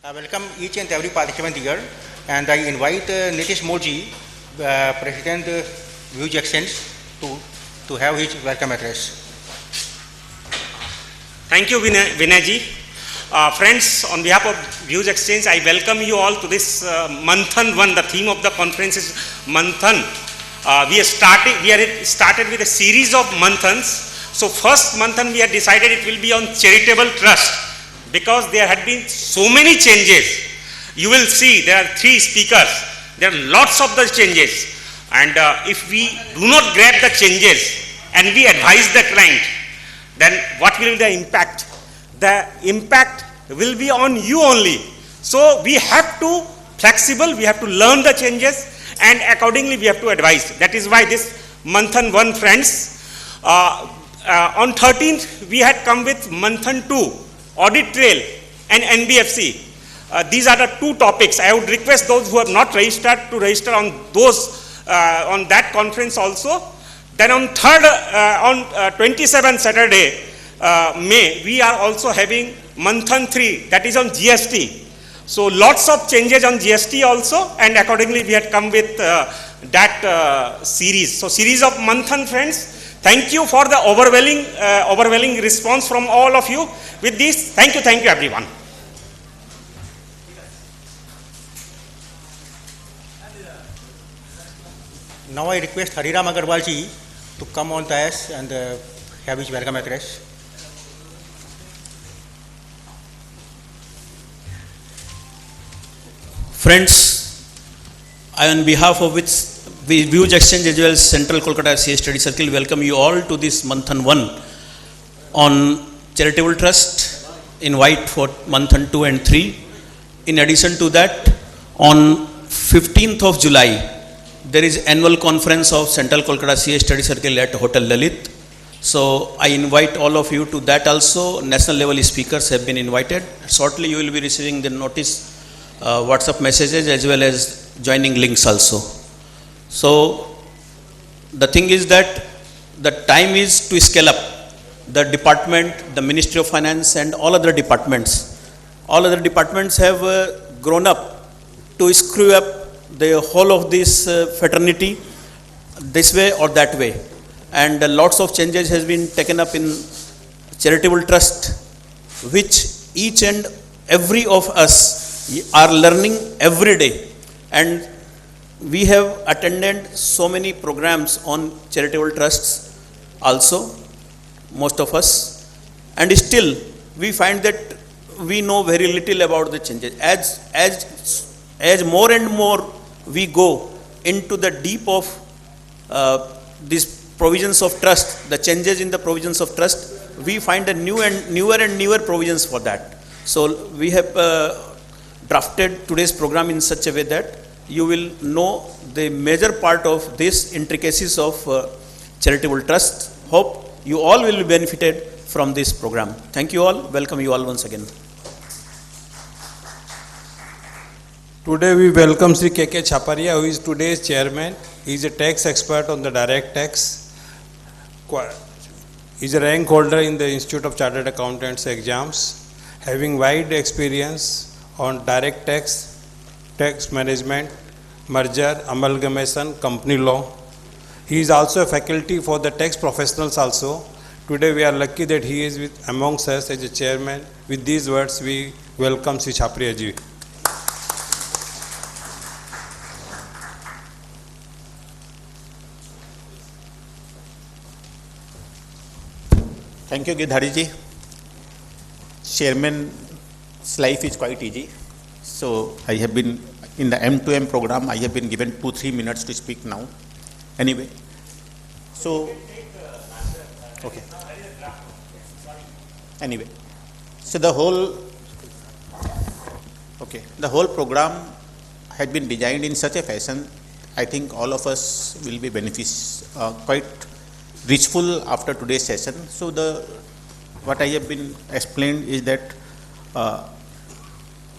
I welcome each and every participant here, and I invite Nitish Moji, President Views Exchange, to have his welcome address. Thank you, Vinayji. Friends, on behalf of Views Exchange, I welcome you all to this Manthan 1. The theme of the conference is Manthan. We started with a series of Manthans. So first Manthan we had decided it will be on charitable trust, because there had been so many changes. You will see there are 3 speakers. There are lots of the changes. And if we do not grab the changes and we advise the client, then what will be the impact? The impact will be on you only. So we have to flexible, we have to learn the changes, and accordingly we have to advise. That is why this Manthan 1, friends. On 13th we had come with Manthan 2, audit trail and NBFC. These are the 2 topics. I would request those who have not registered to register on those on that conference also. Then on 27th Saturday, May, we are also having Manthan 3, that is on GST. So lots of changes on GST also, and accordingly we had come with that series. So series of Manthan, friends. Thank you for the overwhelming response from all of you. With this, thank you everyone. Now I request Hariram Agarwal ji to come on dais and have his welcome address. Friends, I on behalf of which Views Exchange as well as Central Kolkata CA Study Circle welcome you all to this Manthan 1 on Charitable Trust, invite for Manthan 2 and 3. In addition to that, on 15th of July, there is annual conference of Central Kolkata CA Study Circle at Hotel Lalit. So I invite all of you to that also. National level speakers have been invited. Shortly you will be receiving the notice, WhatsApp messages as well as joining links also. So the thing is that the time is to scale up. The department, the Ministry of Finance and all other departments have grown up to screw up the whole of this fraternity this way or that way. And lots of changes has been taken up in charitable trust, which each and every of us are learning every day. And we have attended so many programs on charitable trusts also, most of us, and still we find that we know very little about the changes. As more and more we go into the deep of these provisions of trust, the changes in the provisions of trust, we find a newer provisions for that. So we have drafted today's program in such a way that you will know the major part of these intricacies of charitable trust. Hope you all will be benefited from this program. Thank you all. Welcome you all once again. Today we welcome Sri K.K. Chaparia, who is today's chairman. He is a tax expert on the direct tax. He is a rank holder in the Institute of Chartered Accountants exams, having wide experience on direct tax, tax management, merger, amalgamation, company law. He is also a faculty for the tax professionals also. Today we are lucky that he is amongst us as a chairman. With these words, we welcome Sri Chaparia ji. Thank you, Gidhari ji. Chairman's life is quite easy. So I have been in the M2M program. I have been given 2-3 minutes to speak now. Anyway, so okay. Anyway, so the whole program had been designed in such a fashion. I think all of us will be quite reachful after today's session. So what I have been explained is that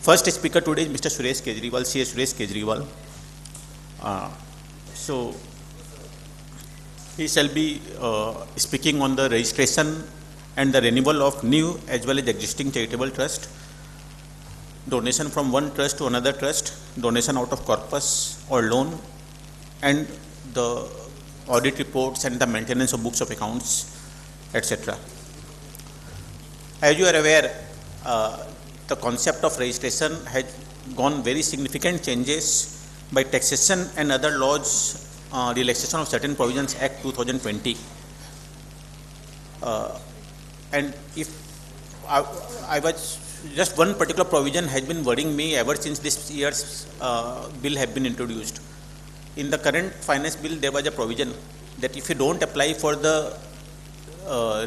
first speaker today is Mr. Suresh Kejriwal, C.A. Suresh Kejriwal. So he shall be speaking on the registration and the renewal of new as well as existing charitable trust. donation from one trust to another trust, donation out of corpus or loan, and the audit reports and the maintenance of books of accounts, etc. As you are aware, the concept of registration has gone very significant changes by taxation and other laws, relaxation of certain provisions Act 2020. And if I was just one particular provision has been worrying me ever since this year's bill have been introduced. In the current finance bill, there was a provision that if you don't apply for the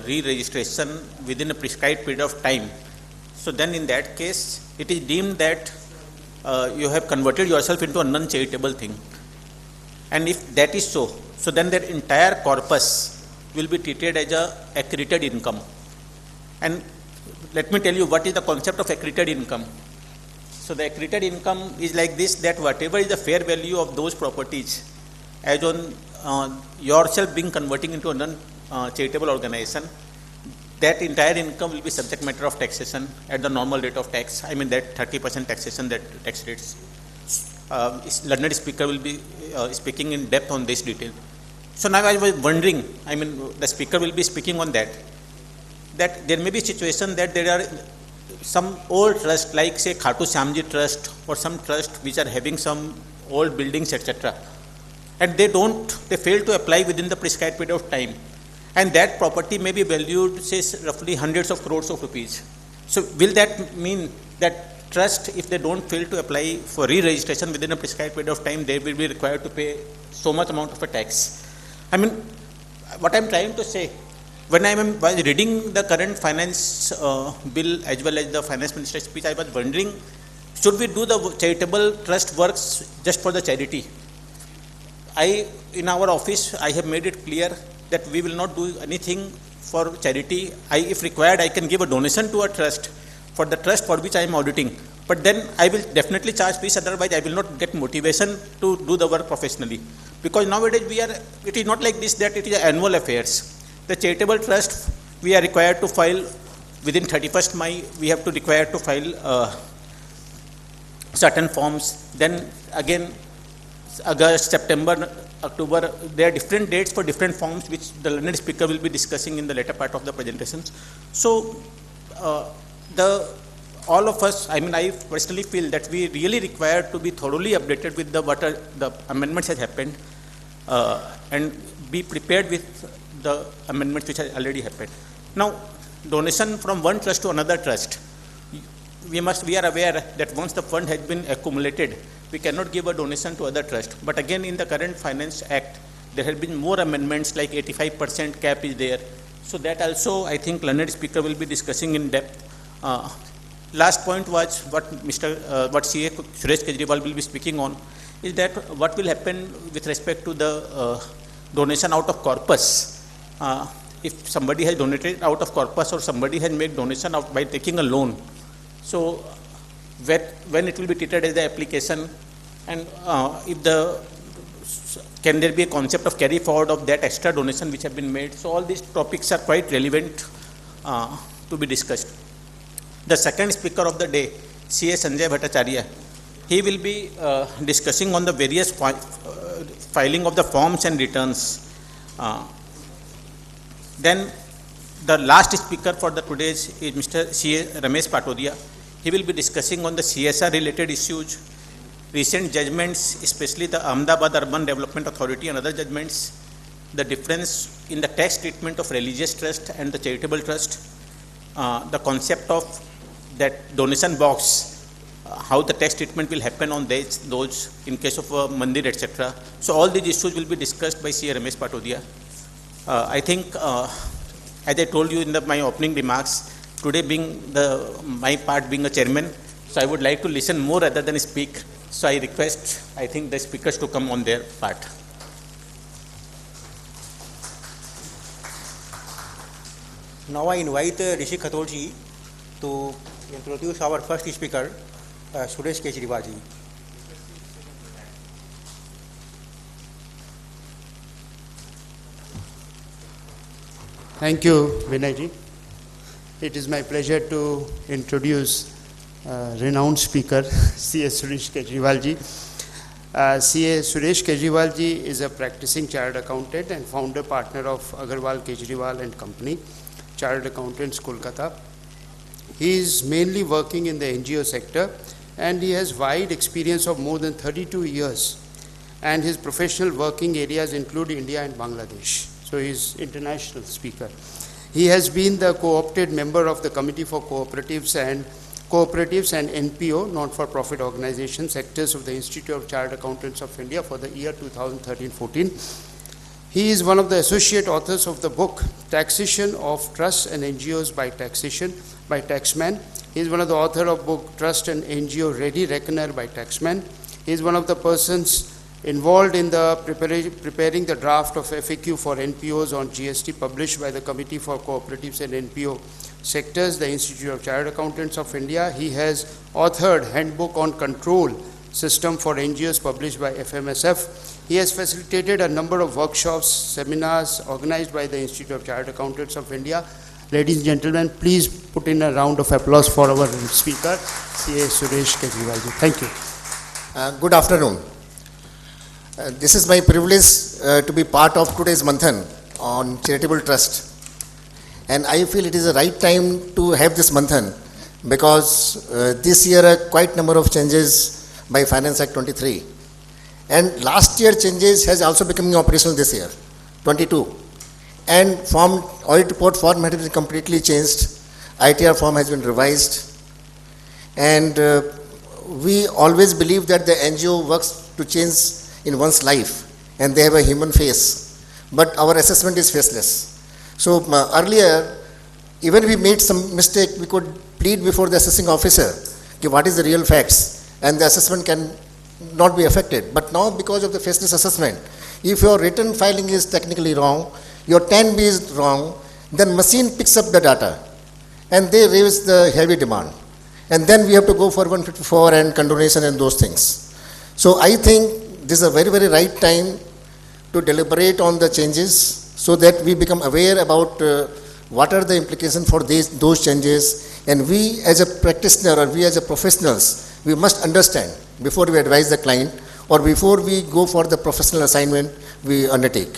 re-registration within a prescribed period of time, so then in that case, it is deemed that you have converted yourself into a non-charitable thing. And if that is so, so then that entire corpus will be treated as a accredited income. And let me tell you what is the concept of accredited income. So the accredited income is like this, that whatever is the fair value of those properties as on yourself being converting into a non-charitable organization, that entire income will be subject matter of taxation at the normal rate of tax. I mean that 30% taxation, that tax rates. Learned speaker will be speaking in depth on this detail. So now I was wondering, I mean the speaker will be speaking on that there may be a situation that there are some old trust like say Khatu Shyamji Trust or some trust which are having some old buildings, etc. And they fail to apply within the prescribed period of time. And that property may be valued, say, roughly hundreds of crores of rupees. So will that mean that trust, if they don't fail to apply for re-registration within a prescribed period of time, they will be required to pay so much amount of a tax? I mean, what I'm trying to say, when I was reading the current finance bill as well as the finance minister's speech, I was wondering, should we do the charitable trust works just for the charity? In our office, I have made it clear that we will not do anything for charity. If required, I can give a donation to a trust for the trust for which I am auditing. But then I will definitely charge fees, otherwise I will not get motivation to do the work professionally. Because nowadays it is not like this that it is annual affairs. The charitable trust, we are required to file within 31st May, we have to require to file certain forms. Then again, August, September, October, there are different dates for different forms which the learned speaker will be discussing in the later part of the presentations. So, all of us, I mean, I personally feel that we really require to be thoroughly updated with what are the amendments that happened and be prepared with the amendments which have already happened. Now, donation from one trust to another trust. We are aware that once the fund has been accumulated, we cannot give a donation to other trust. But again, in the current Finance Act, there have been more amendments, like 85% cap is there. So that also, I think, learned speaker will be discussing in depth. Last point was what CA Suresh Kejriwal will be speaking on, is that what will happen with respect to the donation out of corpus. If somebody has donated out of corpus or somebody has made donation out by taking a loan, so when it will be treated as the application, and can there be a concept of carry forward of that extra donation which have been made? So all these topics are quite relevant to be discussed. The second speaker of the day, CA Sanjay Bhattacharya, he will be discussing on the various filing of the forms and returns. Then the last speaker for the today's is Mr. C.A. Ramesh Patodia. He will be discussing on the CSR related issues, recent judgments, especially the Ahmedabad Urban Development Authority and other judgments, the difference in the tax treatment of religious trust and the charitable trust, the concept of that donation box, how the tax treatment will happen on those in case of a mandir, etc. So all these issues will be discussed by C.A. Ramesh Patodia. I think, as I told you in my opening remarks, today being my part being a chairman, so I would like to listen more rather than speak. So I request, I think, the speakers to come on their part. Now I invite Rishi Khatolji to introduce our first speaker, Suresh Kejriwal ji. Thank you, Vinay ji. It is my pleasure to introduce renowned speaker, C.A. Suresh Kejriwal ji. C.A. Suresh Kejriwal ji is a practicing chartered accountant and founder partner of Agarwal Kejriwal and Company, Chartered Accountants, Kolkata. He is mainly working in the NGO sector and he has wide experience of more than 32 years. And his professional working areas include India and Bangladesh. So he is international speaker. He has been the co-opted member of the Committee for Cooperatives and NPO, not-for-profit organization sectors of the Institute of Chartered Accountants of India for the year 2013-14. He is one of the associate authors of the book Taxation of Trusts and NGOs by Taxman. He is one of the author of book Trust and NGO Ready Reckoner by Taxman. He is one of the persons involved in the preparing the draft of FAQ for NPOs on GST published by the Committee for Cooperatives and NPO sectors, the Institute of Chartered Accountants of India. He has authored Handbook on Control System for NGOs published by FMSF. He has facilitated a number of workshops, seminars organized by the Institute of Chartered Accountants of India. Ladies and gentlemen, please put in a round of applause for our speaker, C.A. Suresh Kejriwal ji. Thank you. Good afternoon. This is my privilege to be part of today's Manthan on Charitable Trust. And I feel it is the right time to have this Manthan because this year quite number of changes by Finance Act 23. And last year changes has also becoming operational this year, 22. And form audit report form has been completely changed. ITR form has been revised. And we always believe that the NGO works to change in one's life and they have a human face. But our assessment is faceless. So earlier, even if we made some mistake, we could plead before the assessing officer, okay, what is the real facts, and the assessment can not be affected. But now because of the faceless assessment, if your written filing is technically wrong, your 10B is wrong, then machine picks up the data and they raise the heavy demand. And then we have to go for 154 and condonation and those things. So I think this is a very, very right time to deliberate on the changes so that we become aware about what are the implications for those changes. And we as a practitioner or we as a professionals, we must understand before we advise the client or before we go for the professional assignment we undertake.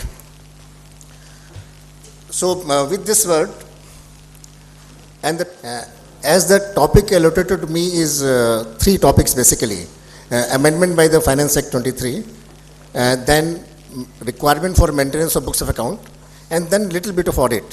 So with this word, and as the topic allocated to me is 3 topics basically. Amendment by the Finance Act 23, then requirement for maintenance of books of account, and then little bit of audit.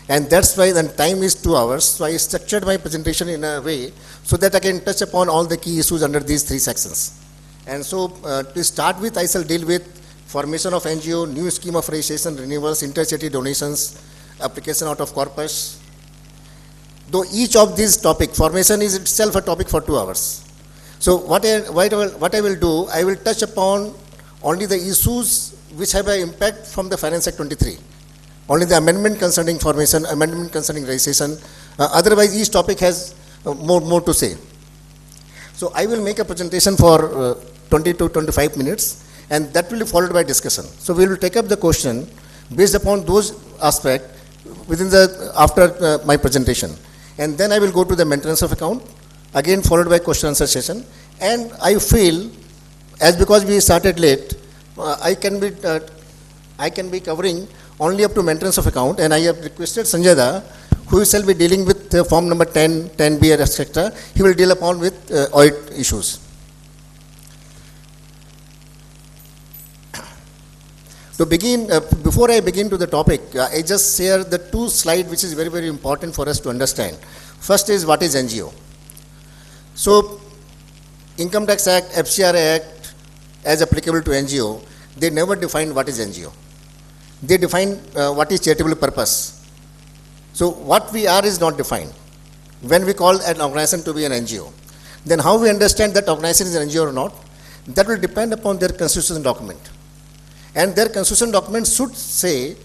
And that's why then time is 2 hours. So I structured my presentation in a way so that I can touch upon all the key issues under these 3 sections. And so to start with, I shall deal with formation of NGO, new scheme of registration, renewals, inter-city donations, application out of corpus. Though each of these topics, formation is itself a topic for 2 hours. So what I will do, I will touch upon only the issues which have an impact from the Finance Act 23. Only the amendment concerning formation, amendment concerning registration. Otherwise, each topic has more to say. So I will make a presentation for 20 to 25 minutes, and that will be followed by discussion. So we will take up the question based upon those aspects within after my presentation. And then I will go to the maintenance of account, again followed by question answer session. And I feel, as because we started late, I can be covering only up to maintenance of account, and I have requested Sanjay Da, who shall be dealing with form number 10, 10B, etc. He will deal upon with audit issues. To begin, before I begin to the topic, I just share the 2 slides which is very, very important for us to understand. First is what is NGO. So, Income Tax Act, FCRA Act, as applicable to NGO, they never define what is NGO. They define what is charitable purpose. So, what we are is not defined. When we call an organization to be an NGO, then how we understand that organization is an NGO or not, that will depend upon their constitution document. And their constitution document should say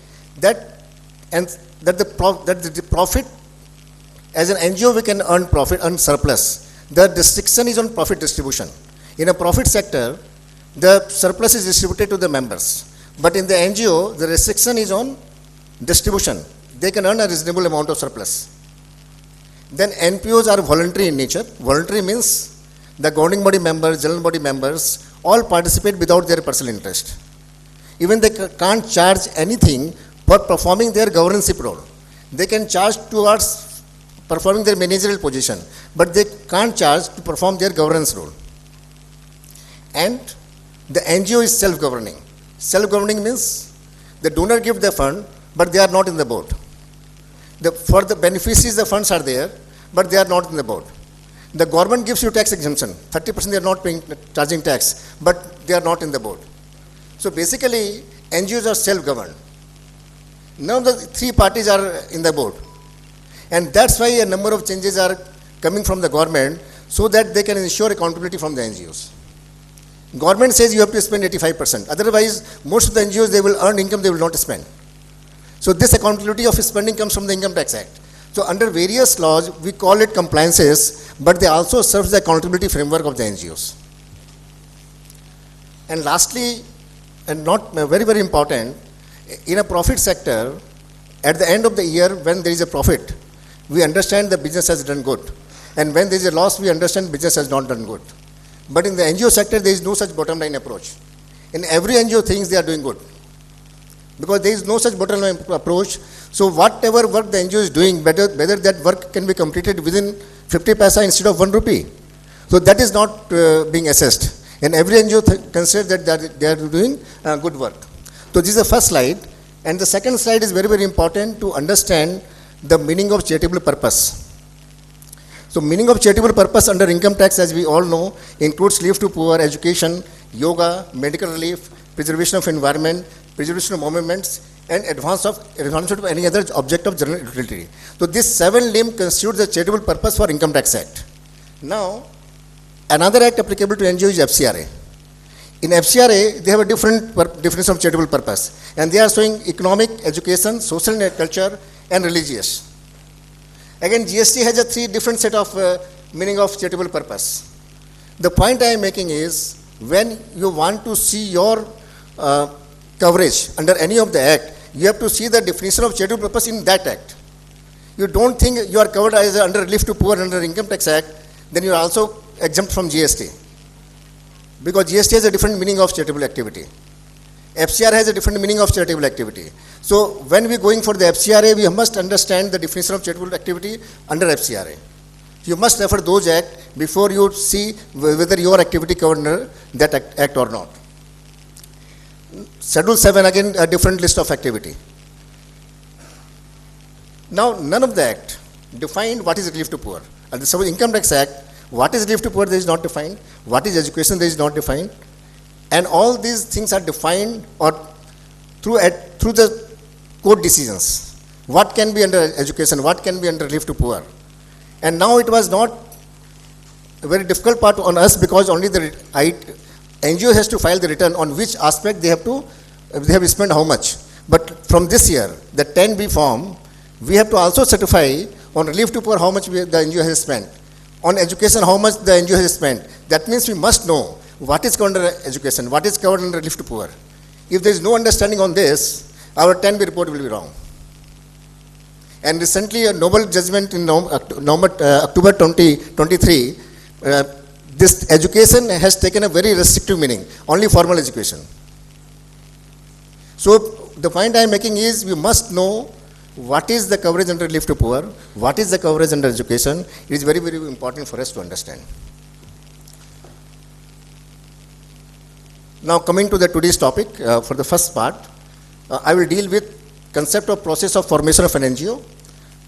that, the profit, as an NGO we can earn profit, earn surplus. The restriction is on profit distribution. In a profit sector, the surplus is distributed to the members. But in the NGO, the restriction is on distribution. They can earn a reasonable amount of surplus. Then NPOs are voluntary in nature. Voluntary means the governing body members, general body members, all participate without their personal interest. Even they can't charge anything for performing their governance role. They can charge towards performing their managerial position, but they can't charge to perform their governance role. And the NGO is self-governing. Self-governing means the donor gives the fund, but they are not in the board. For the beneficiaries, the funds are there, but they are not in the board. The government gives you tax exemption. 30% they are not charging tax, but they are not in the board. So basically, NGOs are self-governed. None of the three parties are in the board. And that's why a number of changes are coming from the government so that they can ensure accountability from the NGOs. Government says you have to spend 85%. Otherwise, most of the NGOs, they will earn income, they will not spend. So this accountability of spending comes from the Income Tax Act. So under various laws, we call it compliances, but they also serve the accountability framework of the NGOs. And lastly, and not very, very important, in a profit sector, at the end of the year, when there is a profit, we understand the business has done good. And when there is a loss, we understand business has not done good. But in the NGO sector, there is no such bottom line approach. In every NGO thinks they are doing good. Because there is no such bottom line approach. So whatever work the NGO is doing, whether that work can be completed within 50 paisa instead of 1 rupee. So that is not being assessed. And every NGO considers that they are doing good work. So this is the first slide. And the second slide is very, very important to understand the meaning of charitable purpose. So meaning of charitable purpose under income tax, as we all know, includes relief to poor, education, yoga, medical relief, preservation of environment, preservation of monuments, and advancement of any other object of general utility. So this 7 limb constitutes the charitable purpose for Income Tax Act. Now, another act applicable to NGO is FCRA. In FCRA, they have a different definition of charitable purpose, and they are showing economic, education, social and culture, and religious. Again, GST has a 3 different set of meaning of charitable purpose. The point I am making is, when you want to see your coverage under any of the act, you have to see the definition of charitable purpose in that act. You don't think you are covered as under relief to poor under Income Tax Act, then you are also exempt from GST. Because GST has a different meaning of charitable activity. FCRA has a different meaning of charitable activity. So when we are going for the FCRA, we must understand the definition of charitable activity under FCRA. You must refer those acts before you see whether your activity covered under that act or not. Schedule 7, again, a different list of activity. Now, none of the act defined what is relief to poor. And the Income Tax Act, what is relief to poor, there is not defined. What is education, there is not defined. And all these things are defined or through the court decisions. What can be under education, what can be under relief to poor. And now it was not a very difficult part on us because only the NGO has to file the return on which aspect they have spent how much. But from this year, the 10B form, we have to also certify on relief to poor how much the NGO has spent. On education, how much the NGO has spent. That means we must know what is covered under education, what is covered under relief to poor. If there is no understanding on this, our 10B report will be wrong. And recently, a noble judgment in October 2023, this education has taken a very restrictive meaning, only formal education. So the point I am making is we must know what is the coverage under relief to poor, what is the coverage under education. It is very, very important for us to understand. Now coming to today's topic, for the first part, I will deal with concept of process of formation of an NGO,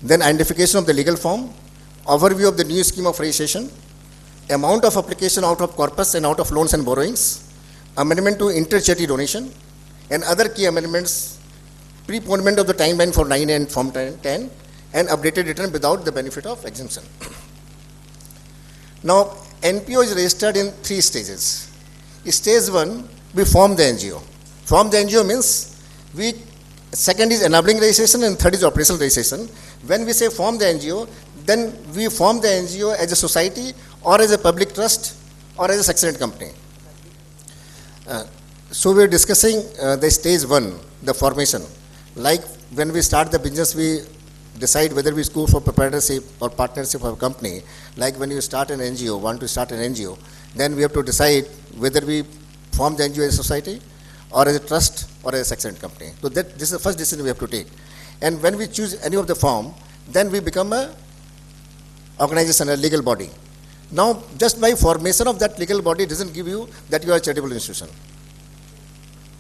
then identification of the legal form, overview of the new scheme of registration, amount of application out of corpus and out of loans and borrowings, amendment to inter-charity donation, and other key amendments, preponement of the timeline for 9 and Form 10, and updated return without the benefit of exemption. Now, NPO is registered in 3 stages. Stage 1, we form the NGO. Form the NGO means second is enabling registration and third is operational registration. When we say form the NGO, then we form the NGO as a society or as a public trust or as a section 8 company. So we are discussing the stage 1, the formation. Like when we start the business, we decide whether we go for proprietorship or partnership of a company, like when you start an NGO, want to start an NGO, then we have to decide whether we form the NGO as a society or as a trust or as a section company. So this is the first decision we have to take. And when we choose any of the form, then we become a organization, a legal body. Now, just by formation of that legal body doesn't give you that you are a charitable institution.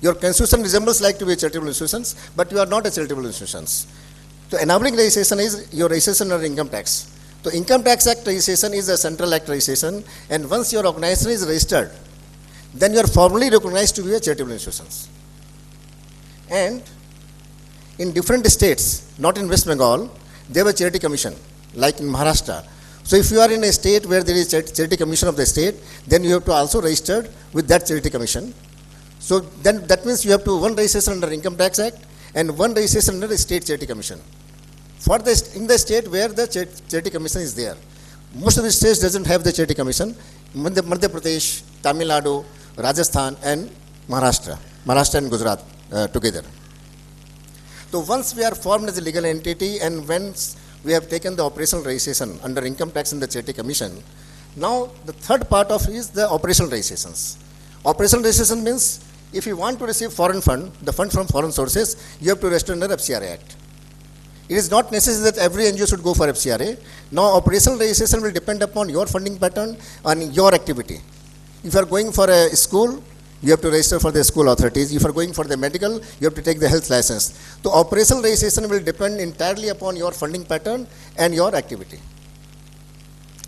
Your constitution resembles like to be a charitable institutions, but you are not a charitable institutions. So enabling registration is your registration under income tax. So Income Tax Act registration is a central act registration, and once your organization is registered, then you are formally recognized to be a charitable institutions. And in different states, not in West Bengal, they have a charity commission, like in Maharashtra. So if you are in a state where there is charity commission of the state, then you have to also register with that charity commission. So then that means you have to one registration under Income Tax Act and one registration under the state charity commission. For in the state where the charity commission is there. Most of the states doesn't have the charity commission. Madhya Pradesh, Tamil Nadu, Rajasthan and Maharashtra and Gujarat together. So once we are formed as a legal entity and once we have taken the operational registration under income tax in the charity commission, now the third part of is the operational registrations. Operational registration means if you want to receive foreign fund, the fund from foreign sources, you have to register under FCRA Act. It is not necessary that every NGO should go for FCRA. Now operational registration will depend upon your funding pattern and your activity. If you are going for a school, you have to register for the school authorities. If you are going for the medical, you have to take the health license. So operational registration will depend entirely upon your funding pattern and your activity.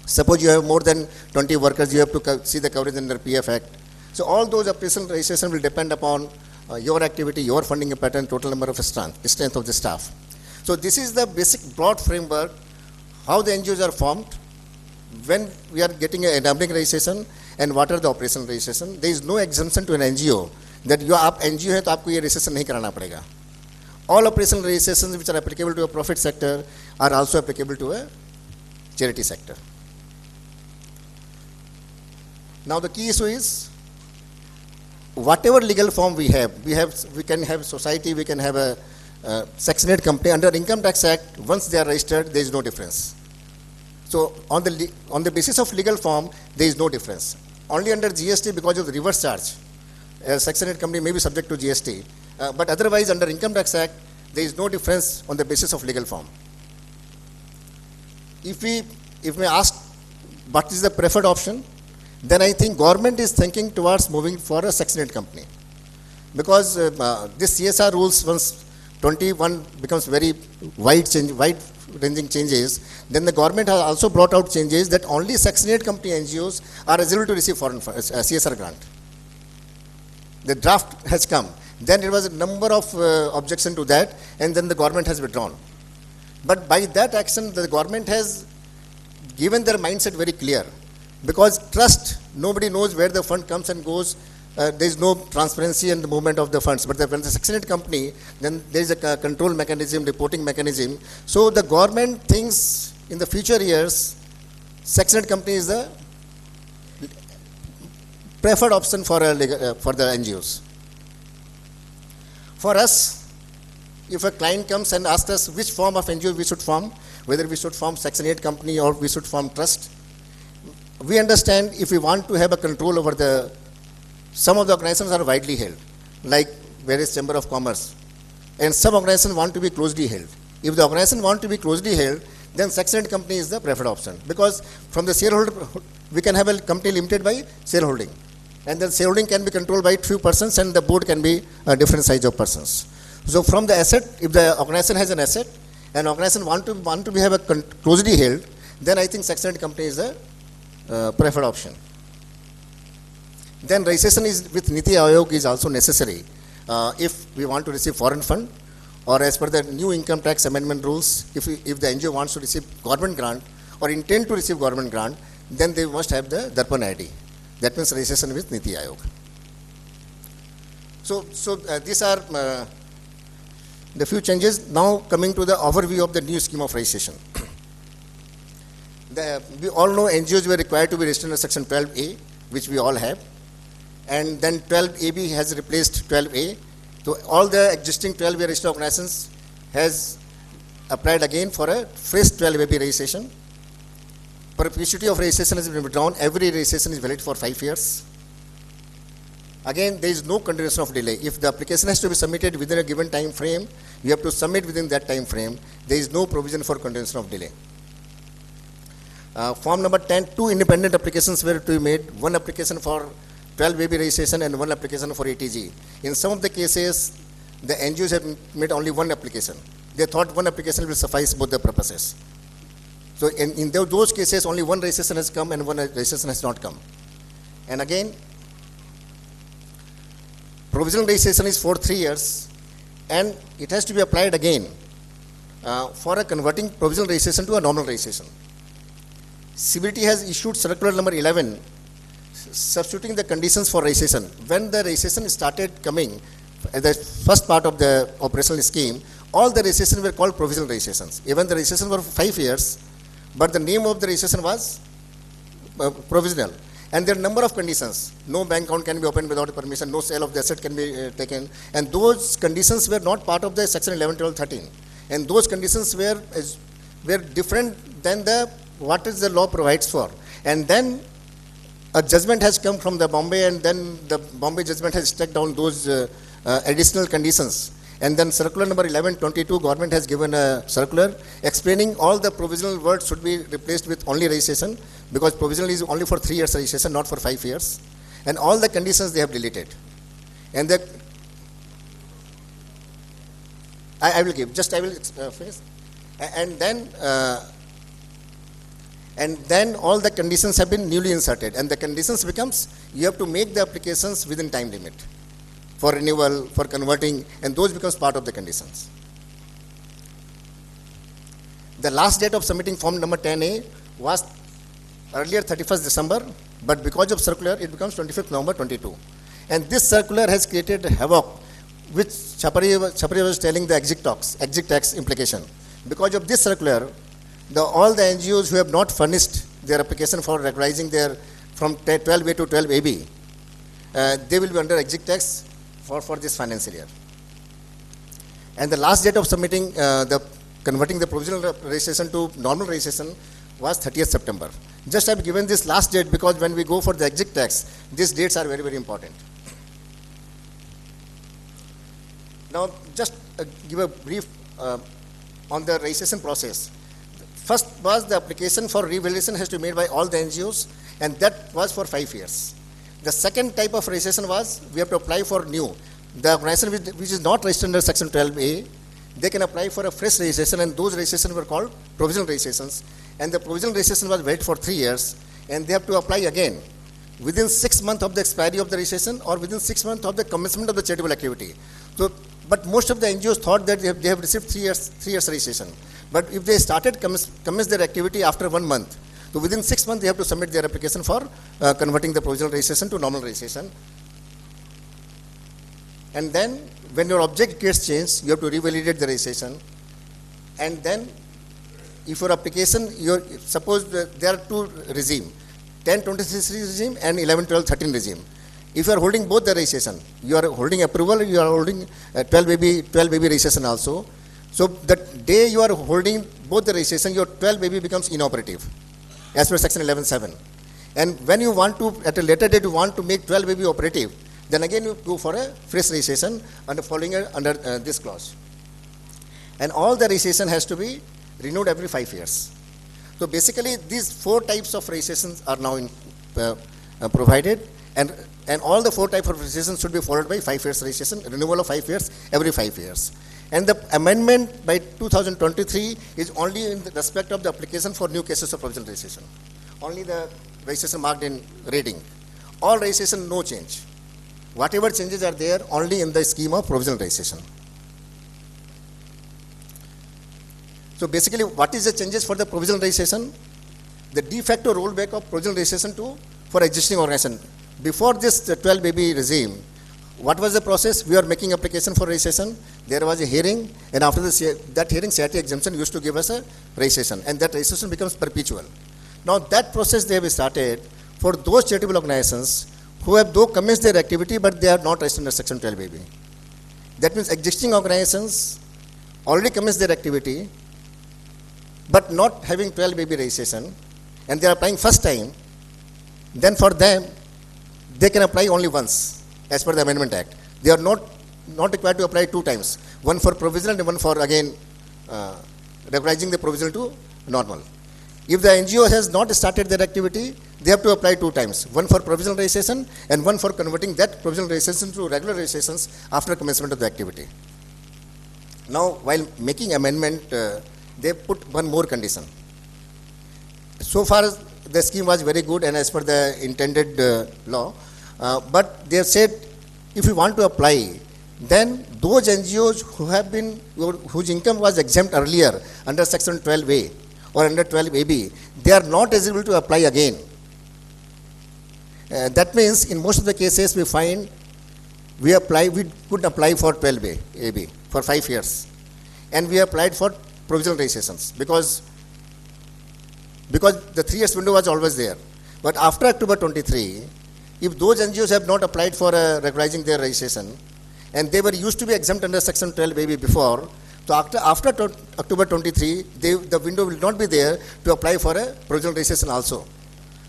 Suppose you have more than 20 workers, you have to see the coverage under PF Act. So all those operational registration will depend upon your activity, your funding pattern, total number of strength of the staff. So this is the basic broad framework, how the NGOs are formed, when we are getting an enabling registration, and what are the operational registration. There is no exemption to an NGO that you are NGO है तो आपको ये registration नहीं कराना पड़ेगा. All operational registrations which are applicable to a profit sector are also applicable to a charity sector. Now the key issue is whatever legal form we can have society, we can have a Section 8 company. Under Income Tax Act, once they are registered, there is no difference. So on the basis of legal form, there is no difference. Only under GST, because of the reverse charge, a Section 8 company may be subject to GST, but otherwise under Income Tax Act, there is no difference on the basis of legal form. If we ask what is the preferred option, then I think government is thinking towards moving for a Section 8 company. Because this CSR rules, once 21 becomes very wide-ranging changes, then the government has also brought out changes that only Section 8 company NGOs are eligible to receive foreign CSR grant. The draft has come. Then there was a number of objection to that, and then the government has withdrawn. But by that action, the government has given their mindset very clear. Because trust, nobody knows where the fund comes and goes. There is no transparency in the movement of the funds. But when the Section 8 company, then there is a control mechanism, reporting mechanism. So the government thinks in the future years, Section 8 company is the preferred option for the NGOs. For us, if a client comes and asks us which form of NGO we should form, whether we should form Section 8 company or we should form trust, we understand if we want to have a control over some of the organizations are widely held, like various Chamber of Commerce, and some organizations want to be closely held. If the organization want to be closely held, then Section 8 company is the preferred option, because from the shareholder, we can have a company limited by shareholding, and the shareholding can be controlled by few persons, and the board can be a different size of persons. So from the asset, if the organization has an asset, and organization want to have a closely held, then I think Section 8 company is the preferred option. Then registration is with Niti Aayog is also necessary if we want to receive foreign fund, or as per the new income tax amendment rules, if the NGO wants to receive government grant or intend to receive government grant, then they must have the Darpan ID. That means registration with Niti Aayog. So these are the few changes. Now coming to the overview of the new scheme of registration. We all know NGOs were required to be registered under Section 12A, which we all have. And then 12AB has replaced 12A. So all the existing 12A registered organizations has applied again for a fresh 12 AB registration. Perpetuity of registration has been withdrawn. Every registration is valid for 5 years. Again, there is no continuation of delay. If the application has to be submitted within a given time frame, you have to submit within that time frame. There is no provision for continuation of delay. Form number 10, 2 independent applications were to be made. One application for 12 baby registration and one application for ATG. In some of the cases, the NGOs have made only one application. They thought one application will suffice both the purposes. So in those cases, only one registration has come and one registration has not come. And again, provisional registration is for 3 years, and it has to be applied again for a converting provisional registration to a normal registration. CBT has issued circular number 11, substituting the conditions for registration. When the registration started coming, the first part of the operational scheme, all the registrations were called provisional registrations. Even the registration were for 5 years, but the name of the registration was provisional. And there are a number of conditions. No bank account can be opened without permission, no sale of the asset can be taken. And those conditions were not part of the section 11, 12, 13. And those conditions were different than what is the law provides for. And then a judgment has come from the Bombay, and then the Bombay judgment has struck down those additional conditions. And then circular number 1122, government has given a circular explaining all the provisional words should be replaced with only registration, because provisional is only for 3 years registration, not for 5 years. And all the conditions they have deleted. And I will finish. And then all the conditions have been newly inserted. And the conditions becomes, you have to make the applications within time limit for renewal, for converting, and those becomes part of the conditions. The last date of submitting form number 10A was earlier 31st December, but because of circular, it becomes 25th November 22. And this circular has created havoc, which Chapari was telling the exit tax implication. Because of this circular, all the NGOs who have not furnished their application for regularizing their from 12A to 12AB, they will be under exit tax for this financial year. And the last date of submitting converting the provisional registration to normal registration was 30th September. Just I have given this last date because when we go for the exit tax, these dates are very, very important. Now, just give a brief on the registration process. First was the application for revaluation has to be made by all the NGOs, and that was for 5 years. The second type of registration was we have to apply for new. The organization which is not registered under section 12A, they can apply for a fresh registration, and those registrations were called provisional registrations. And the provisional registration was valid for 3 years, and they have to apply again within 6 months of the expiry of the registration or within 6 months of the commencement of the charitable activity. So, but most of the NGOs thought that they have received 3 years registration. But if they started commence their activity after 1 month, so within 6 months they have to submit their application for converting the provisional registration to normal registration. And then when your object gets changed, you have to revalidate the registration. And then if your application, suppose there are 2 regimes, 1023 regime and 111213 regime. If you are holding both the registration, you are holding approval, you are holding 12 baby registration also. So the day you are holding both the registration, your 12 baby becomes inoperative as per section 11.7. And when you want to, at a later date, you want to make 12 baby operative, then again you go for a fresh registration under this clause. And all the registration has to be renewed every 5 years. So basically these 4 types of registrations are now provided, and all the 4 types of registrations should be followed by 5 years registration, renewal of 5 years, every 5 years. And the amendment by 2023 is only in respect of the application for new cases of provisional registration. Only the registration marked in reading. All registration, no change. Whatever changes are there, only in the scheme of provisional registration. So basically, what is the changes for the provisional registration? The de facto rollback of provisional registration for existing organization. Before this 12 baby regime, what was the process? We are making application for registration. There was a hearing, and after that hearing, CIT exemption used to give us a registration, and that registration becomes perpetual. Now that process they have started for those charitable organizations who have though commenced their activity, but they are not registered under section 12 baby. That means existing organizations already commenced their activity, but not having 12 baby registration, and they are applying first time, then for them, they can apply only once, as per the Amendment Act. They are not required to apply 2 times, one for provisional and one for again regularizing the provisional to normal. If the NGO has not started their activity, they have to apply 2 times, one for provisional registration and one for converting that provisional registration to regular registrations after commencement of the activity. Now, while making amendment, they put one more condition. So far, the scheme was very good and as per the intended law, but they have said, if you want to apply, then those NGOs whose income was exempt earlier under Section 12A or under 12AB, they are not eligible to apply again. That means in most of the cases we find we couldn't apply for 12AB for 5 years, and we applied for provisional registrations because the 3 years window was always there. But after October 23, if those NGOs have not applied for regularizing their registration, and they were used to be exempt under Section 12AB before, so after October 23, the window will not be there to apply for a provisional registration also.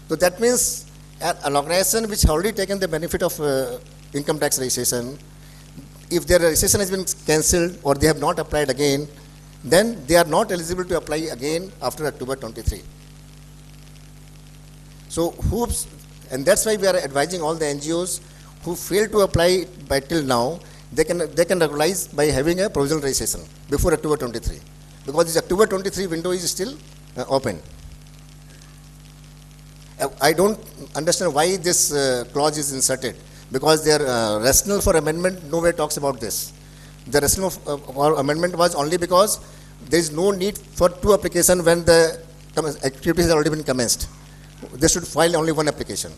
So that means an organization which has already taken the benefit of income tax registration, if their registration has been cancelled or they have not applied again, then they are not eligible to apply again after October 23. So and that's why we are advising all the NGOs who failed to apply by till now, they can regularize by having a provisional registration before October 23, because this October 23 window is still open. I don't understand why this clause is inserted, because their rationale for amendment nowhere talks about this. The rationale for amendment was only because there is no need for 2 applications when the activity has already been commenced. They should file only 1 application.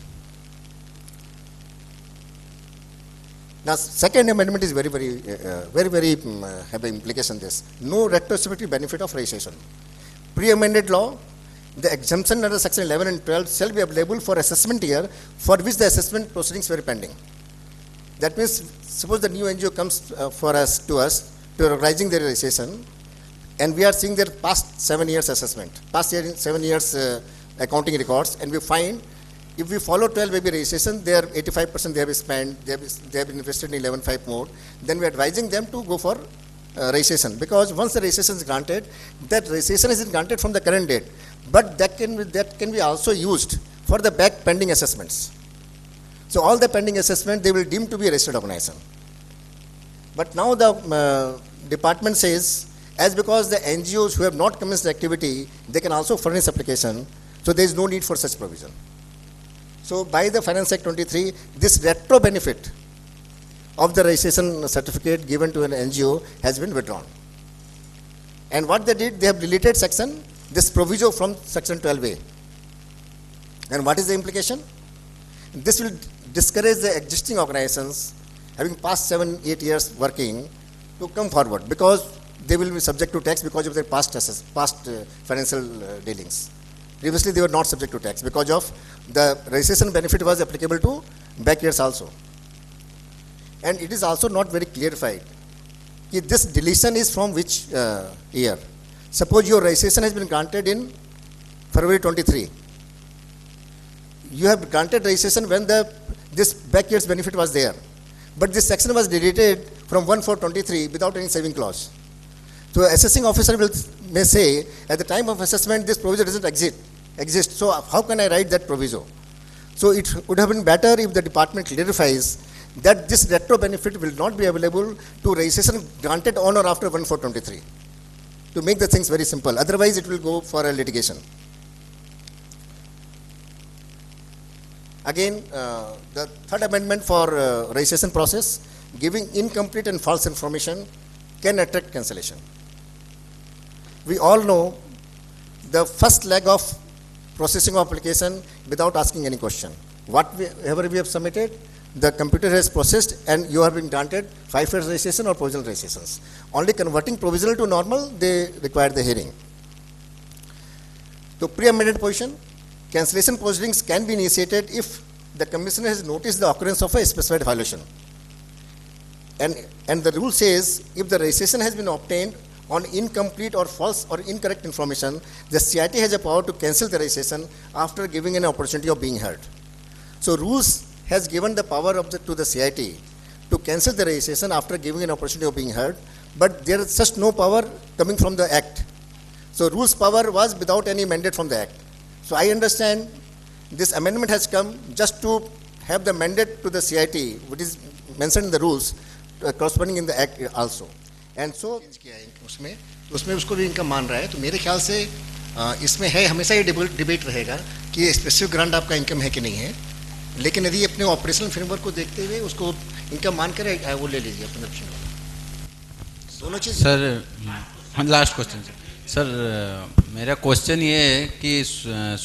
Now, second amendment is very have an implication this. No retrospective benefit of registration. Pre-amended law, the exemption under Section 11 and 12 shall be available for assessment year for which the assessment proceedings were pending. That means, suppose the new NGO comes to us to regularizing their registration, and we are seeing their past 7 years assessment, past 7 years accounting records, and we find if we follow 12 baby registration, they are 85% they have spent, they have invested in 11.5 more, then we are advising them to go for registration, because once the registration is granted, that registration is granted from the current date, but that can be also used for the back pending assessments. So all the pending assessment they will deem to be a registered organization. But now the department says, as because the NGOs who have not commenced the activity, they can also furnish application, so there is no need for such provision. So by the Finance Act 23, this retro benefit of the registration certificate given to an NGO has been withdrawn. And what they did, they have deleted this proviso from Section 12A. And what is the implication? This will discourage the existing organizations having past 7-8 years working to come forward, because they will be subject to tax because of their past financial dealings. Previously, they were not subject to tax because of the registration benefit was applicable to back years also. And it is also not very clarified. This deletion is from which year? Suppose your registration has been granted in February 23. You have granted registration when this back year's benefit was there. But this section was deleted from 1/4/23 without any saving clause. So assessing officer may say, at the time of assessment, this proviso doesn't exist. So how can I write that proviso? So it would have been better if the department clarifies that this retro benefit will not be available to registration granted on or after 1/4/23, to make the things very simple. Otherwise, it will go for a litigation. Again, the third amendment for registration process, giving incomplete and false information can attract cancellation. We all know the first leg of processing of application without asking any question. Whatever we have submitted, the computer has processed and you have been granted 5 years registration or provisional registrations. Only converting provisional to normal, they require the hearing. So pre-amended position, cancellation proceedings can be initiated if the commissioner has noticed the occurrence of a specified violation. And the rule says, if the registration has been obtained on incomplete or false or incorrect information, the CIT has a power to cancel the registration after giving an opportunity of being heard. So rules has given the power to the CIT to cancel the registration after giving an opportunity of being heard, but there is just no power coming from the Act. So rules power was without any mandate from the Act. So I understand this amendment has come just to have the mandate to the CIT, which is mentioned in the rules, corresponding in the Act also. And so उसमें उसको भी इनका मान रहा है, तो मेरे ख्याल से इसमें है, हमेशा ये डिबेट रहेगा कि स्पेसिफिक ग्रांट आपका इनकम है कि नहीं है, लेकिन यदि अपने ऑपरेशनल फ्रेमवर्क को देखते हुए उसको इनकम मान कर वो ले लीजिए 15%। दोनों चीज़। सर लास्ट क्वेश्चन सर, मेरा क्वेश्चन ये है कि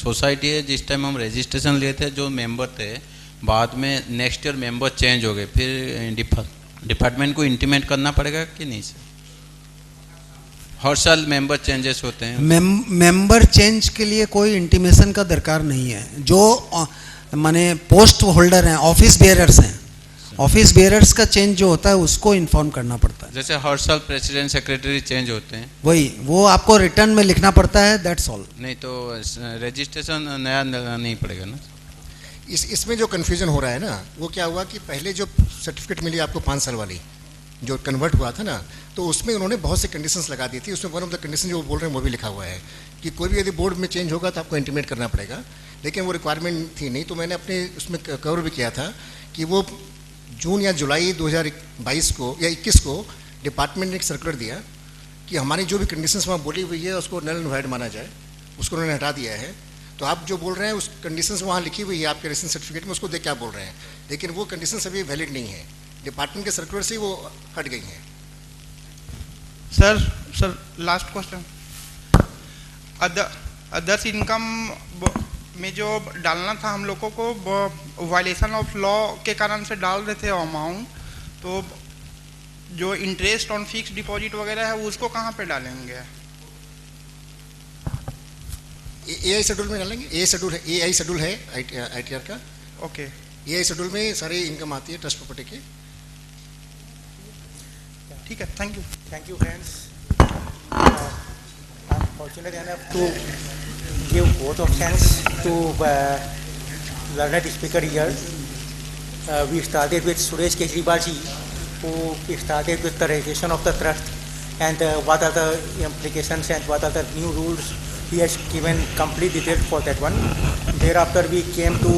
सोसाइटी है जिस टाइम हम रजिस्ट्रेशन लिए थे, जो मेंबर थे बाद में नेक्स्ट ईयर मेंबर चेंज हो गए, फिर डिपार्टमेंट को इंटीमेट करना पड़ेगा कि नहीं सर? हर साल मेंबर चेंजेस होते हैं। मेंबर चेंज के लिए कोई इंटीमेशन का दरकार नहीं है। जो माने पोस्ट होल्डर हैं, ऑफिस बेयरर्स हैं, ऑफिस बेयरर्स का चेंज जो होता है उसको इन्फॉर्म करना पड़ता है। जैसे हर साल प्रेसिडेंट सेक्रेटरी चेंज होते हैं, वही वो आपको रिटर्न में लिखना पड़ता है, दैट्स ऑल। नहीं तो रजिस्ट्रेशन नया नहीं पड़ेगा ना? इसमें जो कन्फ्यूजन हो रहा है ना, वो क्या हुआ कि पहले जो सर्टिफिकेट मिली आपको 5 साल वाली जो कन्वर्ट हुआ था ना, तो उसमें उन्होंने बहुत से कंडीशंस लगा दी थी। उसमें वन ऑफ द कंडीशन जो वो बोल रहे हैं वो भी लिखा हुआ है कि कोई भी यदि बोर्ड में चेंज होगा तो आपको इंटीमेट करना पड़ेगा, लेकिन वो रिक्वायरमेंट थी नहीं। तो मैंने अपने उसमें कवर भी किया था कि वो जून या जुलाई 2022 को या 21 को डिपार्टमेंट ने एक सर्कुलर दिया कि हमारी जो भी कंडीशंस वहाँ बोली हुई है उसको नल एंड वॉइड माना जाए, उसको उन्होंने हटा दिया है। तो आप जो बोल रहे हैं उस कंडीशंस वहाँ लिखी हुई है आपके रेजिडेंस सर्टिफिकेट में, उसको देख के आप बोल रहे हैं, लेकिन वो कंडीशंस अभी वैलिड नहीं है, डिपार्टमेंट के सर्कुलर से वो हट गई हैं। Sir last question, others income में जो डालना था हम लोगों को, वायलेशन ऑफ लॉ के कारण से डाल रहे थे अमाउंट, तो जो इंटरेस्ट ऑन फिक्स डिपॉजिट वगैरह है उसको कहाँ पे डालेंगे? एआई शेड्यूल में डालेंगे। एआई शेड्यूल है आईटीआर का। ओके, एआई शेड्यूल में सारी इनकम आती है ट्रस्ट प्रॉपर्टी की। ठीक है, thank you. Thank you, friends. I'm fortunate enough to give both options to learned speaker here. We started with Suresh Kejriwal ji, who started with the registration of the trust and what are the implications and what are the new rules. He has given complete details for that one. Thereafter, we came to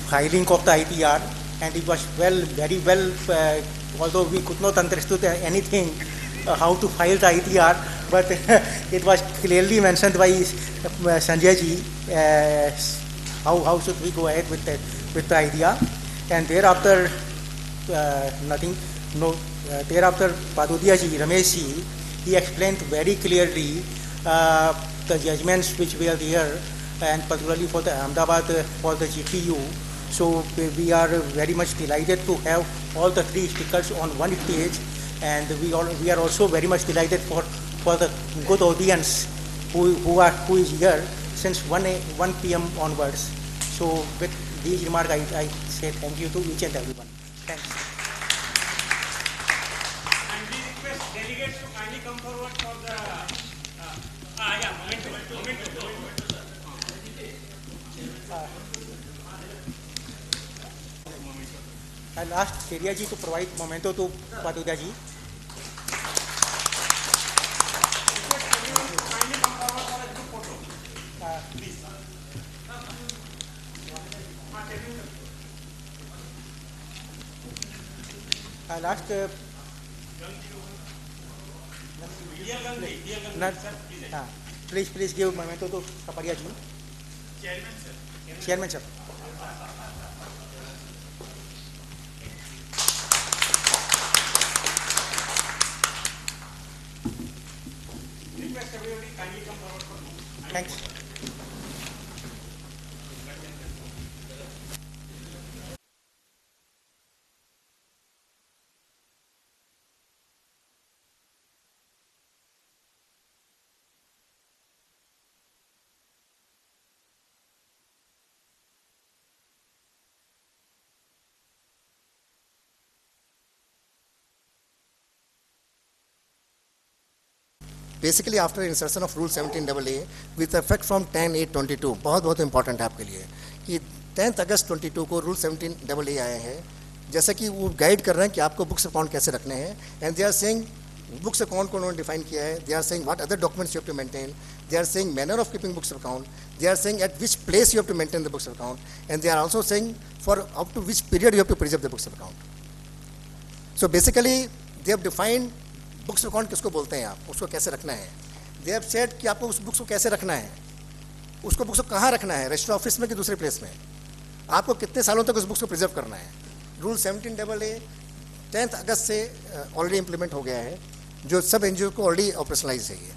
filing of the ITR, and it was very well. Although we could not understood anything how to file the ITR, but it was clearly mentioned by Sanjay ji how should we go ahead with the ITR, and thereafter thereafter Padudia ji, Ramesh ji, he explained very clearly the judgments which were there, and particularly for the Ahmedabad for the GPU. So we are very much delighted to have all the three speakers on one stage, and we are also very much delighted for the good audience who is here since 1 p.m. onwards. So with these remarks, I say thank you to each and everyone. Thanks. And we request delegates to kindly come forward for the memento. I'll ask Keria ji to provide memento to Padudia ji. I'll ask please give memento to Kapadia ji. Chairman sir. Thanks. Basically after insertion of rule 17AA with effect from 10/8/22, बहुत important है आपके लिए कि 10 अगस्त 22 को rule 17AA आए हैं, जैसे कि वो गाइड कर रहे हैं कि आपको बुक्स अकाउंट कैसे रखने हैं, and they are saying books account को उन्होंने डिफाइन किया है, they are saying what other documents you have to maintain, they are saying manner of keeping books of account, they are saying at which place you have to maintain the books of account, and they are also saying for up to which period you have to preserve the books of account. So basically they have defined books of account किसको बोलते हैं आप, उसको कैसे रखना है. They have said कि आपको उस बुक्स को कैसे रखना है, उसको बुक्स को कहाँ रखना है, रजिस्टर ऑफिस में कि दूसरे प्लेस में, आपको कितने सालों तक उस बुक्स को प्रिजर्व करना है. रूल 17AA 10 अगस्त से ऑलरेडी इम्प्लीमेंट हो गया है, जो सब एनजीओ को ऑलरेडी ऑपरेशनलाइज है. ये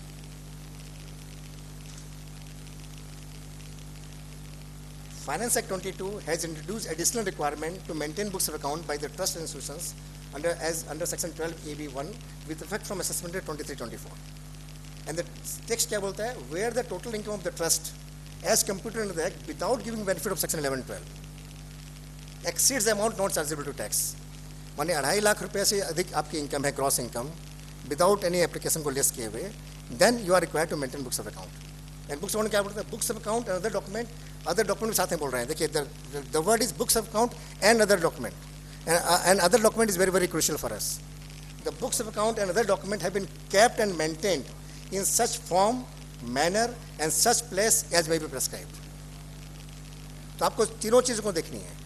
Finance Act 22 has introduced additional requirement to maintain books of account by the trust institutions under section 12AB1 with effect from assessment year 23-24. And the text क्या बोलता है, where the total income of the trust as computed under the act without giving benefit of section 11-12 exceeds the amount not chargeable to tax. माने 2.5 लाख रुपए से अधिक आपकी income है, cross income, without any application को लिस्ट किए हुए, then you are required to maintain books of account. And books of क्या बोलते हैं, books of account and other document साथ में बोल रहे हैं. देखिए the word is books of account and other document, and other document is very crucial for us. The books of account and other document have been kept and maintained in such form, manner and such place as may be prescribed. तो आपको तीनों चीज़ों को देखनी है,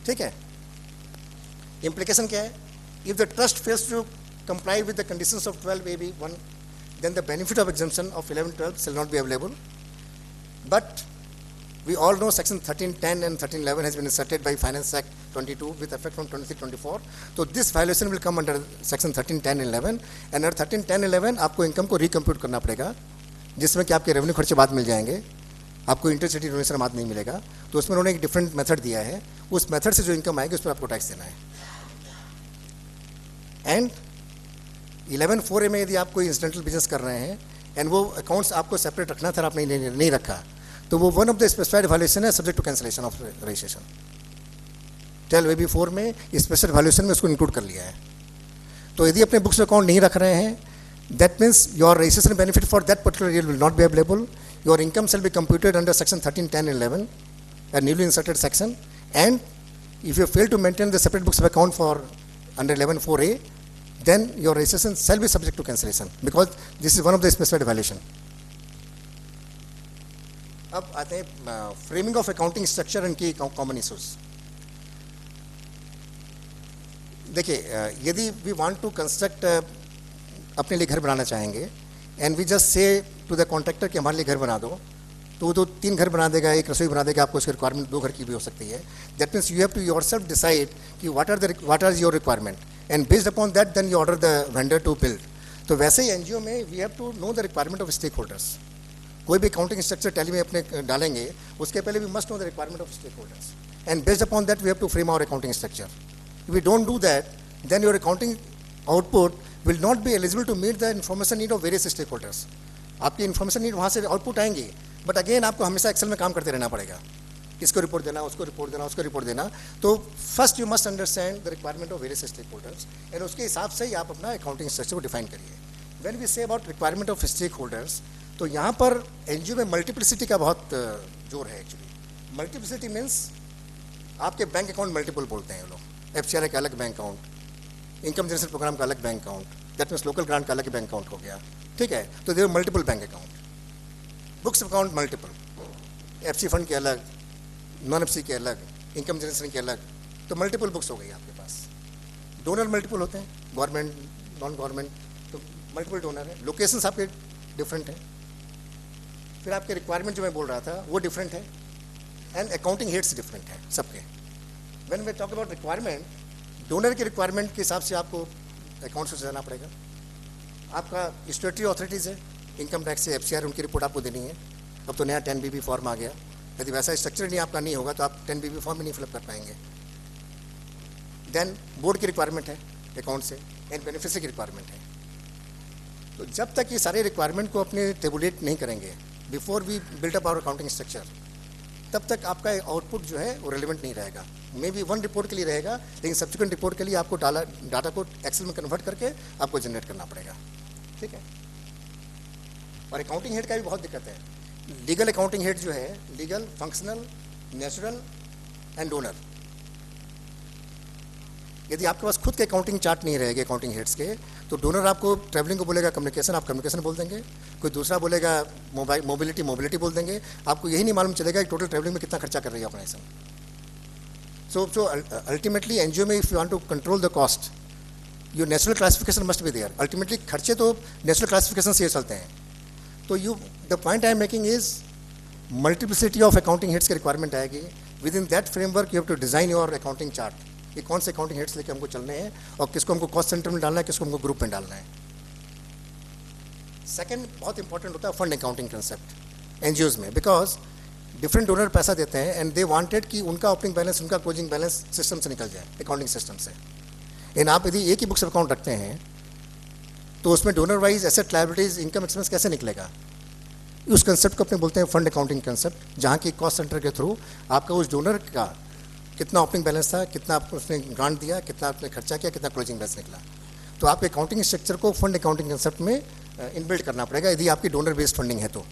ठीक है. Implication क्या है, if the trust fails to comply with the conditions of 12AB1, then the benefit of exemption of 11-12 shall not be available. But we all know section 1310 and 1311 has been inserted by Finance Act 22 with effect from 23-24. So this violation will come under section 1310 and 11. And under 1310 and 11 आपको income को recompute करना पड़ेगा, जिसमें कि आपके revenue खर्चे बाद मिल जाएंगे, आपको इंटरसिटी डोनेशन बाद नहीं मिलेगा. तो उसमें उन्होंने एक डिफरेंट मेथड दिया है, उस मेथड से जो इनकम आएगी उस पर आपको टैक्स देना है. एंड 11(4)A में यदि आप कोई इंसिडेंटल बिजनेस कर रहे हैं एंड वो अकाउंट्स आपको सेपरेट रखना था, आपने नहीं रखा, तो वो one of the specified violation है, subject to cancellation of registration. 12AB4 में स्पेशल वायलेशन में उसको इंक्लूड कर लिया है. तो यदि अपने बुक्स अकाउंट नहीं रख रहे हैं, that means your registration benefit for that particular year will not be available. Your income shall be computed under section 1310 and 11, a newly inserted section, and if you fail to maintain the separate books of account for under 11(4)A, then your registration shall be subject to cancellation because this is one of the specified violation. अब आते हैं framing of accounting structure and की common issues. देखिए, यदि we want to construct अपने लिए घर बनाना चाहेंगे and we just say to the contractor कि हमारे लिए घर बना दो, तो वो 3 घर बना देगा, एक रसोई बना देगा, आपको उसकी रिक्वायरमेंट 2 घर की भी हो सकती है. That means you have to yourself decide कि what are your requirement and based upon that then you order the vendor to build. तो वैसे ही एनजीओ में we have to know the requirement of stakeholders. कोई भी accounting structure tally में अपने डालेंगे, उसके पहले we must know the requirement of stakeholders, and based upon that we have to frame our accounting structure. If we don't do that, then your accounting output will not be eligible to meet the information need of various stakeholders. आपकी information need वहाँ से output आएंगी, but again आपको हमेशा Excel में काम करते रहना पड़ेगा, इसको रिपोर्ट देना, उसको रिपोर्ट देना, उसको रिपोर्ट देना. तो first you must understand the requirement of various stake holders and उसके हिसाब से ही आप अपना अकाउंटिंग स्ट्रक्चर को डिफाइन करिए. When we say about requirement of stake holders, तो यहाँ पर एनजीओ में मल्टीप्लिसिटी का बहुत जोर है. एक्चुअली मल्टीप्लिसिटी मीन्स आपके बैंक अकाउंट मल्टीपल बोलते हैं लोग. एफसीआर का अलग bank account, income generation programme का अलग bank account, that means local grant का अलग बैंक अकाउंट हो गया, ठीक है. तो there multiple bank account, books account multiple, FC fund के अलग, नॉन एफसी के अलग, इनकम जनरेशन के अलग, तो मल्टीपल बुक्स हो गई आपके पास. डोनर मल्टीपल होते हैं, गवर्नमेंट, नॉन गवर्नमेंट, तो मल्टीपल डोनर है. लोकेशंस आपके डिफरेंट हैं. फिर आपके रिक्वायरमेंट जो मैं बोल रहा था वो डिफरेंट है, एंड अकाउंटिंग हेड्स डिफरेंट है सबके. When we talk about requirement, donor के रिक्वायरमेंट के हिसाब से आपको अकाउंट्स से जाना पड़ेगा. आपका स्टेटरी ऑथोरिटीज़ है, इनकम टैक्स से, एफसीआर, उनकी रिपोर्ट आपको देनी है. अब तो नया 10BB फॉर्म आ गया. यदि वैसा स्ट्रक्चर नहीं आपका नहीं होगा तो आप 10BB फॉर्म भी नहीं फिलअप कर पाएंगे. देन बोर्ड की रिक्वायरमेंट है अकाउंट से, एंड बेनिफिशियरी की रिक्वायरमेंट है. तो जब तक ये सारे रिक्वायरमेंट को अपने टेबुलेट नहीं करेंगे before we build up our accounting structure, तब तक आपका आउटपुट जो है वो रेलिवेंट नहीं रहेगा. मे बी 1 रिपोर्ट के लिए रहेगा, लेकिन सब्सिक्वेंट रिपोर्ट के लिए आपको डाटा को एक्सेल में कन्वर्ट करके आपको जनरेट करना पड़ेगा, ठीक है. और अकाउंटिंग हेड का भी बहुत दिक्कत है। लीगल अकाउंटिंग हेड जो है, legal, functional, natural and donor. यदि आपके पास खुद के अकाउंटिंग चार्ट नहीं रहेगा अकाउंटिंग हेड्स के, तो डोनर आपको ट्रैवलिंग को बोलेगा कम्युनिकेशन, आप कम्युनिकेशन बोल देंगे, कोई दूसरा बोलेगा मोबिलिटी बोल देंगे। आपको यही नहीं मालूम चलेगा कि टोटल ट्रैवलिंग में कितना खर्चा कर रही है ऑर्गेनाइजेशन। सो अल्टीमेटली एनजीओ में if you want to control the cost, your natural classification must be there. Ultimately खर्चे तो नेचुरल क्लासिफिकेशन से चलते हैं। तो the point I am making is multiplicity of accounting heads की रिक्वायरमेंट आएगी। Within that framework you have to design your accounting chart, कि कौन से अकाउंटिंग हेड्स लेके हमको चलने हैं और किसको हमको कॉस्ट सेंटर में डालना है, किसको हमको ग्रुप में डालना है। सेकंड बहुत इंपॉर्टेंट होता है फंड अकाउंटिंग कंसेप्ट एनजीओज में, बिकॉज डिफरेंट डोनर पैसा देते हैं एंड दे वांटेड कि उनका ओपनिंग बैलेंस, उनका क्लोजिंग बैलेंस सिस्टम से निकल जाए, अकाउंटिंग सिस्टम से। इन आप यदि एक ही बुक्स ऑफ अकाउंट रखते हैं तो उसमें donor wise asset, liabilities, income, expense कैसे निकलेगा? उस कंसेप्ट को अपने बोलते हैं फंड अकाउंटिंग कंसेप्ट, जहाँ की कॉस्ट सेंटर के थ्रू आपका उस डोनर का कितना ओपनिंग बैलेंस था, कितना आपको उसने ग्रांट दिया, कितना आपने खर्चा किया, कितना क्लोजिंग बैलेंस निकला। तो आपके अकाउंटिंग स्ट्रक्चर को फंड अकाउंटिंग कंसेप्ट में इनबिल्ड करना पड़ेगा यदि आपकी डोनर बेस्ड फंडिंग है तो।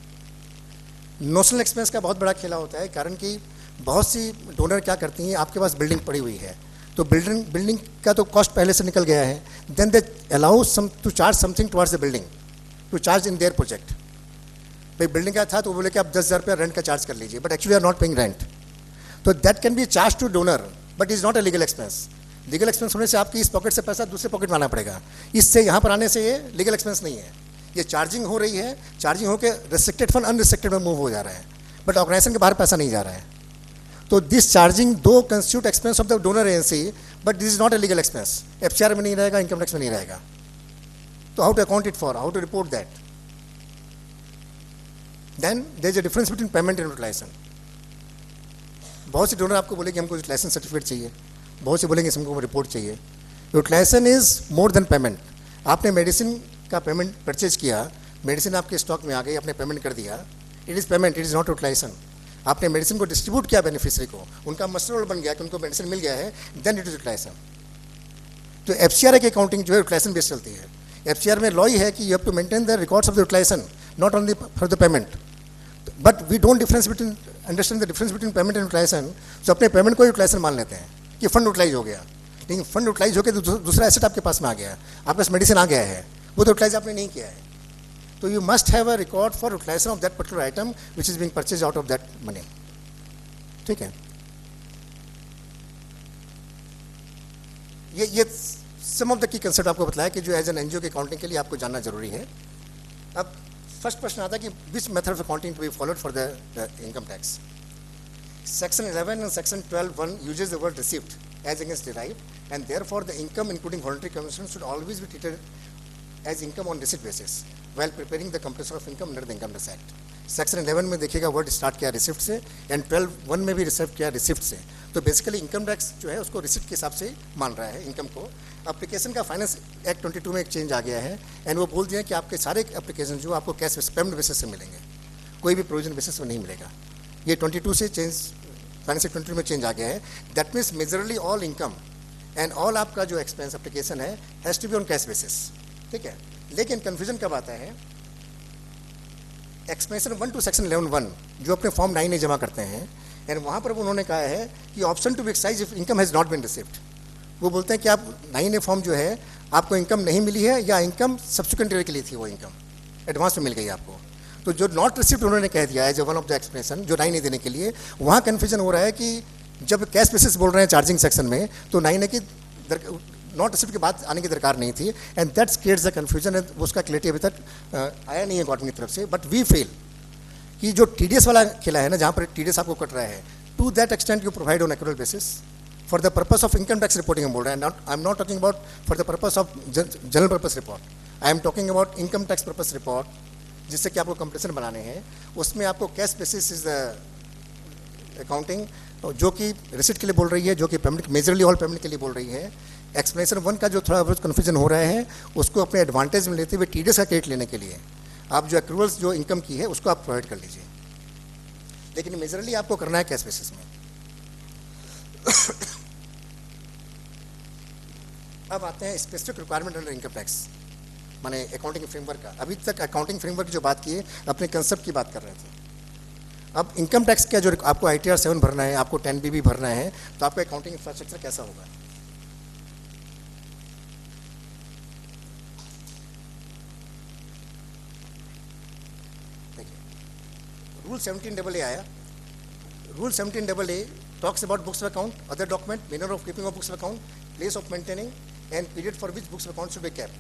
नोशनल एक्सपेंस का बहुत बड़ा खेला होता है, कारण कि बहुत सी डोनर क्या करती हैं, आपके पास बिल्डिंग पड़ी हुई है तो बिल्डिंग का तो कॉस्ट पहले से निकल गया है, then they allow some to charge something towards the building, to charge in their project. भाई बिल्डिंग का था तो बोले कि आप 10,000 रुपया रेंट का चार्ज कर लीजिए, but actually are not paying rent, तो that can be charge to donor but is not a legal expense. Legal expense होने से आपकी इस पॉकेट से पैसा दूसरे पॉकेट में आना पड़ेगा, इससे यहाँ पर आने से ये लीगल एक्सपेंस नहीं है, ये चार्जिंग हो रही है, चार्जिंग होकर रिस्ट्रिक्टेड फंड अनरिस्ट्रिक्टेड में मूव हो जा रहा है, बट ऑर्गेनाइजेशन के बाहर पैसा नहीं जा रहा है। तो this charging do constitute expense of the donor agency, but this is not a legal expense. FCR में नहीं रहेगा, इनकम टैक्स में नहीं रहेगा। तो how to account it for, how to report that? Then there is a difference between payment and utilisation. बहुत से donor आपको बोले कि हमको यूटिलाइजेशन सर्टिफिकेट चाहिए, बहुत से बोलेंगे हमको रिपोर्ट चाहिए। Utilisation is more than payment. आपने मेडिसिन का पेमेंट परचेज किया, मेडिसिन आपके स्टॉक में आ गई, आपने पेमेंट कर दिया, it is payment, it is not utilisation. आपने मेडिसिन को डिस्ट्रीब्यूट किया बेनिफिशियरी को, उनका मस्टर रोल बन गया कि उनको मेडिसिन मिल गया है, देन इट इज यूटिलाइजेशन। तो एफसीआर की अकाउंटिंग जो है यूटिलाइजेशन बेस्ड चलती है। एफसीआर में लॉ ही है कि you have to maintain the records of the utilisation, not only for the payment. But we don't understand the difference between payment and utilisation. तो अपने पेमेंट को यूटिलाइजेशन मान लेते हैं कि फंड यूटिलाइज हो गया, लेकिन फंड यूटिलाइज होकर दूसरा एसेट आपके पास में आ गया, आपके पास मेडिसिन आ गया है, वो तो यूटिलाइज आपने नहीं किया है। तो you must have a record for utilisation of that particular item which is being purchase out of that money. ठीक है, ये some of the key concept आपको बताया कि जो एज एन एनजीओ के अकाउंटिंग के लिए आपको जानना जरूरी है। अब फर्स्ट प्रश्न आता है कि which method of accounting to be followed for the income tax. Section 11 and Section 12(1) uses the word received as against derived, and therefore the income including voluntary contribution should always be treated as income on receipt basis while preparing the computation of income under the Income Tax Act. Section 11 में देखिएगा word start किया receipt से, and 12(1) में भी receipt किया receipt से। तो basically income tax जो है उसको रिसिप्ट के हिसाब से मान रहा है इनकम को। एप्लीकेशन का फाइनेंस एक्ट 22 में एक चेंज आ गया है, एंड वो बोल दिया कि आपके सारे एप्लीकेशन जो आपको कैश पेमेंट बेसिस से मिलेंगे, कोई भी प्रोविजन बेसिस में नहीं मिलेगा। ये 22 से चेंज, फाइनेंस एक्ट 22 में चेंज आ गया है। That means majorly all income and all आपका जो एक्सपेंस एप्लीकेशन है has to be on cash basis. ठीक है, लेकिन कन्फ्यूजन कब आता है? एक्सपेंशन 1 टू सेक्शन 11(1) जो अपने फॉर्म 9 में जमा करते हैं, एंड वहाँ पर उन्होंने कहा है कि option to be exercise if income has not been received. वो बोलते हैं कि आप 9 फॉर्म जो है आपको इनकम नहीं मिली है, या इनकम सब्सिक्वेंट ईयर के लिए थी, वो इनकम एडवांस में मिल गई आपको। तो जो नॉट रिसिप्ट उन्होंने कह दिया है जो वन ऑफ द एक्सप्रेशन जो 9 देने के लिए, वहाँ कन्फ्यूजन हो रहा है कि जब कैश बेसिस बोल रहे हैं चार्जिंग सेक्शन में, तो 9 की नॉट रिसिप्ट के बाद आने की दरकार नहीं थी, and that's creates the confusion. उसका क्लियरिटी अभी तक आया नहीं है गवर्नमेंट की तरफ से। बट वी फील कि जो टीडीएस वाला खेला है ना, जहाँ पर टीडीएस आपको कट रहा है, to that extent you provide on accrual basis for the purpose of income tax reporting बोल रहे हैं। I am not talking about for the purpose of general purpose report, I am talking about income tax purpose report, जिससे कि आपको computation बनाने हैं। उसमें आपको cash basis is the accounting, जो कि रिसिप्ट के लिए बोल रही है, जो कि पेमेंट मेजरली ऑल पेमेंट के लिए बोल रही है। एक्सप्लेनेशन 1 का जो थोड़ा बहुत कन्फ्यूजन हो रहा है, उसको अपने एडवांटेज में लेते हुए टीडीएस का क्रेडिट लेने के लिए आप जो एक्रूवल्स जो इनकम की है उसको आप प्रोवाइड कर लीजिए, लेकिन मेजरली आपको करना है कैश बेसिस में। अब आते हैं specific requirement under income tax. माने अकाउंटिंग फ्रेमवर्क का। अभी तक अकाउंटिंग फ्रेमवर्क की जो बात की है अपने कंसेप्ट की बात कर रहे थे। अब इनकम टैक्स का जो आपको ITR 7 भरना है, आपको 10BB भरना है, तो आपका अकाउंटिंग इंफ्रास्ट्रक्चर कैसा होगा? देखिए रूल 17AA आया। Rule 17AA talks about books of account, other document, manner of keeping of books of account, place of maintaining and period for which books of account should be kept.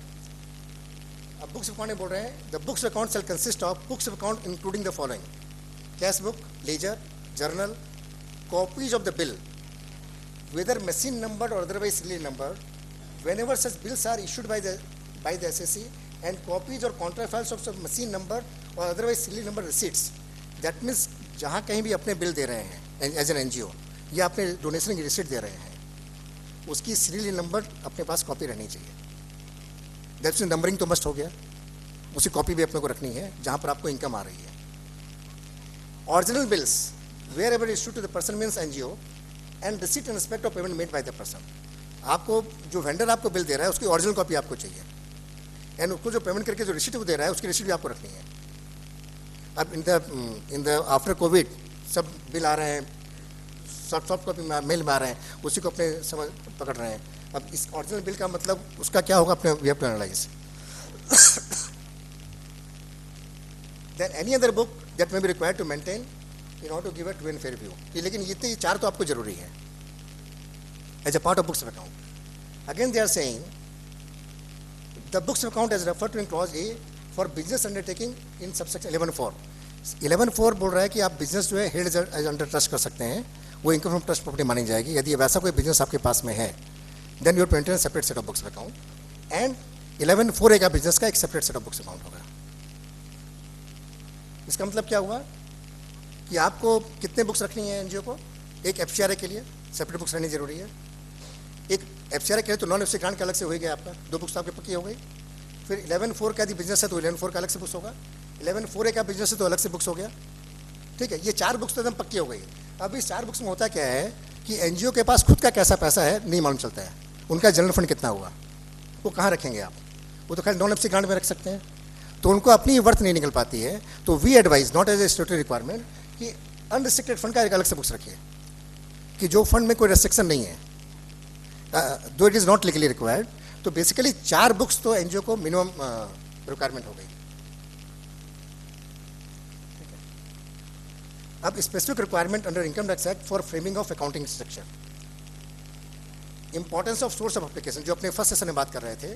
अब books of account में बोल रहे हैं the books of account shall consist of books of account including the following: cash book, ledger, journal, copies of the bill, whether machine numbered or otherwise serially numbered, whenever such bills are issued by the SSC, and copies or contra files of some machine numbered or otherwise serially numbered receipts. That means जहाँ कहीं भी अपने bill दे रहे हैं as an NGO या अपने donation की receipt दे रहे हैं, उसकी सीरियली नंबर अपने पास कॉपी रहनी चाहिए। दैट्स नंबरिंग तो मस्ट हो गया, उसी कॉपी भी अपने को रखनी है जहाँ पर आपको इनकम आ रही है। Original bills wherever issue to the person means NGO and receipt in respect of payment made by the person. आपको जो वेंडर आपको बिल दे रहा है उसकी ओरिजिनल कॉपी आपको चाहिए, एंड उसको जो पेमेंट करके जो रिसीट दे रहा है उसकी रिसीट भी आपको रखनी है। अब इन द आफ्टर कोविड सब बिल आ रहे हैं, सॉफ्ट कॉपी मेल में आ रहे हैं, उसी को अपने समझ पकड़ रहे हैं। अब इस ओरिजिनल बिल का मतलब उसका क्या होगा अपने we have to analyse. Then any other book that may be required to maintain in order to give it to an fair view. लेकिन ये चार तो आपको जरूरी है as a part of books of account. Again they are saying the books of account as referred to in clause A for business undertaking in subsection 11(4). 11(4) बोल रहा है कि आप बिजनेस जो है हेड एज अंडर ट्रस्ट कर सकते हैं, वो इनकम फ्रॉम ट्रस्ट प्रॉपर्टी मानी जाएगी। यदि वैसा कोई बिजनेस आपके पास में है then your maintain separate set of books of account, and 11(4) का बिजनेस का एक separate set of books account होगा। इसका मतलब क्या हुआ कि आपको कितने बुक्स रखनी है NGO को? एक FCRA के लिए सेपरेट बुक्स रहनी जरूरी है, एक FCRA के लिए तो नॉन FC ग्रांट का अलग से हो गया आपका, 2 बुक्स तो आपके पक्की हो गई। फिर 11(4) का यदि बिजनेस है तो 11(4) का अलग से बुक्स होगा, 11(4) का बिजनेस है तो अलग से बुक्स हो गया। ठीक है, ये 4 बुक्स तो एकदम पक्की हो गई। अब इस 4 बुक्स में होता क्या है कि NGO के पास खुद का कैसा पैसा है नहीं मालूम चलता है, उनका जनरल फंड कितना हुआ, वो कहाँ रखेंगे आप? वो तो खाली नॉन FC ग्रांट में रख सकते हैं, तो उनको अपनी वर्थ नहीं निकल पाती है। तो we advise not as a statutory requirement कि अनरिस्ट्रिक्टेड फंड का एक अलग से बुक्स रखिए, कि जो फंड में कोई रेस्ट्रिक्शन नहीं है, though it is not legally required. तो बेसिकली 4 बुक्स तो NGO को मिनिमम रिक्वायरमेंट हो गई। अब specific requirement under income tax act for framing of accounting structure. Importance of source of application जो अपने फर्स्ट सेशन में बात कर रहे थे।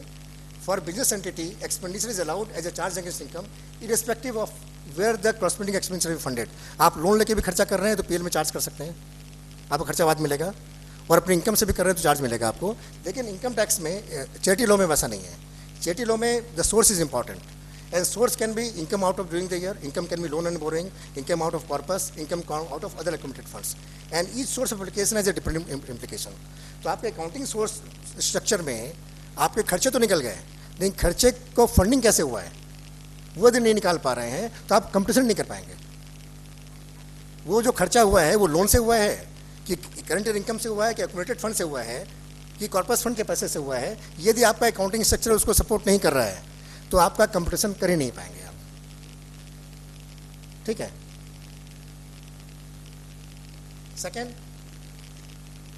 For business entity expenditure is allowed as a charge against income irrespective of where the corresponding expenditure is funded. आप loan लेके भी खर्चा कर रहे हैं तो PL में चार्ज कर सकते हैं, आपको खर्चा बाद मिलेगा, और अपने इनकम से भी कर रहे हैं तो चार्ज मिलेगा आपको। लेकिन इनकम टैक्स में चैरिटी लॉ में वैसा नहीं है। चैरिटी लॉ में the source is important, and source can be income out of during the year, income can be loan and borrowing, income out of corpus, income out of other accumulated funds, and each source of application has a different implication. तो आपके accounting source structure में आपके खर्चे तो निकल गए, लेकिन खर्चे को फंडिंग कैसे हुआ है वो यदि नहीं निकाल पा रहे हैं तो आप कंपटीशन नहीं कर पाएंगे। वो जो खर्चा हुआ है वो लोन से हुआ है कि करंट इनकम से हुआ है कि एक्यूमुलेटेड फंड से हुआ है कि कॉर्पस फंड के पैसे से हुआ है, यदि आपका अकाउंटिंग स्ट्रक्चर उसको सपोर्ट नहीं कर रहा है तो आपका कंपटीशन कर ही नहीं पाएंगे आप। ठीक है। सेकेंड,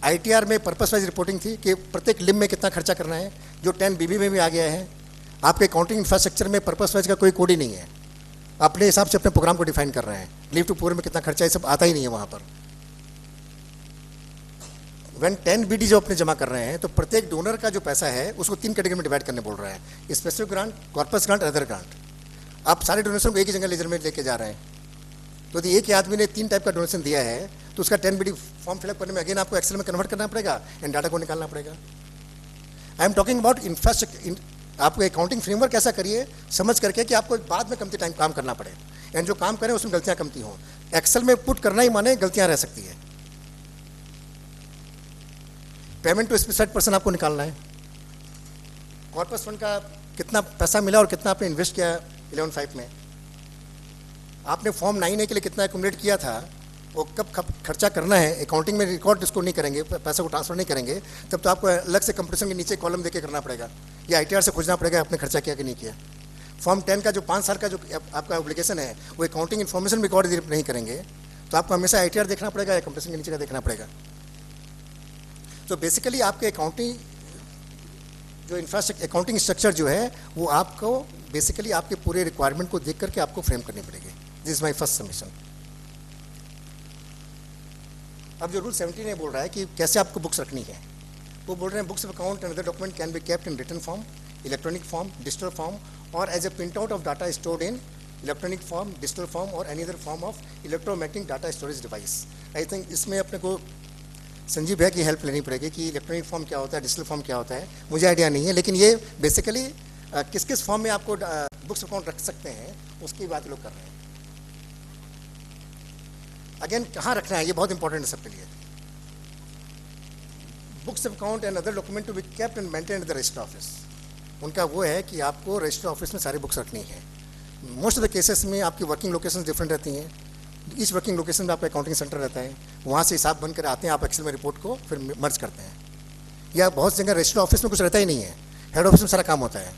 ITR में पर्पस वाइज रिपोर्टिंग थी कि प्रत्येक लिम में कितना खर्चा करना है, जो 10BB में भी आ गया है। आपके अकाउंटिंग इंफ्रास्ट्रक्चर में पर्पस वाइज का कोई कोड ही नहीं है, अपने हिसाब से अपने प्रोग्राम को डिफाइन कर रहे हैं। लीव टू पूरे में कितना खर्चा है सब आता ही नहीं है वहाँ पर। व्हेन 10BD जो अपने जमा कर रहे हैं तो प्रत्येक डोनर का जो पैसा है उसको 3 कैटेगरी में डिवाइड करने बोल रहा है, specific grant, corpus grant, other grant. आप सारे डोनेशन को एक ही जगह लेजर में लेके जा रहे हैं, तो यदि एक ही आदमी ने 3 टाइप का डोनेशन दिया है तो उसका 10BD फॉर्म फिलअप करने में अगेन आपको एक्सेल में कन्वर्ट करना पड़ेगा एंड डाटा को निकालना पड़ेगा। आई एम टॉकिंग अबाउट इंफ्रास्ट्रक्चर। आपको अकाउंटिंग फ्रेमवर्क ऐसा करिए समझ करके कि आपको बाद में कमती टाइम काम करना पड़े, एंड जो काम करें उसमें गलतियाँ कमती हों। एक्सेल में पुट करना ही माने गलतियाँ रह सकती है। पेमेंट टू स्पेसिफाइड पर्सन आपको निकालना है, कॉर्पस फंड का कितना पैसा मिला और कितना आपने इन्वेस्ट किया 11(5) में, आपने फॉर्म 9A के लिए कितना एक्यूमुलेट किया था, वो कब खर्चा करना है। अकाउंटिंग में रिकॉर्ड इसको नहीं करेंगे, पैसे को ट्रांसफर नहीं करेंगे, तब तो आपको अलग से कंपटीशन के नीचे कॉलम देके करना पड़ेगा या ITR से खोजना पड़ेगा आपने खर्चा किया कि नहीं किया। फॉर्म 10 का जो 5 साल का जो आपका ऑब्लिगेशन है वो अकाउंटिंग इन्फॉर्मेशन रिकॉर्ड नहीं करेंगे तो आपको हमेशा ITR देखना पड़ेगा या कंपटीशन के नीचे का देखना पड़ेगा। तो बेसिकली आपके अकाउंटिंग जो इंफ्रास्ट्रक्चर अकाउंटिंग स्ट्रक्चर जो है वो आपको बेसिकली आपके पूरे रिक्वायरमेंट को देख करके आपको फ्रेम करनी पड़ेगी। This is my first submission. अब जो रूल 17 है बोल रहा है कि कैसे आपको बुक्स रखनी है, वो बोल रहे हैं books of account and other document can be kept in written form, electronic form, digital form और as a print out of data stored in electronic form, digital form और any other form of electromagnetic data storage device. I think इसमें अपने को संजीव भैया की help लेनी पड़ेगी कि इलेक्ट्रॉनिक फॉर्म क्या होता है, डिजिटल फॉर्म क्या होता है, मुझे आइडिया नहीं है, लेकिन ये बेसिकली किस किस फॉर्म में आपको बुक्स अकाउंट रख सकते हैं उसकी बात लोग कर रहे हैं। अगेन कहाँ रखना है ये बहुत इंपॉर्टेंट है सबके लिए। Books of account and other document to be kept and maintained at the register office. उनका वो है कि आपको रजिस्टर ऑफिस में सारी बुक्स रखनी है। मोस्ट ऑफ द केसेस में आपकी वर्किंग लोकेशन डिफरेंट रहती हैं। इस वर्किंग लोकेशन में आपका अकाउंटिंग सेंटर रहता है, वहाँ से हिसाब बन कर आते हैं, आप एक्सेल में रिपोर्ट को फिर मर्ज करते हैं। या बहुत जगह रजिस्टर ऑफिस में कुछ रहता ही नहीं है, हेड ऑफिस में सारा काम होता है।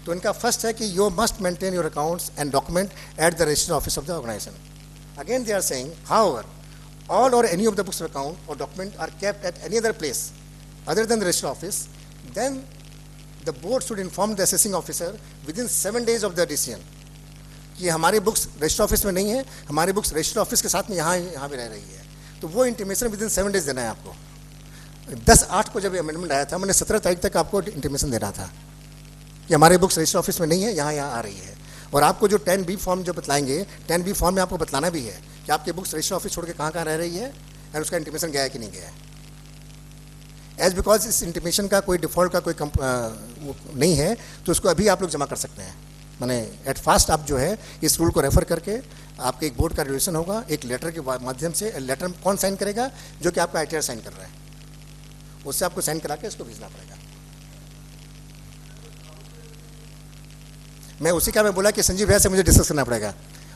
तो इनका फर्स्ट है कि you must maintain your accounts and document at the register office of the organisation. Again they are saying however all or any of the books of account or document are kept at any other place other than the register office, then the board should inform the assessing officer within 7 days of the decision कि हमारी books register office में नहीं है, हमारी books register office के साथ में यहाँ भी रह रही है। तो वो इंटीमेशन विदिन 7 डेज देना है आपको। 10/8 को जब अमेंडमेंट आया था, मैंने 17 तारीख तक आपको इंटीमेशन देना था कि हमारी बुक्स रजिस्टर ऑफिस में नहीं है, यहाँ आ रही है। और आपको जो 10B फॉर्म जो बतलाएंगे, 10B फॉर्म में आपको बतलाना भी है कि आपकी बुक्स रजिस्टर ऑफिस छोड़ के कहाँ रह रही है और उसका इंटीमेशन गया है कि नहीं गया है। एज बिकॉज इस इंटीमेशन का कोई डिफ़ॉल्ट का कोई नहीं है तो उसको अभी आप लोग जमा कर सकते हैं। माने एट फास्ट आप जो है इस रूल को रेफर करके आपके एक बोर्ड का रेजोल्यूशन होगा, एक लेटर के माध्यम से। लेटर में कौन साइन करेगा? जो कि आपका ITR साइन कर रहा है, उससे आपको साइन करा के इसको भेजना पड़ेगा। मैं उसी का मैं बोला कि संजीव भैया से मुझे डिस्कस करना पड़ेगा,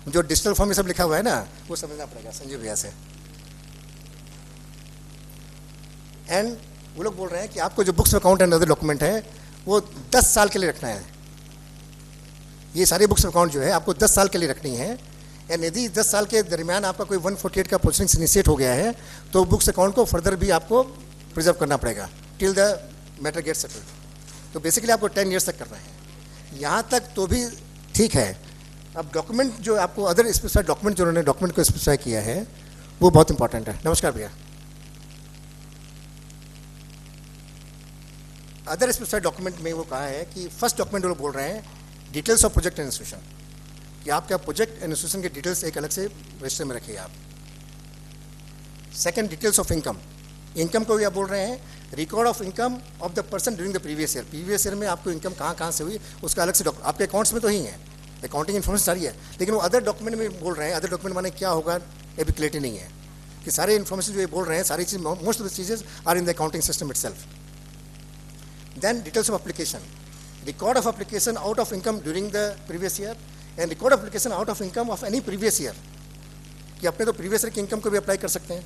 जो डिजिटल फॉर्म में सब लिखा हुआ है ना वो समझना पड़ेगा संजीव भैया से। एंड वो लोग बोल रहे हैं कि आपको जो books account and other document है वो 10 साल के लिए रखना है। ये सारी बुक्स अकाउंट जो है आपको 10 साल के लिए रखनी है। एंड यदि 10 साल के दरमियान आपका कोई 148 का प्रोसेसिंग इनिशिएट हो गया है तो बुक्स अकाउंट को फर्दर भी आपको प्रिजर्व करना पड़ेगा till the matter get settled. तो बेसिकली आपको 10 ईयर्स तक करना है। यहाँ तक तो भी ठीक है। अब डॉक्यूमेंट जो आपको अदर स्पेसिफाइड डॉक्यूमेंट जो उन्होंने डॉक्यूमेंट को स्पेसिफाई किया है वो बहुत इंपॉर्टेंट है। नमस्कार भैया। अदर स्पेसिफाइड डॉक्यूमेंट में वो कहा है कि फर्स्ट डॉक्यूमेंट वो बोल रहे हैं details of project and institution, कि आपका प्रोजेक्ट एंड इंस्टीट्यूशन के डिटेल्स एक अलग से रजिस्टर में रखिए आप। Second details of income, income को भी आप बोल रहे हैं record of income of the person during the previous year. Previous year में आपको इनकम कहाँ से हुई उसका अलग से आपके अकाउंट्स में तो ही है, अकाउंटिंग इन्फॉर्मेशन सारी है, लेकिन वो अदर डॉक्यूमेंट में बोल रहे हैं। अदर डॉक्यूमेंट माने क्या होगा ये भी क्लियरिटी नहीं है कि सारे इन्फॉर्मेशन जो ये बोल रहे हैं सारी चीज़ मोस्ट ऑफ द चीजेज are in the accounting system itself. Then details of application, record of application out of income during the previous year and record of application out of income of any previous year, कि अपने तो previous year की income को भी apply कर सकते हैं।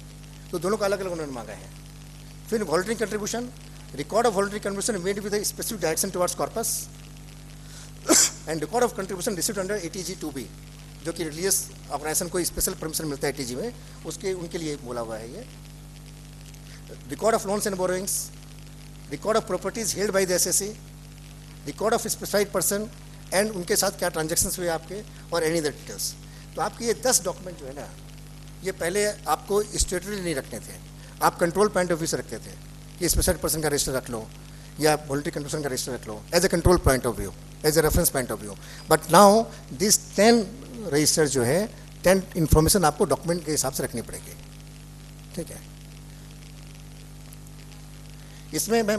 तो दोनों का अलग अलग उन्होंने मांगा है। फिर voluntary contribution, record of voluntary contribution made with specific direction towards corpus and record of contribution received under ATG 2B, जो कि रिलीजियस ऑर्गेनाइजेशन को स्पेशल परमिशन मिलता है ATG में, उसके उनके लिए बोला हुआ है ये। Record of loans and borrowings, record of properties held by the SSC, record of specified person and उनके साथ क्या ट्रांजेक्शन्स हुए आपके, और एनी अदर डिटेल्स। तो आपके ये 10 डॉक्यूमेंट जो है ना, ये पहले आपको स्टेटरी नहीं रखने थे, आप कंट्रोल पॉइंट ऑफ व्यू से रखते थे कि स्पेसिफाइड पर्सन का रजिस्टर रख लो या वॉलंटरी कंट्रीब्यूशन का रजिस्टर रख लो as a control point of view, as a reference point of view. But now this 10 register जो है 10 इन्फॉर्मेशन आपको डॉक्यूमेंट के हिसाब से रखनी पड़ेगी, ठीक है। इसमें मैं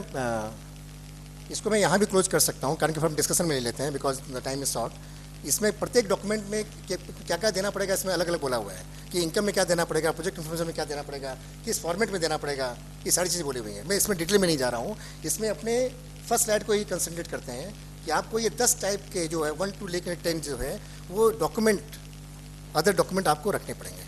इसको मैं यहाँ भी क्लोज कर सकता हूँ, कारण कि फिर हम डिस्कशन में ले लेते हैं because the time is short. इसमें प्रत्येक डॉक्यूमेंट में क्या क्या देना पड़ेगा इसमें अलग अलग बोला हुआ है कि इनकम में क्या देना पड़ेगा, प्रोजेक्ट इन्फॉर्मेशन में क्या देना पड़ेगा, किस फॉर्मेट में देना पड़ेगा, ये सारी चीज़ें बोली हुई हैं। मैं इसमें डिटेल में नहीं जा रहा हूँ, इसमें अपने फर्स्ट स्लाइड को ही कंसंट्रेट करते हैं कि आपको ये 10 टाइप के जो है 1 to लेकर 10 जो है वो डॉक्यूमेंट, अदर डॉक्यूमेंट आपको रखने पड़ेंगे।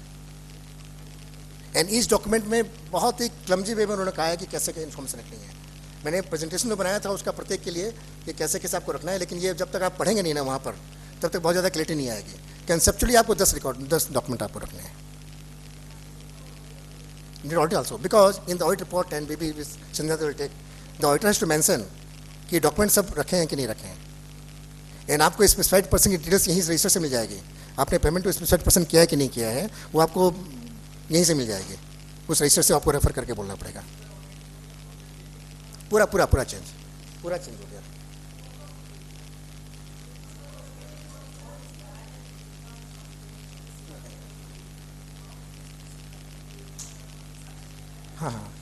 एंड इस डॉक्यूमेंट में बहुत ही क्लमजी वे में उन्होंने कहा है कि कैसे क्या इन्फॉर्मेशन रखनी है। मैंने प्रेजेंटेशन तो बनाया था उसका प्रत्येक के लिए कि कैसे कैसे आपको रखना है, लेकिन ये जब तक आप पढ़ेंगे नहीं ना वहाँ पर, तब तक बहुत ज़्यादा क्लैरिटी नहीं आएगी। कंसेप्चुअली आपको 10 डॉक्यूमेंट आपको रखने हैं, in audit also, because in the audit report and maybe Chandra will take, the auditor has to mention कि डॉक्यूमेंट सब रखे हैं कि नहीं रखे हैं, एंड आपको स्पेसिफाइड पर्सन की डिटेल्स यहीं से रजिस्टर से मिल जाएगी। आपने पेमेंट तो स्पेसिफाइड पर्सन किया है कि नहीं किया है वो आपको यहीं से मिल जाएगी, उस रजिस्टर से आपको रेफर करके बोलना पड़ेगा। पूरा चेंज हो गया। हाँ,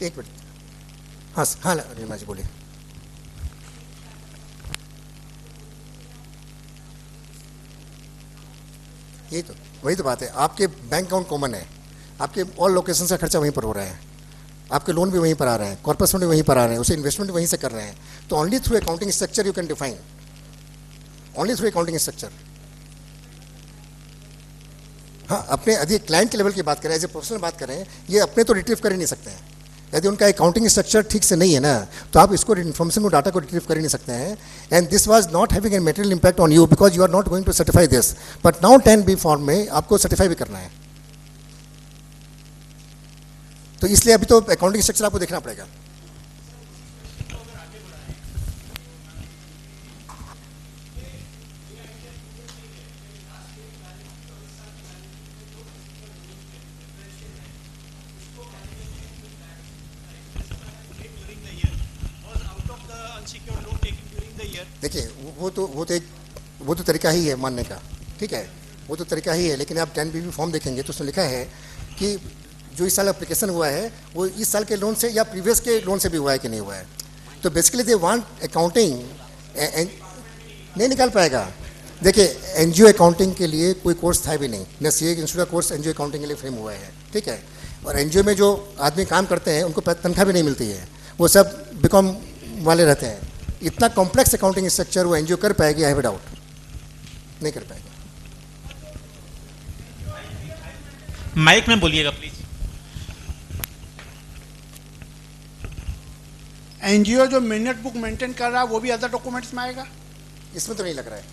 एक मिनट। हाँ रीमा जी बोलिए। वही तो बात है, आपके बैंक अकाउंट कॉमन है, आपके ऑल लोकेशन का खर्चा वहीं पर हो रहा है, आपके लोन भी वहीं पर आ रहे हैं, कॉर्पोरेट भी वहीं पर आ रहे हैं, उसे इन्वेस्टमेंट भी वहीं से कर रहे हैं। तो only through accounting structure you can define, only through accounting structure. हाँ, अपने यदि क्लाइंट के लेवल की बात करें, एज ए प्रोफेशनल बात करें, ये अपने तो रिट्रीव कर ही नहीं सकते हैं। यदि उनका अकाउंटिंग स्ट्रक्चर ठीक से नहीं है ना, तो आप इसको इन्फॉर्मेशन को, डाटा को रिट्रीव कर ही नहीं सकते हैं। And this was not having a material impact on you because you are not going to certify this, but now 10B form में आपको सर्टिफाई भी करना है, तो इसलिए अभी तो अकाउंटिंग स्ट्रक्चर आपको देखना पड़ेगा। देखिए वो तो तरीका ही है मानने का, ठीक है, वो तो तरीका ही है, लेकिन आप 10B फॉर्म देखेंगे तो उसमें लिखा है कि जो इस साल एप्लीकेशन हुआ है वो इस साल के लोन से या प्रीवियस के लोन से भी हुआ है कि नहीं हुआ है। तो बेसिकली दे वांट अकाउंटिंग, नहीं निकाल पाएगा। देखिए एनजीओ अकाउंटिंग के लिए कोई कोर्स था भी नहीं, न CA इंस्टीट्यूट का कोर्स एनजीओ अकाउंटिंग के लिए फ्रेम हुआ है, ठीक है। और एनजीओ में जो आदमी काम करते हैं उनको तनख्वाह भी नहीं मिलती है, वो सब बीकॉम वाले रहते हैं। इतना कॉम्प्लेक्स अकाउंटिंग स्ट्रक्चर वो एनजीओ कर पाएगी, आई हैव डाउट, नहीं कर पाएगी। माइक में बोलिएगा प्लीज। एनजीओ जो मिनट बुक मेंटेन कर रहा है वो भी अदर डॉक्यूमेंट्स में आएगा? इसमें तो नहीं लग रहा है,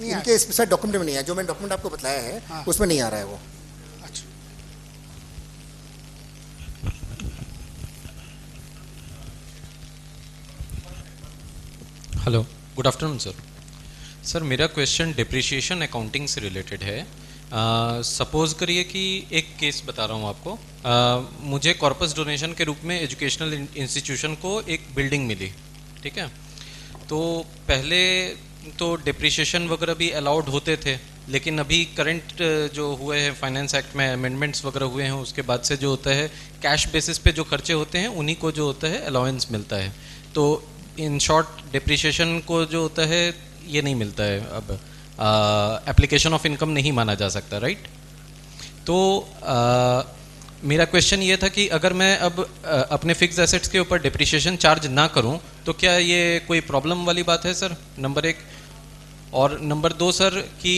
इनके स्पेशल डॉक्यूमेंट में नहीं है, जो मैंने डॉक्यूमेंट आपको बताया है हाँ। उसमें नहीं आ रहा है वो। अच्छा, hello, good afternoon sir. Sir मेरा क्वेश्चन डिप्रिशिएशन अकाउंटिंग से रिलेटेड है। सपोज करिए कि एक केस बता रहा हूँ आपको, मुझे कॉर्पस डोनेशन के रूप में एजुकेशनल इंस्टीट्यूशन को एक बिल्डिंग मिली, ठीक है। तो पहले तो डिप्रिशिएशन वगैरह भी अलाउड होते थे, लेकिन अभी करंट जो हुए हैं फाइनेंस एक्ट में अमेंडमेंट्स वगैरह हुए हैं, उसके बाद से जो होता है कैश बेसिस पे जो खर्चे होते हैं उन्हीं को जो होता है अलाउंस मिलता है। तो इन शॉर्ट डिप्रिशिएशन को जो होता है ये नहीं मिलता है, अब एप्लीकेशन ऑफ इनकम नहीं माना जा सकता, राइट। तो मेरा क्वेश्चन ये था कि अगर मैं अब अपने फिक्स एसेट्स के ऊपर डिप्रिशिएशन चार्ज ना करूं तो क्या ये कोई प्रॉब्लम वाली बात है सर, नंबर 1। और नंबर 2 सर कि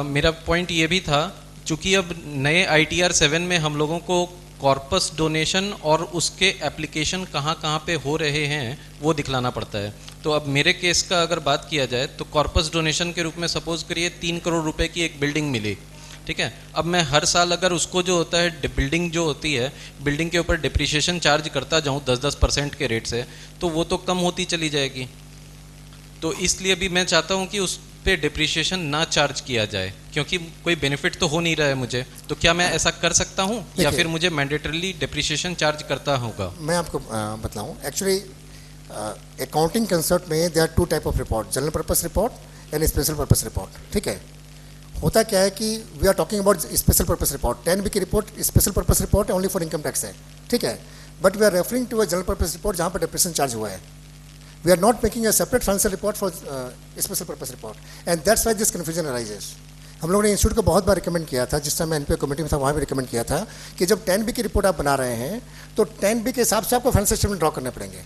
मेरा पॉइंट ये भी था, चूँकि अब नए ITR 7 में हम लोगों को कॉर्पस डोनेशन और उसके एप्लीकेशन कहाँ कहाँ पे हो रहे हैं वो दिखलाना पड़ता है। तो अब मेरे केस का अगर बात किया जाए तो कॉर्पस डोनेशन के रूप में सपोज करिए 3 करोड़ रुपए की एक बिल्डिंग मिली, ठीक है। अब मैं हर साल अगर उसको जो होता है बिल्डिंग जो होती है, बिल्डिंग के ऊपर डिप्रिशिएशन चार्ज करता जाऊँ 10% के रेट से, तो वो तो कम होती चली जाएगी। तो इसलिए भी मैं चाहता हूँ कि उस पे डिप्रिशिएशन ना चार्ज किया जाए, क्योंकि कोई बेनिफिट तो हो नहीं रहा है मुझे। तो क्या मैं ऐसा कर सकता हूँ या फिर मुझे मैंडेटरीली डिप्रिशिएशन चार्ज करता होगा? मैं आपको बताऊँ, एक्चुअली अकाउंटिंग कंसेप्ट में there are 2 type of report, general purpose report and special purpose report, ठीक है। होता क्या है कि we are talking about special purpose report, 10B की report special purpose report only for income tax है, ठीक है। But we are referring to a general purpose report जहाँ पर डिप्रिशिएशन चार्ज हुआ है। We are not making a separate financial report for special purpose report, and that's why this confusion arises. हम लोगों ने इंस्टीट्यूट को बहुत बार रिकमेंड किया था, जिस टाइम मैं NPO कमेटी में था वहाँ भी रिकमेंड किया था कि जब 10B की रिपोर्ट आप बना रहे हैं तो 10B के हिसाब से आपको फाइनेंशियल स्टेटमेंट ड्रॉ करने पड़ेंगे,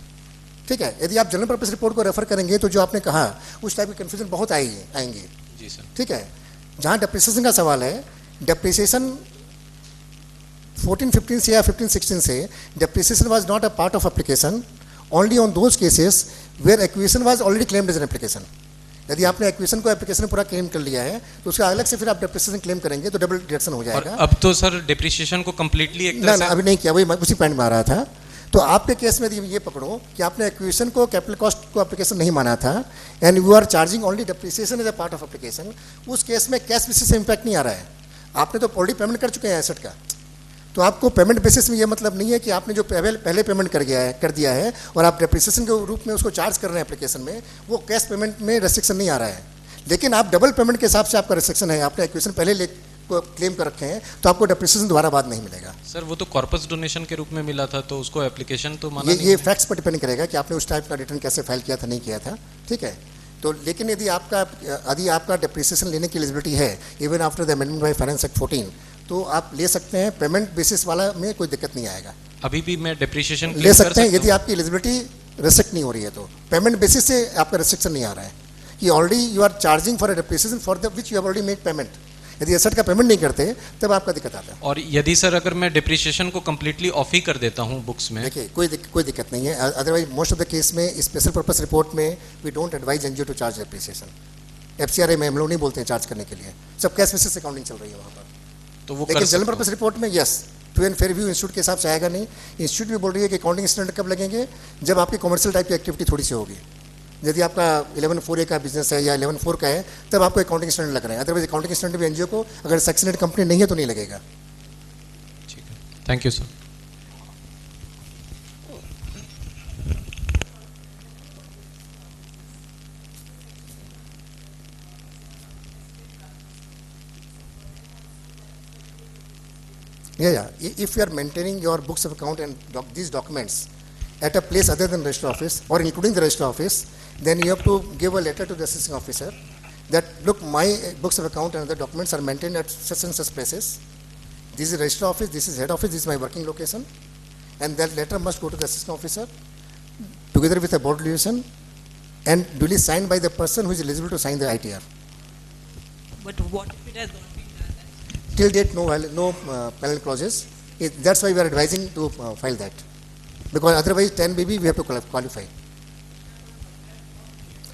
ठीक है। यदि आप जनरल पर्पस रिपोर्ट को रेफर करेंगे तो जो आपने कहा उस टाइप की कन्फ्यूजन बहुत आएंगी, जी सर, ठीक है। जहाँ डिप्रिसिएशन का सवाल है, डिप्रिसिएशन 14-15 से या 15-16 से depreciation was not a part of application only on those cases where acquisition was already claimed as an application. यदि आपने एक्विजिशन को एप्लीकेशन पूरा क्लेम कर लिया है तो उसका अलग से फिर आप डेप्रिसिएशन क्लेम करेंगे तो डबल डिडक्शन हो जाएगा। और अब तो सर डेप्रिसिएशन को कंप्लीटली एक ना अभी नहीं किया, वही उसी पॉइंट में आ रहा था। तो आपके केस में यदि ये पकड़ो कि आपने एक्विजिशन को कैपिटल कॉस्ट को एप्लीकेशन नहीं माना था and you are charging only depreciation as a part of application, उस केस में कैश बेसिस से इम्पैक्ट नहीं आ रहा है। आपने तो ऑलरेडी पेमेंट कर चुके हैं एसेट का, तो आपको पेमेंट बेसिस में ये मतलब नहीं है कि आपने जो पहले पेमेंट कर दिया है और आप डेप्रिसिएशन के रूप में उसको चार्ज कर रहे हैं एप्लीकेशन में, वो कैश पेमेंट में रेस्ट्रिक्शन नहीं आ रहा है। लेकिन आप डबल पेमेंट के हिसाब से आपका रेस्ट्रिक्शन है, आपने एक्विजिशन पहले क्लेम कर रखे हैं तो आपको डेप्रिसिएशन दोबारा बाद नहीं मिलेगा। सर वो तो कॉर्पस डोनेशन के रूप में मिला था तो उसको एप्लीकेशन तो माना ये फैक्ट्स पर डिपेंड करेगा कि आपने उस टाइप का रिटर्न कैसे फाइल किया था, नहीं किया था, ठीक है। तो लेकिन यदि आपका डेप्रिसिएशन लेने की एलिजिबिलिटी है even after the amendment by finance act 14, तो आप ले सकते हैं, पेमेंट बेसिस वाला में कोई दिक्कत नहीं आएगा। अभी भी मैं डेप्रिसिएशन ले सकते हैं यदि आपकी एलिजिबिलिटी रेस्ट्रिक्ट नहीं हो रही है, तो पेमेंट बेसिस से आपका रेस्ट्रिक्शन नहीं आ रहा है कि already you are charging for a depreciation for the which you have already made payment. यदि एसेट का पेमेंट नहीं करते तब आपका दिक्कत आता है। और यदि सर अगर मैं डेप्रिसिएशन को कंप्लीटली ऑफ ही कर देता हूं बुक्स में, देखिए कोई दिक्कत नहीं है। Otherwise most of the case में स्पेशल पर्पस रिपोर्ट में we don't advise NGO to charge depreciation. FCRA में हम लोग नहीं बोलते हैं चार्ज करने के लिए, सब कैश बेसिस अकाउंटिंग चल रही है वहाँ पर। तो वो लेकिन जनरल पर्पस रिपोर्ट में yes true and fair view institute के हिसाब से आएगा नहीं। इंस्टीट्यूट भी बोल रही है कि अकाउंटिंग स्टैंडर्ड कब लगेंगे, जब आपकी कमर्शियल टाइप की एक्टिविटी थोड़ी सी होगी। यदि आपका 11(4)A का बिजनेस है या 11(4) का है तब आपको अकाउंटिंग स्टैंडर्ड लग रहे हैं। अदरवाइज अकाउंटिंग स्टैंडर्ड भी एनजीओ को अगर सेक्शन 8 कंपनी नहीं है तो नहीं लगेगा। ठीक है, thank you sir. Yeah. If you are maintaining your books of account and these documents at a place other than register office or including the register office, then you have to give a letter to the assisting officer that look, my books of account and other documents are maintained at such and such places. This is register office, this is head office, this is my working location, and that letter must go to the assistant officer together with a board resolution and duly signed by the person who is eligible to sign the ITR. But what if it has not been done? Till date, no penal clauses. That's why we are advising to file that. Because otherwise 10BB we have to qualify.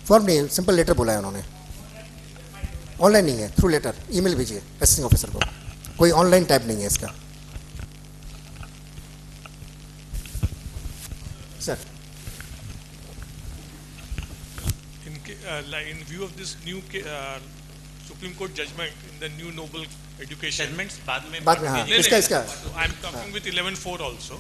Form नहीं है, simple letter बोला है उन्होंने। Online नहीं है, through letter email भेजिए assisting officer को, कोई ऑनलाइन टाइप नहीं है इसका। Sir in view of this new Supreme Court judgment in the new Noble Education judgments बाद में हाँ, इसका I am talking with 11(4) also.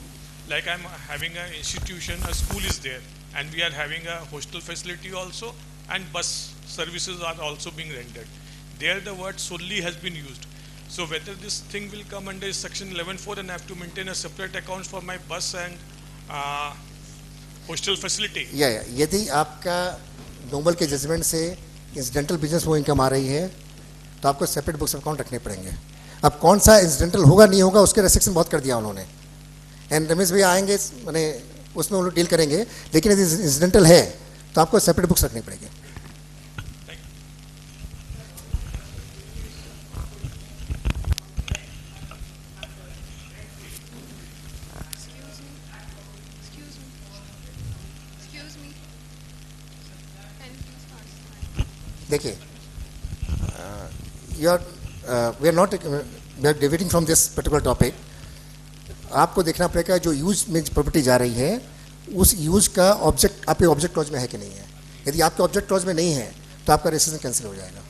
Like I am having an institution, a school is there, and we are having a hostel facility also, and bus services are also being rendered. There the word solely has been used. So whether this thing will come under section 11(4) and I have to maintain a separate accounts for my bus and hostel facility. यदि आपका Nobel के judgement से incidental business वो income आ रही है तो आपको सेपरेट बुक्स ऑफ अकाउंट रखने पड़ेंगे। अब कौन सा इंसिडेंटल होगा नहीं होगा उसके रेस्ट्रिक्शन बहुत कर दिया उन्होंने। एंड रमेश भैया आएंगे, मैंने उसमें वो लोग डील करेंगे, लेकिन यदि इंसिडेंटल है तो आपको सेपरेट बुक्स रखनी पड़ेगी। देखिए, we are deviating from this particular topic. आपको देखना पड़ेगा जो यूज में प्रॉपर्टी जा रही है उस यूज का ऑब्जेक्ट आपके ऑब्जेक्ट क्लॉज में है कि नहीं है। यदि आपके ऑब्जेक्ट क्लॉज में नहीं है तो आपका रजिस्ट्रेशन कैंसिल हो जाएगा।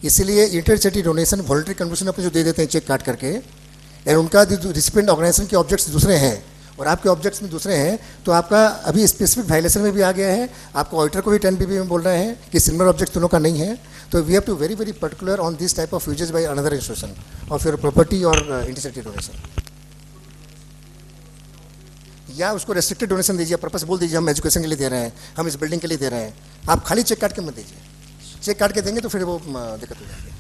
इसीलिए इंटरचैरिटी डोनेशन वॉलंटरी कंट्रीब्यूशन अपने जो दे देते हैं चेक काट करके, और उनका रिसिपिएंट ऑर्गेनाइजेशन के ऑब्जेक्ट्स दूसरे हैं और आपके ऑब्जेक्ट्स में दूसरे हैं, तो आपका अभी स्पेसिफिक वायलेशन में भी आ गया है। आपको ऑडिटर को भी 10BB में बोल रहे हैं कि सिमिलर ऑब्जेक्ट दोनों का नहीं है। तो we have to very very particular on this type of usages by another institution of your property और इंटरचैरिटी डोनेशन। या उसको रेस्ट्रिक्टेड डोनेशन दीजिए, पर्पस बोल दीजिए हम एजुकेशन के लिए दे रहे हैं, हम इस बिल्डिंग के लिए दे रहे हैं। आप खाली चेक काट के मत दीजिए, चेक काट के देंगे तो फिर वो दिक्कत हो जाएगी।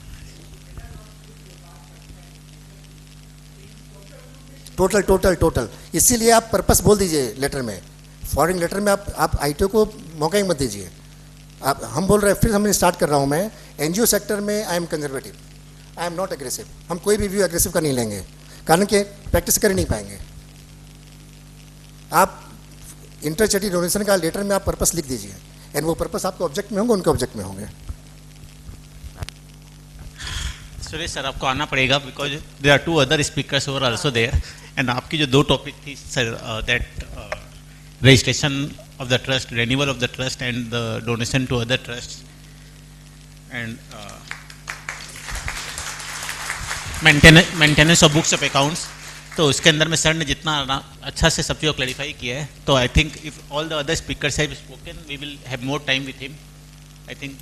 टोटल इसीलिए आप पर्पस बोल दीजिए लेटर में। फॉरेन लेटर में आप आईटीओ को मौका ही मत दीजिए। आप हम बोल रहे हैं, फिर हमने स्टार्ट कर रहा हूँ मैं, एनजीओ सेक्टर में I am conservative, I am not aggressive. हम कोई भी व्यू एग्रेसिव का नहीं लेंगे। कारण के प्रैक्टिस कर ही नहीं पाएंगे। आप इंटर चैरिटी डोनेशन का लेटर में आप पर्पस लिख दीजिए, एंड वो पर्पस आपके ऑब्जेक्ट में होंगे, उनके ऑब्जेक्ट में होंगे। सुरेश सर, आपको आना पड़ेगा because there are two other speakers who are also there, and आपकी जो दो टॉपिक थी sir, that registration of the trust, renewal of the trust, and the donation to other trusts, and maintenance of books of accounts. तो उसके अंदर में sir ने जितना अच्छा से सब चीज़ क्लैरिफाई किया है, तो I think if all the other speakers have spoken we will have more time with him, I think.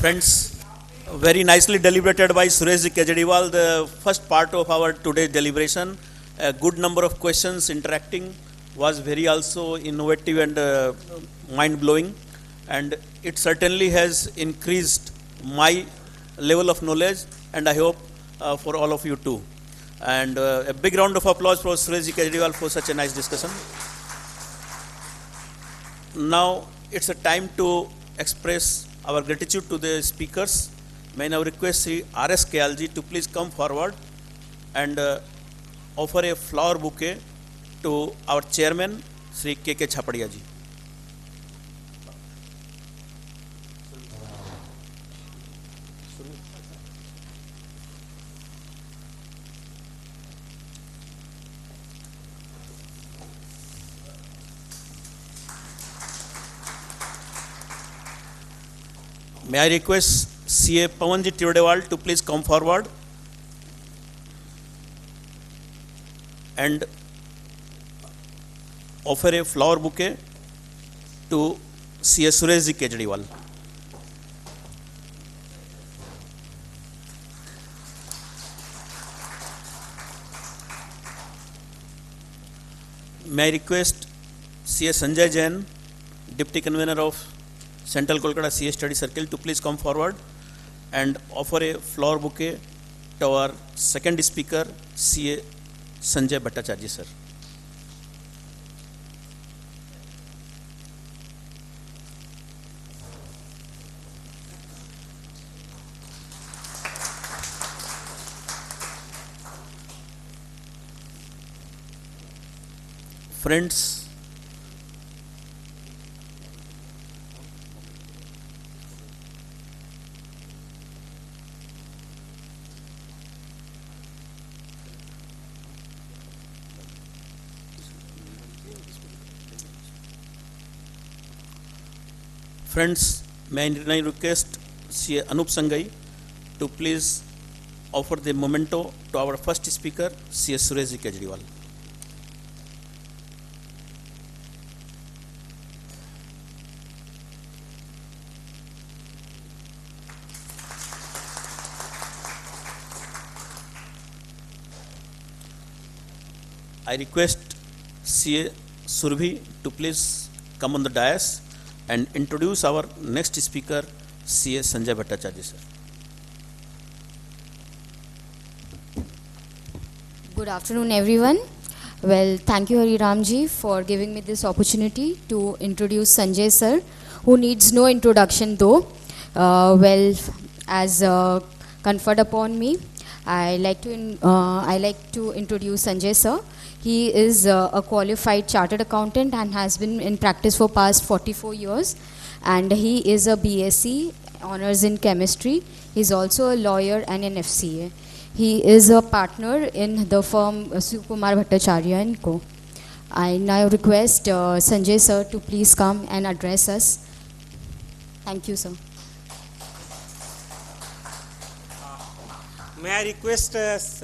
Friends, very nicely deliberated by Suresh Kejriwal, the first part of our today's deliberation. A good number of questions interacting was very also innovative and mind-blowing, and it certainly has increased my level of knowledge, and I hope for all of you too. And a big round of applause for Suresh Kejriwal for such a nice discussion. Now it's a time to express our gratitude to the speakers. May I now request Sri R.S. Kyalji to please come forward and offer a flower bouquet to our chairman, Sri K.K. Chhapadia ji. May I request C.A. Pawanji Tirudewal to please come forward and offer a flower bouquet to C.A. Suresh Kejriwal. May I request C.A. Sanjay Jain, Deputy Convener of Central Kolkata CA Study Circle, to please come forward and offer a flower bouquet to our second speaker, C.A. Sanjay Bhattacharya sir. Friends, may I request C.A. Anup Sangai to please offer the memento to our first speaker, C.A. Suresh Kejriwal. I request C.A. Surbhi to please come on the dais and introduce our next speaker, C.A. Sanjay Bhattacharya sir. Good afternoon, everyone. Well, thank you, Hari Ramji, for giving me this opportunity to introduce Sanjay sir, who needs no introduction though. As conferred upon me, I like to introduce Sanjay sir. He is a qualified chartered accountant and has been in practice for past 44 years. And he is a BSc honors in chemistry. He is also a lawyer and an FCA. He is a partner in the firm Sukumar Bhattacharya & Co. I now request Sanjay sir to please come and address us. Thank you, sir. May I request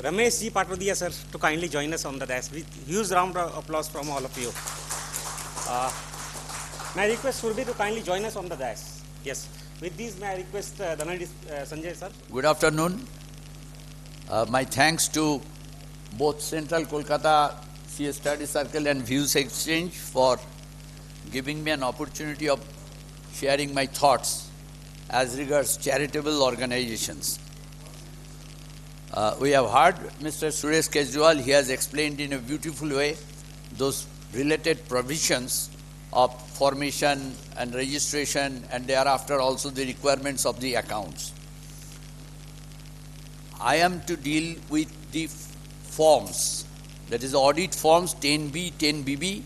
Ramesh Ji Patodia sir to kindly join us on the dais with huge round of applause from all of you. May I request Surbhi to kindly join us on the dais. Yes. With this, may I request Sanjay sir. Good afternoon. My thanks to both Central Kolkata CA Study Circle and Views Exchange for giving me an opportunity of sharing my thoughts as regards charitable organizations. We have heard Mr. Suresh Kejriwal. He has explained in a beautiful way those related provisions of formation and registration, and thereafter also the requirements of the accounts. I am to deal with the forms. That is audit forms 10B, 10BB,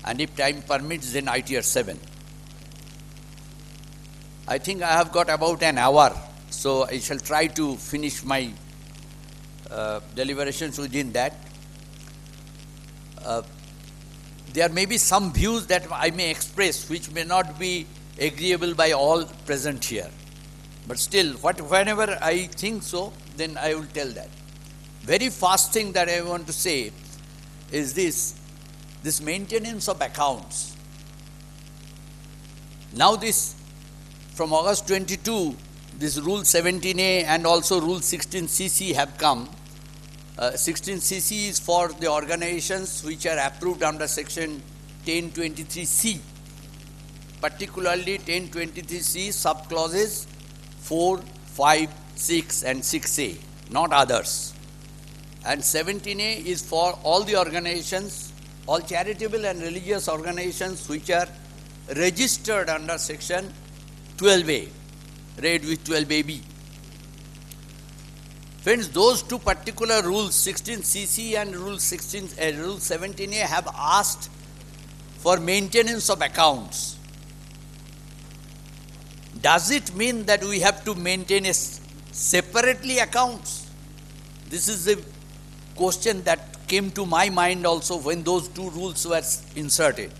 and if time permits, then ITR 7. I think I have got about an hour, so I shall try to finish my deliberations within that. There may be some views that I may express which may not be agreeable by all present here. But still, whenever I think so, then I will tell that. Very first thing that I want to say is this maintenance of accounts. Now this, from August 22, this Rule 17A and also Rule 16CC have come. 16CC is for the organizations which are approved under Section 1023C, particularly 1023C subclauses 4, 5, 6 and 6A, not others. And 17A is for all the organizations, all charitable and religious organizations which are registered under Section 12A, read with 12AB. Friends, those two particular rules, 16CC and Rule 17A, have asked for maintenance of accounts. Does it mean that we have to maintain separately accounts? This is the question that came to my mind also when those two rules were inserted.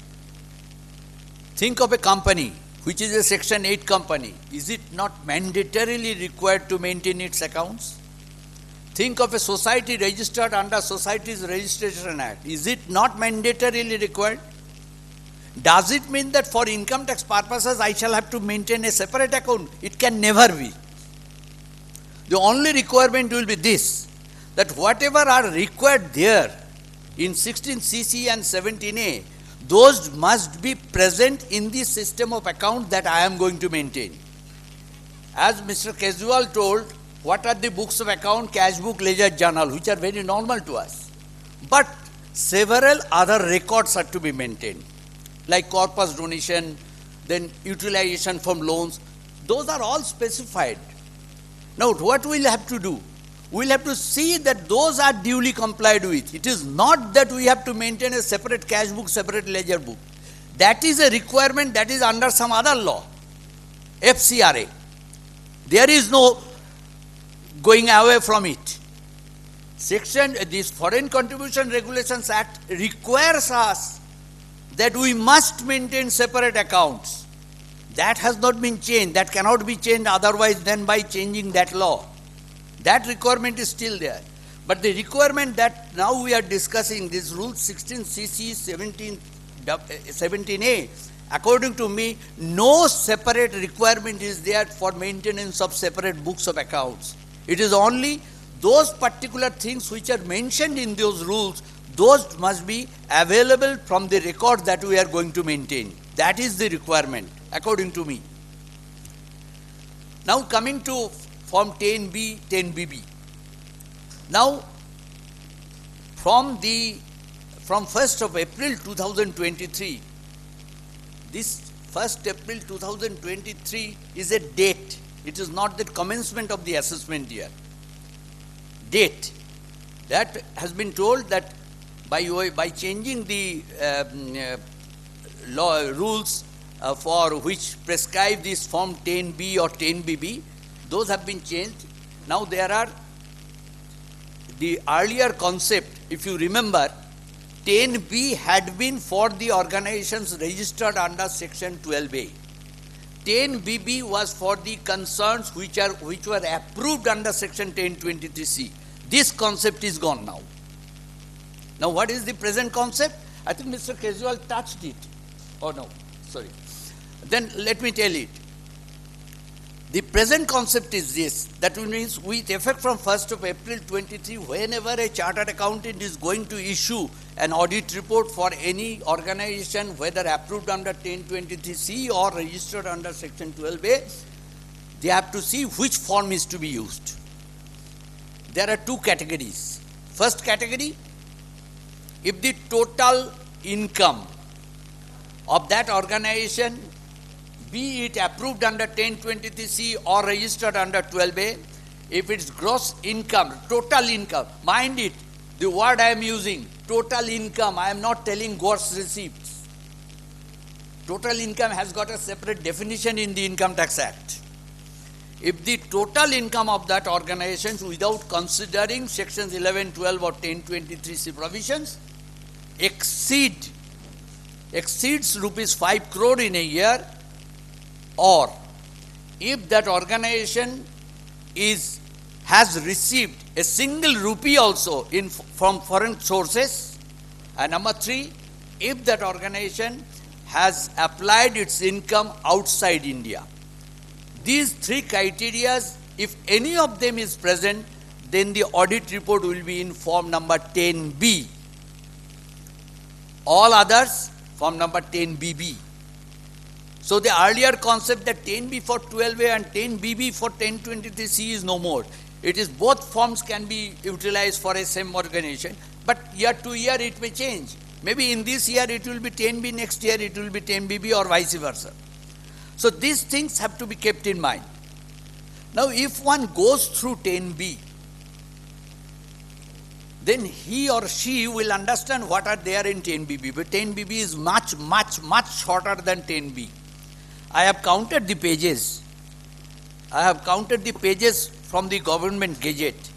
Think of a company which is a Section 8 company. Is it not mandatorily required to maintain its accounts? Think of a society registered under Societies Registration Act. Is it not mandatorily required? Does it mean that for income tax purposes I shall have to maintain a separate account? It can never be. The only requirement will be this, that whatever are required there in 16CC and 17A, those must be present in the system of account that I am going to maintain. As Mr. Kejriwal told, what are the books of account? Cash book, ledger, journal, which are very normal to us. But several other records are to be maintained, like corpus donation, then utilization from loans. Those are all specified. Now, what we'll have to do? We'll have to see that those are duly complied with. It is not that we have to maintain a separate cash book, separate ledger book. That is a requirement that is under some other law, FCRA. There is no going away from it. This Foreign Contribution Regulations Act requires us that we must maintain separate accounts. That has not been changed. That cannot be changed otherwise than by changing that law. That requirement is still there. But the requirement that now we are discussing, this Rule 16CC 17A, according to me, no separate requirement is there for maintenance of separate books of accounts. It is only those particular things which are mentioned in those rules, those must be available from the record that we are going to maintain. That is the requirement, according to me. Now coming to Form 10B, 10BB. Now, from 1st of April 2023, this 1st April 2023 is a date. It is not the commencement of the assessment year. Date. That has been told that by changing the law rules for which prescribe this Form 10B or 10BB, those have been changed. Now there are the earlier concept, if you remember, 10B had been for the organizations registered under Section 12A. 10BB was for the concerns which were approved under Section 1023C. This concept is gone now. Now what is the present concept? I think Mr. Kejriwal touched it. Oh no, sorry. Then let me tell it. The present concept is this, that means with effect from 1st of April 23, whenever a chartered accountant is going to issue an audit report for any organization, whether approved under 1023C or registered under Section 12A, they have to see which form is to be used. There are two categories. First category, if the total income of that organization, be it approved under 1023C or registered under 12A, if its gross income, total income, mind it, The word I am using, total income, I am not telling gross receipts. Total income has got a separate definition in the Income Tax Act. If the total income of that organization, without considering sections 11, 12 or 10, 23C provisions, exceeds rupees 5 crore in a year, or if that organization has received a single rupee also from foreign sources, and number 3, if that organization has applied its income outside India. These 3 criteria, if any of them is present, then the audit report will be in form number 10B. All others form number 10BB. So the earlier concept that 10B for 12A and 10BB for 1023C is no more. It is both forms can be utilized for a same organization, but year to year it may change. Maybe in this year it will be 10B, next year it will be 10BB or vice versa. So these things have to be kept in mind. Now if one goes through 10B, then he or she will understand what are there in 10BB. But 10BB is much, much, much shorter than 10B. I have counted the pages. From the government gazette.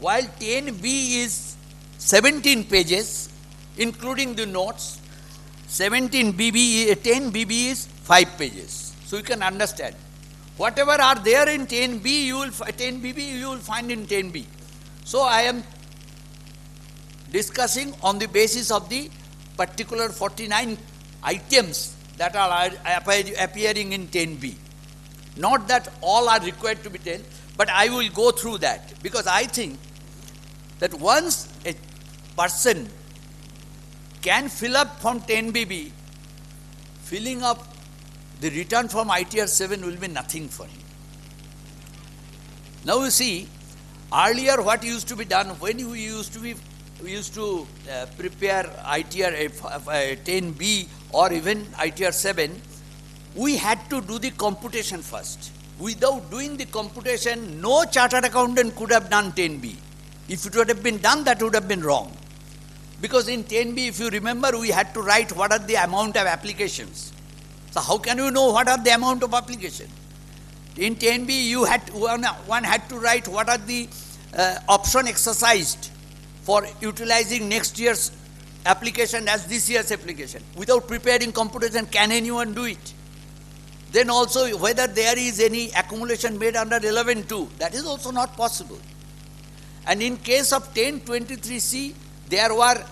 While 10B is 17 pages, including the notes, 10BB is 5 pages. So you can understand. Whatever are there in 10BB, you will find in 10B. So I am discussing on the basis of the particular 49 items that are appearing in 10B. Not that all are required to be told, but I will go through that, because I think that once a person can fill up from 10BB, filling up the return from ITR 7 will be nothing for him. Now you see, earlier what used to be done, when we used to prepare ITR 10B or even ITR 7, we had to do the computation first. Without doing the computation, no chartered accountant could have done 10B. If it would have been done, that would have been wrong. Because in 10B, if you remember, we had to write what are the amount of applications. So how can you know what are the amount of application? In 10B, one had to write what are the option exercised for utilizing next year's application as this year's application. Without preparing computation, can anyone do it? Then also whether there is any accumulation made under 11.2, that is also not possible. And in case of 1023C, there were,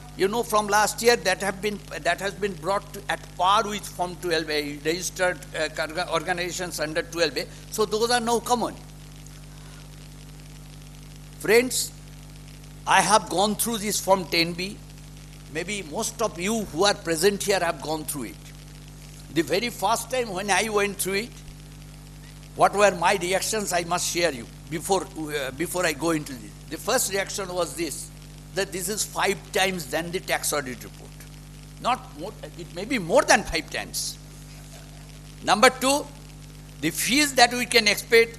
from last year that has been brought at par with Form 12A, registered organizations under 12A. So those are now common. Friends, I have gone through this Form 10B. Maybe most of you who are present here have gone through it. The very first time when I went through it, what were my reactions, I must share you before I go into this. The first reaction was this, that this is 5 times than the tax audit report. Not more, it may be more than 5 times. Number 2, the fees that we can expect,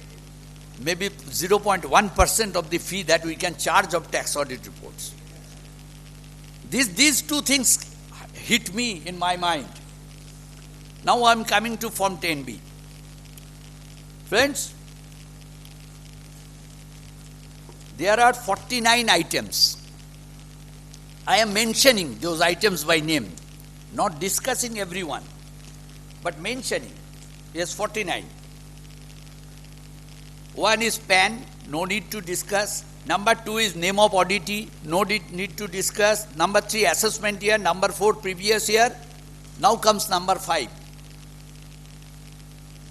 maybe 0.1% of the fee that we can charge of tax audit reports. These 2 things hit me in my mind. Now I am coming to Form 10B. Friends, there are 49 items. I am mentioning those items by name, not discussing everyone, but mentioning. Yes, 49. One is PAN, no need to discuss. Number 2 is name of auditee, no need to discuss. Number 3, assessment year. Number 4, previous year. Now comes number 5.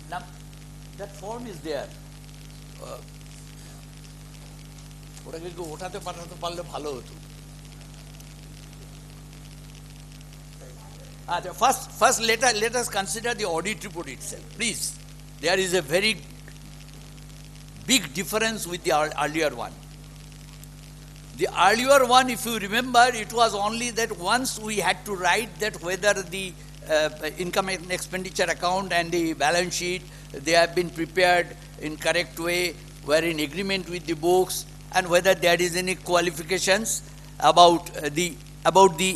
Now, that form is there. First let us consider the audit report itself. Please, there is a very big difference with the earlier one. The earlier one, if you remember, it was only that once we had to write that whether the income and expenditure account and the balance sheet, they have been prepared in correct way, were in agreement with the books, and whether there is any qualifications about the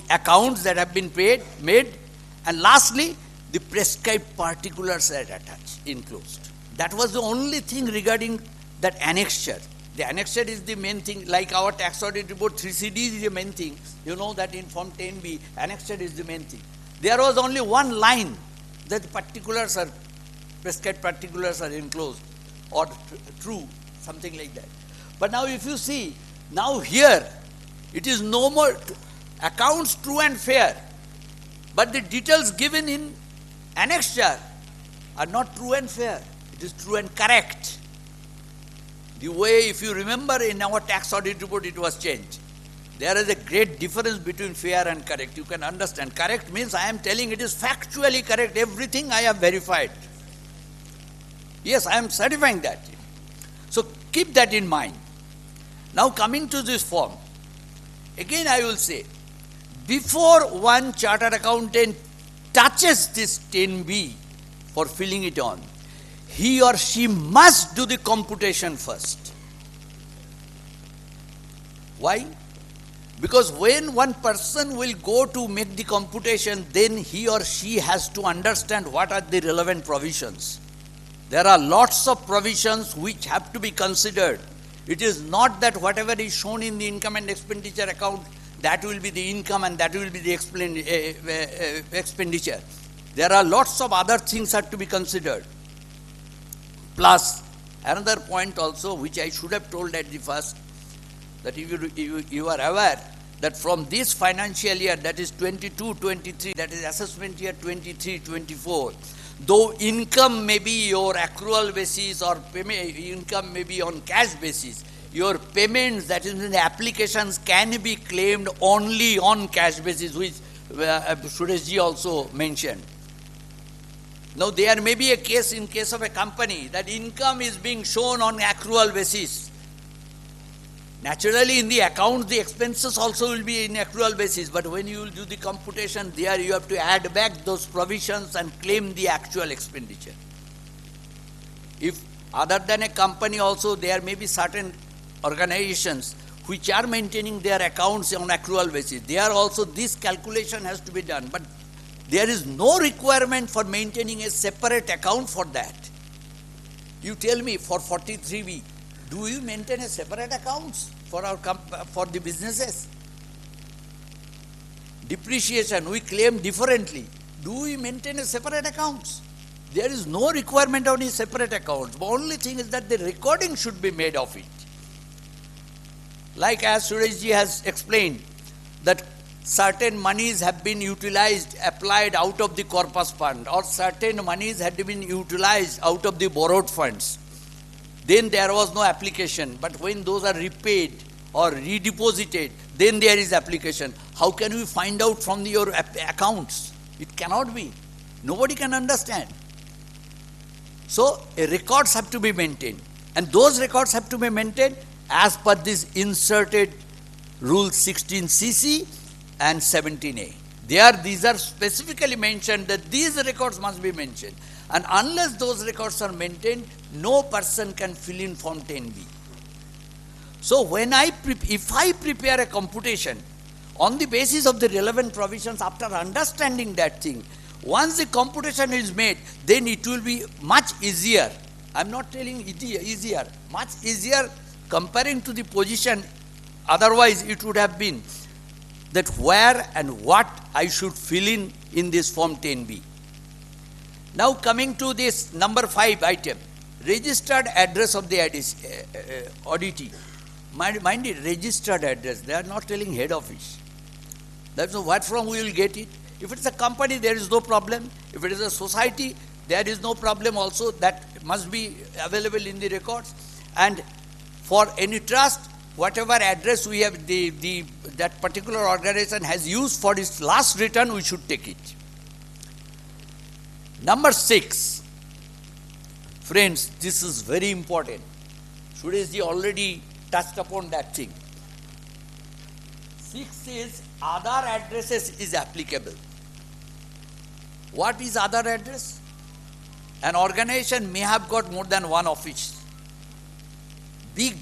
accounts that have been made, and lastly, the prescribed particulars are attached, enclosed. That was the only thing regarding that annexure. The annexure is the main thing, like our tax audit report 3CD is the main thing. You know that in Form 10B, annexure is the main thing. There was only one line that particulars are, prescribed particulars are enclosed or true, something like that. But now if you see, now here, it is no more accounts true and fair, but the details given in annexure are not true and fair. It is true and correct. The way, if you remember, in our tax audit report, it was changed. There is a great difference between fair and correct. You can understand. Correct means I am telling it is factually correct. Everything I have verified. Yes, I am certifying that. So keep that in mind. Now coming to this form, again I will say, before one chartered accountant touches this 10B for filling it on, he or she must do the computation first. Why? Because when one person will go to make the computation, then he or she has to understand what are the relevant provisions. There are lots of provisions which have to be considered. It is not that whatever is shown in the income and expenditure account, that will be the income and that will be the expenditure. There are lots of other things that have to be considered. Plus, another point also, which I should have told at the first, that if you are aware that from this financial year, that is 22-23, that is assessment year 23-24, though income may be your accrual basis or income may be on cash basis, your payments, that is in the applications, can be claimed only on cash basis, which Sureshji also mentioned. Now there may be a case in case of a company that income is being shown on accrual basis. Naturally in the account the expenses also will be in accrual basis, but when you will do the computation there you have to add back those provisions and claim the actual expenditure. If other than a company also there may be certain organizations which are maintaining their accounts on accrual basis, there also this calculation has to be done, but there is no requirement for maintaining a separate account for that. You tell me, for 43B, do we maintain a separate accounts for for the businesses? Depreciation, we claim differently. Do we maintain a separate accounts? There is no requirement of any separate accounts. The only thing is that the recording should be made of it. Like as Sureshji has explained, that certain monies have been utilized, applied out of the corpus fund, or certain monies had been utilized out of the borrowed funds. Then there was no application, but when those are repaid or redeposited, then there is application. How can we find out from your accounts? It cannot be. Nobody can understand. So records have to be maintained, and those records have to be maintained as per this inserted Rule 16cc and 17A. These are specifically mentioned that these records must be mentioned, and unless those records are maintained, no person can fill in Form 10B. So if I prepare a computation on the basis of the relevant provisions, after understanding that thing, once the computation is made, then it will be much easier. I'm not telling easier, much easier comparing to the position. Otherwise, it would have been that where and what I should fill in this Form 10B. Now coming to this number 5 item, registered address of the auditee. Mind it, registered address. They are not telling head office. That's what from we will get it. If it's a company, there is no problem. If it is a society, there is no problem also. That must be available in the records. And for any trust, whatever address we have, that particular organization has used for its last return, we should take it. Number 6. Friends, this is very important. Sureshji already touched upon that thing. 6 is other addresses is applicable. What is other address? An organization may have got more than one office. Big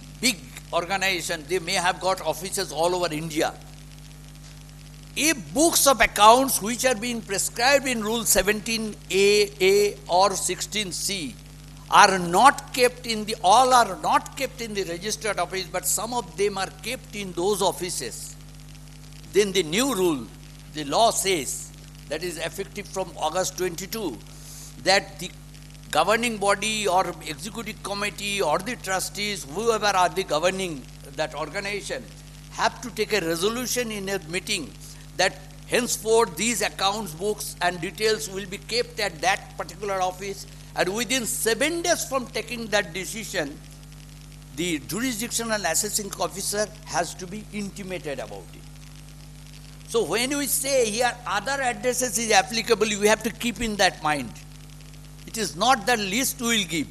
organization, they may have got offices all over India. If books of accounts which are being prescribed in Rule 17A or 16C are not kept in the, all are not kept in the registered office, but some of them are kept in those offices, then the new rule, the law says, that is effective from August 22, that the governing body or executive committee or the trustees, whoever are the governing that organization, have to take a resolution in a meeting that henceforth these accounts, books and details will be kept at that particular office, and within 7 days from taking that decision, the jurisdictional assessing officer has to be intimated about it. So when we say here other addresses is applicable, you have to keep in that mind. It is not the list we will give.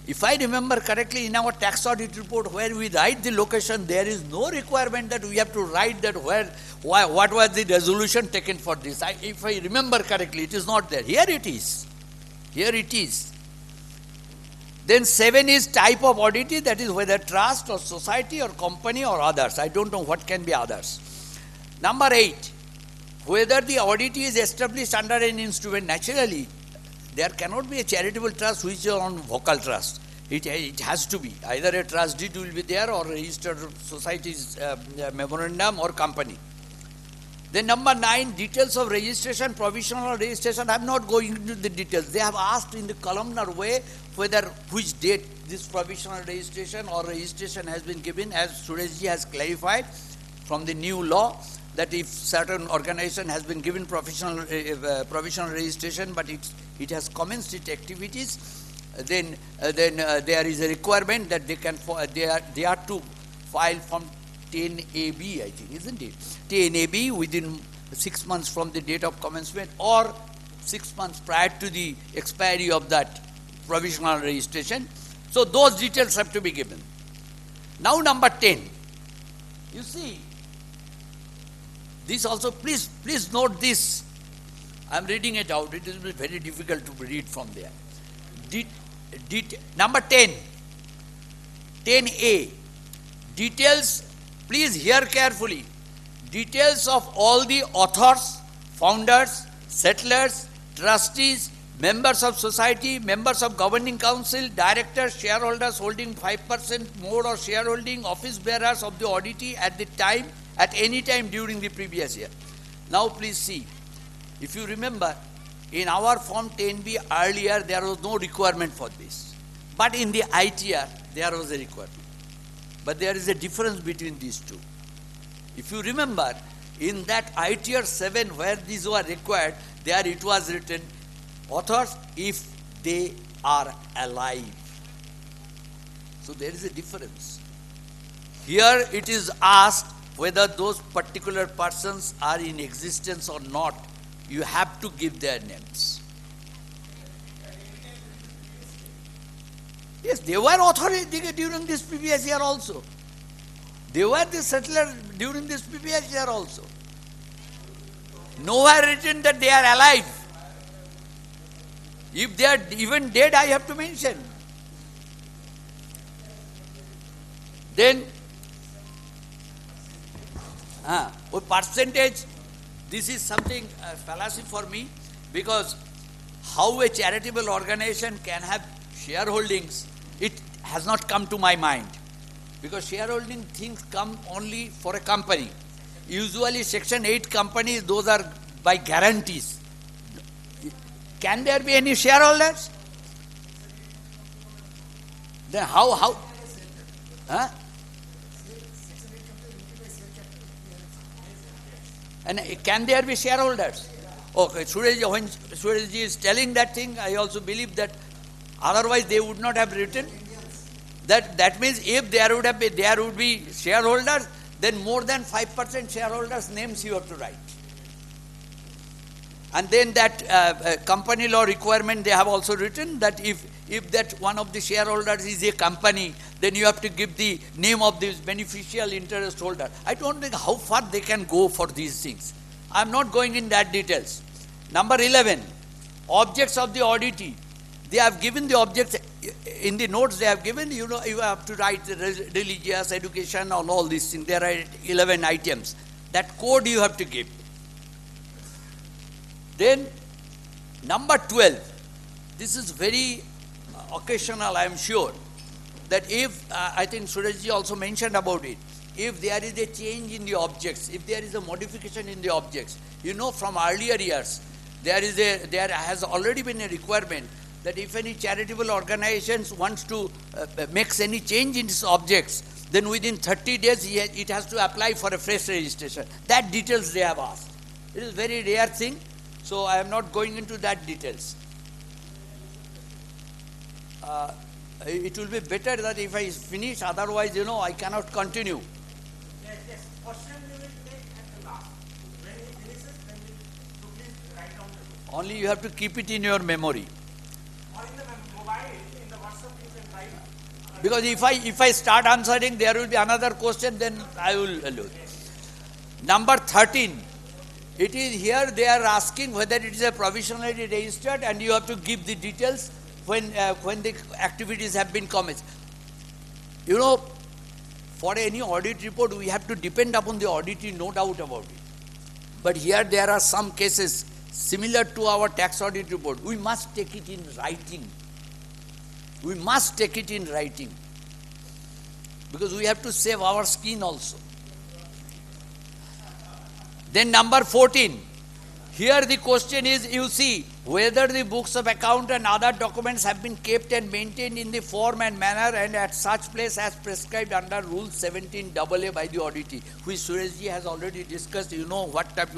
If I remember correctly, in our tax audit report where we write the location, there is no requirement that we have to write that what was the resolution taken for this. If I remember correctly, it is not there. Here it is. Here it is. Then 7 is type of auditee, that is whether trust or society or company or others. I don't know what can be others. Number 8, whether the auditee is established under an instrument. Naturally, there cannot be a charitable trust which is on vocal trust. It has to be. Either a trust deed will be there or a registered society's memorandum or company. Then number 9, details of registration, provisional registration. I am not going into the details. They have asked in the columnar way whether which date this provisional registration or registration has been given, as Sureshji has clarified from the new law, that if certain organization has been given provisional registration, but it has commenced its activities, then there is a requirement that they are to file from 10AB, I think, isn't it? 10AB within 6 months from the date of commencement or 6 months prior to the expiry of that provisional registration. So those details have to be given. Now number 10. You see, this also, please note this. I am reading it out. It is very difficult to read from there. Number 10. 10A. Details, please hear carefully. Details of all the authors, founders, settlers, trustees, members of society, members of governing council, directors, shareholders holding 5% more or shareholding, office bearers of the auditee at any time during the previous year. Now please see, if you remember, in our Form 10B earlier there was no requirement for this. But in the ITR there was a requirement. But there is a difference between these two. If you remember, in that ITR 7 where these were required, there it was written, authors if they are alive. So there is a difference. Here it is asked whether those particular persons are in existence or not. You have to give their names. Yes, they were authors during this previous year also. They were the settler during this previous year also. Nowhere written that they are alive. If they are even dead, I have to mention. Then, with percentage, this is something fallacy for me, because how a charitable organization can have shareholdings, it has not come to my mind. Because shareholding things come only for a company. Usually Section 8 companies, those are by guarantees. Can there be any shareholders? Then how? Huh? And can there be shareholders? Okay, when Sureshji is telling that thing, I also believe that otherwise they would not have written. That means if there would be shareholders, then more than 5% shareholders' names you have to write. And then that company law requirement, they have also written that if that one of the shareholders is a company, then you have to give the name of this beneficial interest holder. I don't think how far they can go for these things. I am not going in that details. Number 11, objects of the auditee. They have given the objects in the notes they have given, you know, you have to write the religious, education, and all these things. There are 11 items. That code you have to give. Then, number 12. This is very occasional, I am sure. That if, I think Surajji also mentioned about it, if there is a change in the objects, if there is a modification in the objects, you know, from earlier years, there has already been a requirement that if any charitable organizations wants to makes any change in its objects, then within 30 days it has to apply for a fresh registration. That details they have asked. It is a very rare thing, so I am not going into that details. It will be better that if I finish, otherwise, you know, I cannot continue. Yes. Question we will take at the last. When he finishes, then so please write down the question. Only you have to keep it in your memory. Or in the mobile, in the WhatsApp, you can write. Because if I start answering, there will be another question, then I will lose. Number 13. It is here they are asking whether it is a provisionally registered, and you have to give the details when the activities have been commenced. You know, for any audit report, we have to depend upon the auditee, no doubt about it. But here there are some cases similar to our tax audit report. We must take it in writing. We must take it in writing. Because we have to save our skin also. Then number 14. Here the question is, you see, whether the books of account and other documents have been kept and maintained in the form and manner and at such place as prescribed under Rule 17AA by the auditee, which Surajji has already discussed. You know what type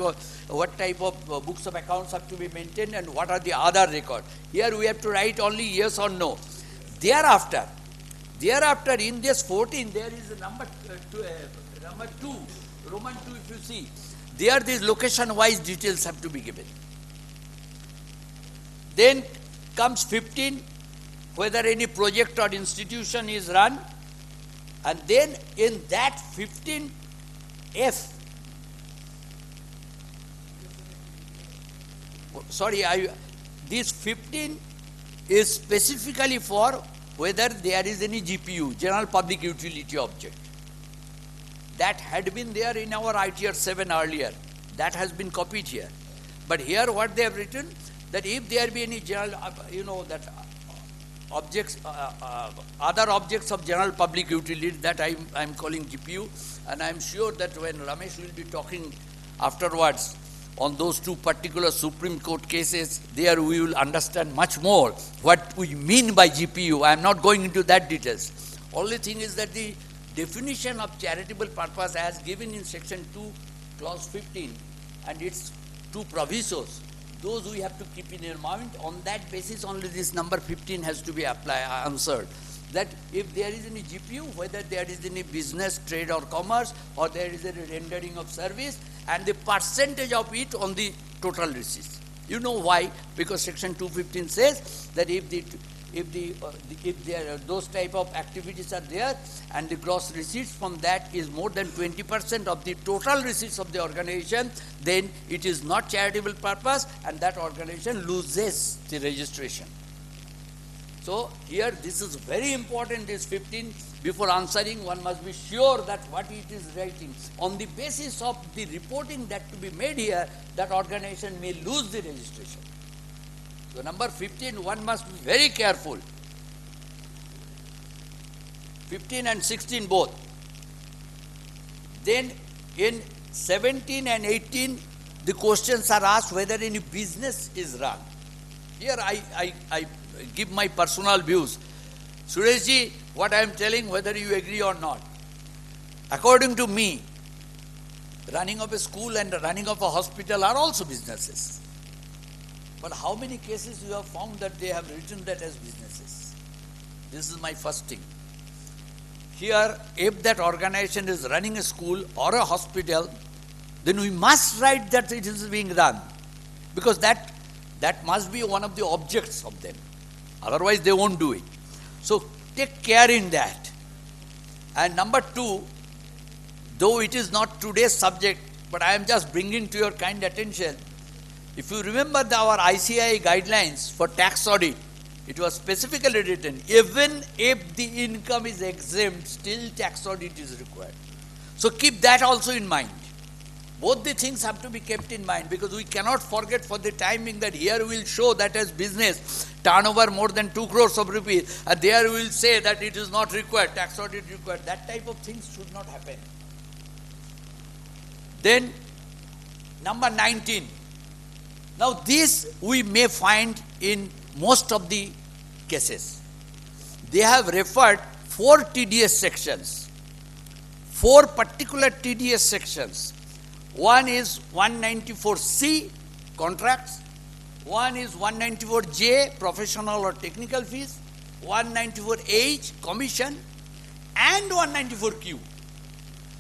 of books of accounts have to be maintained and what are the other records. Here we have to write only yes or no. Thereafter, in this 14, there is a number 2, Roman 2, if you see. There these location-wise details have to be given. Then comes 15, whether any project or institution is run. And then in that 15F, this 15 is specifically for whether there is any GPU, General Public Utility Object. That had been there in our ITR 7 earlier. That has been copied here. But here what they have written, that if there be any general, objects, other objects of general public utility, that I am calling GPU, and I am sure that when Ramesh will be talking afterwards on those two particular Supreme Court cases, there we will understand much more what we mean by GPU. I am not going into that details. Only thing is that the definition of charitable purpose as given in section 2, clause 15, and its two provisos, those we have to keep in your mind. On that basis, only this number 15 has to be answered. That if there is any GPU, whether there is any business, trade or commerce, or there is a rendering of service, and the percentage of it on the total receipts. You know why? Because section 215 says that if those type of activities are there and the gross receipts from that is more than 20% of the total receipts of the organization, then it is not charitable purpose and that organization loses the registration. So here this is very important, this 15. Before answering, one must be sure that what it is writing. On the basis of the reporting that to be made here, that organization may lose the registration. So number 15, one must be very careful. 15 and 16 both. Then in 17 and 18, the questions are asked whether any business is run. Here I give my personal views. Sureshji, what I am telling, whether you agree or not. According to me, running of a school and running of a hospital are also businesses. But how many cases you have found that they have written that as businesses? This is my first thing. Here, if that organization is running a school or a hospital, then we must write that it is being run. Because that must be one of the objects of them. Otherwise, they won't do it. So, take care in that. And number 2, though it is not today's subject, but I am just bringing to your kind attention. If you remember our ICAI guidelines for tax audit, It was specifically written, even if the income is exempt, still tax audit is required. So keep that also in mind. Both the things have to be kept in mind, because we cannot forget for the timing that here we will show that as business turnover more than 2 crores of rupees, and there we will say that it is not required, tax audit required. That type of things should not happen. Then number 19. Now this we may find in most of the cases. They have referred 4 TDS sections, 4 particular TDS sections. One is 194C, contracts. One is 194J, professional or technical fees. 194H, commission. And 194Q.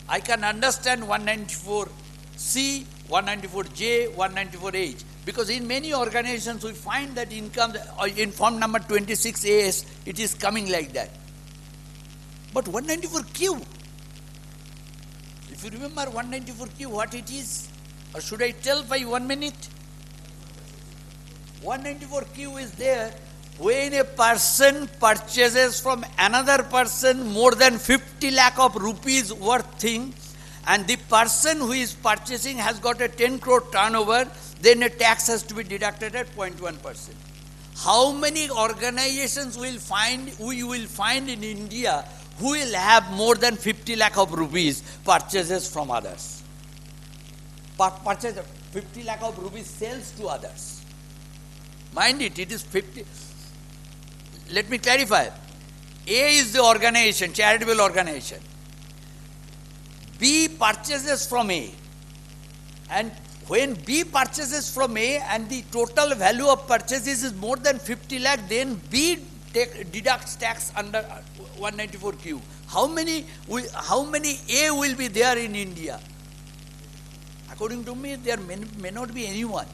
I can understand 194C, 194J, 194H. Because in many organizations we find that income, in form number 26AS, it is coming like that. But 194Q, if you remember 194Q, what it is, or should I tell by 1 minute? 194Q is there when a person purchases from another person more than 50 lakh of rupees worth thing, and the person who is purchasing has got a 10 crore turnover, then a tax has to be deducted at 0.1%. How many organizations we will find in India who will have more than 50 lakh of rupees purchases from others? Purchase 50 lakh of rupees sales to others. Mind it, it is 50. Let me clarify. A is the organization, charitable organization. B purchases from A. And when B purchases from A and the total value of purchases is more than 50 lakh, then B deducts tax under 194Q. How many A will be there in India? According to me, there may not be anyone.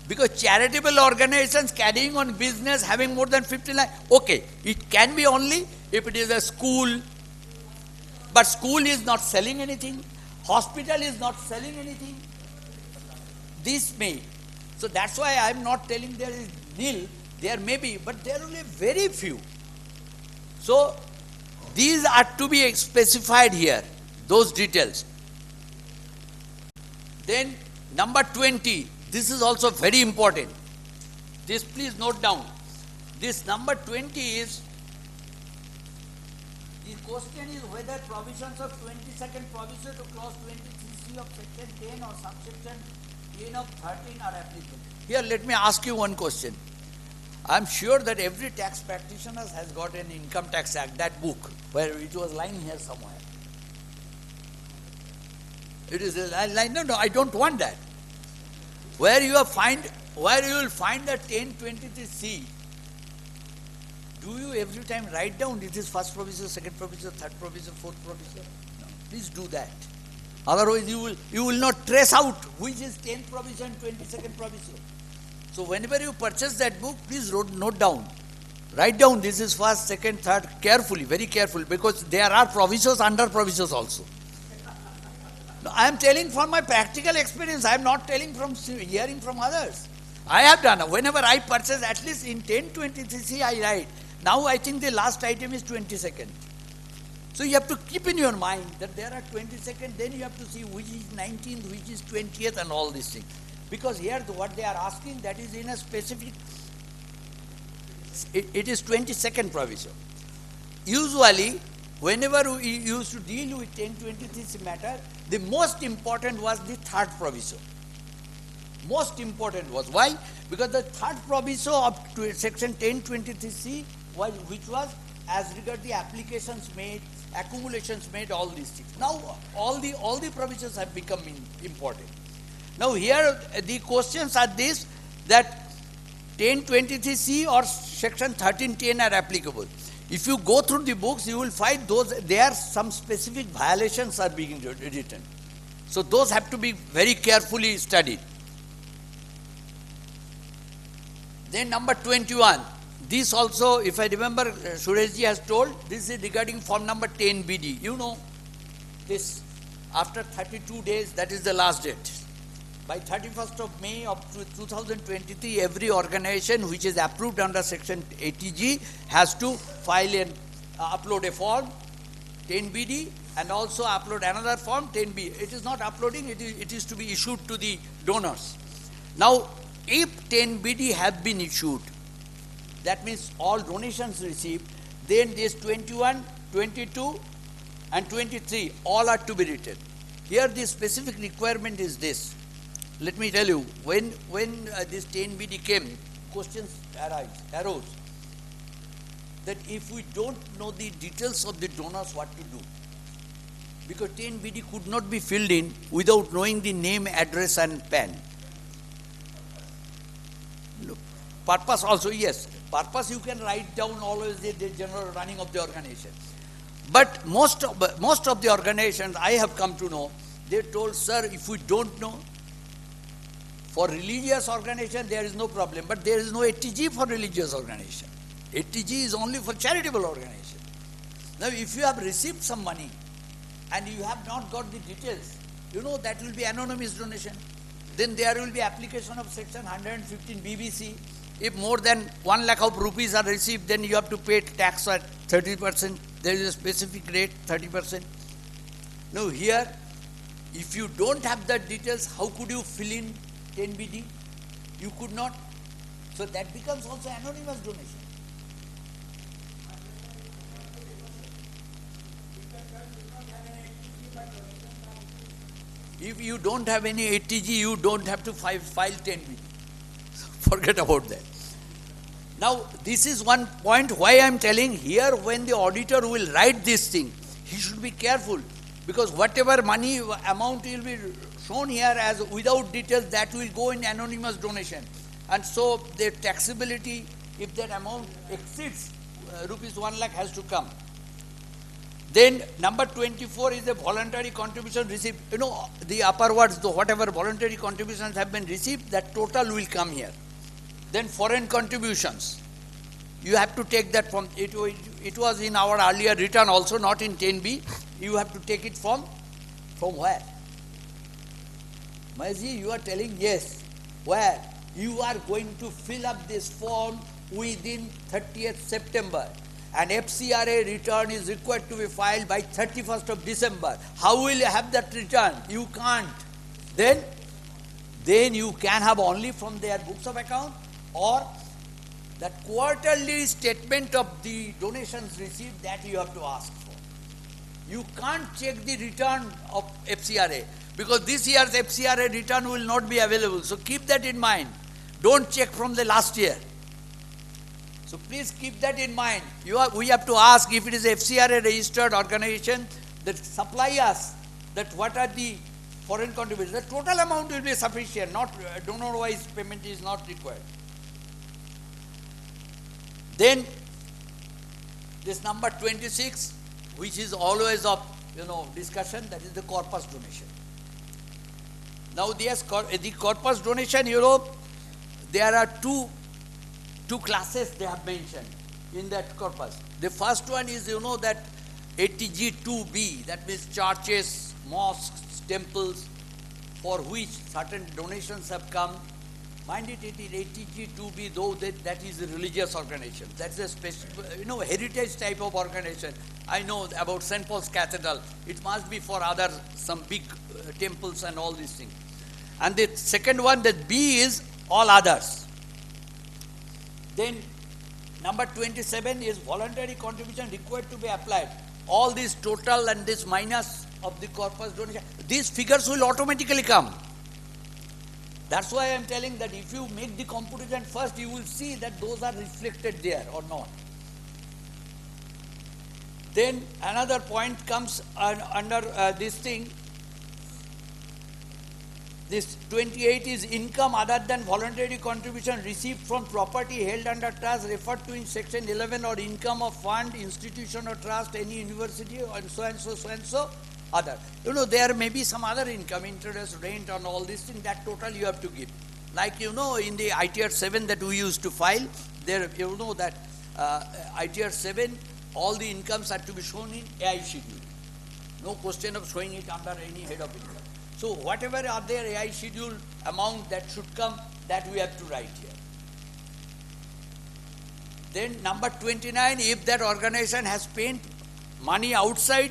Because charitable organizations carrying on business having more than 50 lakh, okay, it can be only if it is a school, but school is not selling anything, hospital is not selling anything. This may. So that's why I am not telling there is nil, there may be, but there are only very few. So these are to be specified here, those details. Then number 20, this is also very important. This please note down. This number 20 is, the question is whether provisions of 22nd provision to clause 23C of section 10 or subsection 10 of 13 are applicable. Here let me ask you one question. I am sure that every tax practitioner has got an Income Tax Act, that book, where it was lying here somewhere. It is no, I don't want that. Where you will find the 1023C, do you every time write down this is first provision, second provision, third provision, fourth provision? No. Please do that. Otherwise you will not trace out which is 10th provision, 22nd provision. So whenever you purchase that book, please note down. Write down this is first, second, third, carefully, very carefully, because there are provisions under provisions also. No, I am telling from my practical experience. I am not telling from hearing from others. I have done. Whenever I purchase, at least in 1023C I write. Now I think the last item is 22nd. So you have to keep in your mind that there are 22nd, then you have to see which is 19th, which is 20th and all these things. Because here what they are asking, that is in a specific, it is 22nd provision. Usually, whenever we used to deal with 1023C matter, the most important was the third provision. Most important was. Why? Because the third provision of section 1023C was, which was as regard the applications made, accumulations made, all these things. Now all the provisions have become important. Now here the questions are this, that 1023C or section 1310 are applicable. If you go through the books, you will find there some specific violations are being written. So those have to be very carefully studied. Then number 21. This also, if I remember, Sureshji has told, this is regarding form number 10BD. You know, this after 32 days, that is the last date. by 31st of May of 2023, every organization which is approved under Section 80G has to file and upload a form, 10BD, and also upload another form, 10B. It is not uploading, it is to be issued to the donors. Now, if 10BD have been issued, that means all donations received, then this 21, 22, and 23, all are to be written. Here the specific requirement is this. Let me tell you, when this 10BD came, questions arose that if we don't know the details of the donors, what to do? Because 10BD could not be filled in without knowing the name, address, and PAN. Purpose also, yes. Purpose you can write down always the general running of the organization. But most of the organizations I have come to know, they told, sir, if we don't know, for religious organization there is no problem, but there is no 80G for religious organization. 80G is only for charitable organization. Now if you have received some money and you have not got the details, you know that will be anonymous donation. Then there will be application of section 115 BBC. If more than 1 lakh of rupees are received, then you have to pay tax at 30%. There is a specific rate, 30%. Now here, if you don't have the details, how could you fill in 10BD? You could not. So that becomes also anonymous donation. If you don't have any 80G, you don't have to file 10BD. Forget about that. Now, this is one point why I am telling here, when the auditor will write this thing, he should be careful, because whatever money amount will be shown here as without details, that will go in anonymous donation. And so the taxability, if that amount exceeds rupees 1 lakh, has to come. Then number 24 is the voluntary contribution received. You know, the upperwards, whatever voluntary contributions have been received, that total will come here. Then foreign contributions, you have to take that from, it was in our earlier return also, not in 10B. You have to take it from where? Maji, you are telling yes. Where? You are going to fill up this form within 30th September. And FCRA return is required to be filed by 31st of December. How will you have that return? You can't. Then you can have only from their books of account, or that quarterly statement of the donations received, that you have to ask for. You can't check the return of FCRA, because this year's FCRA return will not be available. So keep that in mind. Don't check from the last year. So please keep that in mind. We have to ask, if it is FCRA registered organization, that supply us that what are the foreign contributions. The total amount will be sufficient, not donor-wise payment is not required. Then this number 26, which is always of discussion, that is the corpus donation. Now the corpus donation, there are two classes they have mentioned in that corpus. The first one is, that 80G2B, that means churches, mosques, temples, for which certain donations have come. Mind it, it is 80G2B, though that is a religious organization. That's a special, heritage type of organization. I know about St. Paul's Cathedral. It must be for other, some big temples and all these things. And the second one, that B, is all others. Then number 27 is voluntary contribution required to be applied. All this total and this minus of the corpus donation, these figures will automatically come. That's why I am telling that if you make the computation first, you will see that those are reflected there or not. Then another point comes under this thing. This 28 is income other than voluntary contribution received from property held under trust referred to in section 11, or income of fund, institution or trust, any university, and so and so, so and so, other. There may be some other income, interest, rent, and all these things, that total you have to give. Like, in the ITR 7 that we used to file, there, that ITR 7, all the incomes are to be shown in AI schedule. No question of showing it under any head of income. So whatever are there AI schedule amount that should come, that we have to write here. Then number 29, if that organization has spent money outside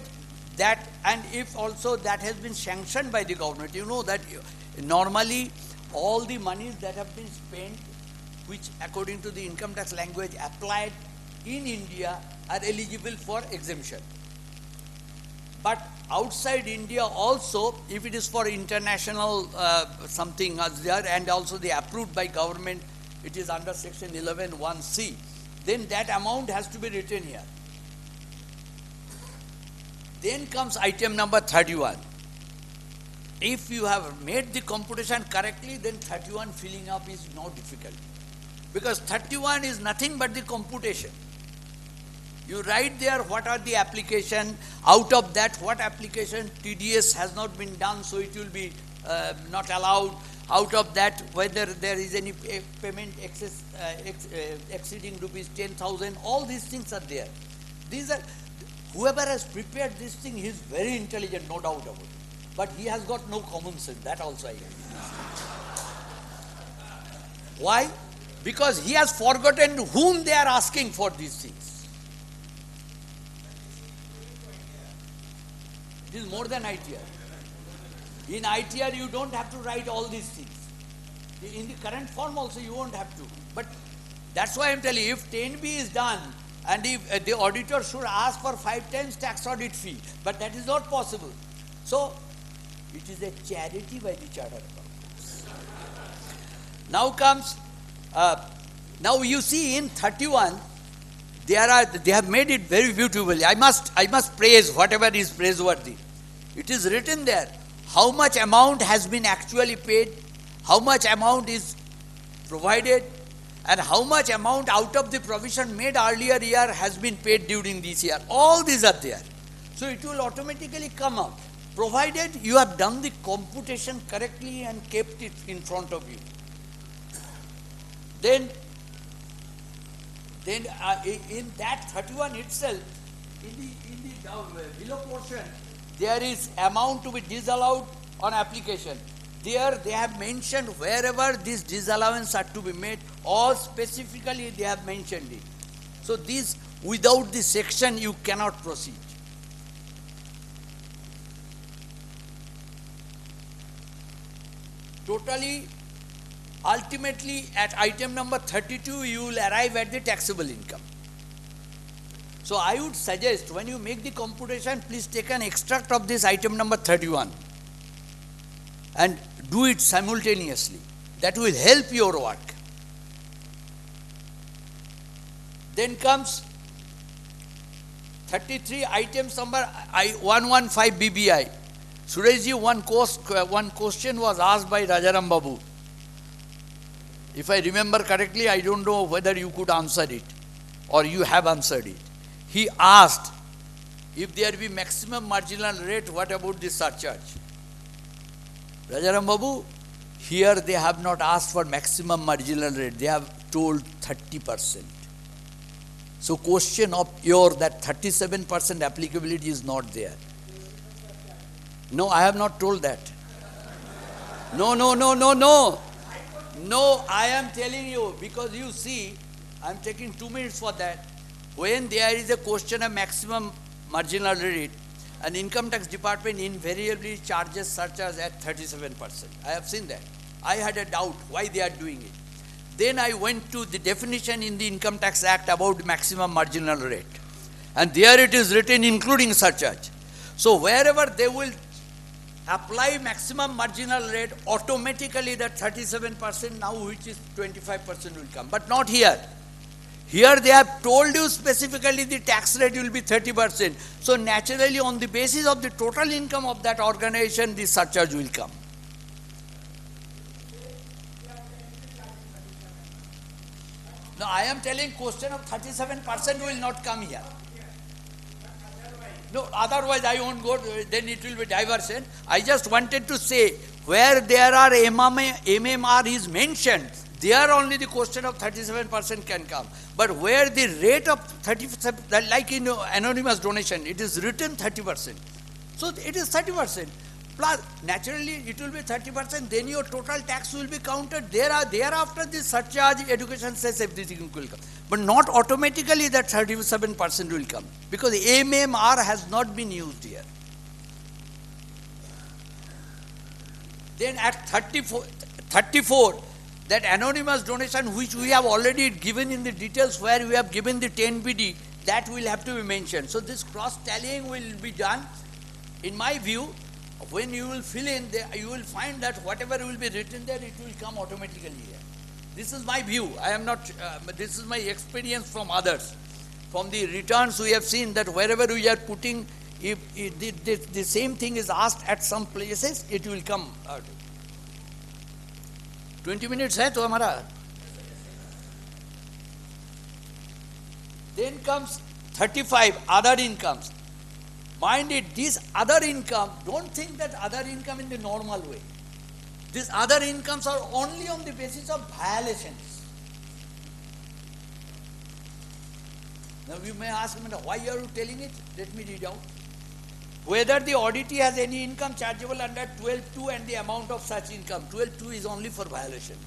that, and if also that has been sanctioned by the government, you know that normally all the monies that have been spent, which according to the income tax language applied in India, are eligible for exemption. But outside India also, if it is for international something as there, and also they approved by government, it is under section 11(1)(c), then that amount has to be written here. Then comes item number 31. If you have made the computation correctly, then 31 filling up is not difficult. Because 31 is nothing but the computation. You write there what are the application, out of that what application TDS has not been done, so it will be not allowed. Out of that, whether there is any payment excess, exceeding rupees 10,000, all these things are there. These are, whoever has prepared this thing, he is very intelligent, no doubt about it. But he has got no common sense, that also I can. Why? Because he has forgotten whom they are asking for these things. It is more than ITR. In ITR, you don't have to write all these things. In the current form also, you won't have to. But that's why I'm telling you, if 10B is done, and if the auditor should ask for 5 times tax audit fee, but that is not possible. So, it is a charity by the chartered accountants. Now comes, now you see in 31, they have made it very beautifully. I must praise whatever is praiseworthy. It is written there, how much amount has been actually paid, how much amount is provided, and how much amount out of the provision made earlier year has been paid during this year. All these are there. So it will automatically come out, provided you have done the computation correctly and kept it in front of you. Then in that 31 itself, in the below portion, there is amount to be disallowed on application. There they have mentioned wherever these disallowance are to be made, or specifically they have mentioned it. So this, without this section, you cannot proceed. Totally, ultimately at item number 32, you will arrive at the taxable income. So I would suggest, when you make the computation, please take an extract of this item number 31 and do it simultaneously. That will help your work. Then comes 33, items number 115 BBI. Sureshji, one question was asked by Rajaram Babu. If I remember correctly, I don't know whether you could answer it or you have answered it. He asked, if there be maximum marginal rate, what about the surcharge? Rajaram Babu, here they have not asked for maximum marginal rate. They have told 30%. So question of your that 37% applicability is not there. No, I have not told that. No. No, I am telling you, because you see, I am taking 2 minutes for that. When there is a question of maximum marginal rate, an income tax department invariably charges surcharge at 37%. I have seen that. I had a doubt why they are doing it. Then I went to the definition in the Income Tax Act about maximum marginal rate. And there it is written including surcharge. So wherever they will apply maximum marginal rate, automatically that 37% now, which is 25%, will come. But not here. Here they have told you specifically the tax rate will be 30%. So naturally, on the basis of the total income of that organization, the surcharge will come. No, I am telling question of 37% will not come here. No, otherwise I won't go, then it will be diversion. I just wanted to say, where there are MMR is mentioned, there only the question of 37% can come. But where the rate of 30%, like in anonymous donation, it is written 30%. So it is 30%. plus naturally it will be 30%, then your total tax will be counted. Thereafter this surcharge, education says everything will come. But not automatically that 37% will come, because MMR has not been used here. Then at 34, that anonymous donation which we have already given in the details, where we have given the 10 BD, that will have to be mentioned. So this cross tallying will be done. In my view, when you will fill in, you will find that whatever will be written there, it will come automatically here. This is my view. I am not, this is my experience from others. From the returns we have seen that wherever we are putting, if the same thing is asked at some places, it will come out. 20 minutes hai to hamara. Then comes 35, other incomes. Mind it, this other income, don't think that other income in the normal way. These other incomes are only on the basis of violations. Now you may ask me, why are you telling it? Let me read out. Whether the auditee has any income chargeable under 12.2 and the amount of such income. 12.2 is only for violation.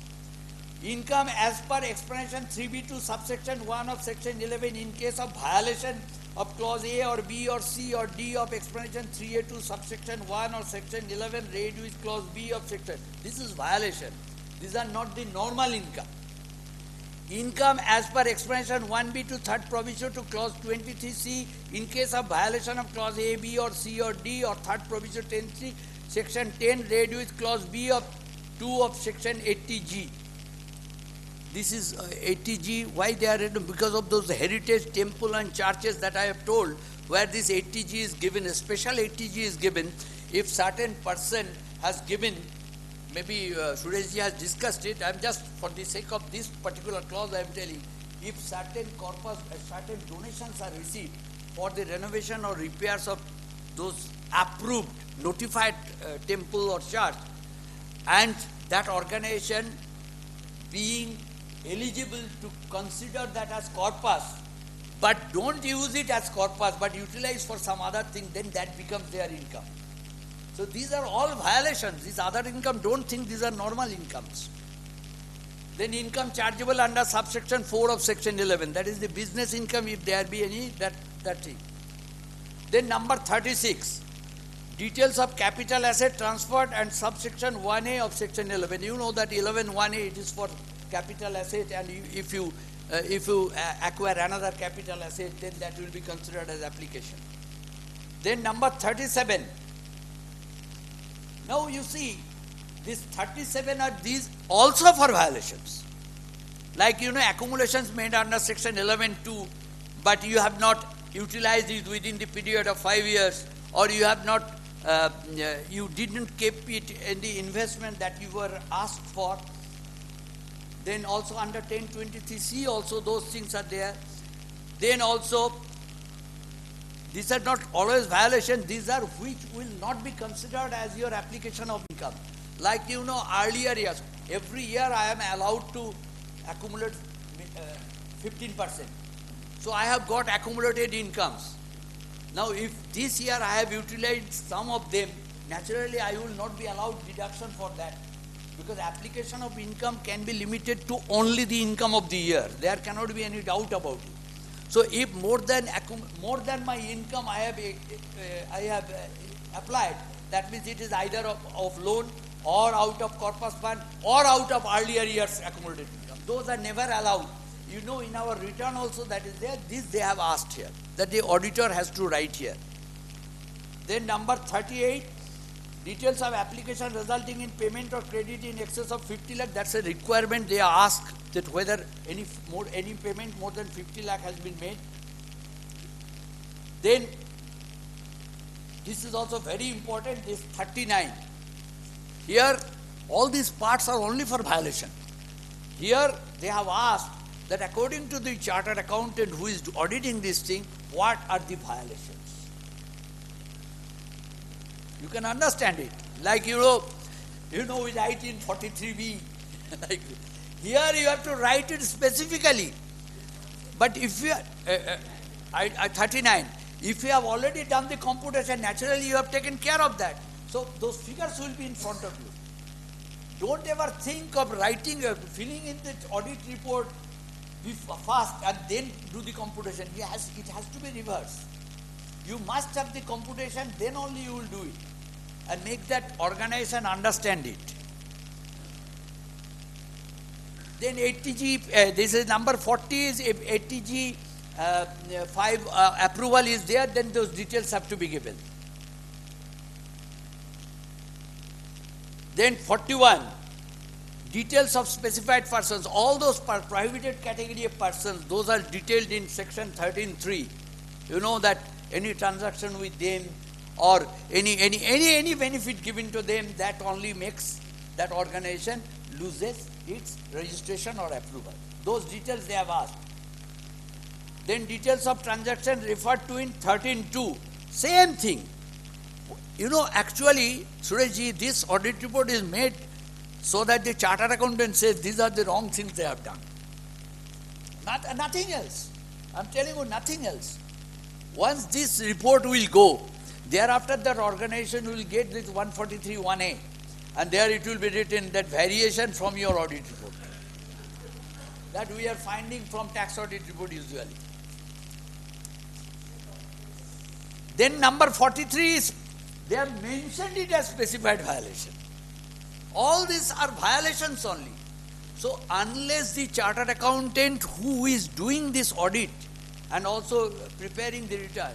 Income as per explanation 3B2 subsection 1 of section 11 in case of violation of clause A or B or C or D of explanation 3A2 subsection 1 or section 11 read with clause B of section. This is violation. These are not the normal income. Income as per explanation 1B to third provision to clause 23C in case of violation of clause A, B or C or D or third provision 10C, section 10 read with clause B of 2 of section 80G. This is 80G. Why they are written? Because of those heritage temple and churches that I have told, where this 80G is given, a special 80G is given, if certain person has given, maybe Sureshji has discussed it, I am just for the sake of this particular clause I am telling, if certain corpus, certain donations are received for the renovation or repairs of those approved, notified temple or church, and that organization being eligible to consider that as corpus, but don't use it as corpus, but utilize for some other thing, then that becomes their income. So these are all violations. These other income, don't think these are normal incomes. Then income chargeable under subsection 4 of section 11, that is the business income, if there be any, that thing. Then number 36, details of capital asset transferred and subsection 1A of section 11. You know that 11.1A, it is for capital asset, and if you acquire another capital asset, then that will be considered as application. Then number 37. Now you see, these 37 are these also for violations. Like, accumulations made under section 11.2, but you have not utilized it within the period of 5 years, or you have not, you didn't keep it in the investment that you were asked for. Then also under 1023C also those things are there. Then also, these are not always violations, these are which will not be considered as your application of income. Like earlier years, every year I am allowed to accumulate 15%. So I have got accumulated incomes. Now if this year I have utilized some of them, naturally I will not be allowed deduction for that. Because application of income can be limited to only the income of the year. There cannot be any doubt about it. So if more than my income I have applied, that means it is either of loan or out of corpus fund or out of earlier years accumulated income. Those are never allowed. In our return also that is there. This they have asked here, that the auditor has to write here. Then number 38. Details of application resulting in payment or credit in excess of 50 lakh, that's a requirement. They are asked that whether any payment more than 50 lakh has been made. Then, this is also very important, this 39. Here, all these parts are only for violation. Here, they have asked that according to the chartered accountant who is auditing this thing, what are the violations? You can understand it. Like, we write in 43B. Like, here you have to write it specifically. But if you, 39, if you have already done the computation, naturally you have taken care of that. So those figures will be in front of you. Don't ever think of writing, filling in the audit report be fast and then do the computation. It has to be reversed. You must have the computation, then only you will do it. And make that organization understand it. Then 80G, this is number 40 is if 80G 5 approval is there, then those details have to be given. Then 41, details of specified persons, all those prohibited category of persons, those are detailed in section 13.3. You know that any transaction with them or any benefit given to them, that only makes that organization loses its registration or approval. Those details they have asked. Then details of transaction referred to in 13.2. Same thing. You know, actually, Sureshji, this audit report is made so that the chartered accountant says these are the wrong things they have done. Nothing else. I'm telling you, nothing else. Once this report will go, thereafter that organization will get this 143.1A, and there it will be written that variation from your audit report. That we are finding from tax audit report usually. Then number 43 is, they have mentioned it as specified violation. All these are violations only. So unless the chartered accountant who is doing this audit and also preparing the return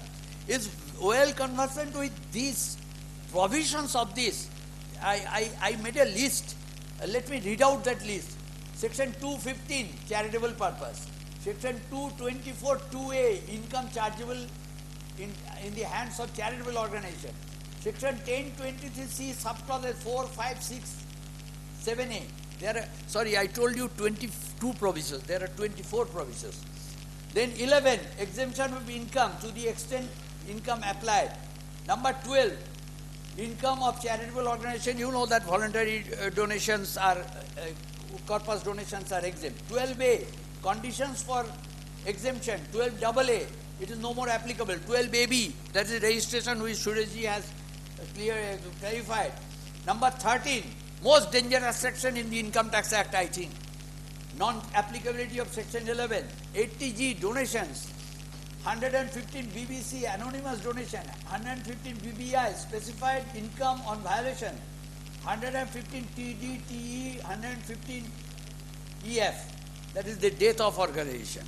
is well conversant with these provisions of this, I made a list. Let me read out that list. Section 215, charitable purpose. Section 224, 2A, income chargeable in the hands of charitable organization. Section 1023C, subclauses 4, 5, 6, 7A. There are, sorry, I told you 22 provisions. There are 24 provisions. Then 11, exemption of income to the extent income applied. Number 12, income of charitable organization. You know that voluntary donations are, corpus donations are exempt. 12A, conditions for exemption. 12AA, it is no more applicable. 12AB, that is registration which Sureshji has clarified. Number 13, most dangerous section in the Income Tax Act, I think. Non-applicability of section 11. 80G, donations. 115 BBC, anonymous donation. 115 BBI, specified income on violation. 115 TD, TE, 115 EF. That is the death of organization,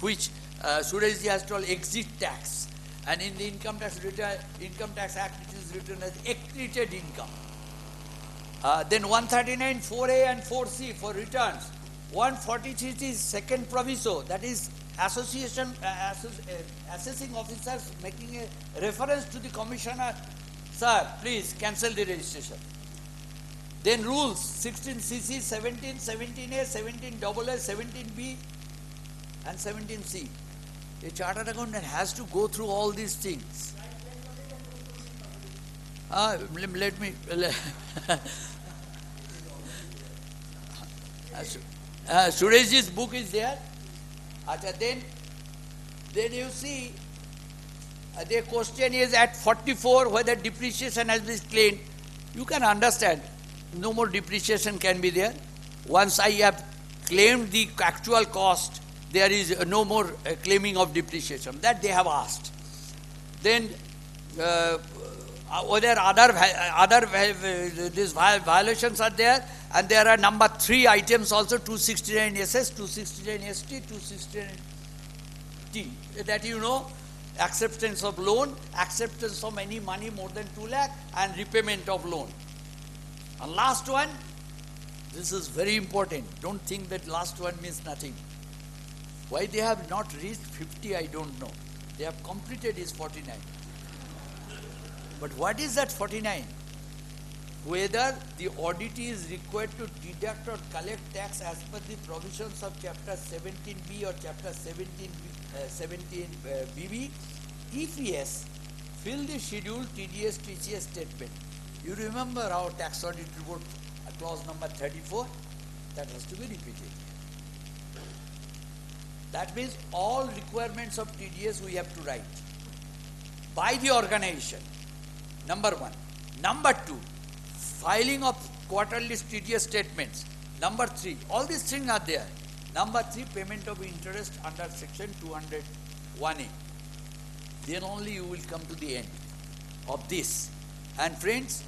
which Sureshji has told exit tax. And in the Income Tax Act, it is written as accreted income. Then 139, 4A and 4C for returns. 143 is second proviso, that is association, assessing officers making a reference to the commissioner, sir, please cancel the registration. Then rules, 16CC, 17, 17A, 17AA, 17B and 17C. A chartered accountant has to go through all these things. Let me... Sureshji's book is there. Then you see, the question is at 44 whether depreciation has been claimed. You can understand, no more depreciation can be there. Once I have claimed the actual cost, there is no more claiming of depreciation. That they have asked. Then whether other these violations are there, and there are number 3 items also, 269 SS, 269 ST, 269 T. That you know, acceptance of loan, acceptance of any money more than 2 lakh, and repayment of loan. And last one, this is very important. Don't think that last one means nothing. Why they have not reached 50, I don't know. They have completed is 49. But what is that 49? Whether the auditee is required to deduct or collect tax as per the provisions of chapter 17B or chapter 17BB. If yes, fill the scheduled TDS TCS statement. You remember our tax audit report, clause number 34? That has to be repeated. That means all requirements of TDS we have to write by the organization. Number 1. Number 2, filing of quarterly TDS statements. Number 3, all these things are there. Number 3, payment of interest under section 201A. Then only you will come to the end of this. And friends,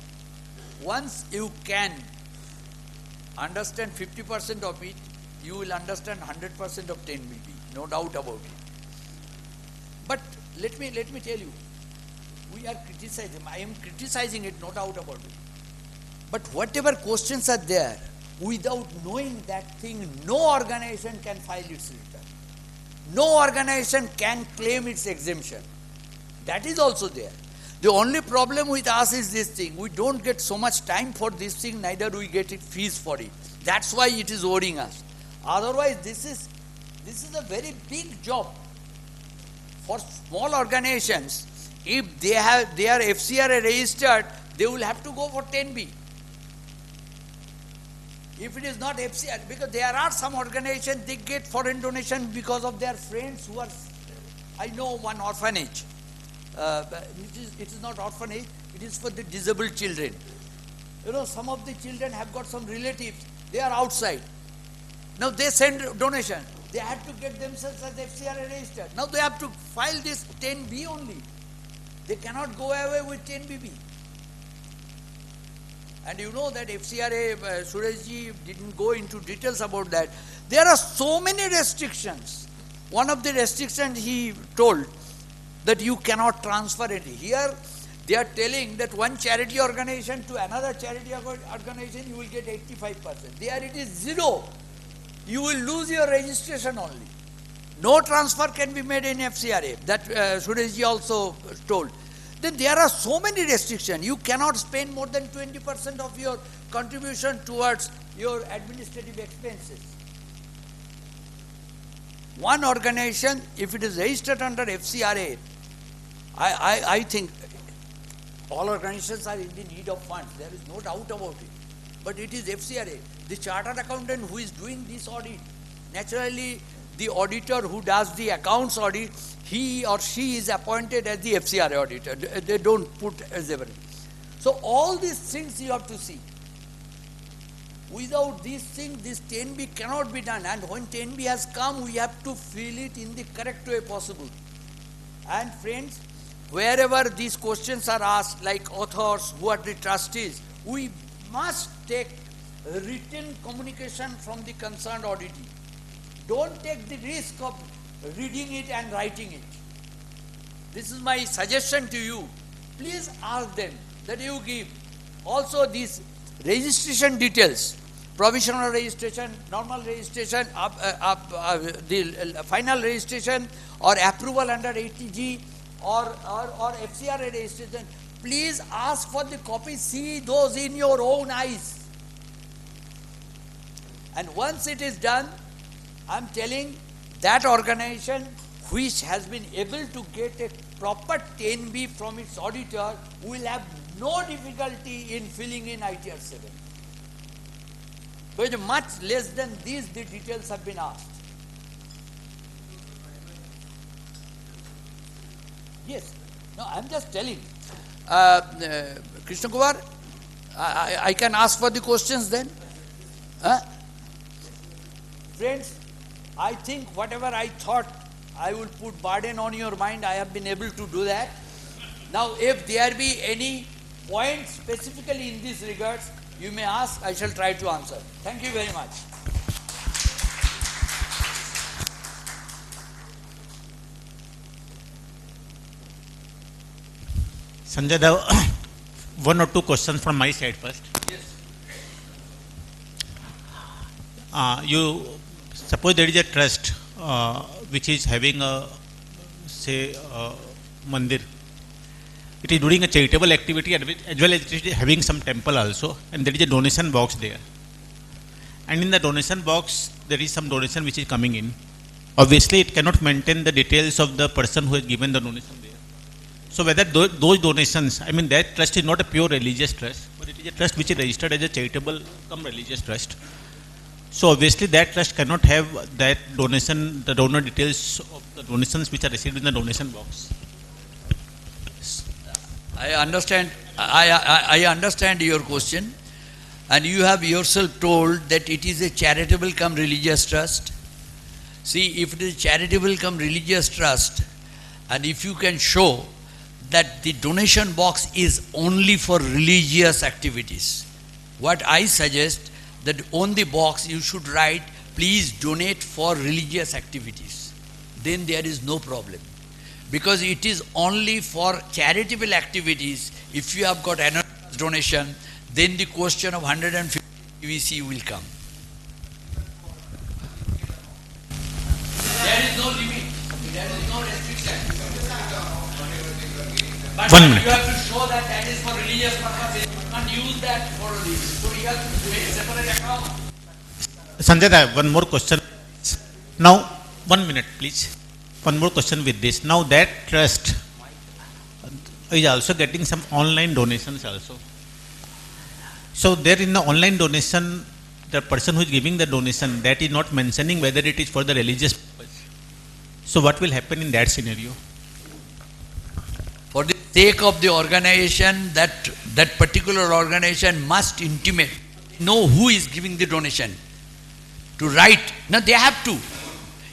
once you can understand 50% of it, you will understand 100% of 10BB, no doubt about it. But let me tell you, we are criticizing, I am criticizing it, no doubt about it. But whatever questions are there, without knowing that thing, no organization can file its return. No organization can claim its exemption. That is also there. The only problem with us is this thing. We don't get so much time for this thing, neither we get it fees for it. That's why it is worrying us. Otherwise, this is a very big job. For small organizations, if they are FCRA registered, they will have to go for 10B. If it is not FCRA, because there are some organizations, they get foreign donation because of their friends who are, I know one orphanage. It is not orphanage, it is for the disabled children. You know, some of the children have got some relatives, they are outside. Now they send donation. They had to get themselves as FCRA registered. Now they have to file this 10B only. They cannot go away with 10BB. And you know that FCRA, Sureshji didn't go into details about that. There are so many restrictions. One of the restrictions he told that you cannot transfer it. Here they are telling that one charity organization to another charity organization you will get 85%. There it is 0. You will lose your registration only. No transfer can be made in FCRA. That Sureshji also told. Then there are so many restrictions. You cannot spend more than 20% of your contribution towards your administrative expenses. One organization, if it is registered under FCRA, I think all organizations are in the need of funds. There is no doubt about it. But it is FCRA. The chartered accountant who is doing this audit, naturally the auditor who does the accounts audit, he or she is appointed as the FCRA auditor. They don't put as ever. So all these things you have to see. Without these things, this 10B cannot be done. And when 10B has come, we have to fill it in the correct way possible. And friends, wherever these questions are asked, like authors, who are the trustees, we must take written communication from the concerned auditee. Don't take the risk of reading it and writing it. This is my suggestion to you. Please ask them that you give. Also these registration details, provisional registration, normal registration, the final registration or approval under 80G or FCRA registration, please ask for the copy, see those in your own eyes. And once it is done, I am telling that organization which has been able to get a proper 10B from its auditor will have no difficulty in filling in ITR 7. But much less than these, the details have been asked. Yes. No, I am just telling. Krishna Kumar, I can ask for the questions then. Friends, I think whatever I thought I will put burden on your mind, I have been able to do that. Now, if there be any point specifically in this regards, you may ask, I shall try to answer. Thank you very much. Sanjay Dev, one or two questions from my side first. Yes. You suppose there is a trust which is having a, say, mandir. It is doing a charitable activity as well as it is having some temple also, and there is a donation box there. And in the donation box, there is some donation which is coming in. Obviously, it cannot maintain the details of the person who has given the donation there. So whether those donations, I mean that trust is not a pure religious trust, but it is a trust which is registered as a charitable cum religious trust. So obviously that trust cannot have that donation, the donor details of the donations which are received in the donation box. I understand your question, and you have yourself told that it is a charitable come religious trust. See, if it is charitable come religious trust, and if you can show that the donation box is only for religious activities, what I suggest that on the box you should write, please donate for religious activities. Then there is no problem. Because it is only for charitable activities. If you have got anonymous donation, then the question of 150 PVC will come. There is no limit. There is no restriction. But 1 minute. you have to show that that is for religious purposes. You can't use that for religious. So you have to make separate account. Sanjay, I have one more question. Now, 1 minute, please. One more question with this. Now that trust is also getting some online donations also. So there in the online donation, the person who is giving the donation, that is not mentioning whether it is for the religious purpose. So what will happen in that scenario? For the sake of the organization, that particular organization must intimate, know who is giving the donation. To write, no, they have to.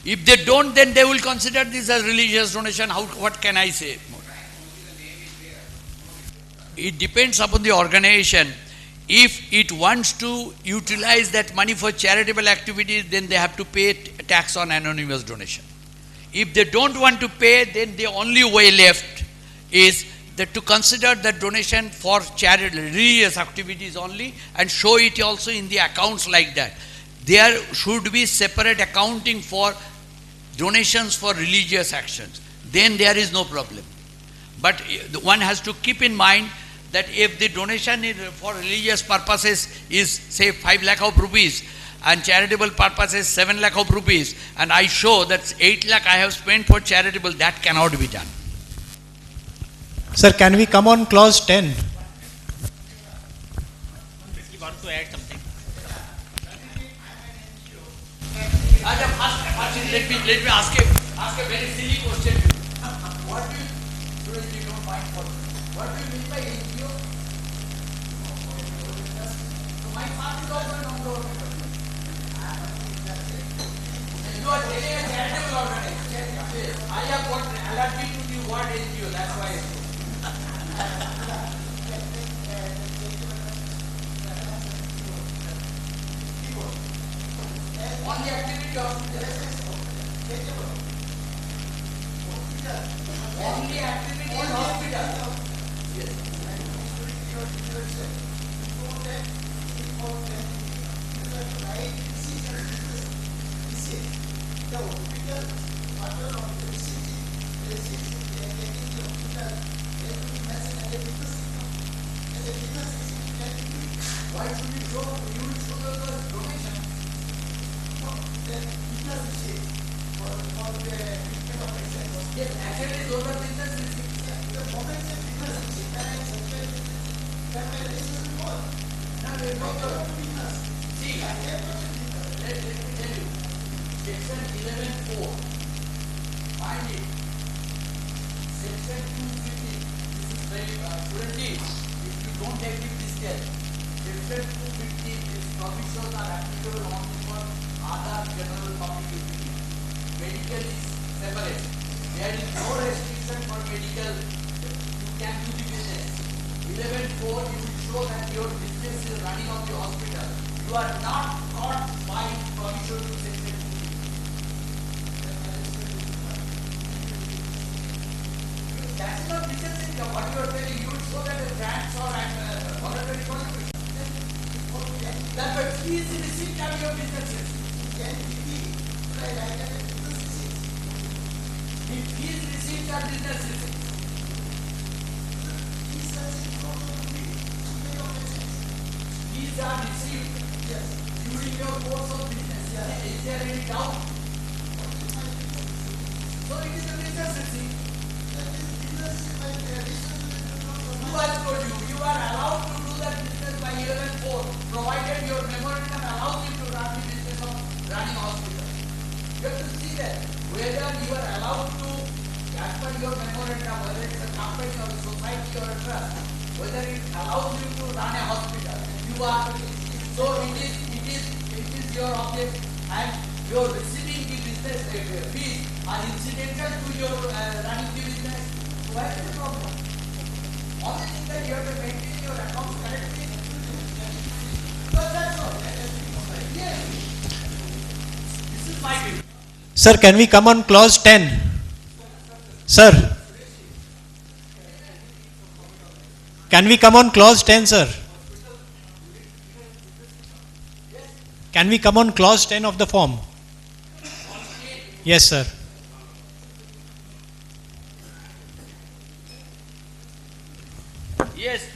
If they don't, then they will consider this as religious donation. What can I say? It depends upon the organization. If it wants to utilize that money for charitable activities, then they have to pay tax on anonymous donation. If they don't want to pay, then the only way left is that to consider that donation for charitable religious activities only and show it also in the accounts like that. There should be separate accounting for donations for religious actions. Then there is no problem. But one has to keep in mind that if the donation is for religious purposes is say 5 lakh of rupees and charitable purposes 7 lakh of rupees, and I show that 8 lakh I have spent for charitable, that cannot be done. Sir, can we come on clause 10? You want to add something? Let me ask a very silly question. What do you don't mind for? What do you mean by NGO? So my part is also a non-governmental. You are telling a charitable organization. I have got allergy to the word NGO. That's why. Only activity of only activity in hospital. Why should you show? You will show the donation. Yes, actually those are business receipts. The moment the business receipt then now we go to business. See, let me tell you. Section 11(4). Find it. Section 250. This is very currently. If you don't agree with this case, Section 250, these provisions are applicable only for other general public utility. Medical is separate. There is no restriction for medical. You can do the business. 11(4), you will show that your business is running on the hospital. You are not caught by provision to Section 250. That is not business income. What you are telling, you will show that the grants or voluntary contribution. That but fees receipt are your business receipt. The fees received are business receipts. Fees are received during your course of business. Is there any doubt? So it is a business receipt. Who has told you? You are allowed to do that business by 11(4), provided your memorandum allows you to run the business of running hospital. You have to see that whether you are allowed to, as per your memorandum, whether it's a company or a society your trust, whether it allows you to run a hospital. You are so it is your object, and your receiving the business fees are incidental to your running the business. So where is the problem? Only thing that you have to maintain your accounts correctly. But that's all. Yes. This is my view. Sir, can we come on clause 10? Sir. Can we come on clause 10, sir? Can we come on clause 10 of the form? Yes, sir. Yes.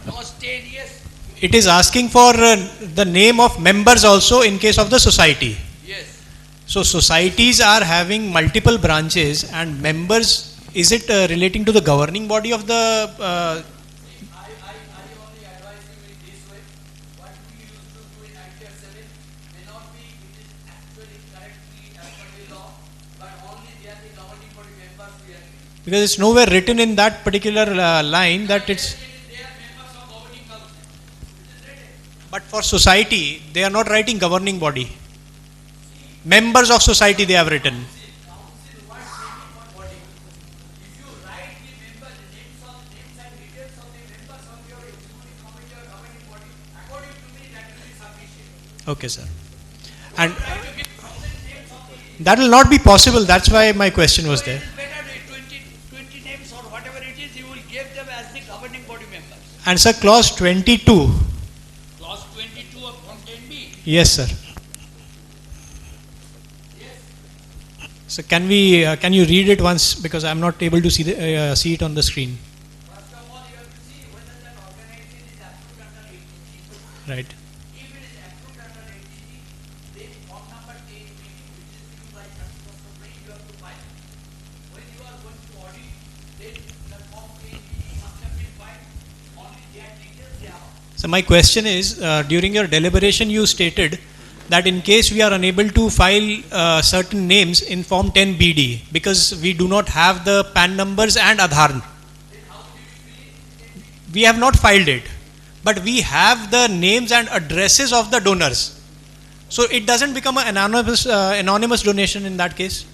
Clause 10, yes. It is asking for the name of members also in case of the society. Yes. So societies are having multiple branches and members, is it relating to the governing body of the because it's nowhere written in that particular line that it's. But for society, they are not writing governing body. Members of society they have written. Okay, sir. And that will not be possible. That's why my question was there. And sir, clause 22. Clause 22 of 10B. Yes, sir. So can you read it once, because I am not able to see it on the screen. Right. So my question is, during your deliberation you stated that in case we are unable to file certain names in form 10BD because we do not have the PAN numbers and Aadhaar. We have not filed it, but we have the names and addresses of the donors. So it doesn't become an anonymous donation in that case.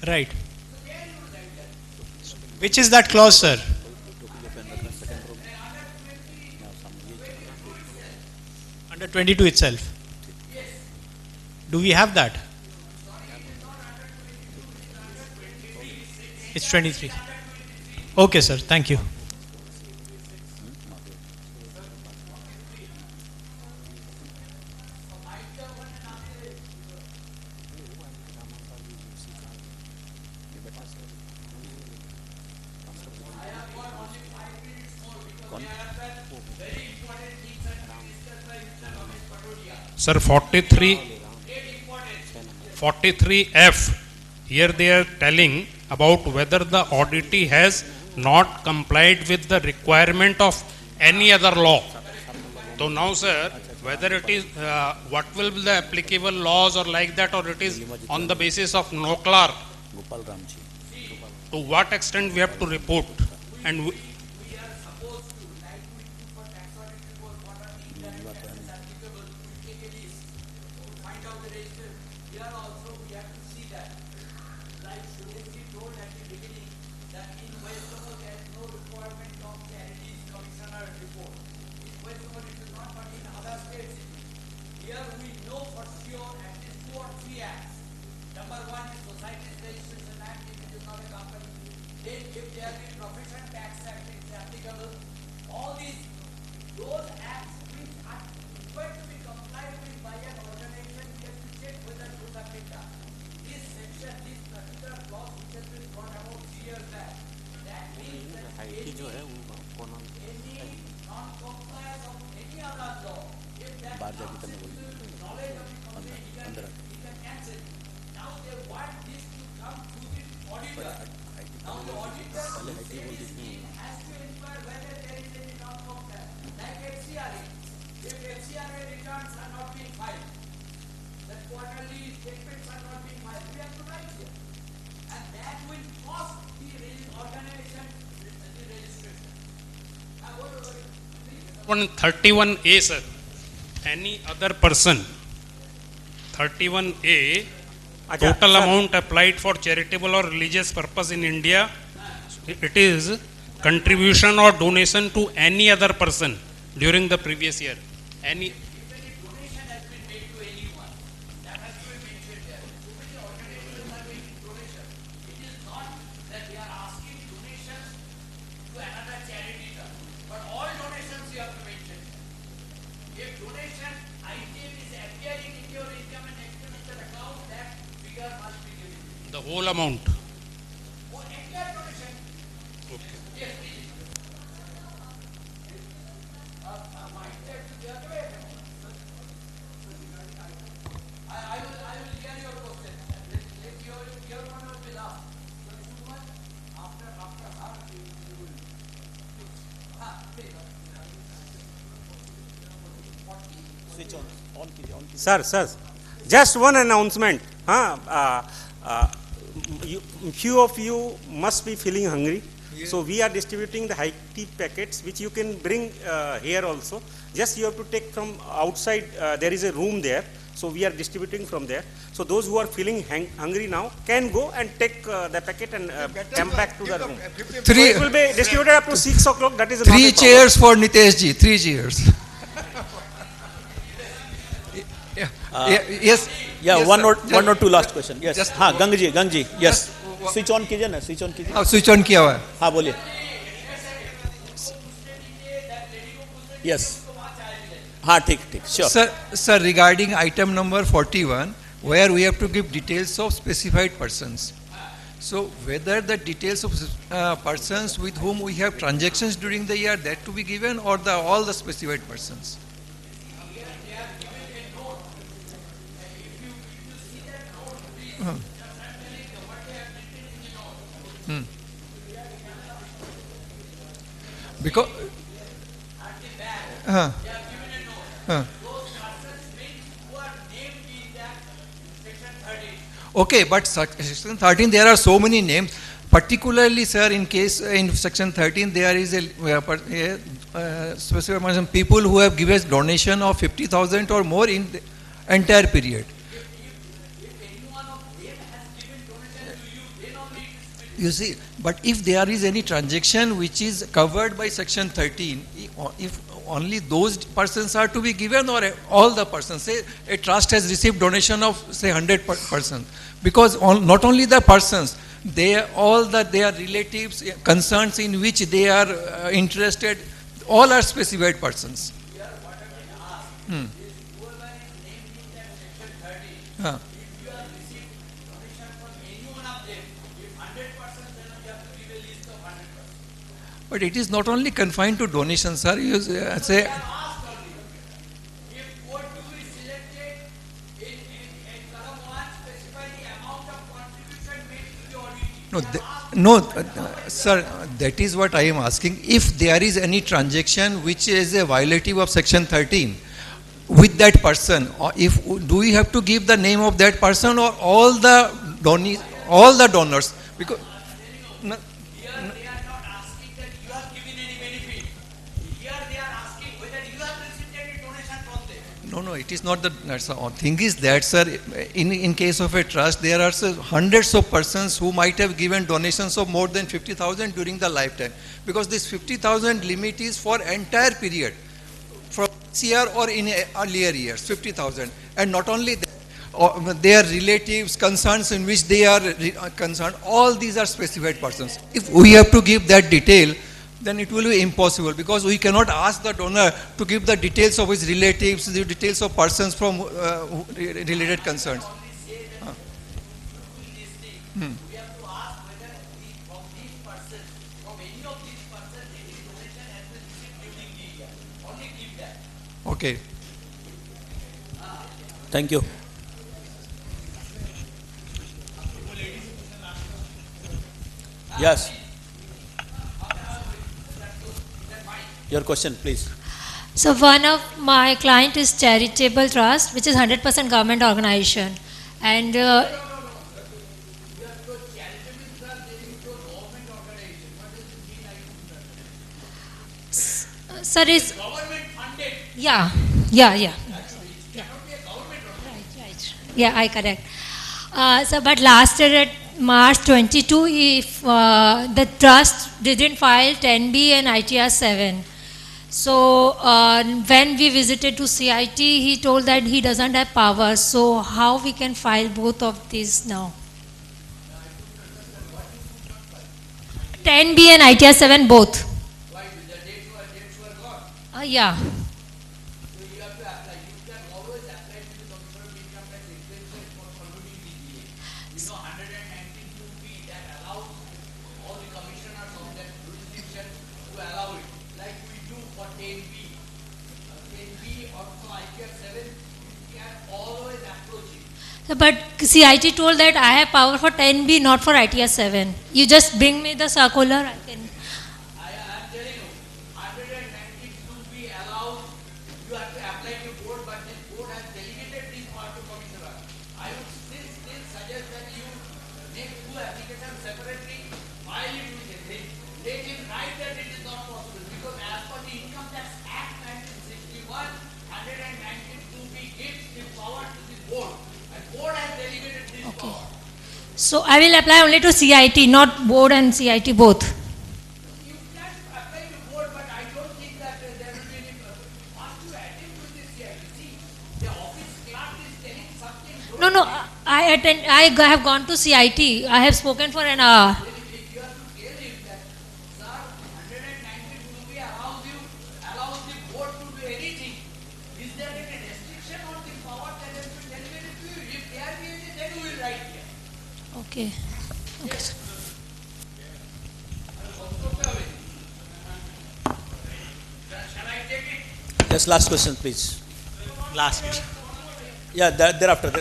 Right. Which is that clause, sir? Under 22 itself. Do we have that? It's 23. Okay, sir. Thank you. Sir, 43F, here they are telling about whether the auditee has not complied with the requirement of any other law. So now, sir, whether it is, what will be the applicable laws or like that, or it is on the basis of no clerk, to what extent we have to report? And 31A, sir. Any other person, 31A, total sir. amount applied for charitable or religious purpose in India, it is contribution or donation to any other person during the previous year. Any. The whole amount. Sir, just one announcement. Few of you must be feeling hungry. So we are distributing the high tea packets, which you can bring here also. Just you have to take from outside. There is a room there. So we are distributing from there. So those who are feeling hungry now can go and take the packet and come back to the room. So it will be distributed up to 6 o'clock. That is not a Three problem. chairs for Nitesh ji. 3 chairs. Yes. Yeah, yes, one sir. or two last question. Yes. Just हाँ गंग जी yes. Switch on कीजिए ना, switch on कीजिए. हाँ, switch on किया हुआ है. हाँ बोलिए. Yes. हाँ ठीक sure. Sir, regarding item number 41, where we have to give details of specified persons. So whether the details of persons with whom we have transactions during the year, that to be given, or all the specified persons. Because okay, but section 13 there are so many names. Particularly, sir, in section 13 there is a specific person, people who have given donation of 50,000 or more in the entire period. You see, but if there is any transaction which is covered by section 13, if only those persons are to be given, or all the persons, say a trust has received donation of say 100 persons, because not only the persons, all their relatives, concerns in which they are interested, all are specified persons. But it is not only confined to donations, sir. You say. Sir, that is what I am asking. If there is any transaction which is a violative of section 13 with that person, or do we have to give the name of that person or all the donors? Because No, it is not that. Thing is that, sir, in case of a trust, there are hundreds of persons who might have given donations of more than 50,000 during the lifetime. Because this 50,000 limit is for entire period, from this year or in earlier years, 50,000. And not only that, their relatives, concerns in which they are concerned, all these are specified persons. If we have to give that detail, then it will be impossible, because we cannot ask the donor to give the details of his relatives, the details of persons from related concerns. Okay. Thank you. Yes. Your question, please. So one of my client is Charitable Trust, which is 100% government organization. And sir is yeah, yeah, yeah. Yeah, I correct. So, but last year at March 22, if the trust didn't file 10B and ITR 7. So, when we visited to CIT, he told that he doesn't have power. So, how we can file both of these now? 10B and ITR 7 both. Yeah. But CIT told that I have power for 10B, not for ITR 7. You just bring me the circular, I can. So I will apply only to CIT, not board and CIT both. No, no, I have gone to CIT. I have spoken for an hour. Okay. Okay, sir. Yes, last question, please. Last. Yeah, thereafter.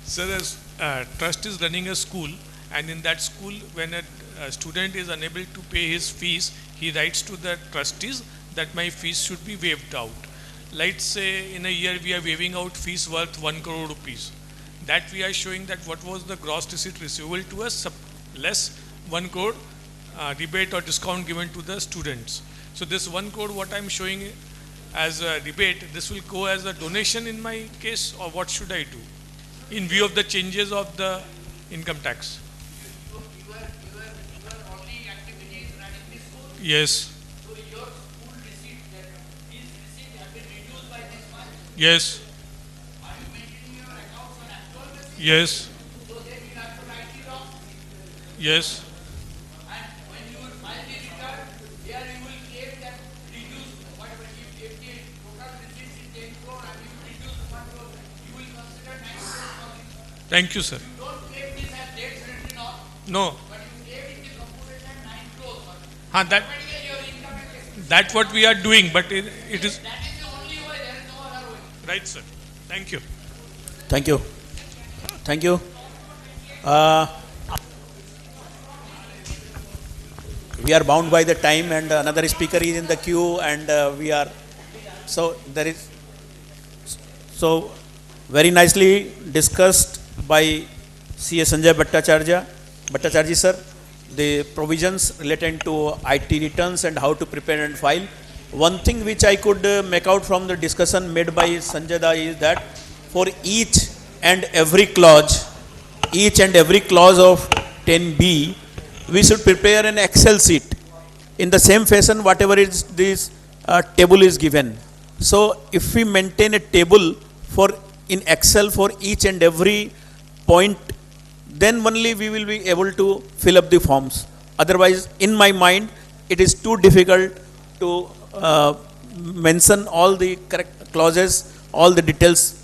Sir, trust is running a school, and in that school, when a student is unable to pay his fees, he writes to the trustees that my fees should be waived out. Let's say in a year we are waiving out fees worth 1 crore rupees. That we are showing that what was the gross receipt receivable to us less 1 crore rebate or discount given to the students. So this 1 crore what I am showing as a rebate, this will go as a donation in my case, or what should I do in view of the changes of the income tax? Yes. Yes. Yes. Yes. Thank you, sir. No. That's what we are doing, but it is. Right, sir. Thank you. Thank you. Thank you. We are bound by the time, and another speaker is in the queue, and we are. So there is. So very nicely discussed by C.A. Sanjay Bhattacharya sir, the provisions related to IT returns and how to prepare and file. One thing which I could make out from the discussion made by Sanjay Da is that for each and every clause of 10B, we should prepare an Excel sheet in the same fashion whatever is this table is given. So if we maintain a table in Excel for each and every point, then only we will be able to fill up the forms. Otherwise, in my mind, it is too difficult to mention all the correct clauses, all the details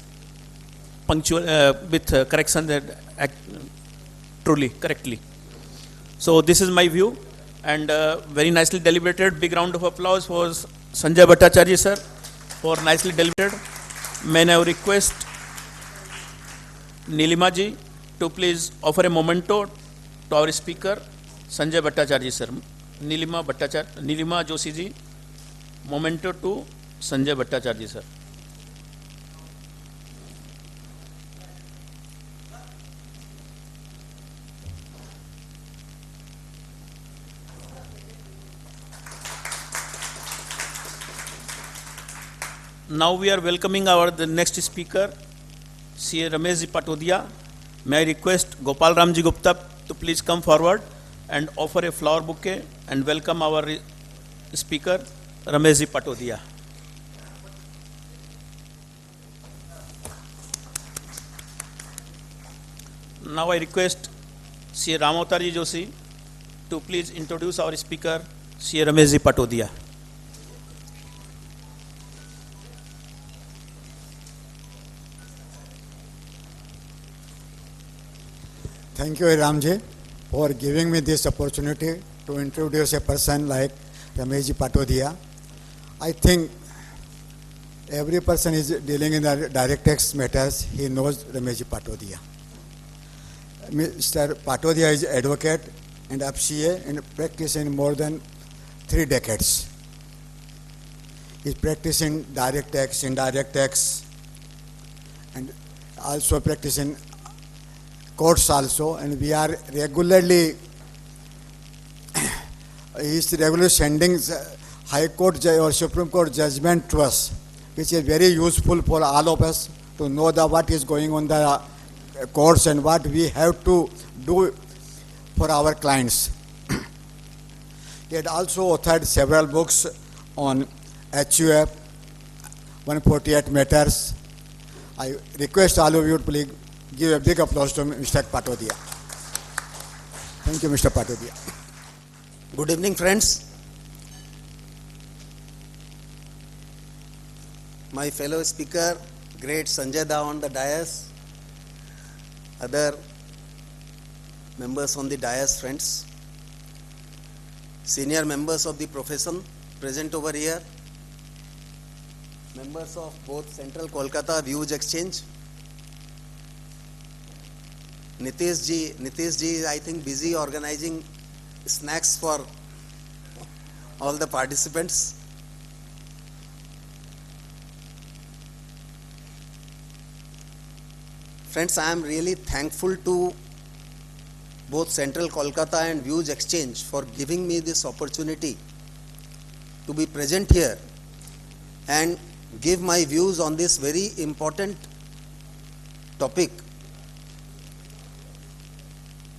with correction truly, correctly. So this is my view, and very nicely deliberated. Big round of applause for Sanjay Bhattacharya sir for nicely deliberated. May I now request Nilima ji to please offer a memento to our speaker, Sanjay Bhattacharya sir. Nilima Joshi ji, memento to Sanjay Bhattacharya sir. Now we are welcoming the next speaker, C. Ramesh Patodia. May I request Gopal Ramji Gupta to please come forward and offer a flower bouquet and welcome our speaker, Ramesh Patodia. Now I request C. Ramavtarji Joshi to please introduce our speaker, C. Ramesh Patodia. Thank you, Ramji, for giving me this opportunity to introduce a person like Ramesh Patodia. I think every person is dealing in the direct tax matters, he knows Ramesh Patodia. Mr. Patodia is advocate and FCA and practicing more than 3 decades. He is practicing direct tax, indirect tax, and also practicing courts also, and we are regularly he is regularly sending High Court or Supreme Court judgment to us, which is very useful for all of us to know what is going on the courts and what we have to do for our clients. He had also authored several books on HUF 148 matters. I request all of you to please give a big applause to Mr. Patodia. Thank you, Mr. Patodia. Good evening, friends. My fellow speaker, great Sanjay Da on the dais, other members on the dais, friends, senior members of the profession present over here, members of both Central Kolkata Views Exchange, Nitish ji is, I think, busy organizing snacks for all the participants. Friends, I am really thankful to both Central Kolkata and Views Exchange for giving me this opportunity to be present here and give my views on this very important topic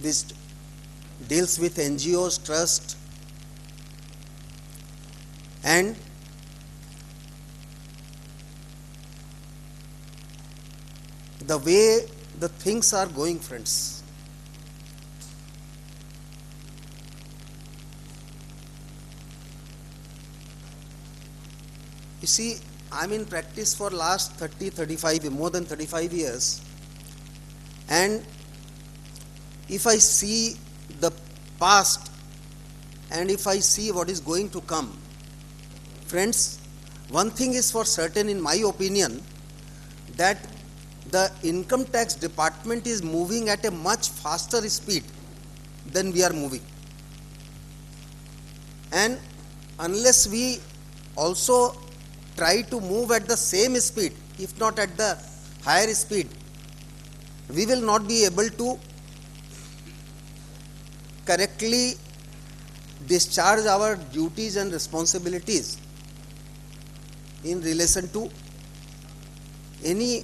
which deals with NGOs, trust, and the way the things are going, friends. You see, I'm in practice for last more than 35 years, and if I see the past and if I see what is going to come, friends, one thing is for certain in my opinion, that the income tax department is moving at a much faster speed than we are moving. And unless we also try to move at the same speed, if not at the higher speed, we will not be able to correctly discharge our duties and responsibilities in relation to any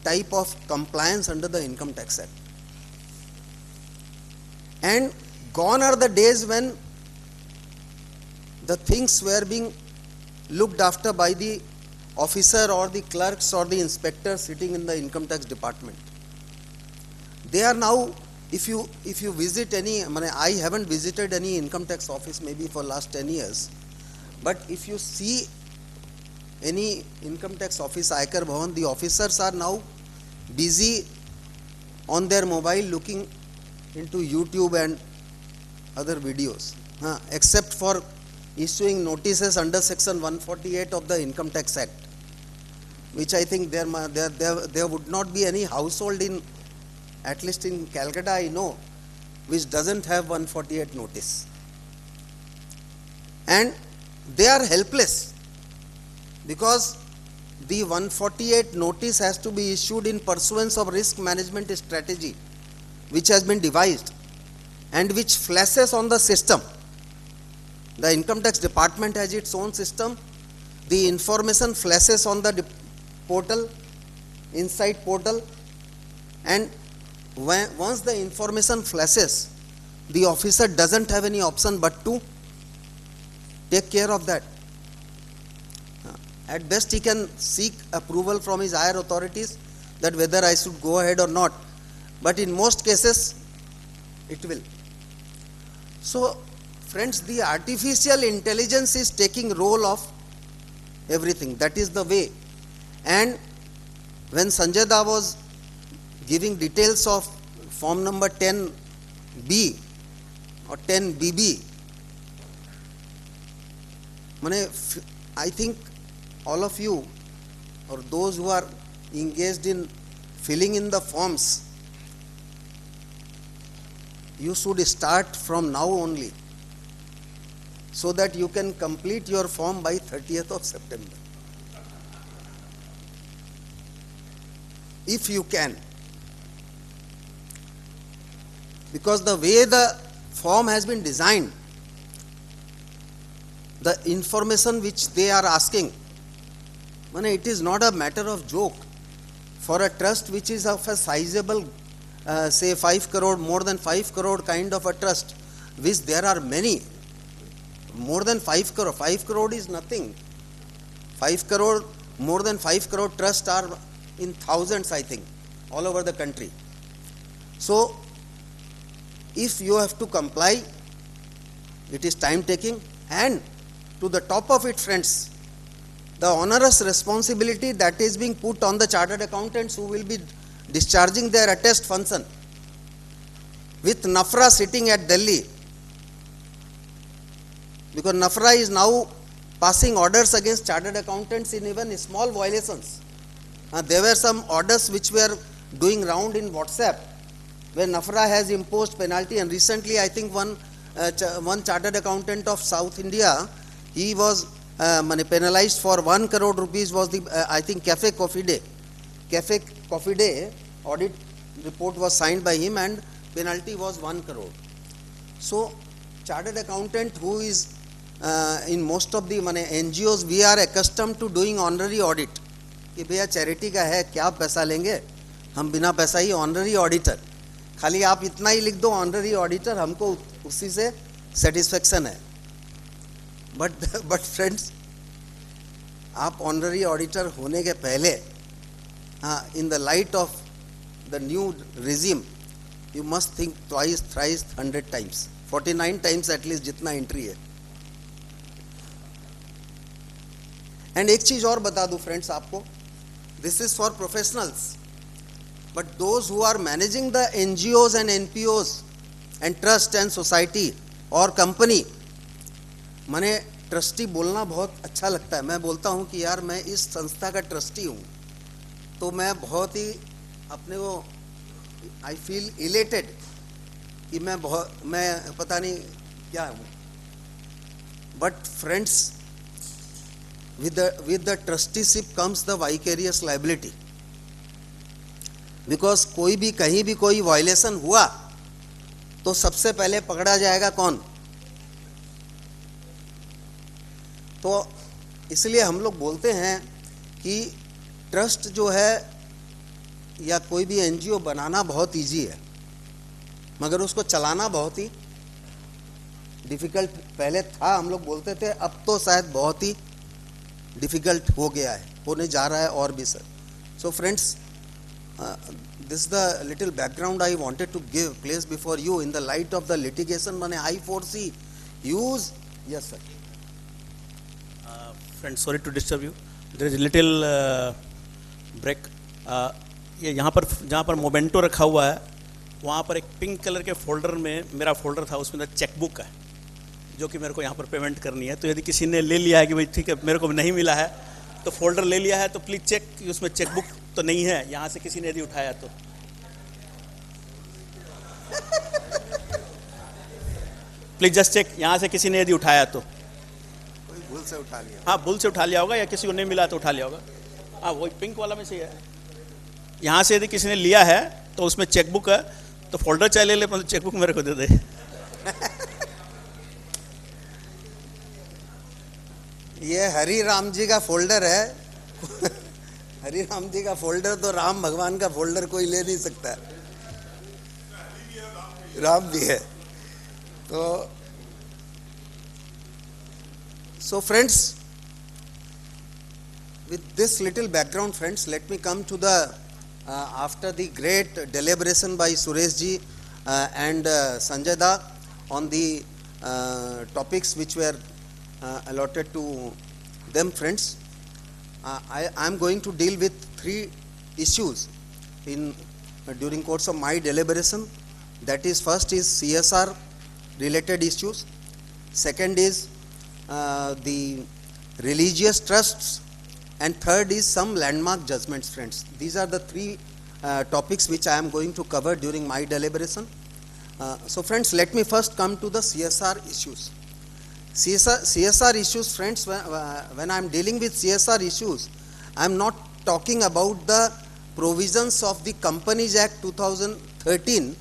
type of compliance under the Income Tax Act. And gone are the days when the things were being looked after by the officer or the clerks or the inspector sitting in the income tax department. They are now, if you visit any, I haven't visited any income tax office maybe for last 10 years, but if you see any income tax office, Aikar Bhavan, the officers are now busy on their mobile looking into YouTube and other videos, except for issuing notices under section 148 of the Income Tax Act, which I think there would not be any household in, at least in Calcutta I know, which doesn't have 148 notice. And they are helpless because the 148 notice has to be issued in pursuance of risk management strategy which has been devised and which flashes on the system. The income tax department has its own system. The information flashes on the portal, inside portal, and once the information flashes, the officer doesn't have any option but to take care of that. At best he can seek approval from his higher authorities that whether I should go ahead or not, but in most cases it will. So friends, the artificial intelligence is taking role of everything. That is the way. And when Sanjay Da was giving details of form number 10B or 10BB, I think all of you or those who are engaged in filling in the forms, you should start from now only so that you can complete your form by 30th of September. If you can. Because the way the form has been designed, the information which they are asking, it is not a matter of joke. For a trust which is of a sizable, say 5 crore, more than 5 crore kind of a trust, which there are many, more than 5 crore, 5 crore is nothing. 5 crore, more than 5 crore trusts are in thousands, I think, all over the country. So, if you have to comply, it is time taking, and to the top of it, friends, the onerous responsibility that is being put on the chartered accountants who will be discharging their attest function with NAFRA sitting at Delhi, because NAFRA is now passing orders against chartered accountants in even small violations. There were some orders which were doing round in WhatsApp where NAFRA has imposed penalty, and recently I think one chartered accountant of South India, he was penalized for 1 crore rupees was the, I think, Cafe Coffee Day audit report was signed by him and penalty was 1 crore. So, chartered accountant who is in most of the NGOs, we are accustomed to doing honorary audit. कि भैया charity का है, क्या पैसा लेंगे, हम बिना पैसा ही ऑनररी ऑडिटर, खाली आप इतना ही लिख दो ऑनररी ऑडिटर, हमको उसी से सेटिस्फेक्शन है. बट फ्रेंड्स, आप ऑनररी ऑडिटर होने के पहले, in the light of the new regime, you must think twice, thrice, 100 times, 49 times at least जितना एंट्री है. एंड एक चीज और बता दूं फ्रेंड्स आपको, this is for professionals, but those who are managing the NGOs and NPOs and trust and society और company, मैंने ट्रस्टी बोलना बहुत अच्छा लगता है. मैं बोलता हूं कि यार मैं इस संस्था का ट्रस्टी हूं, तो मैं बहुत ही अपने को आई फील इलेटेड कि मैं पता नहीं क्या हूं. But friends, with the trusteeship comes the vicarious liability, because कोई भी कहीं भी कोई वायलेशन हुआ तो सबसे पहले पकड़ा जाएगा कौन. तो इसलिए हम लोग बोलते हैं कि ट्रस्ट जो है या कोई भी NGO बनाना बहुत इजी है, मगर उसको चलाना बहुत ही डिफिकल्ट पहले था. हम लोग बोलते थे, अब तो शायद बहुत ही डिफिकल्ट हो गया है, होने जा रहा है और भी sir. So friends, this the little background I wanted to give place before you in the light of the litigation. मैंने I foresee use. Yes sir. Friends, sorry to disturb you, there is little break. ये यहाँ पर जहाँ पर memento रखा हुआ है, वहाँ पर एक पिंक कलर के फोल्डर में मेरा फोल्डर था, उसमें चेकबुक है जो कि मेरे को यहाँ पर पेमेंट करनी है. तो यदि किसी ने ले लिया है कि भाई ठीक है मेरे को नहीं मिला है, तो फोल्डर ले लिया है, तो प्लीज़ चेक कि उसमें चेकबुक तो नहीं है, यहाँ से किसी ने यदि उठाया तो. प्लीज जस्ट चेक, यहाँ से किसी ने यदि उठाया तो, कोई भूल से उठा लिया। हाँ भूल से उठा लिया होगा या किसी को नहीं मिला तो उठा लिया होगा। हाँ वही पिंक वाला में से है। यहाँ से यदि किसी ने लिया है तो उसमें चेकबुक है, तो फोल्डर चाहे ले ले, मतलब चेकबुक मेरे को दे दे। ये हरि राम जी का फोल्डर है। हरि राम जी का फोल्डर तो राम भगवान का फोल्डर कोई ले नहीं सकता। राम भी है। तो so friends, with this little background, friends, let me come to the after the great deliberation by Suresh ji and Sanjay da on the topics which were allotted to them, friends. I am going to deal with three issues in during course of my deliberation. That is, first is CSR related issues. Second is the religious trusts, and third is some landmark judgments, friends. These are the three topics which I am going to cover during my deliberation. So friends, let me first come to the CSR issues. CSR issues, friends, when I am dealing with CSR issues, I am not talking about the provisions of the Companies Act 2013,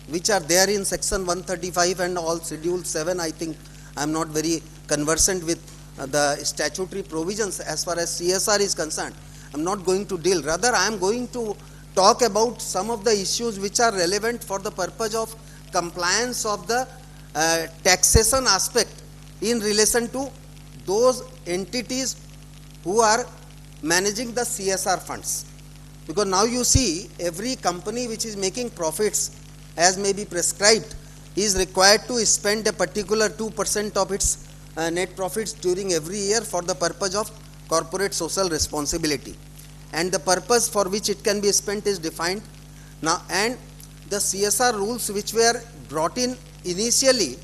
which are there in section 135 and all schedule 7. I think I am not very conversant with the statutory provisions as far as CSR is concerned. I am not going to deal. Rather, I am going to talk about some of the issues which are relevant for the purpose of compliance of the taxation aspect in relation to those entities who are managing the CSR funds. Because now you see, every company which is making profits as may be prescribed is required to spend a particular 2% of its net profits during every year for the purpose of corporate social responsibility, and the purpose for which it can be spent is defined now. And the CSR rules which were brought in initially,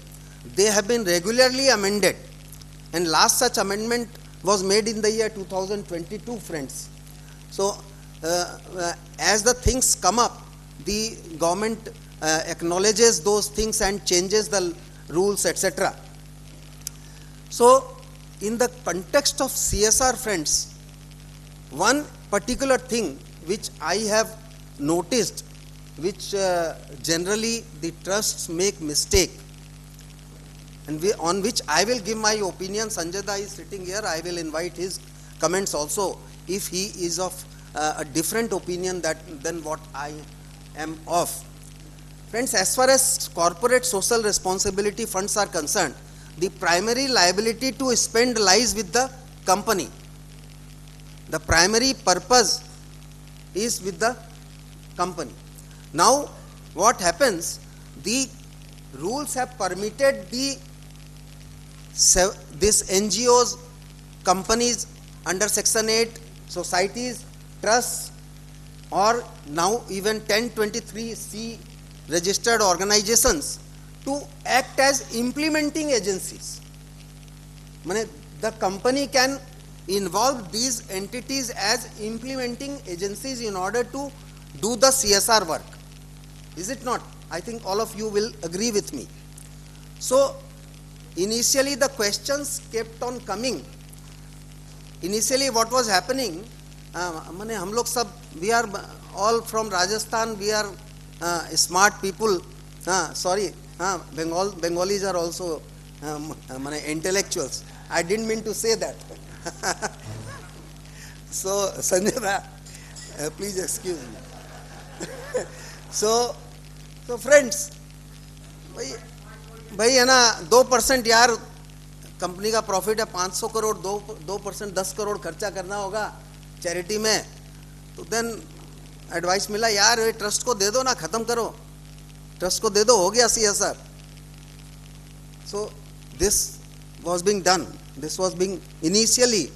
they have been regularly amended, and last such amendment was made in the year 2022, friends. So as the things come up, the government acknowledges those things and changes the rules, etc. So in the context of CSR, friends, one particular thing which I have noticed, which generally the trusts make mistake, and on which I will give my opinion. Sanjay da is sitting here, I will invite his comments also if he is of a different opinion than what I am of. Friends, as far as corporate social responsibility funds are concerned, the primary liability to spend lies with the company. The primary purpose is with the company. Now, what happens? The rules have permitted this NGOs, companies under Section 8, societies, trusts, or now even 1023C registered organizations to act as implementing agencies. The company can involve these entities as implementing agencies in order to do the CSR work. Is it not? I think all of you will agree with me. So initially the questions kept on coming. Initially what was happening, hum log sab, we are all from Rajasthan, we are smart people. Bengalis are also intellectuals. I didn't mean to say that. So Sanjay, please excuse me. So friends, भाई है ना 2% यार, company का profit है 500 करोड़, 2% 10 करोड़ खर्चा करना होगा charity में, तो देन एडवाइस मिला यार ये ट्रस्ट को दे दो ना, खत्म करो, ट्रस्ट को दे दो, हो गया CSR. So this was being done. This was being initially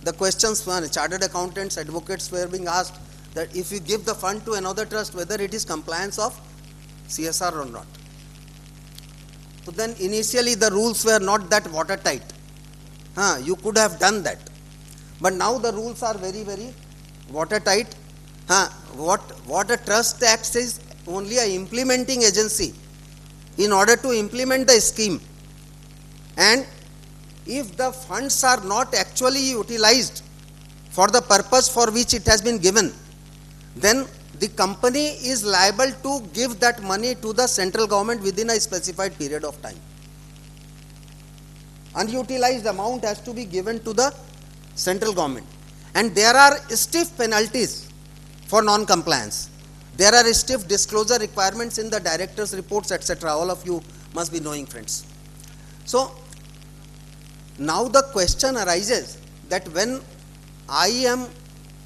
the questions for chartered accountants, advocates were being asked that if you give the fund to another trust, whether it is compliance of CSR or not. So then initially the rules were not that watertight. You could have done that. But now the rules are very, very watertight. What a trust acts is only a implementing agency in order to implement the scheme. And if the funds are not actually utilized for the purpose for which it has been given, then the company is liable to give that money to the central government within a specified period of time. Unutilized amount has to be given to the central government. And there are stiff penalties for non-compliance. There are stiff disclosure requirements in the director's reports, etc. All of you must be knowing, friends. So, now the question arises that when I am,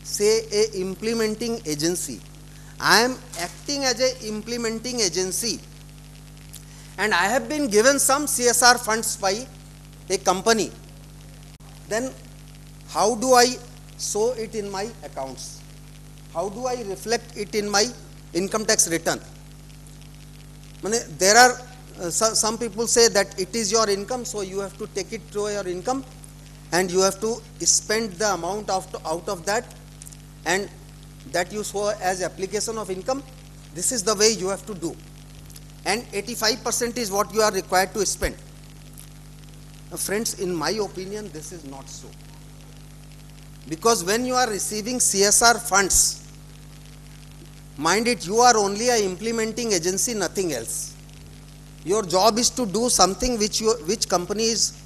say, a implementing agency, I am acting as a implementing agency, and I have been given some CSR funds by a company, then how do I show it in my accounts? How do I reflect it in my income tax return? There are some people say that it is your income, so you have to take it to your income and you have to spend the amount out of that, and that you show as application of income. This is the way you have to do, and 85% is what you are required to spend. Friends, in my opinion, this is not so. Because when you are receiving CSR funds, mind it, you are only a implementing agency, nothing else. Your job is to do something which company is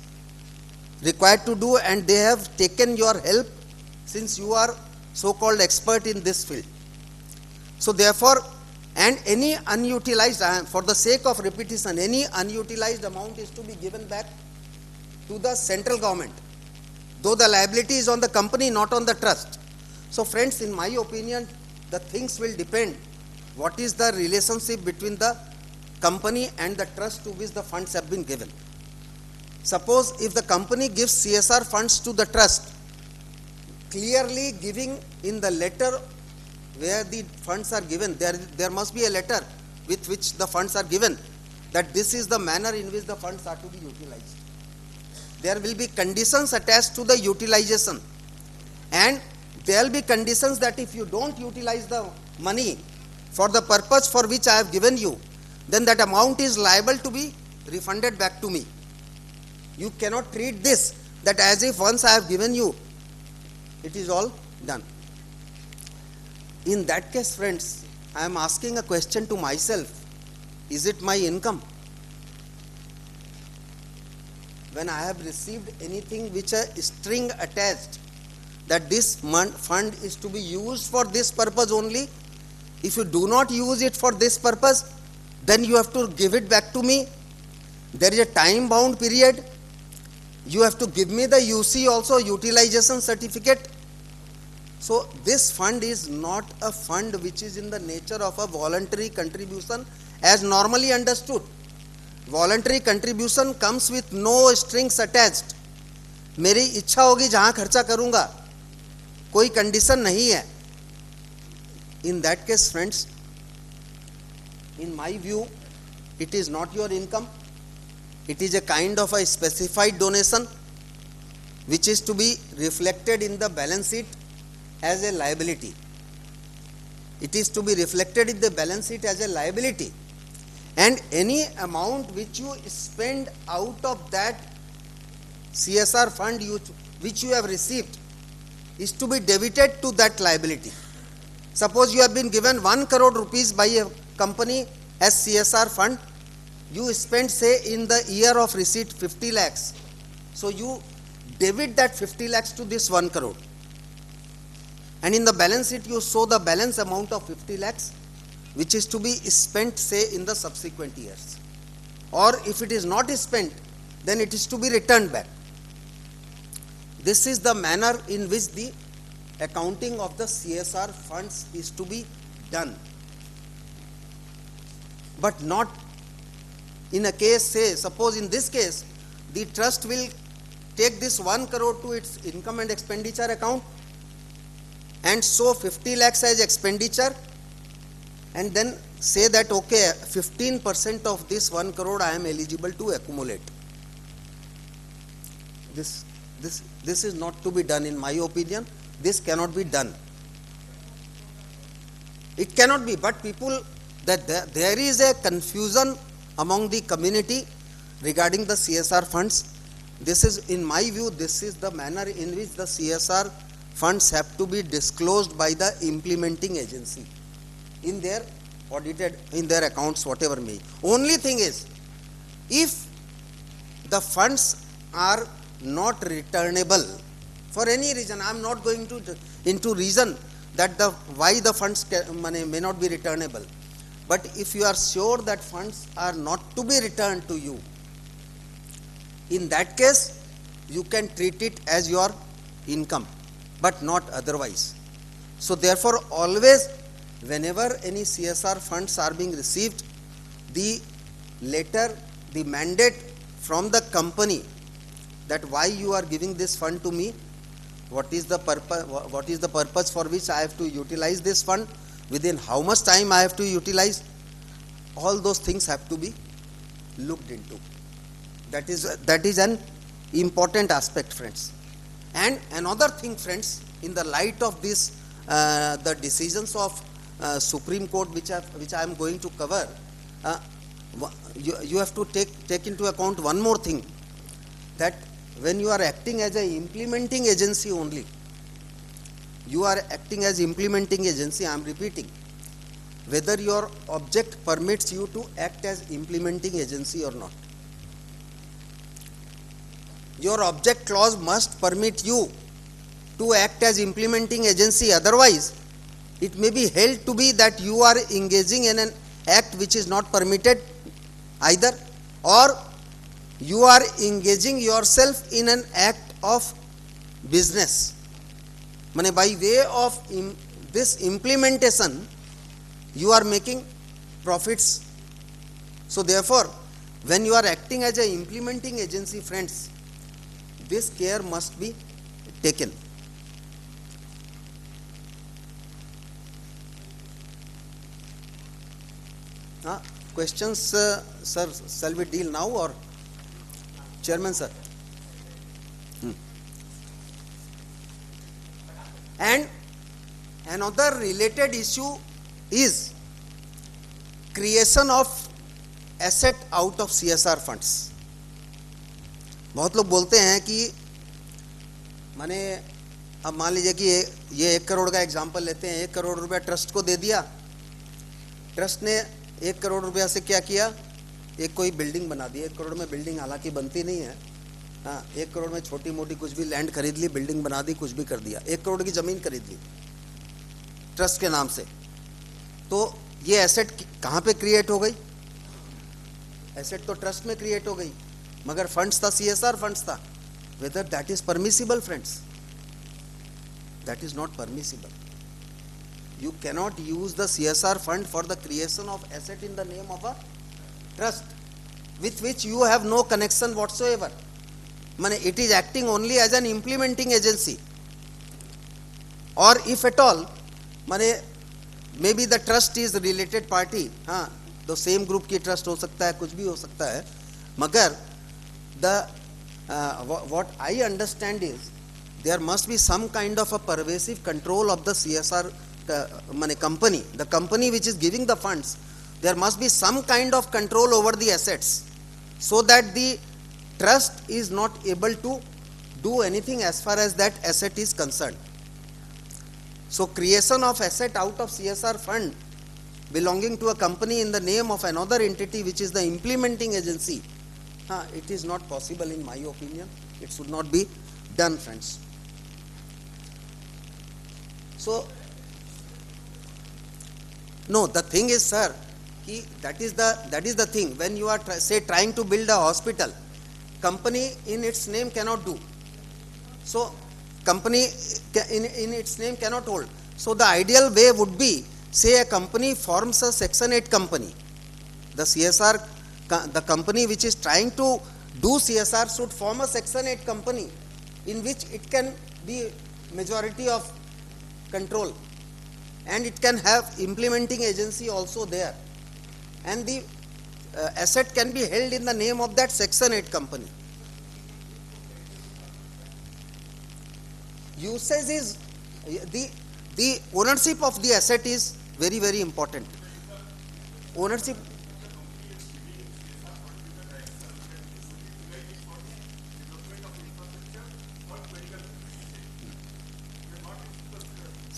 required to do, and they have taken your help since you are so-called expert in this field. So therefore, and any unutilized, for the sake of repetition, any unutilized amount is to be given back to the central government, though the liability is on the company, not on the trust. So friends, in my opinion, the things will depend what is the relationship between the company and the trust to which the funds have been given. Suppose if the company gives CSR funds to the trust, clearly giving in the letter where the funds are given, there must be a letter with which the funds are given, that this is the manner in which the funds are to be utilized. There will be conditions attached to the utilization, and there will be conditions that if you don't utilize the money for the purpose for which I have given you, then that amount is liable to be refunded back to me. You cannot treat this that as if once I have given you, it is all done. In that case, friends, I am asking a question to myself: is it my income? When I have received anything which a string attached, that this fund is to be used for this purpose only. If you do not use it for this purpose, then you have to give it back to me. There is a time bound period. You have to give me the UC also, utilization certificate. So this fund is not a fund which is in the nature of a voluntary contribution as normally understood. Voluntary contribution comes with no strings attached. मेरी इच्छा होगी जहां खर्चा करूंगा, कोई condition नहीं है. In that case, friends, in my view, it is not your income. It is a kind of a specified donation which is to be reflected in the balance sheet as a liability. It is to be reflected in the balance sheet as a liability. And any amount which you spend out of that CSR fund which you have received is to be debited to that liability. Suppose you have been given 1 crore rupees by a company as CSR fund. You spend, say, in the year of receipt 50 lakhs. So you debit that 50 lakhs to this 1 crore. And in the balance sheet you show the balance amount of 50 lakhs which is to be spent, say, in the subsequent years. Or if it is not spent, then it is to be returned back. This is the manner in which the accounting of the CSR funds is to be done. But not in a case, say, suppose in this case, the trust will take this 1 crore to its income and expenditure account and show 50 lakhs as expenditure, and then say that, okay, 15% of this 1 crore I am eligible to accumulate. This is not to be done, in my opinion. This cannot be done. It cannot be, but people, that there is a confusion among the community regarding the CSR funds. This is, in my view, this is the manner in which the CSR funds have to be disclosed by the implementing agency in their audited, in their accounts, whatever may. Only thing is, if the funds are not returnable for any reason, I am not going to into reason that why the funds may not be returnable. But if you are sure that funds are not to be returned to you, in that case, you can treat it as your income, but not otherwise. So therefore, always, whenever any CSR funds are being received, the letter, the mandate from the company that why you are giving this fund to me, what is the purpose for which I have to utilize this fund, within how much time I have to utilize, all those things have to be looked into. That is an important aspect, friends. And another thing, friends, in the light of this, the decisions of Supreme Court, which I am going to cover, you have to take into account one more thing, that when you are acting as an implementing agency only, you are acting as implementing agency, I am repeating, whether your object permits you to act as implementing agency or not. Your object clause must permit you to act as implementing agency, otherwise it may be held to be that you are engaging in an act which is not permitted either, or you are engaging yourself in an act of business. By way of this implementation, you are making profits. So therefore, when you are acting as an implementing agency, friends, this care must be taken. Questions, sir, shall we deal now or? Chairman, sir. And another related issue is creation of asset out of CSR funds. बहुत लोग बोलते हैं कि माने अब मान लीजिए कि ये 1 करोड़ का एग्जाम्पल लेते हैं, 1 करोड़ रुपया ट्रस्ट को दे दिया, ट्रस्ट ने 1 करोड़ रुपया से क्या किया, एक कोई बिल्डिंग बना दी। 1 करोड़ में बिल्डिंग हालांकि बनती नहीं है, हाँ, 1 करोड़ में छोटी मोटी कुछ भी लैंड खरीद ली, बिल्डिंग बना दी, कुछ भी कर दिया, 1 करोड़ की ज़मीन खरीद ली ट्रस्ट के नाम से, तो ये एसेट कहाँ पे क्रिएट हो गई? एसेट तो ट्रस्ट में क्रिएट हो गई, मगर फंड्स था, CSR फंड्स था. Whether that is permissible, friends? That is not permissible. You cannot use the CSR fund for the creation of asset in the name of a trust with which you have no connection whatsoever. It is acting only as an implementing agency. Or if at all, maybe the trust is a related party, the same group की trust हो सकता है, कुछ भी हो सकता है, मगर what I understand is there must be some kind of a pervasive control of the CSR company, the company which is giving the funds. There must be some kind of control over the assets so that the trust is not able to do anything as far as that asset is concerned. So creation of asset out of CSR fund belonging to a company in the name of another entity which is the implementing agency, it is not possible in my opinion. It should not be done, friends. So, no, the thing is, sir, that is the thing. When you are trying to build a hospital, company in its name cannot do. So company in its name cannot hold. So the ideal way would be, say a company forms a Section 8 company. The CSR, the company which is trying to do CSR should form a Section 8 company in which it can be majority of control and it can have implementing agency also there, and the asset can be held in the name of that Section 8 company. Usage is the ownership of the asset is very, very important. Ownership.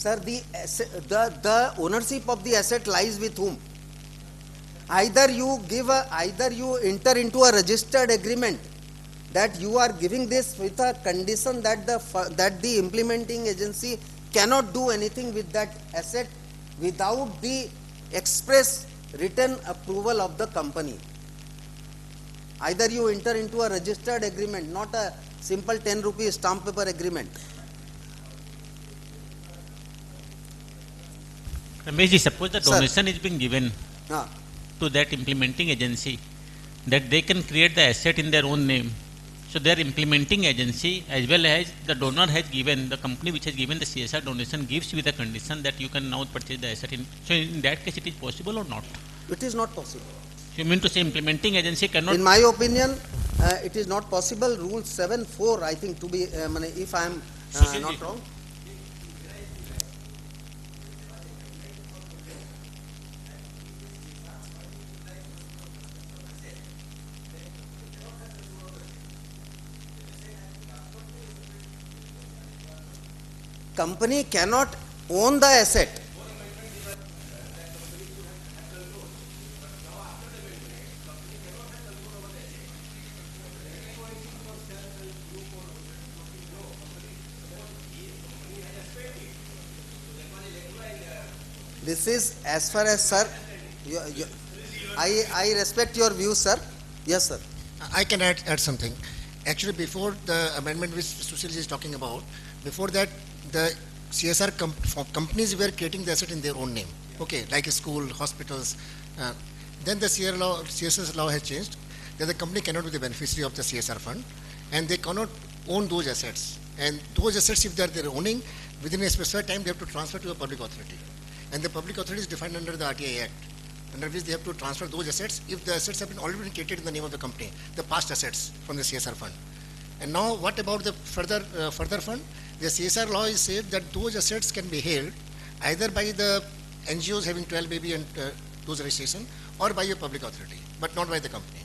Sir, the ownership of the asset lies with whom? Either you enter into a registered agreement that you are giving this with a condition that the implementing agency cannot do anything with that asset without the express written approval of the company. Either you enter into a registered agreement, not a simple 10 rupee stamp paper agreement. Ramesh ji, suppose the Sir. donation is being given Ah. to that implementing agency, that they can create the asset in their own name. So their implementing agency, as well as the donor has given, the company which has given the CSR donation gives with a condition that you can now purchase the asset. So in that case, it is possible or not? It is not possible. You mean to say implementing agency cannot? In my opinion, it is not possible. Rule 7(4), I think, to be, if I am not wrong. Company cannot own the asset. This is as far as, sir, I respect your view, sir. Yes, sir. I can add something. Actually, before the amendment which Sushil is talking about, before that, the CSR companies were creating the asset in their own name. Okay, like a school, hospitals. Then the CSR law has changed. That the company cannot be the beneficiary of the CSR fund, and they cannot own those assets. And those assets, if they're owning, within a specified time, they have to transfer to a public authority. And the public authority is defined under the RTI Act, under which they have to transfer those assets if the assets have already been created in the name of the company, the past assets from the CSR fund. And now, what about the further fund? The CSR law is said that those assets can be held either by the NGOs having 12 and those registration, or by a public authority, but not by the company.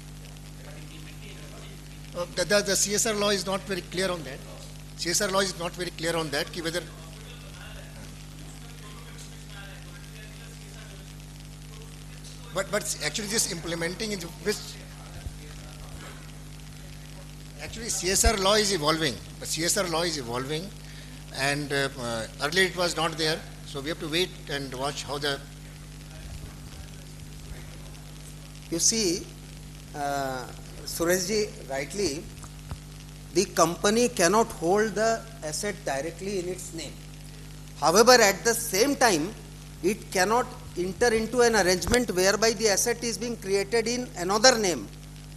The CSR law is not very clear on that. CSR law is not very clear on that, whether. But actually, this implementing in which. Actually, CSR law is evolving. But CSR law is evolving, and earlier it was not there. So we have to wait and watch how the. You see, Sureshji, rightly, the company cannot hold the asset directly in its name. However, at the same time, it cannot enter into an arrangement whereby the asset is being created in another name,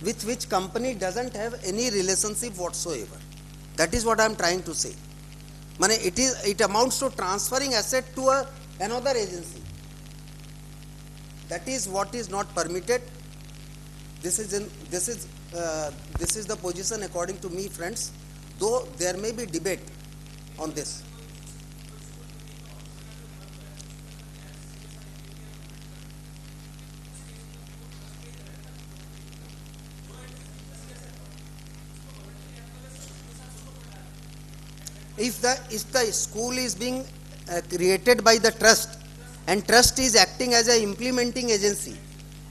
with which company doesn't have any relationship whatsoever. That is what I am trying to say. It amounts to transferring asset to another agency. That is what is not permitted. This is the position according to me, friends, though there may be debate on this. If the school is being created by the trust, and trust is acting as an implementing agency,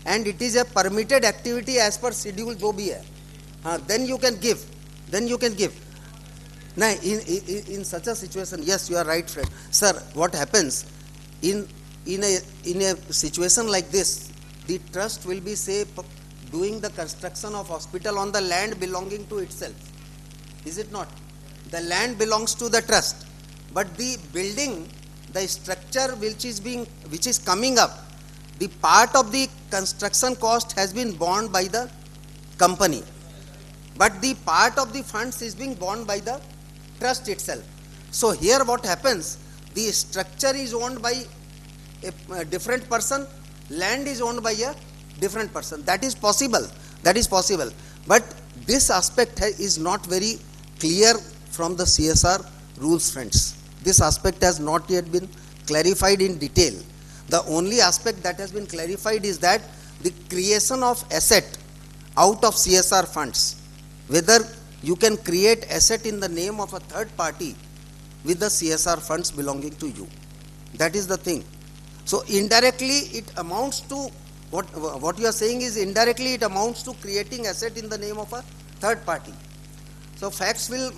and it is a permitted activity as per schedule jo bhi hai, then you can give. Now, in such a situation, yes, you are right, friend. Sir, what happens in a situation like this, the trust will be, say, doing the construction of hospital on the land belonging to itself. Is it not? The land belongs to the trust, but the building, the structure which is coming up, the part of the construction cost has been borne by the company, but the part of the funds is being borne by the trust itself. So here what happens, the structure is owned by a different person, land is owned by a different person. That is possible. But this aspect is not very clear from the CSR rules, friends. This aspect has not yet been clarified in detail. The only aspect that has been clarified is that the creation of asset out of CSR funds, whether you can create asset in the name of a third party with the CSR funds belonging to you. That is the thing. So indirectly it amounts to, what you are saying is indirectly it amounts to creating asset in the name of a third party. So facts will,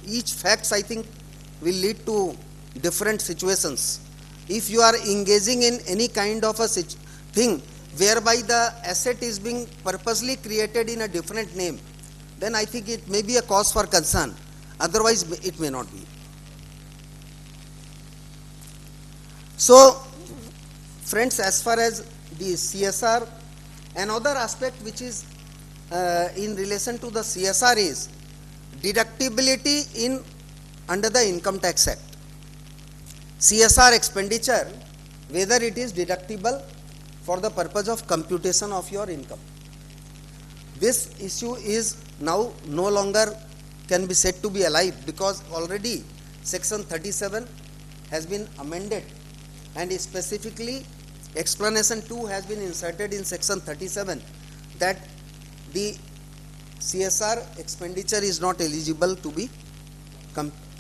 each facts I think will lead to different situations. If you are engaging in any kind of a thing whereby the asset is being purposely created in a different name, then I think it may be a cause for concern. Otherwise, it may not be. So, friends, as far as the CSR, another aspect which is in relation to the CSR is deductibility under the Income Tax Act. CSR expenditure, whether it is deductible for the purpose of computation of your income. This issue is now no longer can be said to be alive, because already section 37 has been amended, and specifically explanation 2 has been inserted in section 37 that the CSR expenditure is not eligible to be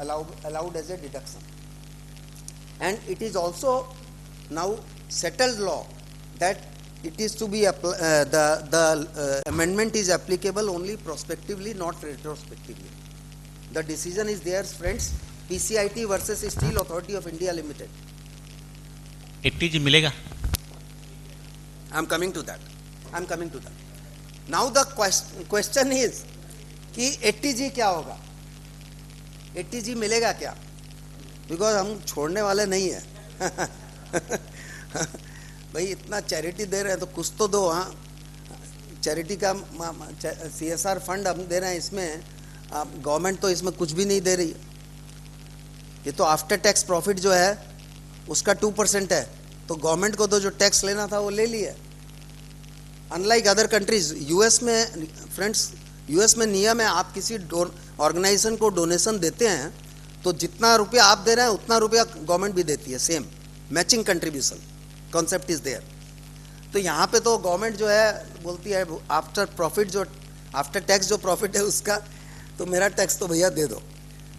allowed as a deduction. And it is also now settled law that it is to be the amendment is applicable only prospectively, not retrospectively. The decision is theirs, friends. PCIT versus Steel Authority of India Limited. ATG मिलेगा? I am coming to that. Now the question is कि ATG क्या होगा? ATG मिलेगा क्या? Because हम छोड़ने वाले नहीं है. भाई इतना चैरिटी दे रहे हैं तो कुछ तो दो. हाँ, चैरिटी का CSR फंड हम दे रहे हैं, इसमें गवर्नमेंट तो इसमें कुछ भी नहीं दे रही. ये तो आफ्टर टैक्स प्रॉफिट जो है उसका 2% है, तो गवर्नमेंट को तो जो टैक्स लेना था वो ले लिया. अनलाइक अदर कंट्रीज, यूएस में, फ्रेंड्स, यूएस में नियम है, आप किसी ऑर्गेनाइजेशन को डोनेशन देते हैं तो जितना रुपया आप दे रहे हैं उतना रुपया गवर्नमेंट भी देती है. Same matching contribution concept is there. तो यहाँ पे तो गवर्नमेंट जो है बोलती है आफ्टर प्रॉफिट, जो आफ्टर टैक्स जो प्रॉफिट है उसका तो मेरा टैक्स तो भैया दे दो.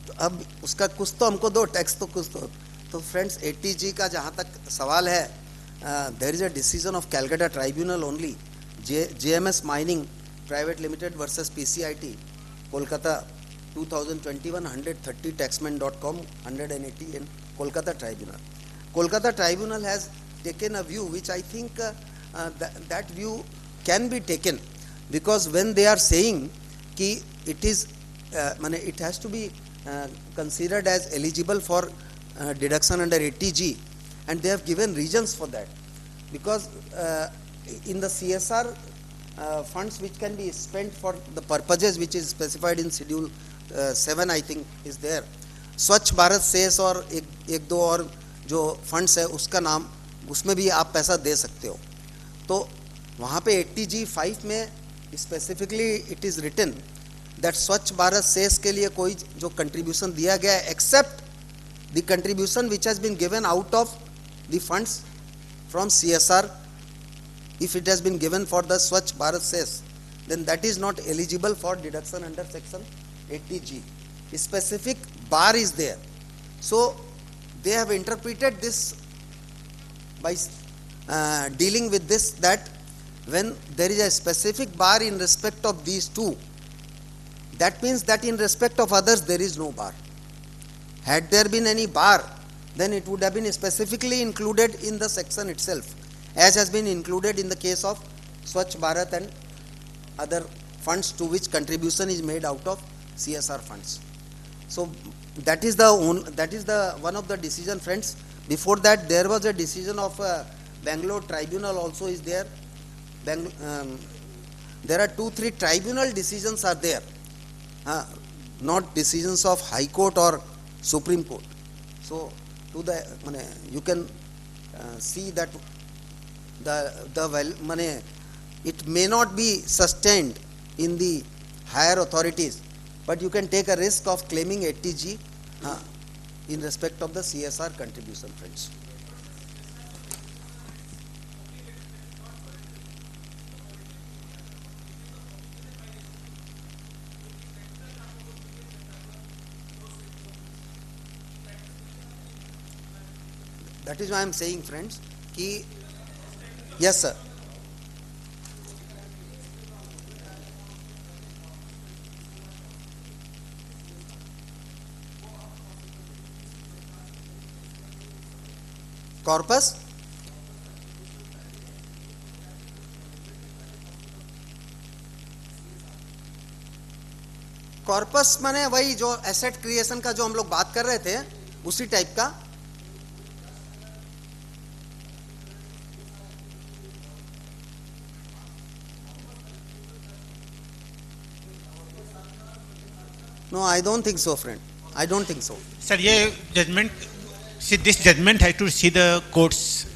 तो अब उसका कुछ तो हमको दो, टैक्स तो कुछ तो. तो फ्रेंड्स, ATG का जहाँ तक सवाल है, there is a decision of Calcutta tribunal only, JMS mining private limited versus PCIT Kolkata 2021 130 taxman.com 180 in Kolkata Tribunal. Kolkata Tribunal has taken a view which I think that view can be taken, because when they are saying कि it is it has to be considered as eligible for deduction under ATG, and they have given reasons for that, because in the CSR funds which can be spent for the purposes which is specified in schedule 7 I think is there, स्वच्छ Bharat cess और एक दो और जो funds है उसका नाम, उसमें भी आप पैसा दे सकते हो. तो वहाँ पे ATG 5 में specifically it is written that Swachh Bharat cess के लिए कोई जो कंट्रीब्यूशन दिया गया है, except the contribution which has been given out of the funds from CSR, if it has been given for the Swachh Bharat cess, then that is not eligible for deduction under section 80G. A specific bar is there. So they have interpreted this by dealing with this, that when there is a specific bar in respect of these two, that means that in respect of others there is no bar. Had there been any bar, then it would have been specifically included in the section itself, as has been included in the case of Swachh Bharat and other funds to which contribution is made out of CSR funds. So that is the one of the decision, friends. Before that, there was a decision of Bangalore Tribunal also is there. There are 2-3 tribunal decisions are there, not decisions of High Court or Supreme Court. So you can see that it may not be sustained in the higher authorities, but you can take a risk of claiming ATG in respect of the CSR contribution, friends. That is why I am saying, friends, कि yes sir. Corpus. Corpus माने वही जो asset creation का जो हम लोग बात कर रहे थे उसी टाइप का. No, I don't think so, friend. I don't think so. Sir, ये judgment, see this judgment has to see the courts.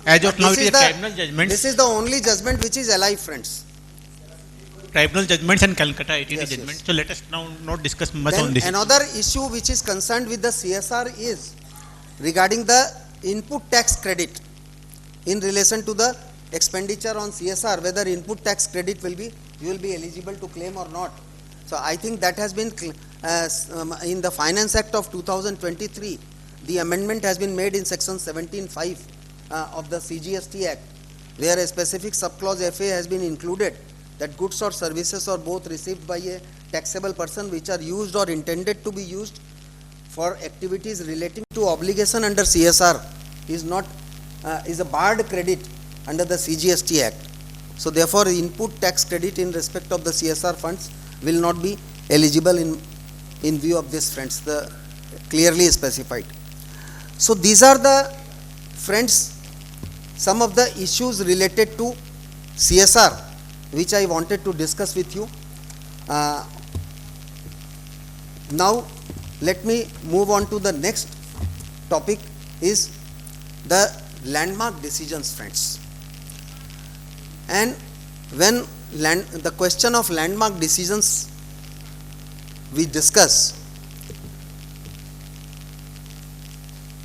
As of now, it is a tribunal judgment. This is the only judgment which is alive, friends. Tribunal judgments and Calcutta ITT judgment. So let us now not discuss much Then on this. another issue which is concerned with the CSR is regarding the input tax credit in relation to the expenditure on CSR, whether input tax credit you will be eligible to claim or not. So I think that has been in the Finance Act of 2023, the amendment has been made in section 17(5) of the CGST Act, where a specific subclause FA has been included that goods or services are both received by a taxable person which are used or intended to be used for activities relating to obligation under CSR is a barred credit under the CGST Act. So therefore, input tax credit in respect of the CSR funds will not be eligible in view of this, friends, the clearly specified. So these are the, friends, some of the issues related to CSR which I wanted to discuss with you. Now let me move on to the next topic, is the landmark decisions, friends. And when the question of landmark decisions we discuss,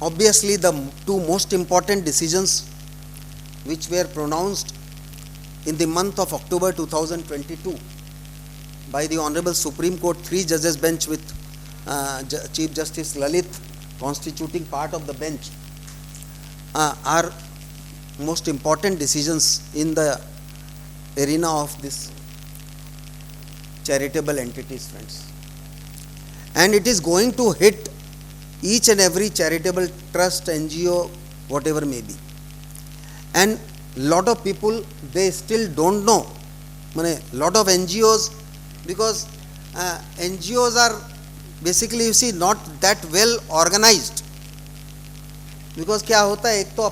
obviously the two most important decisions which were pronounced in the month of October 2022 by the Honorable Supreme Court 3 judges bench with Chief Justice Lalit constituting part of the bench are most important decisions in the arena of this charitable entities, friends. And it is going to hit each and every charitable trust, NGO, whatever may be. And lot of people, they still don't know. Lot of NGOs, because NGOs are basically, you see, not that well organized. Because क्या होता है, एक तो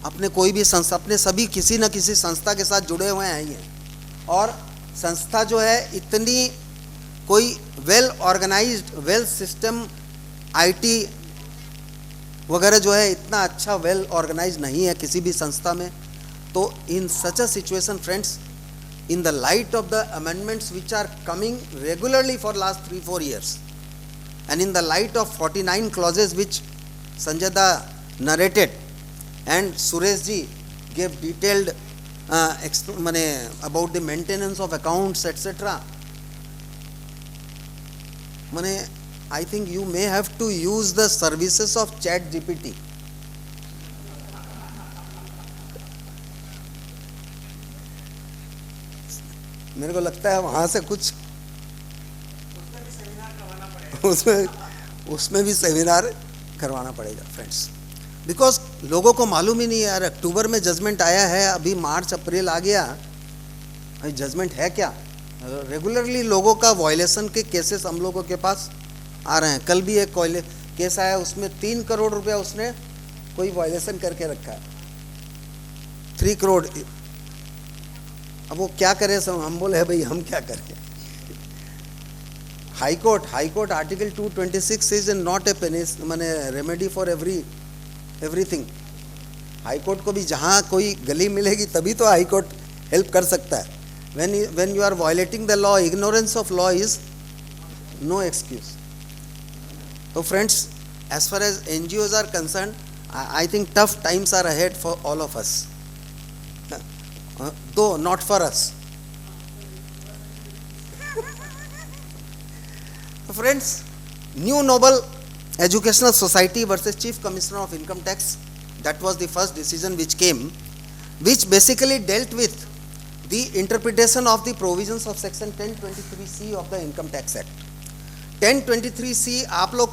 अपने कोई भी संस्था, अपने सभी किसी न किसी संस्था के साथ जुड़े हुए हैं ये, और संस्था जो है इतनी कोई well organised, well system, IT वगैरह जो है इतना अच्छा वेल ऑर्गेनाइज नहीं है किसी भी संस्था में. तो in such a situation, friends, in the light of the amendments which are coming regularly for last 3-4 years, and in the light of 49 clauses which Sanjay Da narrated and Suresh ji gave detailed about the maintenance of accounts, etc. I think you may have to use the services of ChatGPT. मेरे को लगता है वहाँ से कुछ उसमें भी seminar करवाना पड़ेगा, फ्रेंड्स, बिकॉज लोगों को मालूम ही नहीं है यार. अक्टूबर में जजमेंट आया है, अभी मार्च अप्रैल आ गया, अभी जजमेंट है क्या? रेगुलरली लोगों का वायलेशन के केसेस हम लोगों के पास आ रहे हैं. कल भी एक केस आया, उसमें 3 करोड़ रुपया उसने कोई वायलेशन करके रखा है, 3 करोड़. अब वो क्या करे, सब हम बोले भाई हम क्या करें. High court article 226 is not a remedy for everything. High court को भी जहाँ कोई गली मिलेगी तभी तो हाई कोर्ट हेल्प कर सकता है. when you are violating the law, ignorance of law is no excuse. So friends, as far as NGOs are concerned, I think tough times are ahead for all of us, though not for us. Friends, new noble Educational Society versus Chief Commissioner of Income Tax. That was the first decision which came, which basically dealt with the interpretation of the provisions of section 1023C of the Income Tax Act. 1023C आप लोग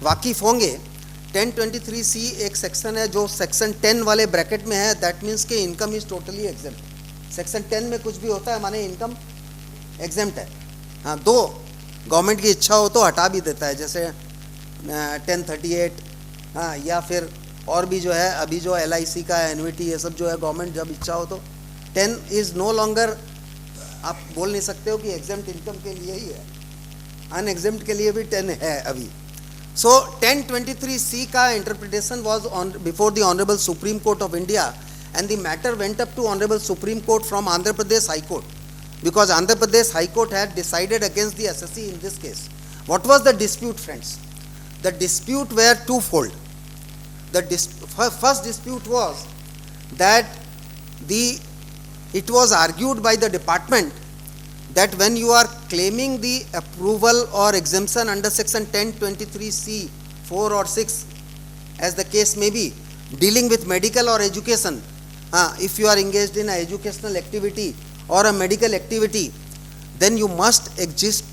वाकिफ होंगे, 1023C एक section है जो section 10 वाले bracket में है, दैट मीन्स कि income is totally exempt. Section 10 में कुछ भी होता है माने इनकम एग्जेम्प्ट है। हाँ, दो गवर्नमेंट की इच्छा हो तो हटा भी देता है, जैसे 1038, हाँ, या फिर और भी जो है अभी जो LIC का एन्युटी ये सब जो है गवर्नमेंट जब इच्छा हो तो 10 इज़ नो लॉन्गर, आप बोल नहीं सकते हो कि एग्जेम्प्ट इनकम के लिए ही है, अनएग्जेम्प्ट के लिए भी 10 है अभी। सो 1023C का interpretation was on before the honourable Supreme Court of India and the matter went up to honourable Supreme Court from Andhra Pradesh high court, because Andhra Pradesh High Court had decided against the assessee in this case. What was the dispute, friends? The dispute were twofold. The first dispute was that it was argued by the department that when you are claiming the approval or exemption under section 1023C 4 or 6, as the case may be, dealing with medical or education, if you are engaged in an educational activity or a medical activity, then you must exist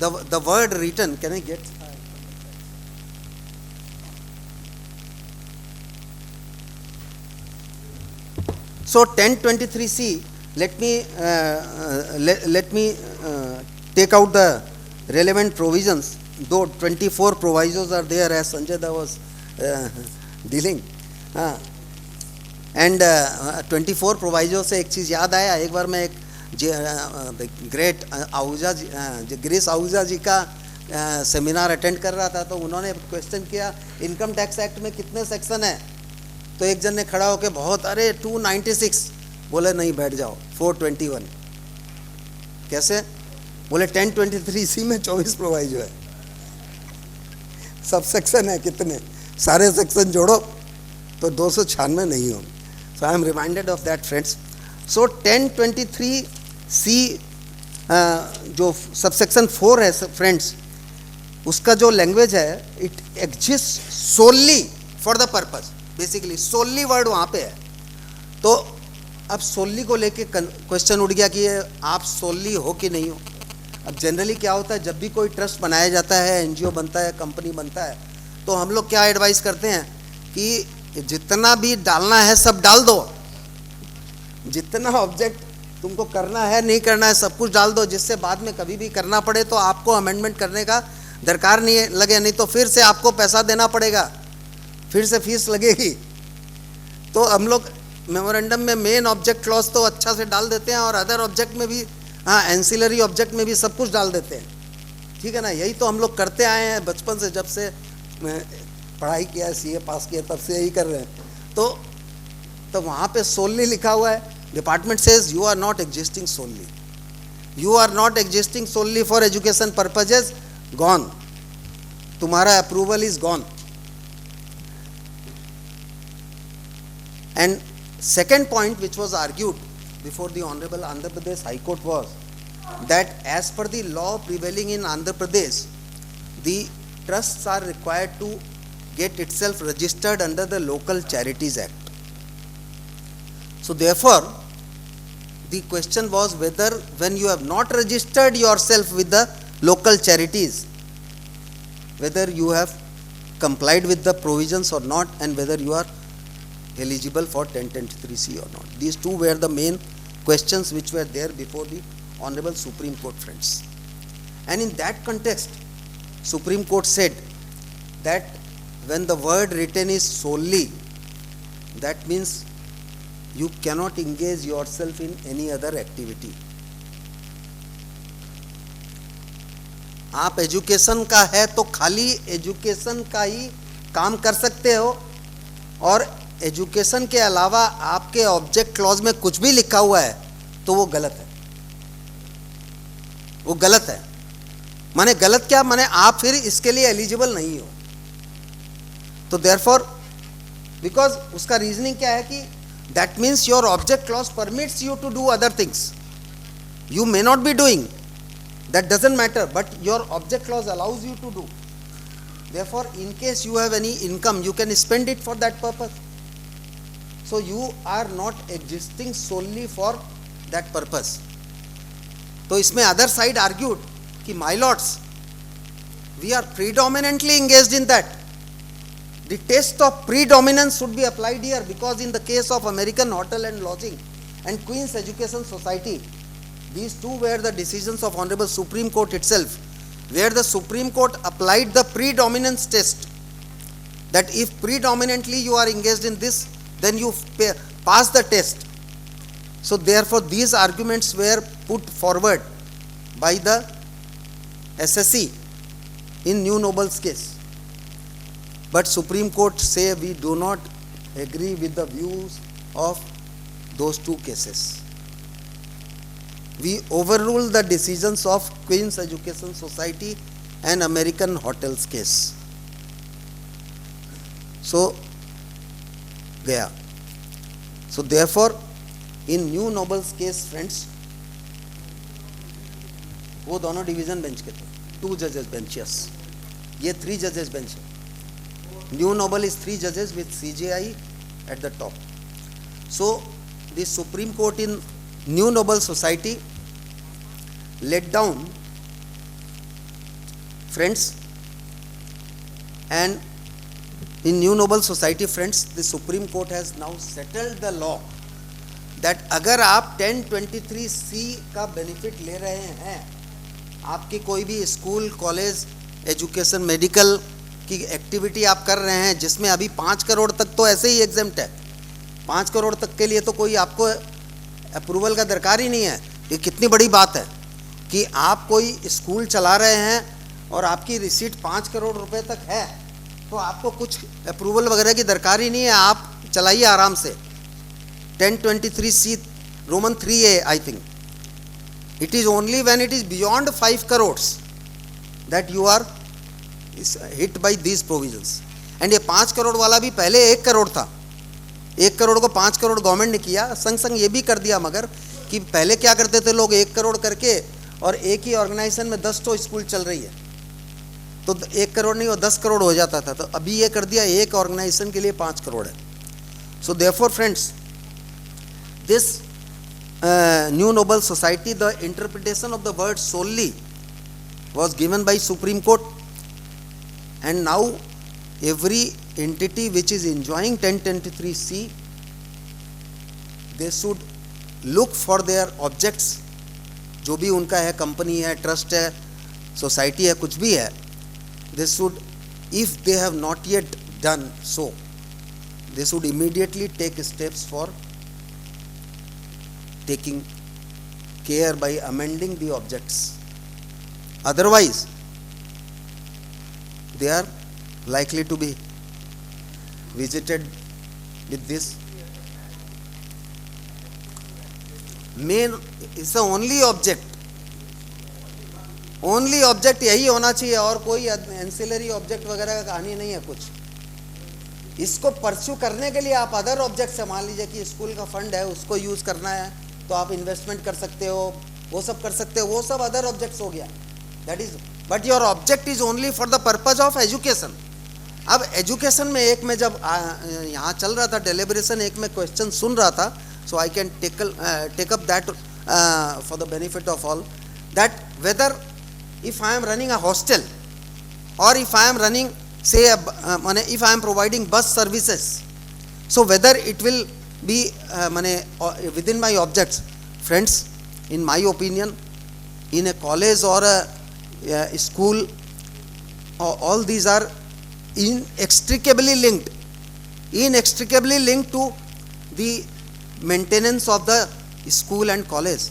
the word written. Can I get? So 1023C, let me take out the relevant provisions, though 24 provisos are there as Sanjay Da was dealing. And 24 proviso से एक चीज़ याद आया, एक बार मैं एक great Ahuja जी, गिरीश आहूजा जी का seminar attend कर रहा था, तो उन्होंने क्वेश्चन किया इनकम टैक्स एक्ट में कितने सेक्शन है, तो एक जन ने खड़ा होकर बहुत, अरे 296, बोले नहीं बैठ जाओ 421। कैसे? बोले 1023C में 24 प्रोवाइजो है, सब सेक्शन है कितने, सारे सेक्शन जोड़ो तो 296 नहीं हो। So I am reminded of that, friends. So 1023C जो सबसेक्शन 4 है फ्रेंड्स, उसका जो लैंग्वेज है, it exist solely for the purpose, basically solely word वहाँ पे है। तो अब सोनली को लेके क्वेश्चन उठ गया कि आप सोनली हो कि नहीं हो। अब जनरली क्या होता है, जब भी कोई ट्रस्ट बनाया जाता है, NGO बनता है, कंपनी बनता है, तो हम लोग क्या एडवाइस करते हैं कि जितना भी डालना है सब डाल दो, जितना ऑब्जेक्ट तुमको करना है नहीं करना है सब कुछ डाल दो, जिससे बाद में कभी भी करना पड़े तो आपको अमेंडमेंट करने का दरकार नहीं लगे, नहीं तो फिर से आपको पैसा देना पड़ेगा, फिर से फीस लगेगी। तो हम लोग मेमोरेंडम में मेन ऑब्जेक्ट क्लॉज तो अच्छा से डाल देते हैं और अदर ऑब्जेक्ट में भी, हाँ, एंसिलरी ऑब्जेक्ट में भी सब कुछ डाल देते हैं, ठीक है ना। यही तो हम लोग करते आए हैं बचपन से, जब से पढ़ाई किया है, CA पास किया, तब से यही कर रहे हैं। तो वहाँ पे सोनली लिखा हुआ है, department says you are not existing solely, you are not existing solely for education purposes, gone, तुम्हारा approval is gone. And second point which was argued before the honourable Andhra Pradesh high court was that as per the law prevailing in Andhra Pradesh, the trusts are required to get itself registered under the Local Charities Act. So therefore, the question was whether when you have not registered yourself with the local charities, whether you have complied with the provisions or not, and whether you are eligible for 1023C or not. These two were the main questions which were there before the Honorable Supreme Court, friends. And in that context, Supreme Court said that when the word written is solely, that means you cannot engage yourself in any other activity. आप education का है तो खाली education का ही काम कर सकते हो, और एजुकेशन के अलावा आपके ऑब्जेक्ट क्लॉज में कुछ भी लिखा हुआ है तो वो गलत है, वो गलत है। माने गलत क्या, माने आप फिर इसके लिए एलिजिबल नहीं हो। तो देयरफॉर, बिकॉज उसका रीजनिंग क्या है कि that means your object clause permits you to do other things, you may not be doing, that doesn't matter, but your object clause allows you to do. Therefore, in case you have any income, you can spend it for that purpose. So you are not existing solely for that purpose. तो इसमें other side argued कि my lords, we are predominantly engaged in that. The test of predominance should be applied here, because in the case of American Hotel and Lodging and Queen's Education Society, these two were the decisions of Honorable Supreme Court itself, where the Supreme Court applied the predominance test, that if predominantly you are engaged in this, then you pass the test. So therefore these arguments were put forward by the SSC in New Noble's case. But Supreme Court say we do not agree with the views of those two cases. We overrule the decisions of Queen's Education Society and American Hotels case. So, gaya. So therefore, in New Noble's case, friends, वो दोनों division bench के थे, 2 judges benches, ये 3 judges bench है. New Noble is 3 judges with CJI at the top. So the Supreme Court in New Noble Society let down, friends, and in New Noble Society, friends, the Supreme Court has now settled the law that अगर आप 1023C का benefit ले रहे हैं, आपकी कोई भी school, college, education, medical की एक्टिविटी आप कर रहे हैं जिसमें अभी 5 करोड़ तक तो ऐसे ही एग्जेम्प्ट है, 5 करोड़ तक के लिए तो कोई आपको अप्रूवल का दरकार ही नहीं है. ये कितनी बड़ी बात है कि आप कोई स्कूल चला रहे हैं और आपकी रिसीट 5 करोड़ रुपए तक है, तो आपको कुछ अप्रूवल वगैरह की दरकार ही नहीं है, आप चलाइए आराम से. 1023C Roman 3A, I think. It is only when it is beyond 5 crores that you are hit by these provisions. And ये 5 करोड़ वाला भी पहले 1 करोड़ था, 1 करोड़ को 5 करोड़ गवर्नमेंट ने किया, संग संग ये भी कर दिया, मगर कि पहले क्या करते थे लोग 1 करोड़ करके और एक ही ऑर्गेनाइजेशन में 10 तो स्कूल चल रही है तो 1 करोड़ नहीं वो 10 करोड़ हो जाता था, तो अभी ये कर दिया एक ऑर्गेनाइजेशन के लिए 5 करोड़ है. So therefore friends, this New Noble Society, the interpretation of the word solely was given by Supreme Court, and now every entity which is enjoying 1023C, they should look for their objects, जो भी उनका है, company है, trust है, society है, कुछ भी है, they should, if they have not yet done so, they should immediately take steps for taking care by amending the objects. Otherwise, they are likely to be visited with this. Main is the only object. Only object यही होना चाहिए और कोई ancillary object वगैरह का कहानी नहीं है कुछ. इसको परस्यू करने के लिए आप अदर ऑब्जेक्ट से, मान लीजिए कि स्कूल का फंड है उसको यूज करना है तो आप इन्वेस्टमेंट कर सकते हो, वो सब कर सकते हो, वो सब अदर ऑब्जेक्ट्स हो गया. That is, but your object is only for the purpose of education. अब एजुकेशन में एक में जब यहाँ चल रहा था डेलिब्रेशन, एक में क्वेश्चन सुन रहा था, so I can take up that for the benefit of all, that whether if I am running a hostel और if I am running say if I am providing bus services, so whether it will be within my objects. Friends, in my opinion, in a college or a school, all these are inextricably linked to the maintenance of the school and college.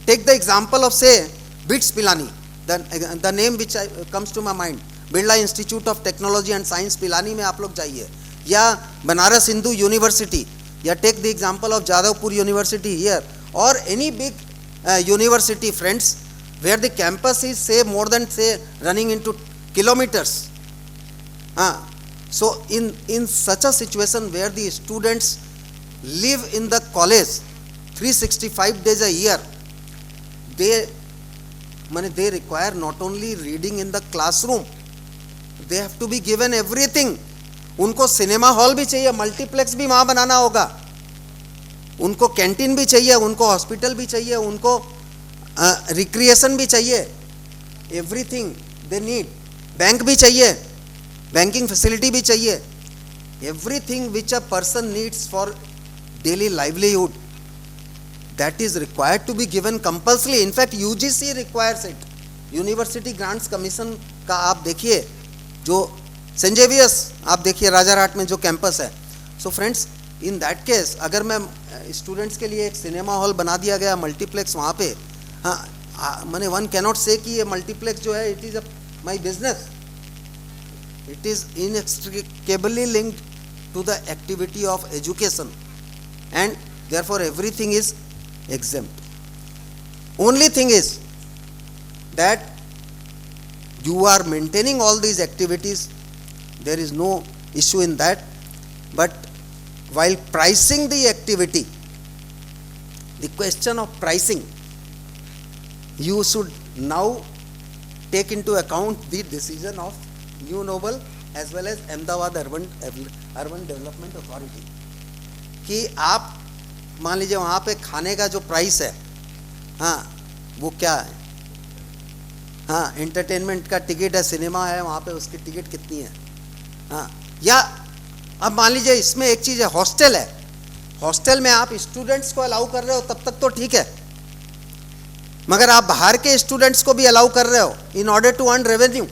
Take the example of, say, BITS Pilani, the name which comes to my mind, Birla institute of technology and science Pilani में आप लोग जाइए, या Banaras Hindu university, या take the example of Jadavpur university here, और any big university, friends, where the campus is say more than say running into kilometres. So in such a situation where the students live in the college 365 days a year, they require not only reading in the classroom, they have to be given everything. उनको cinema hall भी चाहिए, multiplex भी वहां बनाना होगा, उनको canteen भी चाहिए, उनको हॉस्पिटल भी चाहिए, उनको रिक्रिएशन भी चाहिए, एवरीथिंग दे नीड. बैंक भी चाहिए, बैंकिंग फैसिलिटी भी चाहिए, everything which a person needs for daily livelihood, that is required to be given compulsorily. In fact UGC requires it. University grants commission का आप देखिए, जो सेंट जेवियर्स आप देखिए राजारहाट में जो कैंपस है. So friends, in that case अगर मैं स्टूडेंट्स के लिए एक सिनेमा हॉल बना दिया गया, मल्टीप्लेक्स वहाँ पे, हाँ मैंने वन कैनॉट से कि ये मल्टीप्लेक्स जो है it is a my business. It is inextricably linked to the activity of education, and therefore everything is exempt. Only thing is that you are maintaining all these activities, there is no issue in that, but while pricing the activity, the question of pricing, you should now take into account the decision of New Noble as well as Ahmedabad Urban Development Authority, कि आप मान लीजिए वहाँ पे खाने का जो price है, हाँ वो क्या है, हाँ एंटरटेनमेंट का टिकट है, सिनेमा है वहाँ पे, उसकी टिकट कितनी है, हाँ. या अब मान लीजिए इसमें एक चीज़ है, हॉस्टल है, हॉस्टल में आप स्टूडेंट्स को अलाउ कर रहे हो तब तक तो ठीक है, मगर आप बाहर के स्टूडेंट्स को भी अलाउ कर रहे हो in order to earn revenue,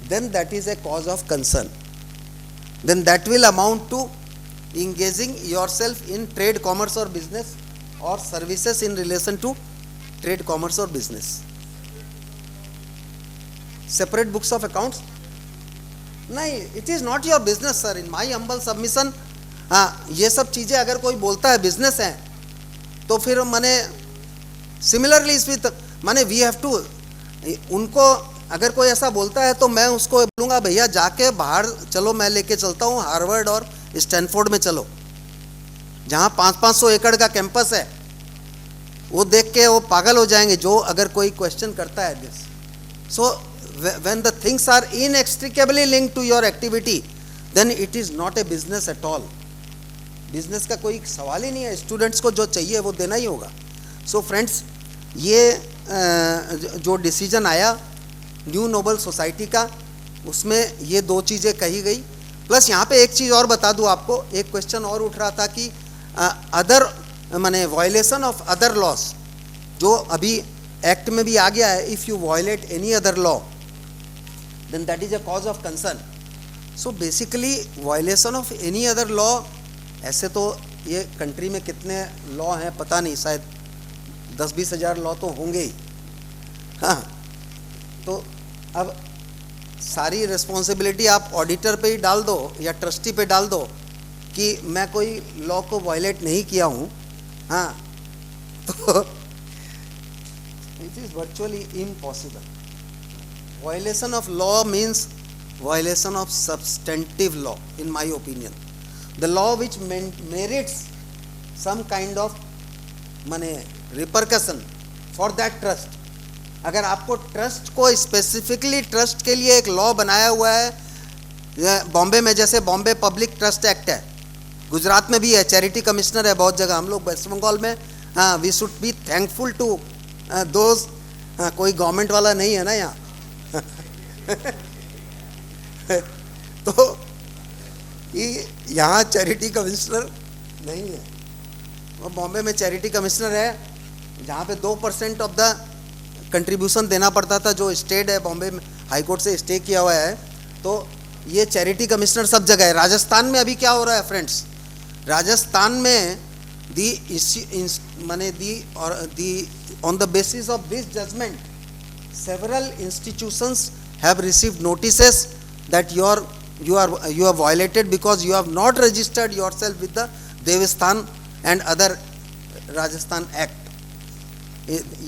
then that is a cause of concern. Then that will amount to engaging yourself in trade, commerce or business, or services in relation to trade, commerce or business. Separate books of accounts? नहीं, it is not your business sir. In my humble submission, ये सब चीज़ें अगर कोई बोलता है business है तो फिर मैंने सिमिलरली इसमें मैंने वी हैव टू, उनको अगर कोई ऐसा बोलता है तो मैं उसको बोलूँगा भैया जाके बाहर चलो, मैं लेके चलता हूँ हार्वर्ड और स्टैनफोर्ड में चलो, जहाँ 500-500 एकड़ का कैंपस है, वो देख के वो पागल हो जाएंगे जो अगर कोई क्वेश्चन करता है this. So when the things are inextricably linked to your activity, then it is not a business at all. Business का कोई सवाल ही नहीं है, स्टूडेंट्स को जो चाहिए वो देना ही होगा. सो फ्रेंड्स, ये जो डिसीजन आया न्यू नोबल सोसाइटी का, उसमें ये दो चीज़ें कही गई. प्लस यहाँ पे एक चीज़ और बता दूँ आपको, एक क्वेश्चन और उठ रहा था कि अदर माने वायलेशन ऑफ अदर लॉस, जो अभी एक्ट में भी आ गया है, if you violate any other law then that is a cause of concern. So basically violation of any other law, ऐसे तो ये कंट्री में कितने लॉ हैं पता नहीं, शायद 10-20 हज़ार लॉ तो होंगे ही. हाँ, तो अब सारी रिस्पॉन्सिबिलिटी आप ऑडिटर पे ही डाल दो या ट्रस्टी पे डाल दो कि मैं कोई लॉ को वायलेट नहीं किया हूँ, हाँ, तो it is virtually impossible. Violation of law means violation of substantive law in my opinion. The law which merits some kind of माने रिपरकशन फॉर दैट ट्रस्ट. अगर आपको ट्रस्ट को स्पेसिफिकली ट्रस्ट के लिए एक लॉ बनाया हुआ है, बॉम्बे में जैसे बॉम्बे पब्लिक ट्रस्ट एक्ट है, गुजरात में भी है, चैरिटी कमिश्नर है बहुत जगह, हम लोग वेस्ट बंगाल में, हाँ we should be thankful to those, कोई गवर्नमेंट वाला नहीं है ना यहाँ तो यहाँ चैरिटी कमिश्नर नहीं है, वो बॉम्बे में चैरिटी कमिश्नर है जहाँ पे 2% ऑफ द कंट्रीब्यूशन देना पड़ता था, जो स्टेट है बॉम्बे में हाई कोर्ट से स्टे किया हुआ है. तो ये चैरिटी कमिश्नर सब जगह है. राजस्थान में अभी क्या हो रहा है फ्रेंड्स, राजस्थान में on the basis of this judgment several institutions have received notices that you have violated because you have not registered yourself with the Devasthan and other Rajasthan Act.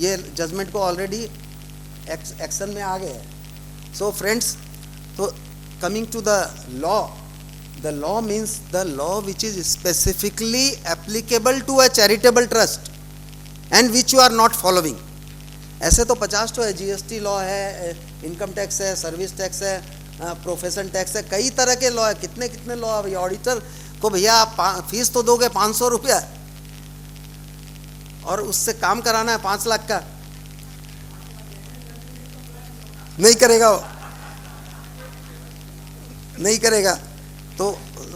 ये जजमेंट को ऑलरेडी एक्शन में आ गए हैं. So friends, तो coming to the law means the law which is specifically applicable to a charitable trust and which you are not following. ऐसे तो 50 तो है, जीएसटी लॉ है, इनकम टैक्स है, सर्विस टैक्स है, प्रोफेशन टैक्स है, कई तरह के लॉ है, कितने कितने लॉ है। ऑडिटर को भैया आप फीस तो दोगे 500 रुपया और उससे काम कराना है 5 लाख का, नहीं करेगा वो, नहीं करेगा। तो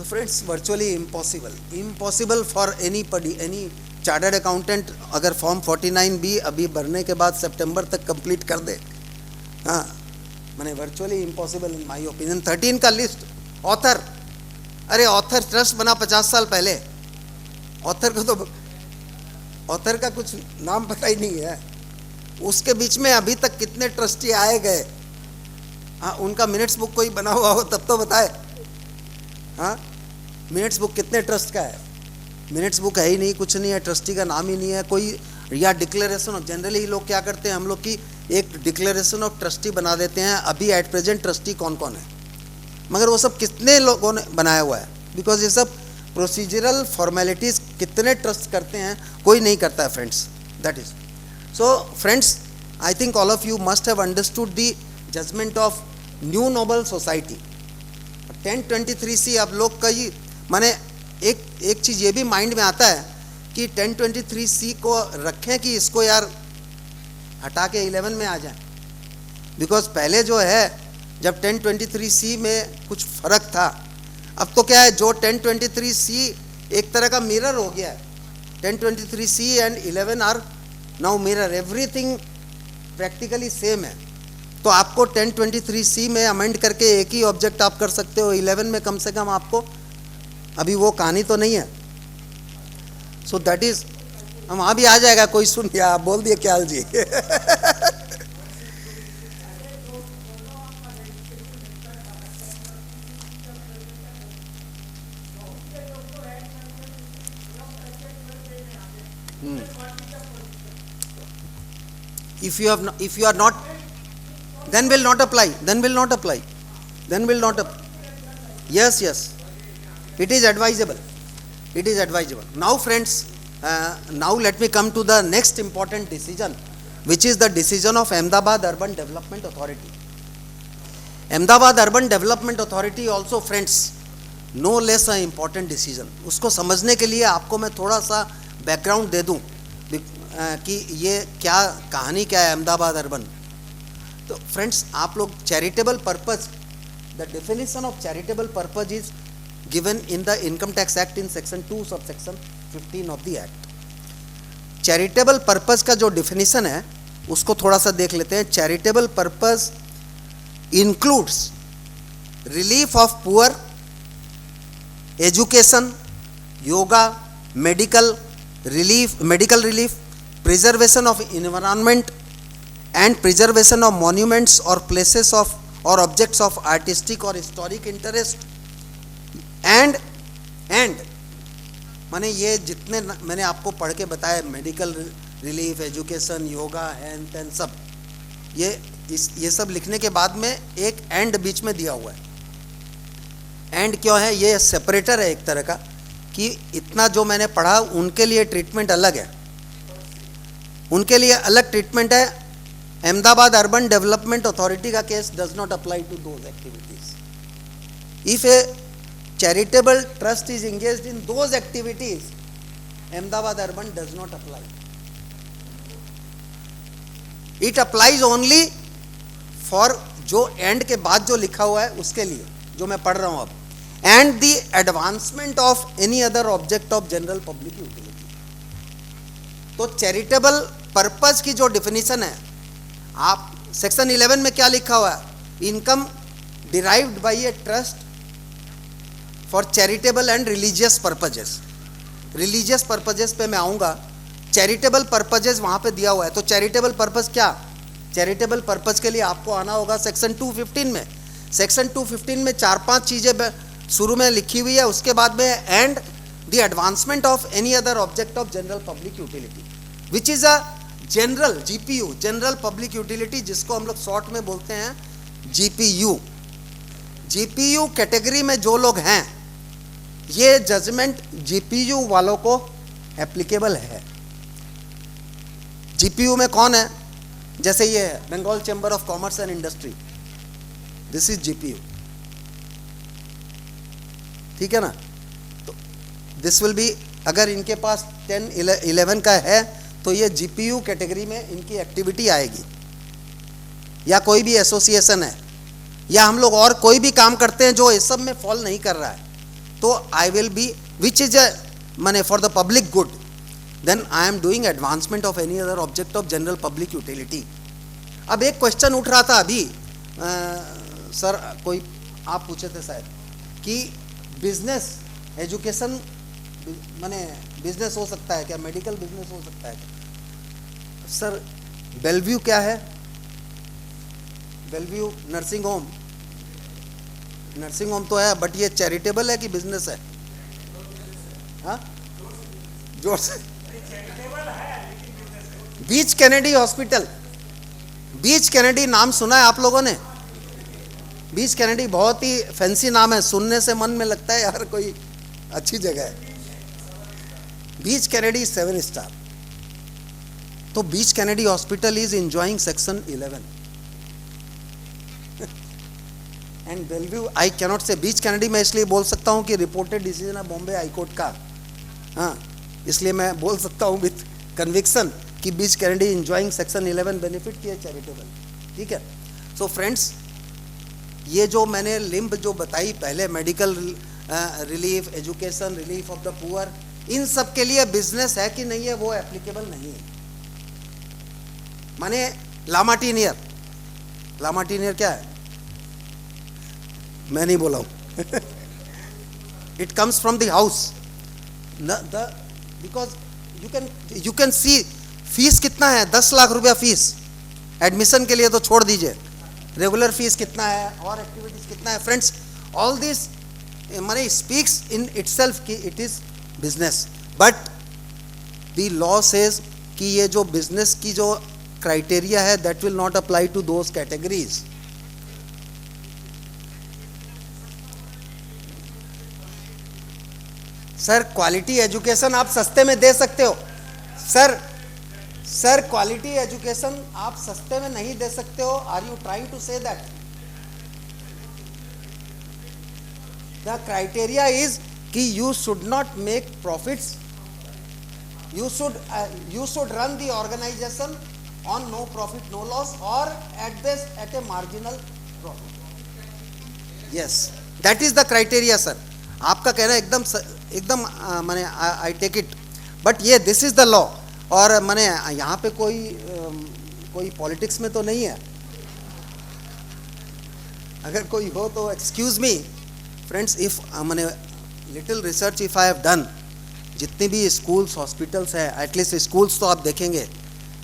friends virtually impossible for any chartered accountant अगर फॉर्म 49B अभी भरने के बाद सितंबर तक कंप्लीट कर दे, हाँ मैंने virtually impossible in my opinion. 13 का लिस्ट ऑथर, अरे ऑथर ट्रस्ट बना 50 साल पहले, ऑथर को तो ऑथर का कुछ नाम पता ही नहीं है। उसके बीच में अभी तक कितने ट्रस्टी आए गए, हाँ उनका मिनट्स बुक कोई बना हुआ हो तब तो बताए। हाँ मिनट्स बुक कितने ट्रस्ट का है, मिनट्स बुक है ही नहीं, कुछ नहीं है, ट्रस्टी का नाम ही नहीं है कोई, या डिक्लेरेशन ऑफ, जनरली लोग क्या करते हैं हम लोग की एक डिक्लेरेशन ऑफ ट्रस्टी बना देते हैं, अभी एट प्रेजेंट ट्रस्टी कौन कौन है, मगर वो सब कितने लोगों ने बनाया हुआ है, बिकॉज ये सब प्रोसीजरल फॉर्मेलिटीज़ कितने ट्रस्ट करते हैं, कोई नहीं करता है friends, that is. So friends I think all of you must have understood the judgment of New Noble Society. 1023C आप लोग कई माने एक चीज़ ये भी माइंड में आता है कि 1023C को रखें कि इसको यार हटा के 11 में आ जाए, बिकॉज पहले जो है जब 1023C में कुछ फ़र्क था, अब तो क्या है जो 1023C एक तरह का मिरर हो गया है, 1023C and 11 are now mirror, everything practically same है। तो आपको 1023C में अमेंड करके एक ही ऑब्जेक्ट आप कर सकते हो, 11 में कम से कम आपको अभी वो कहानी तो नहीं है। सो दैट इज, हम वहाँ भी आ जाएगा, कोई सुन गया आप बोल दिए क्या जी। if you are not, then will not apply, yes, it is advisable, now friends, now let me come to the next important decision, which is the decision of Ahmedabad Urban Development Authority. Ahmedabad Urban Development Authority also friends, no less an important decision. उसको समझने के लिए आपको मैं थोड़ा सा background दे दूं कि ये क्या कहानी क्या है अहमदाबाद अर्बन। तो फ्रेंड्स आप लोग charitable purpose, the definition of charitable purpose is given in the income tax act in section 2 sub section 15 of the act. Charitable purpose का जो डेफिनेशन है उसको थोड़ा सा देख लेते हैं। Charitable purpose includes relief of poor, education, yoga, medical relief, preservation of environment and preservation of monuments or places of or objects of artistic or historic interest and माने ये जितने मैंने आपको पढ़ के बताया, medical relief, education, yoga, health and सब, ये सब लिखने के बाद में एक एंड बीच में दिया हुआ है। एंड क्यों है? ये सेपरेटर है एक तरह का, कि इतना जो मैंने पढ़ा उनके लिए ट्रीटमेंट अलग है, उनके लिए अलग ट्रीटमेंट है। अहमदाबाद अर्बन डेवलपमेंट अथॉरिटी का case does not apply to those activities. If a charitable trust is engaged in those activities, Ahmedabad Urban does not apply. It applies only for जो एंड के बाद जो लिखा हुआ है उसके लिए, जो मैं पढ़ रहा हूं अब, and the advancement of any other object of general public utility। तो चैरिटेबल पर्पस की जो डिफिनीशन है, आप सेक्शन 11 में क्या लिखा हुआ है? Income derived bye a trust for charitable and religious purposes. Religious purposes पे मैं आऊँगा, चैरिटेबल पर्पजेस वहाँ पे दिया हुआ है। तो चैरिटेबल पर्पस क्या? चैरिटेबल पर्पस के लिए आपको आना होगा सेक्शन 215 में। सेक्शन 215 में 4-5 चीज़ें शुरू में लिखी हुई है, उसके बाद में and the advancement of any other object of general public utility which is a general GPU, general public utility, जिसको हम लोग शॉर्ट में बोलते हैं जीपीयू। जीपीयू कैटेगरी में जो लोग हैं, ये जजमेंट जीपीयू वालों को एप्लीकेबल है। जीपीयू में कौन है? जैसे ये है Bengal Chamber of Commerce and Industry, this is GPU, ठीक है ना। तो दिस विल बी, अगर इनके पास 10, 11 का है तो ये जीपीयू कैटेगरी में इनकी एक्टिविटी आएगी, या कोई भी एसोसिएशन है, या हम लोग और कोई भी काम करते हैं जो इस सब में फॉल नहीं कर रहा है, तो I will be which is माने for the public good, then I am doing advancement of any other object of general public utility. अब एक क्वेश्चन उठ रहा था अभी, सर कोई आप पूछे थे शायद कि बिजनेस एजुकेशन माने बिजनेस हो सकता है क्या, मेडिकल बिजनेस हो सकता है क्या? सर बेलव्यू क्या है, Belvieu nursing home, nursing home तो है, बट ये चैरिटेबल है कि बिजनेस है? हाँ जोर से। बीच कैनेडी हॉस्पिटल, बीच कैनेडी नाम सुना है आप लोगों ने? बीच कैनेडी बहुत ही फैंसी नाम है, सुनने से मन में लगता है यार कोई अच्छी जगह है। Breach Candy 7 star. तो Breach Candy hospital is enjoying section 11 and Bellevue, I cannot say Breach Kennedy मैं इसलिए बोल सकता हूं कि रिपोर्टेड डिसीजन है बॉम्बे हाई कोर्ट का, हाँ, इसलिए मैं बोल सकता हूं विथ कन्विक्शन कि बीच कैनेडी एंजॉइंग सेक्शन 11 बेनिफिट की है चैरिटेबल, ठीक है। सो फ्रेंड्स, ये जो मैंने लिंब जो बताई पहले, medical relief, education, relief of the poor, इन सब के लिए बिजनेस है कि नहीं है वो एप्लीकेबल नहीं है। माने लामाटीनियर, लामाटीनियर क्या है मैं नहीं बोला हूं it comes from the house, because you can see fees कितना है, 10 लाख रुपया फीस एडमिशन के लिए तो छोड़ दीजिए, रेगुलर फीस कितना है और एक्टिविटीज कितना है। फ्रेंड्स, ऑल दिस माने स्पीक्स इन इटसेल्फ कि it is business, but the law says कि ये जो बिजनेस की जो क्राइटेरिया है that will not apply to those categories. Sir quality education आप सस्ते में दे सकते हो, सर क्वालिटी एजुकेशन आप सस्ते में नहीं दे सकते हो। Are you trying to say that the criteria is कि you should not make profits, you should run the organization on no profit no loss or at best at a marginal profit. Yes, that is the criteria sir. आपका कहना एकदम माने I take it, but ये this is the law। और माने यहाँ पे कोई पॉलिटिक्स में तो नहीं है, अगर कोई हो तो एक्सक्यूज मी फ्रेंड्स, इफ माने little research if I have done, जितने भी स्कूल्स हॉस्पिटल्स हैं, एटलीस्ट स्कूल्स तो आप देखेंगे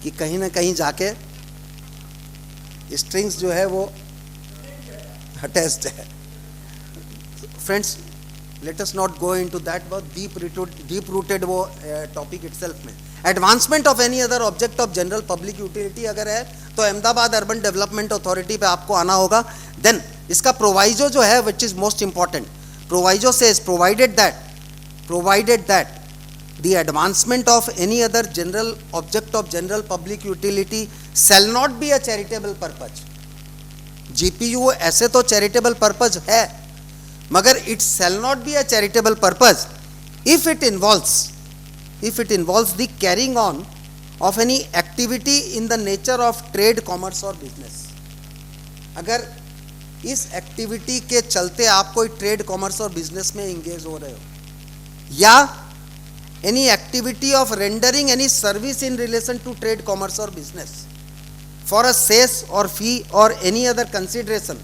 कि कहीं ना कहीं जाके स्ट्रिंग्स जो है वो अटैच्ड है। Friends, let us not go into that, बहुत डीप रूटेड वो टॉपिक इटसेल्फ में। Advancement of any other object of general public utility अगर है तो अहमदाबाद अर्बन डेवलपमेंट अथॉरिटी पे आपको आना होगा। देन इसका प्रोवाइजो जो है which is most important, proviso says provided that the advancement of any other general object of general public utility shall not be a charitable purpose। GPU ऐसे तो charitable purpose है, मगर it shall not be a charitable purpose if it involves the carrying on of any activity in the nature of trade, commerce or business। अगर इस activity के चलते आप कोई ट्रेड, कॉमर्स और बिजनेस में इंगेज हो रहे हो, या any activity of rendering any service in relation to trade, commerce or business for a cess or fee or any other consideration।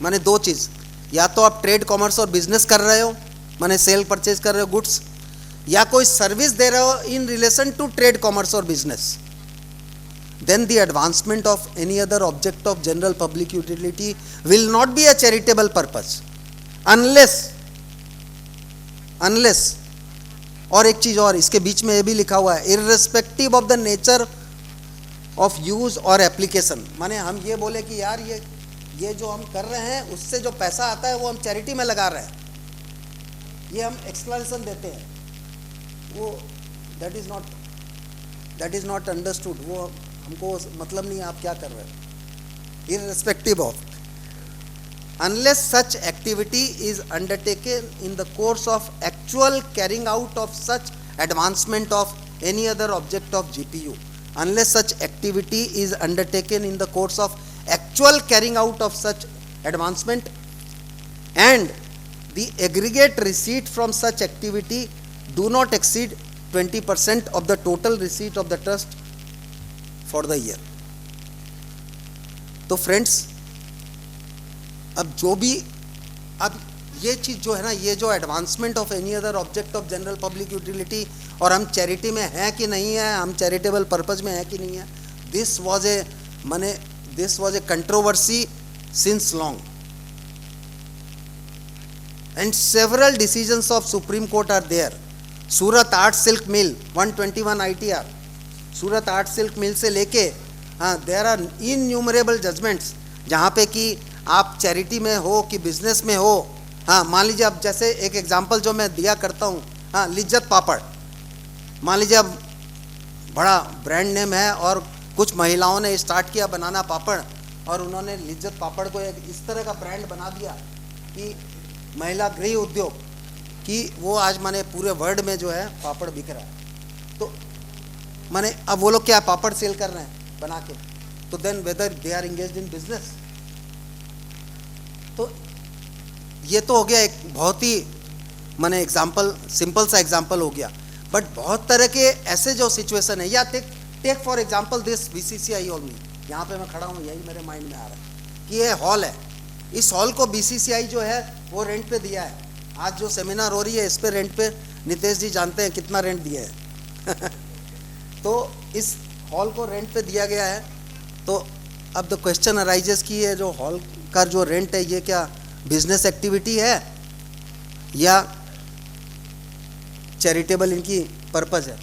माने दो चीज, या तो आप ट्रेड, कॉमर्स और बिजनेस कर रहे हो, माने सेल परचेज कर रहे हो गुड्स, या कोई सर्विस दे रहे हो in relation to trade, commerce और business, then the advancement of any other object of general public utility will not be a charitable purpose unless और एक चीज और इसके बीच में ये भी लिखा हुआ है, irrespective of the nature of use और application। माने हम ये बोले कि यार ये जो हम कर रहे हैं उससे जो पैसा आता है वो हम चैरिटी में लगा रहे हैं, ये हम एक्सप्लेनेशन देते हैं, वो that is not that is not understood, वो हमको मतलब नहीं आप क्या कर रहे हो, irrespective of, unless such activity is undertaken in the course of actual carrying out of such advancement of any other object of GPU, unless such activity is undertaken in the course of actual carrying out of such advancement and the aggregate receipt from such activity do not exceed 20% of the total receipt of the trust for the year. तो friends, अब जो भी, अब ये चीज़ जो है ना, ये जो advancement of any other object of general public utility, और हम चैरिटी में हैं कि नहीं है, हम चैरिटेबल पर्पज में हैं कि नहीं है, this was a controversy since long and several decisions of Supreme Court are there. Surat art silk mill 121 ITR, Surat art silk mill से लेके, हाँ, देयर आर इनन्यूमरेबल जजमेंट्स जहाँ पे कि आप चैरिटी में हो कि बिजनेस में हो. हाँ, मान लीजिए, अब जैसे एक एग्जांपल जो मैं दिया करता हूँ, हाँ, लिज्जत पापड़, मान लीजिए अब बड़ा ब्रांड नेम है और कुछ महिलाओं ने स्टार्ट किया बनाना पापड़, और उन्होंने लिज्जत पापड़ को एक इस तरह का ब्रांड बना दिया कि महिला गृह उद्योग कि वो आज माने पूरे वर्ल्ड में जो है पापड़ बिक रहा है. तो माने अब वो लोग क्या पापड़ सेल कर रहे हैं बना के, तो then whether they are engaged in business. तो ये तो हो गया एक बहुत ही माने एग्जाम्पल, सिंपल सा एग्जाम्पल हो गया. बट बहुत तरह के ऐसे जो सिचुएशन है, या take for example this BCCI hall में, यहाँ पे मैं खड़ा हूँ, यही मेरे माइंड में आ रहा है कि ये हॉल है, इस हॉल को BCCI जो है वो रेंट पे दिया है. आज जो सेमिनार हो रही है इस पे रेंट पे, नितेश जी जानते हैं कितना रेंट दिया है. तो इस हॉल को रेंट पे दिया गया है. तो अब द क्वेश्चन अराइजेस कि ये जो हॉल का जो रेंट है ये क्या बिजनेस एक्टिविटी है या चैरिटेबल इनकी पर्पज है?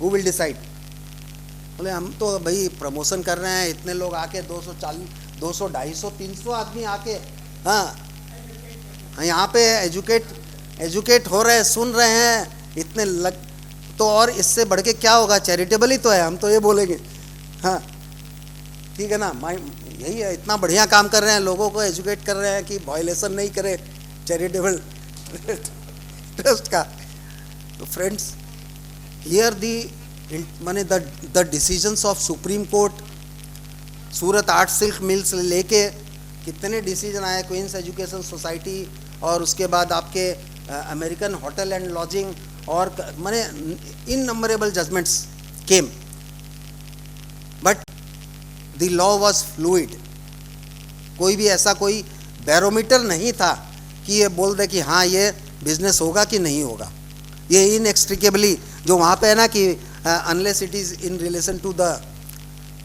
Who will decide? बोले हम तो भाई प्रमोशन कर रहे हैं, इतने लोग आके 240, 200, 250, 300 आदमी आके, हाँ, यहाँ पे एजुकेट हो रहे हैं, सुन रहे हैं, इतने लग, तो और इससे बढ़ के क्या होगा? चैरिटेबल ही तो है, हम तो ये बोलेंगे. हाँ, ठीक है ना, यही है, इतना बढ़िया काम कर रहे हैं, लोगों को एजुकेट कर रहे हैं कि वायलेशन नहीं करे चैरिटेबल ट्रस्ट का. तो फ्रेंड्स, हियर दी माने the decisions of Supreme Court, Surat art silk mill से लेके कितने डिसीजन आए, क्वींस एजुकेशन सोसाइटी, और उसके बाद आपके अमेरिकन होटल एंड लॉजिंग, और माने innumerable judgments came. But the law was fluid. कोई भी ऐसा कोई बैरोमीटर नहीं था कि ये बोल दे कि हाँ ये बिजनेस होगा कि नहीं होगा. ये इनएक्सट्रिकेबली जो वहाँ पे है ना कि unless it is in relation to the,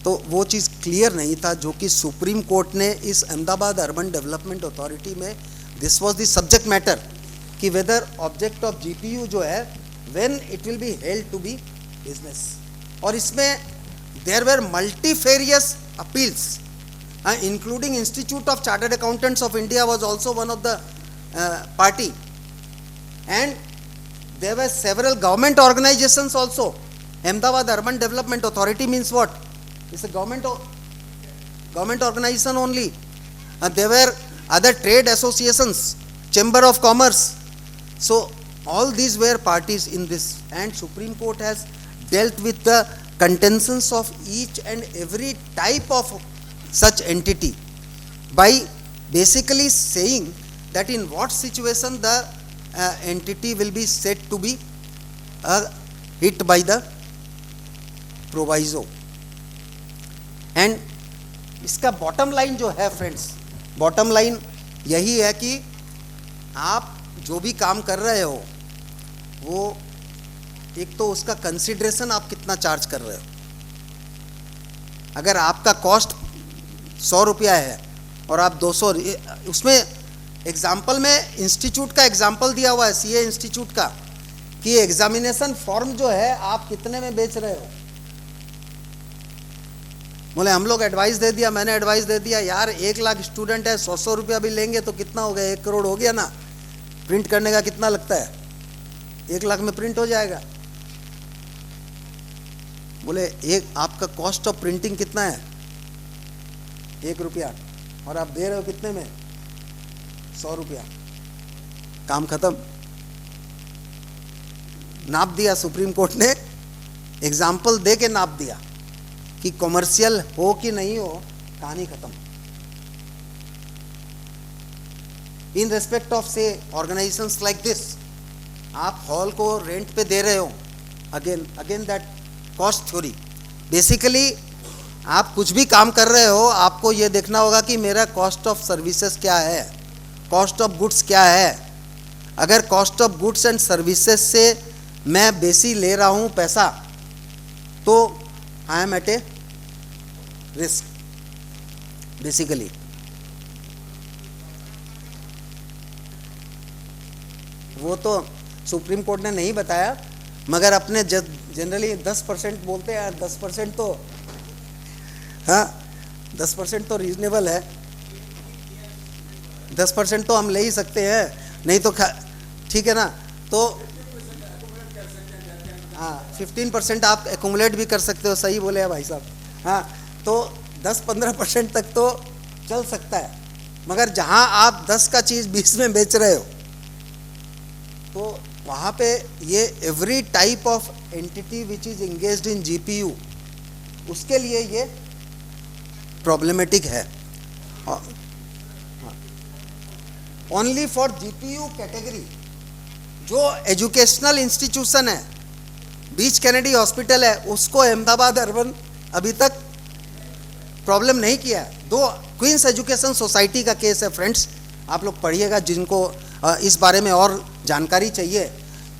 तो वो चीज़ क्लियर नहीं था जो कि सुप्रीम कोर्ट ने इस अहमदाबाद अर्बन डेवलपमेंट अथॉरिटी में, this was the subject matter कि वेदर ऑब्जेक्ट ऑफ GPU जो है when it will be held to be business. और इसमें there were multifarious appeals, including Institute of Chartered Accountants of India was also one of the party, and there were several government organisations also. Ahmedabad Urban Development Authority means what? It's a government organization only. There were other trade associations, Chamber of Commerce. So all these were parties in this, and Supreme Court has dealt with the contentions of each and every type of such entity by basically saying that in what situation the entity will be said to be hit by the proviso. And इसका bottom line जो है friends, bottom line यही है कि आप जो भी काम कर रहे हो वो एक तो उसका कंसिडरेशन आप कितना चार्ज कर रहे हो. अगर आपका कॉस्ट 100 रुपया है और आप 200, उसमें एग्जाम्पल में इंस्टीट्यूट का एग्जाम्पल दिया हुआ है, CA इंस्टीट्यूट का, कि एग्जामिनेशन फॉर्म जो है आप कितने में बेच रहे हो. बोले हम लोग एडवाइस दे दिया, मैंने एडवाइस दे दिया, यार 1 लाख स्टूडेंट है, 100 रुपया भी लेंगे तो कितना हो गया? 1 करोड़ हो गया ना. प्रिंट करने का कितना लगता है? 1 लाख में प्रिंट हो जाएगा. बोले एक आपका कॉस्ट ऑफ प्रिंटिंग कितना है, 1 रुपया, और आप दे रहे हो कितने में, 100 रुपया, काम खत्म। नाप दिया सुप्रीम कोर्ट ने, एग्जाम्पल दे के नाप दिया कि कॉमर्शियल हो कि नहीं हो, कहानी खत्म। इन रेस्पेक्ट ऑफ से ऑर्गेनाइजेशंस लाइक दिस, आप हॉल को रेंट पे दे रहे हो, again that cost theory. Basically आप कुछ भी काम कर रहे हो, आपको ये देखना होगा कि मेरा कॉस्ट ऑफ सर्विसेज क्या है, कॉस्ट ऑफ गुड्स क्या है। अगर cost of goods and services से मैं बेसी ले रहा हूँ पैसा, तो I am at a risk basically. वो तो सुप्रीम कोर्ट ने नहीं बताया, मगर अपने जनरली 10% बोलते हैं यार, 10% तो, हाँ 10% तो रीजनेबल है, 10% तो हम ले ही सकते हैं, नहीं तो ठीक है ना। तो हाँ 15% आप एकुमुलेट भी कर सकते हो, सही बोले हैं भाई साहब। हाँ तो 10-15% तक तो चल सकता है, मगर जहाँ आप 10 का चीज़ 20 में बेच रहे हो, तो वहाँ पे ये every type of entity which is engaged in GPU, उसके लिए ये प्रॉब्लमेटिक है। ओनली फॉर जीपीयू कैटेगरी, जो एजुकेशनल इंस्टीट्यूशन है, बीच कैनेडी हॉस्पिटल है, उसको अहमदाबाद अर्बन अभी तक प्रॉब्लम नहीं किया है। दो क्वींस एजुकेशन सोसाइटी का केस है फ्रेंड्स, आप लोग पढ़िएगा जिनको इस बारे में और जानकारी चाहिए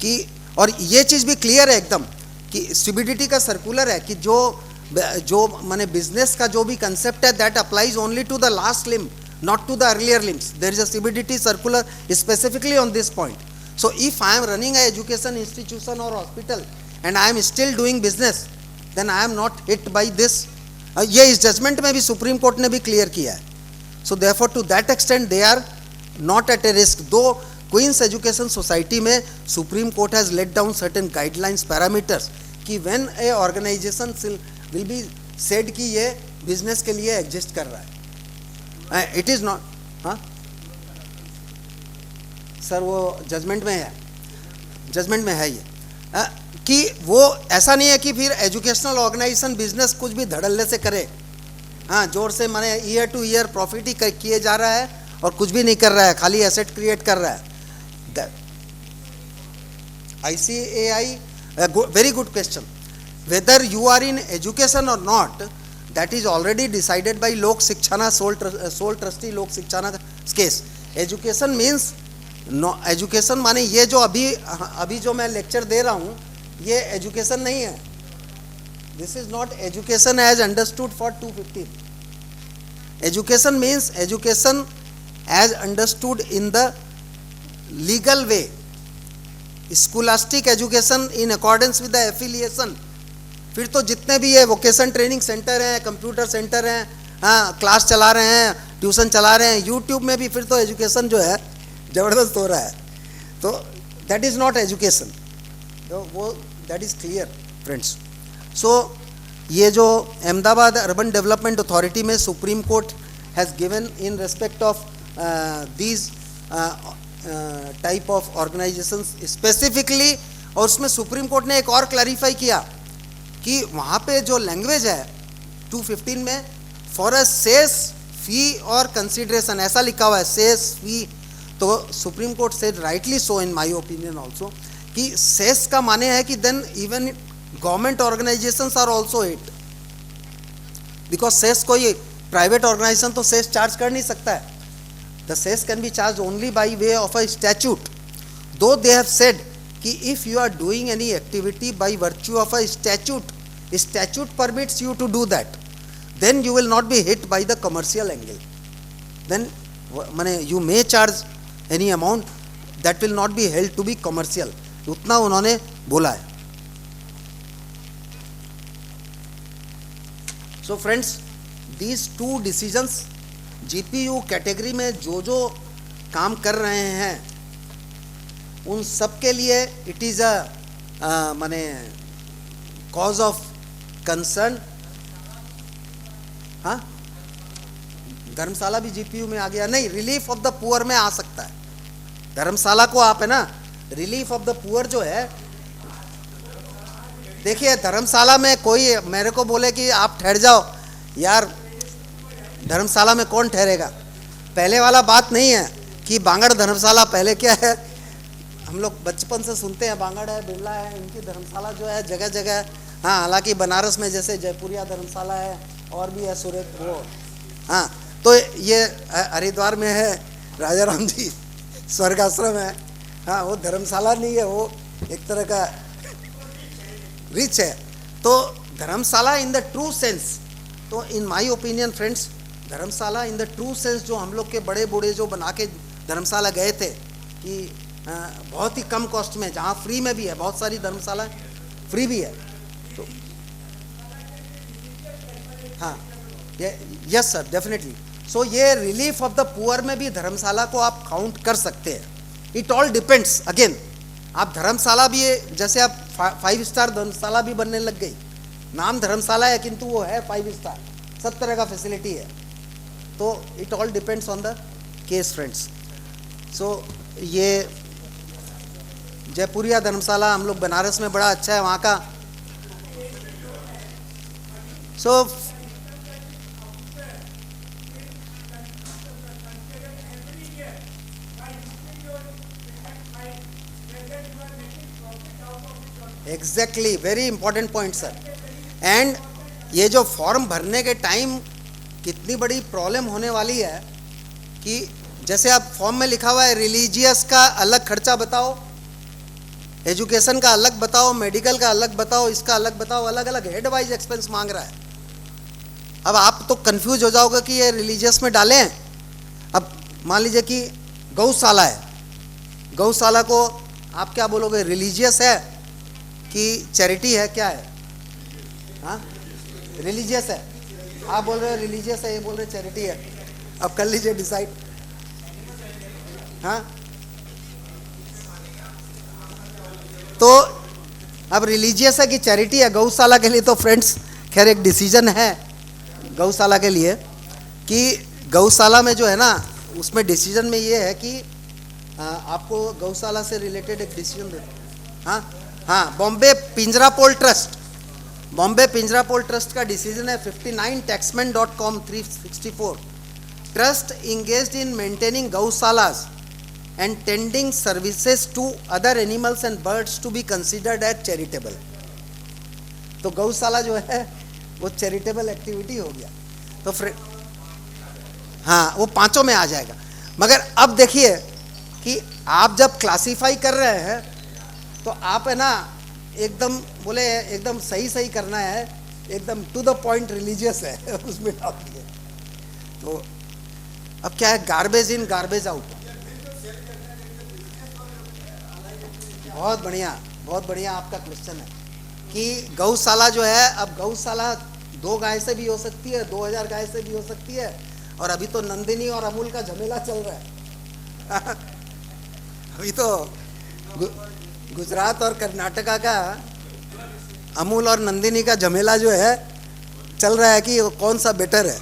कि, और ये चीज़ भी क्लियर है एकदम कि सीबीडीटी का सर्कुलर है कि जो माने बिजनेस का जो भी कंसेप्ट है, that applies only to the last limb, not to the earlier limbs. There is a CBDT circular specifically on this point. So if I am running a education institution or hospital and I am still doing business, then I am not hit by this. ये इस judgement में भी supreme Court ने भी clear किया है. So therefore to that extent they are not at a risk. Though Queen's Education Society में Supreme Court has laid down certain guidelines, parameters कि when a organization will be said कि ये business के लिए exist कर रहा है. It is not, हाँ सर वो जजमेंट में है, जजमेंट में है ये कि वो ऐसा नहीं है कि फिर एजुकेशनल ऑर्गेनाइजेशन बिजनेस कुछ भी धड़ल्ले से करे, हाँ जोर से माने ईयर टू ईयर प्रॉफिट ही किए जा रहा है और कुछ भी नहीं कर रहा है, खाली एसेट क्रिएट कर रहा है। ICAI, very good question, whether you are in education और not, that is already decided by Lok Shikshana sole trustee Lok Shikshana case. Education means no, education माने ये जो अभी जो मैं लेक्चर दे रहा हूँ ये एजुकेशन नहीं है. This is not education as understood for 215. Education means education as understood in the legal way. Scholastic education in accordance with the affiliation. फिर तो जितने भी ये वोकेशन ट्रेनिंग सेंटर हैं, कंप्यूटर सेंटर हैं, हाँ क्लास चला रहे हैं, ट्यूशन चला रहे हैं, यूट्यूब में भी फिर तो एजुकेशन जो है ज़बरदस्त हो रहा है. तो दैट इज़ नॉट एजुकेशन, तो वो that is clear friends. So ये जो अहमदाबाद अर्बन डेवलपमेंट अथॉरिटी में supreme court has given in respect of these type of organisations specifically, और उसमें सुप्रीम कोर्ट ने एक और क्लैरिफाई किया कि वहाँ पे जो लैंग्वेज है 215 में फॉर अ सेस फी और कंसिडरेशन ऐसा लिखा हुआ है, सेस फी. तो सुप्रीम कोर्ट से rightly so in my opinion also कि सेस का माने है कि then even government organisations are also it, because cess कोई प्राइवेट ऑर्गेनाइजेशन तो सेस चार्ज कर नहीं सकता है. The cess can be charge only by way of a statute, though they have said कि if you are doing any activity by virtue of a statute, statute permits you to do that, then you will not be hit by the commercial angle. Then माने you may charge any amount that will not be held to be commercial. उतना उन्होंने बोला है. So friends, these two decisions GPU category में जो काम कर रहे हैं उन सब के लिए it is a माने cause of कंसर्न, हाँ धर्मशाला भी जीपीयू में आ गया, नहीं रिलीफ ऑफ द पुअर में आ सकता है। धर्मशाला को आप है ना रिलीफ ऑफ द पुअर जो है, देखिए धर्मशाला में कोई मेरे को बोले कि आप ठहर जाओ, यार धर्मशाला में कौन ठहरेगा। पहले वाला बात नहीं है कि बांगड़ धर्मशाला, पहले क्या है हम लोग बचपन से सुनते हैं बांगड़ है, बिरला है, इनकी धर्मशाला जो है जगह जगह, हाँ हालांकि बनारस में जैसे जयपुरिया धर्मशाला है और भी है सूरत वो, हाँ तो ये हरिद्वार में है राजा राम जी स्वर्ग आश्रम है, हाँ वो धर्मशाला नहीं है, वो एक तरह का रिच है। तो धर्मशाला इन द ट्रू सेंस, तो इन my opinion friends, Dharamshala in the true sense जो हम लोग के बड़े बूढ़े जो बना के धर्मशाला गए थे कि बहुत ही कम कॉस्ट में, जहाँ फ्री में भी है, बहुत सारी धर्मशाला फ्री भी है, तो हाँ यस सर डेफिनेटली। सो ये रिलीफ ऑफ द पुअर में भी धर्मशाला को आप काउंट कर सकते हैं। इट ऑल डिपेंड्स, अगेन आप धर्मशाला भी है, जैसे आप 5 स्टार धर्मशाला भी बनने लग गई, नाम धर्मशाला है किंतु वो है 5 स्टार, सब तरह का फैसिलिटी है। तो it all depends on the case friends. So ये जयपुरिया धर्मशाला हम लोग बनारस में बड़ा अच्छा है वहाँ का। So exactly, very important point sir. And ये जो फॉर्म भरने के टाइम कितनी बड़ी प्रॉब्लम होने वाली है कि जैसे आप फॉर्म में लिखा हुआ है रिलीजियस का अलग खर्चा बताओ, एजुकेशन का अलग बताओ, मेडिकल का अलग बताओ, इसका अलग बताओ, अलग अलग हेड वाइज एक्सपेंस मांग रहा है। अब आप तो कंफ्यूज हो जाओगे कि ये रिलीजियस में डालें। अब मान लीजिए कि गौशाला है, गौशाला को आप क्या बोलोगे, रिलीजियस है कि चैरिटी है, क्या है? हाँ रिलीजियस है, आप बोल रहे हो रिलीजियस है, ये बोल रहे चैरिटी है। अब कर लीजिए डिसाइड। हाँ तो अब रिलीजियस है कि चैरिटी है गौशाला के लिए, तो फ्रेंड्स खैर एक डिसीजन है गौशाला के लिए कि गौशाला में जो है ना उसमें डिसीजन में ये है कि आपको गौशाला से रिलेटेड एक डिसीजन दे। हाँ हाँ बॉम्बे पिंजरापोल ट्रस्ट, बॉम्बे पिंजरापोल ट्रस्ट का डिसीजन है 59taxman.com 364। Trust engaged in maintaining gaushalas and tending services to other animals and birds to be considered as charitable। तो गौशाला जो है वो चैरिटेबल एक्टिविटी हो गया, तो हाँ वो पांचों में आ जाएगा। मगर अब देखिए कि आप जब क्लासीफाई कर रहे हैं तो आप है ना एकदम बोले एकदम सही सही करना है, एकदम टू द पॉइंट रिलीजियस है उसमें डाल दिए। तो अब क्या है, गार्बेज इन गार्बेज आउट। बहुत बढ़िया आपका क्वेश्चन है कि गौशाला जो है, अब गौशाला 2 गाय से भी हो सकती है, 2000 गाय से भी हो सकती है, और अभी तो नंदिनी और अमूल का झमेला चल रहा है अभी तो गुजरात और कर्नाटका का अमूल और नंदिनी का झमेला जो है चल रहा है कि कौन सा बेटर है।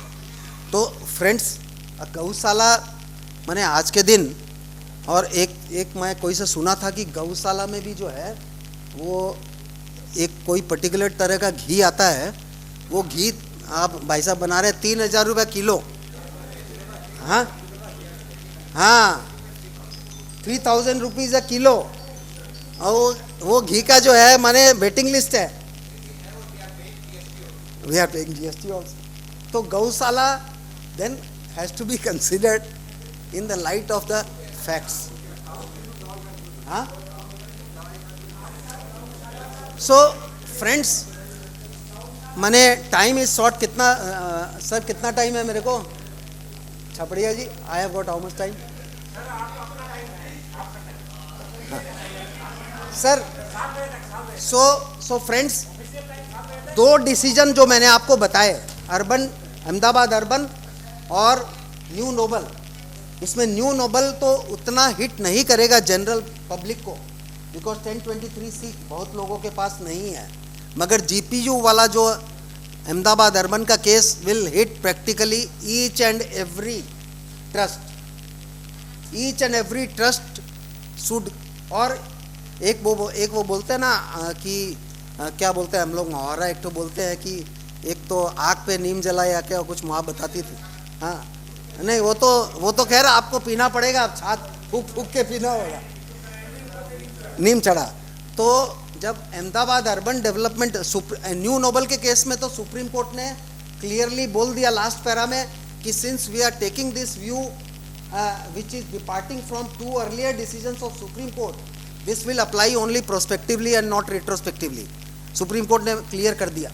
तो फ्रेंड्स गौशाला मैंने आज के दिन और एक मैं कोई से सुना था कि गौशाला में भी जो है वो एक कोई पर्टिकुलर तरह का घी आता है, वो घी आप भाई साहब बना रहे 3000 रुपये किलो। हाँ हाँ 3000 रुपीज़ अ किलो, और वो घी का जो है माने वेटिंग लिस्ट है, we are paying GST also. तो gaushala then has to be considered in the light of the facts। हाँ सो फ्रेंड्स मैंने टाइम इज शॉर्ट, कितना सर कितना टाइम है मेरे को? Chhapdiya ji I have got how much time sir? So friends 2 decision जो मैंने आपको बताए, अर्बन अहमदाबाद अर्बन और न्यू नोबल, इसमें न्यू नोबल तो उतना हिट नहीं करेगा जनरल पब्लिक को, बिकॉज 1023C बहुत लोगों के पास नहीं है। मगर GPU वाला जो अहमदाबाद अर्बन का case will hit practically each and every trust, each and every trust should. और एक वो बोलते हैं ना कि क्या बोलते हैं हम लोग मुहावरा, एक तो बोलते हैं कि एक तो आग पे नीम जलाया क्या कुछ माँ बताती थी। हाँ नहीं, वो तो खैर आपको पीना पड़ेगा, आप छात फूक फूक के पीना होगा, नीम चढ़ा। तो जब Ahmedabad Urban Development New Noble के केस में तो सुप्रीम कोर्ट ने क्लियरली बोल दिया लास्ट पैरा में कि since we are taking this view which is departing from two earlier decisions of Supreme Court, this will apply only prospectively and not retrospectively. Supreme Court ने clear कर दिया।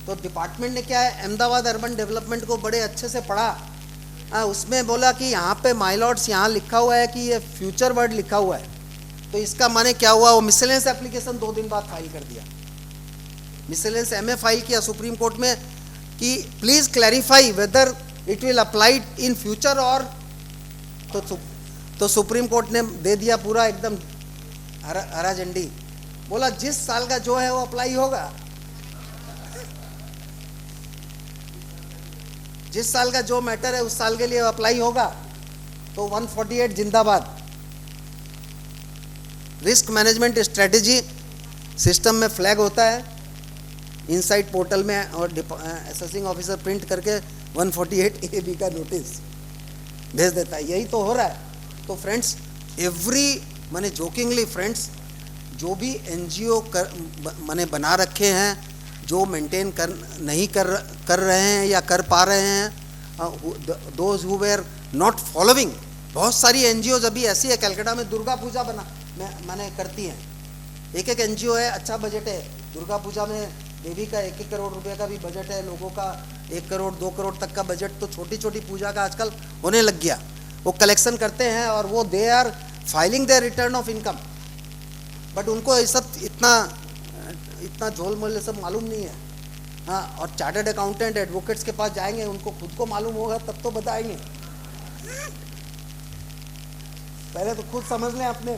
तो department ने क्या है, अहमदाबाद अर्बन डेवलपमेंट को बड़े अच्छे से पढ़ा, उसमें बोला कि यहाँ पे माय लॉर्ड्स यहाँ लिखा हुआ है कि ये फ्यूचर वर्ड लिखा हुआ है, तो इसका माने क्या हुआ, वो मिसलेनियस एप्लीकेशन 2 दिन बाद फाइल कर दिया, मिसलेनियस एमए फाइल किया सुप्रीम कोर्ट में कि please clarify whether it will apply in future और, तो सुप्रीम कोर्ट ने दे दिया पूरा एकदम हरा झंडी, बोला जिस साल का जो है वो अप्लाई होगा, जिस साल का जो मैटर है उस साल के लिए अप्लाई होगा। तो 148 जिंदाबाद। रिस्क मैनेजमेंट स्ट्रेटेजी सिस्टम में फ्लैग होता है इनसाइड पोर्टल में, और असेसिंग ऑफिसर प्रिंट करके 148 AB का नोटिस भेज देता है, यही तो हो रहा है। तो फ्रेंड्स माने जोकिंगली फ्रेंड्स, जो भी एनजीओ माने बना रखे हैं, जो मेंटेन नहीं कर रहे हैं या कर पा रहे हैं, those who were not following, बहुत सारी एनजीओज अभी ऐसी है, कलकत्ता में दुर्गा पूजा माने करती हैं, एक एनजीओ है, अच्छा बजट है, दुर्गा पूजा में देवी का 1-1 करोड़ रुपए का भी बजट है, लोगों का 1 करोड़ 2 करोड़ तक का बजट, तो छोटी छोटी पूजा का आजकल होने लग गया, वो कलेक्शन करते हैं और वो they are filing their return of income, but उनको ये सब इतना झोल मोल सब मालूम नहीं है। हाँ, और चार्टर्ड अकाउंटेंट एडवोकेट्स के पास जाएंगे, उनको खुद को मालूम होगा तब तो बताएंगे, पहले तो खुद समझ लें अपने।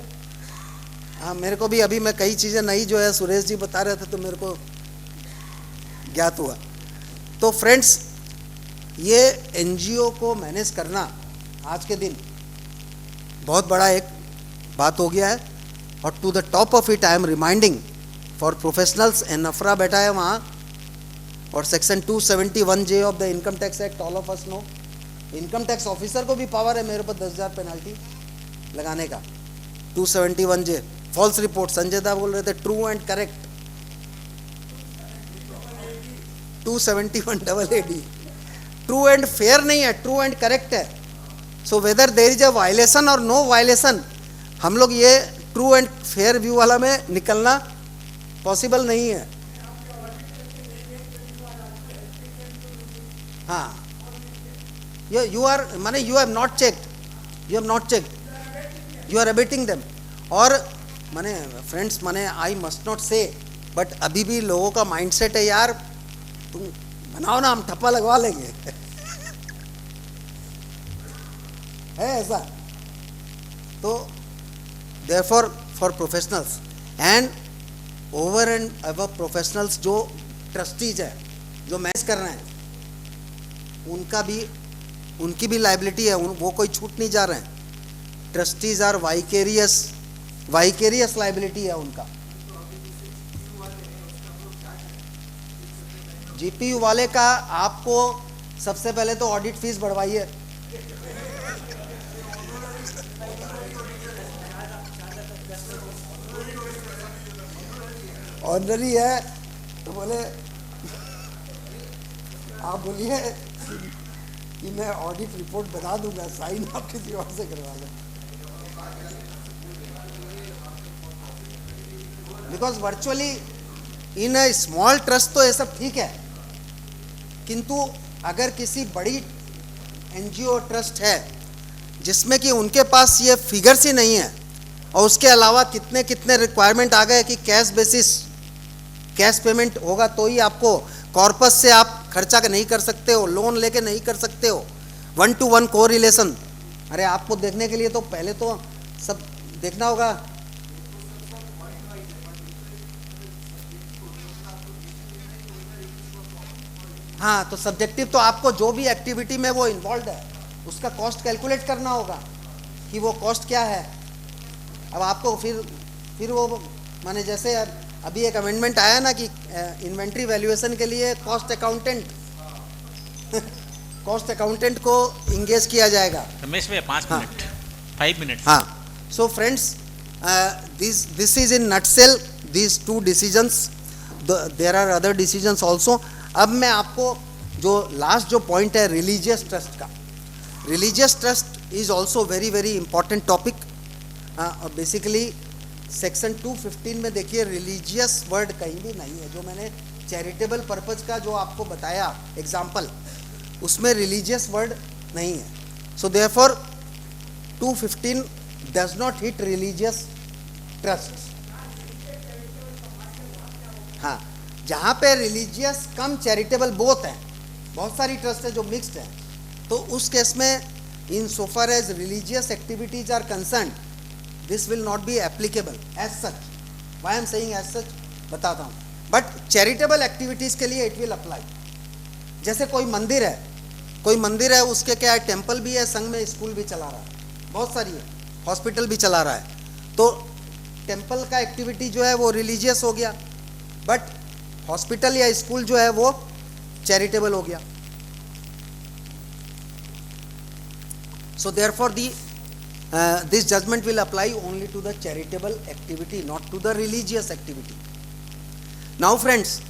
हाँ, मेरे को भी अभी मैं कई चीज़ें नई जो है सुरेश जी बता रहे थे तो मेरे को ज्ञात हुआ। तो फ्रेंड्स, ये एनजीओ को मैनेज करना आज के दिन बहुत बड़ा एक बात हो गया है, और to the top of it I am reminding for professionals, नफरा बैठा है वहाँ, और section 271J of the income tax act, all of us know, income tax officer को भी पावर है मेरे पर 10,000 पेनल्टी लगाने का। 271J फॉल्स रिपोर्ट, संजय दा बोल रहे थे true and correct, 271AD true and fair नहीं है, ट्रू एंड करेक्ट है। So whether there is a violation और नो वायलेशन, हम लोग ये ट्रू एंड फेयर व्यू वाला में निकलना पॉसिबल नहीं है। हाँ, you are माने you have not checked, you are abating them। और माने फ्रेंड्स, माने आई मस्ट नॉट से, बट अभी भी लोगों का माइंडसेट है यार तुम बनाओ ना, हम ठप्पा लगवा लेंगे है ऐसा। तो therefore for professionals and over and above professionals, जो ट्रस्टीज है, जो मैनेज कर रहे हैं, उनकी भी लाइबिलिटी है, वो कोई छूट नहीं जा रहे हैं। ट्रस्टीज आर वाइकेरियस लाइबिलिटी है उनका। जीपीयू वाले का आपको सबसे पहले तो ऑडिट फीस बढ़वाइए, ऑनरी है तो बोले आप बोलिए कि मैं ऑडिट रिपोर्ट बना दूंगा, साइन आप किसी और से करवा लें, because virtually in a small trust तो ये सब ठीक है, किंतु अगर किसी बड़ी एनजीओ ट्रस्ट है जिसमें कि उनके पास ये फिगर्स ही नहीं है, और उसके अलावा कितने कितने रिक्वायरमेंट आ गए कि कैश पेमेंट होगा तो ही आपको कॉर्पस से आप खर्चा नहीं कर सकते हो, लोन लेके नहीं कर सकते हो, 1-to-1 को रिलेशन। अरे आपको देखने के लिए तो पहले तो सब देखना होगा। हाँ, तो सब्जेक्टिव तो आपको जो भी एक्टिविटी में वो इन्वॉल्व है उसका कॉस्ट कैलकुलेट करना होगा कि वो कॉस्ट क्या है। अब आपको फिर वो माने जैसे अभी एक अमेंडमेंट आया ना कि इन्वेंट्री वैल्यूएशन के लिए कॉस्ट अकाउंटेंट को इंगेज किया जाएगा। रमेश भैया 5 मिनट 5 मिनट। हाँ, so friends, this is in nutshell these two decisions. There are other decisions also. अब मैं आपको जो लास्ट जो पॉइंट है रिलीजियस ट्रस्ट का, religious trust is also very very important topic. Basically section 215 में देखिए रिलीजियस वर्ड कहीं भी नहीं है। जो मैंने चैरिटेबल पर्पज का जो आपको बताया एग्जाम्पल, उसमें रिलीजियस वर्ड नहीं है। So therefore 215 does not hit religious trust. हाँ, जहाँ पे रिलीजियस कम चैरिटेबल बोथ हैं, बहुत सारी ट्रस्ट है जो मिक्स्ड है, तो उस केस में in so far as religious activities are concerned, this will not be applicable as such. Why I am saying as such बताता हूँ, बट चैरिटेबल एक्टिविटीज के लिए इट विल अप्लाई। जैसे कोई मंदिर है, उसके क्या है, टेम्पल भी है, संग में स्कूल भी चला रहा है, बहुत सारी है, हॉस्पिटल भी चला रहा है, तो टेम्पल का एक्टिविटी जो है वो रिलीजियस हो गया, बट हॉस्पिटल या स्कूल जो है वो चैरिटेबल हो गया। So therefore this judgment will apply only to the charitable activity, not to the religious activity. Now friends,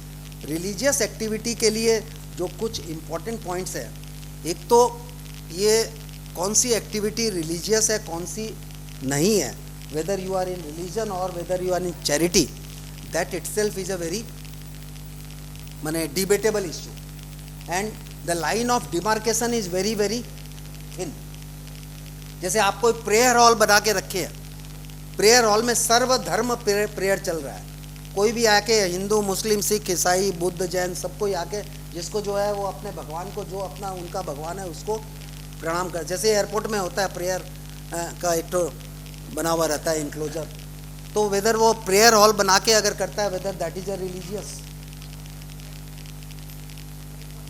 religious activity के लिए जो कुछ इंपॉर्टेंट पॉइंट्स है, एक तो ये कौन सी एक्टिविटी रिलीजियस है, कौन सी नहीं है, whether you are in religion और whether you are in charity, that itself is a very debatable issue, and the line of demarcation is very very thin. जैसे आप कोई प्रेयर हॉल बना के रखे हैं, प्रेयर हॉल में सर्वधर्म प्रेयर चल रहा है, कोई भी आके, हिंदू मुस्लिम सिख ईसाई बुद्ध जैन सब कोई आके, जिसको जो है वो अपने भगवान को, जो अपना उनका भगवान है उसको प्रणाम कर। जैसे एयरपोर्ट में होता है प्रेयर का एक तो बना हुआ रहता है इंक्लोजर, तो वेदर वो प्रेयर हॉल बना के अगर करता है, whether that is a religious,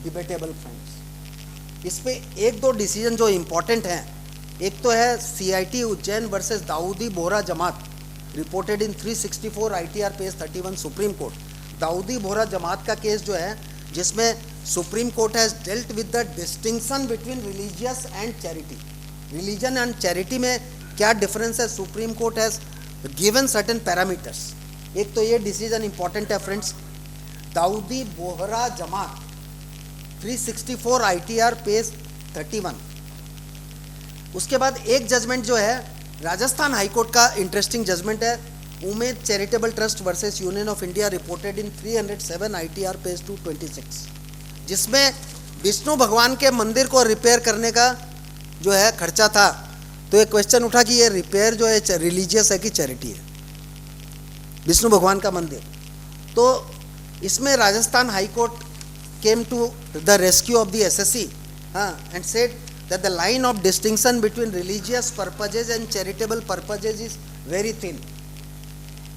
debatable friends. इस पे एक दो डिसीजन जो इंपॉर्टेंट हैं, एक तो है CIT Ujjain versus Dawoodi Bohra Jamat, reported in 364 ITR page 31 supreme court. Dawoodi Bohra Jamat का केस जो है, जिसमें supreme court has dealt with the distinction between religious and charity. Religion and charity में क्या डिफरेंस है, supreme court has given certain parameters. एक तो ये डिसीजन इंपॉर्टेंट है friends, Dawoodi Bohra Jamat 364 ITR page 31। उसके बाद एक जजमेंट जो है राजस्थान हाईकोर्ट का इंटरेस्टिंग जजमेंट है, Umed charitable trust versus union of India, reported in 307 ITR page 226, जिसमें विष्णु भगवान के मंदिर को रिपेयर करने का जो है खर्चा था। तो एक क्वेश्चन उठा कि ये रिपेयर जो है रिलीजियस है कि चैरिटी है, विष्णु भगवान का मंदिर। तो इसमें Rajasthan High Court came to the rescue of the SSC and said that the line of distinction between religious purposes and charitable purposes is very thin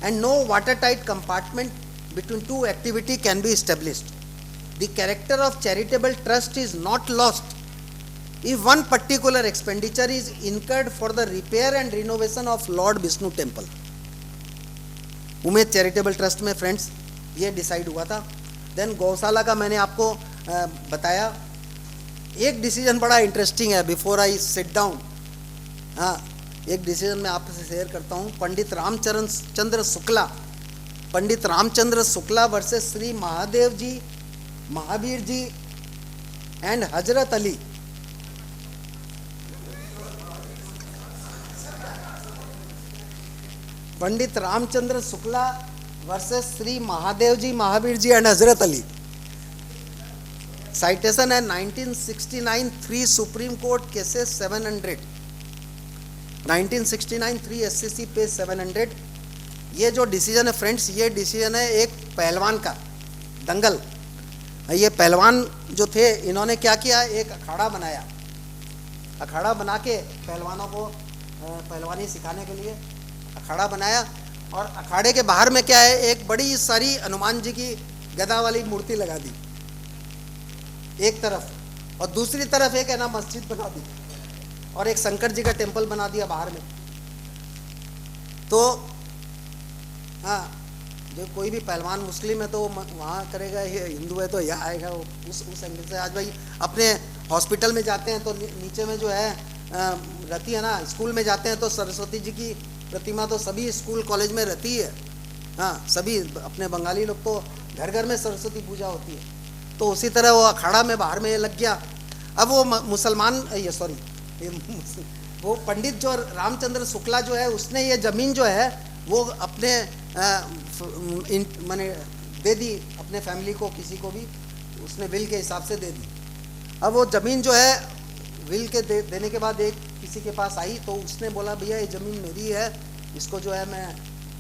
and no water tight compartment between two activity can be established. The character of charitable trust is not lost if one particular expenditure is incurred for the repair and renovation of Lord Vishnu temple. Umed charitable trust में friends ये decide हुआ था। Then गौशाला का मैंने आपको बताया। एक डिसीजन बड़ा इंटरेस्टिंग है, बिफोर आई सिट डाउन, हाँ एक डिसीजन मैं आपसे शेयर करता हूँ। Pandit Ramchandra Shukla versus Shri Mahadev ji, Mahavir ji and Hazrat Ali. Pandit Ramchandra Shukla versus Shri Mahadev ji, Mahavir ji and Hazrat Ali. Citation है 1969 3 supreme court cases 700, 1969 3 SCC page 700। ये जो डिसीजन है फ्रेंड्स, ये डिसीजन है एक पहलवान का, दंगल। ये पहलवान जो थे, इन्होंने क्या किया, एक अखाड़ा बनाया, अखाड़ा बना के पहलवानों को पहलवानी सिखाने के लिए अखाड़ा बनाया, और अखाड़े के बाहर में क्या है, एक बड़ी सारी हनुमान जी की गदा वाली मूर्ति लगा दी। एक तरफ, और दूसरी तरफ एक है ना मस्जिद बना दी और एक शंकर जी का टेम्पल बना दिया बाहर में। तो हाँ, जो कोई भी पहलवान मुस्लिम है तो वहाँ करेगा, ये हिंदू है तो यहाँ आएगा, वो उस एंगल से। आज भाई अपने हॉस्पिटल में जाते हैं तो नीचे में जो है रहती है ना, स्कूल में जाते हैं तो सरस्वती जी की प्रतिमा तो सभी स्कूल कॉलेज में रहती है। हाँ, सभी अपने बंगाली लोग तो घर घर में सरस्वती पूजा होती है। तो उसी तरह वो अखाड़ा में बाहर में ये लग गया। अब वो मुसलमान, ये सॉरी, वो पंडित जो रामचंद्र शुक्ला जो है, उसने ये ज़मीन जो है वो अपने माने दे दी अपने फैमिली को, किसी को भी उसने विल के हिसाब से दे दी। अब वो ज़मीन जो है विल के देने के बाद एक किसी के पास आई तो उसने बोला भैया ये ज़मीन मेरी है, इसको जो है मैं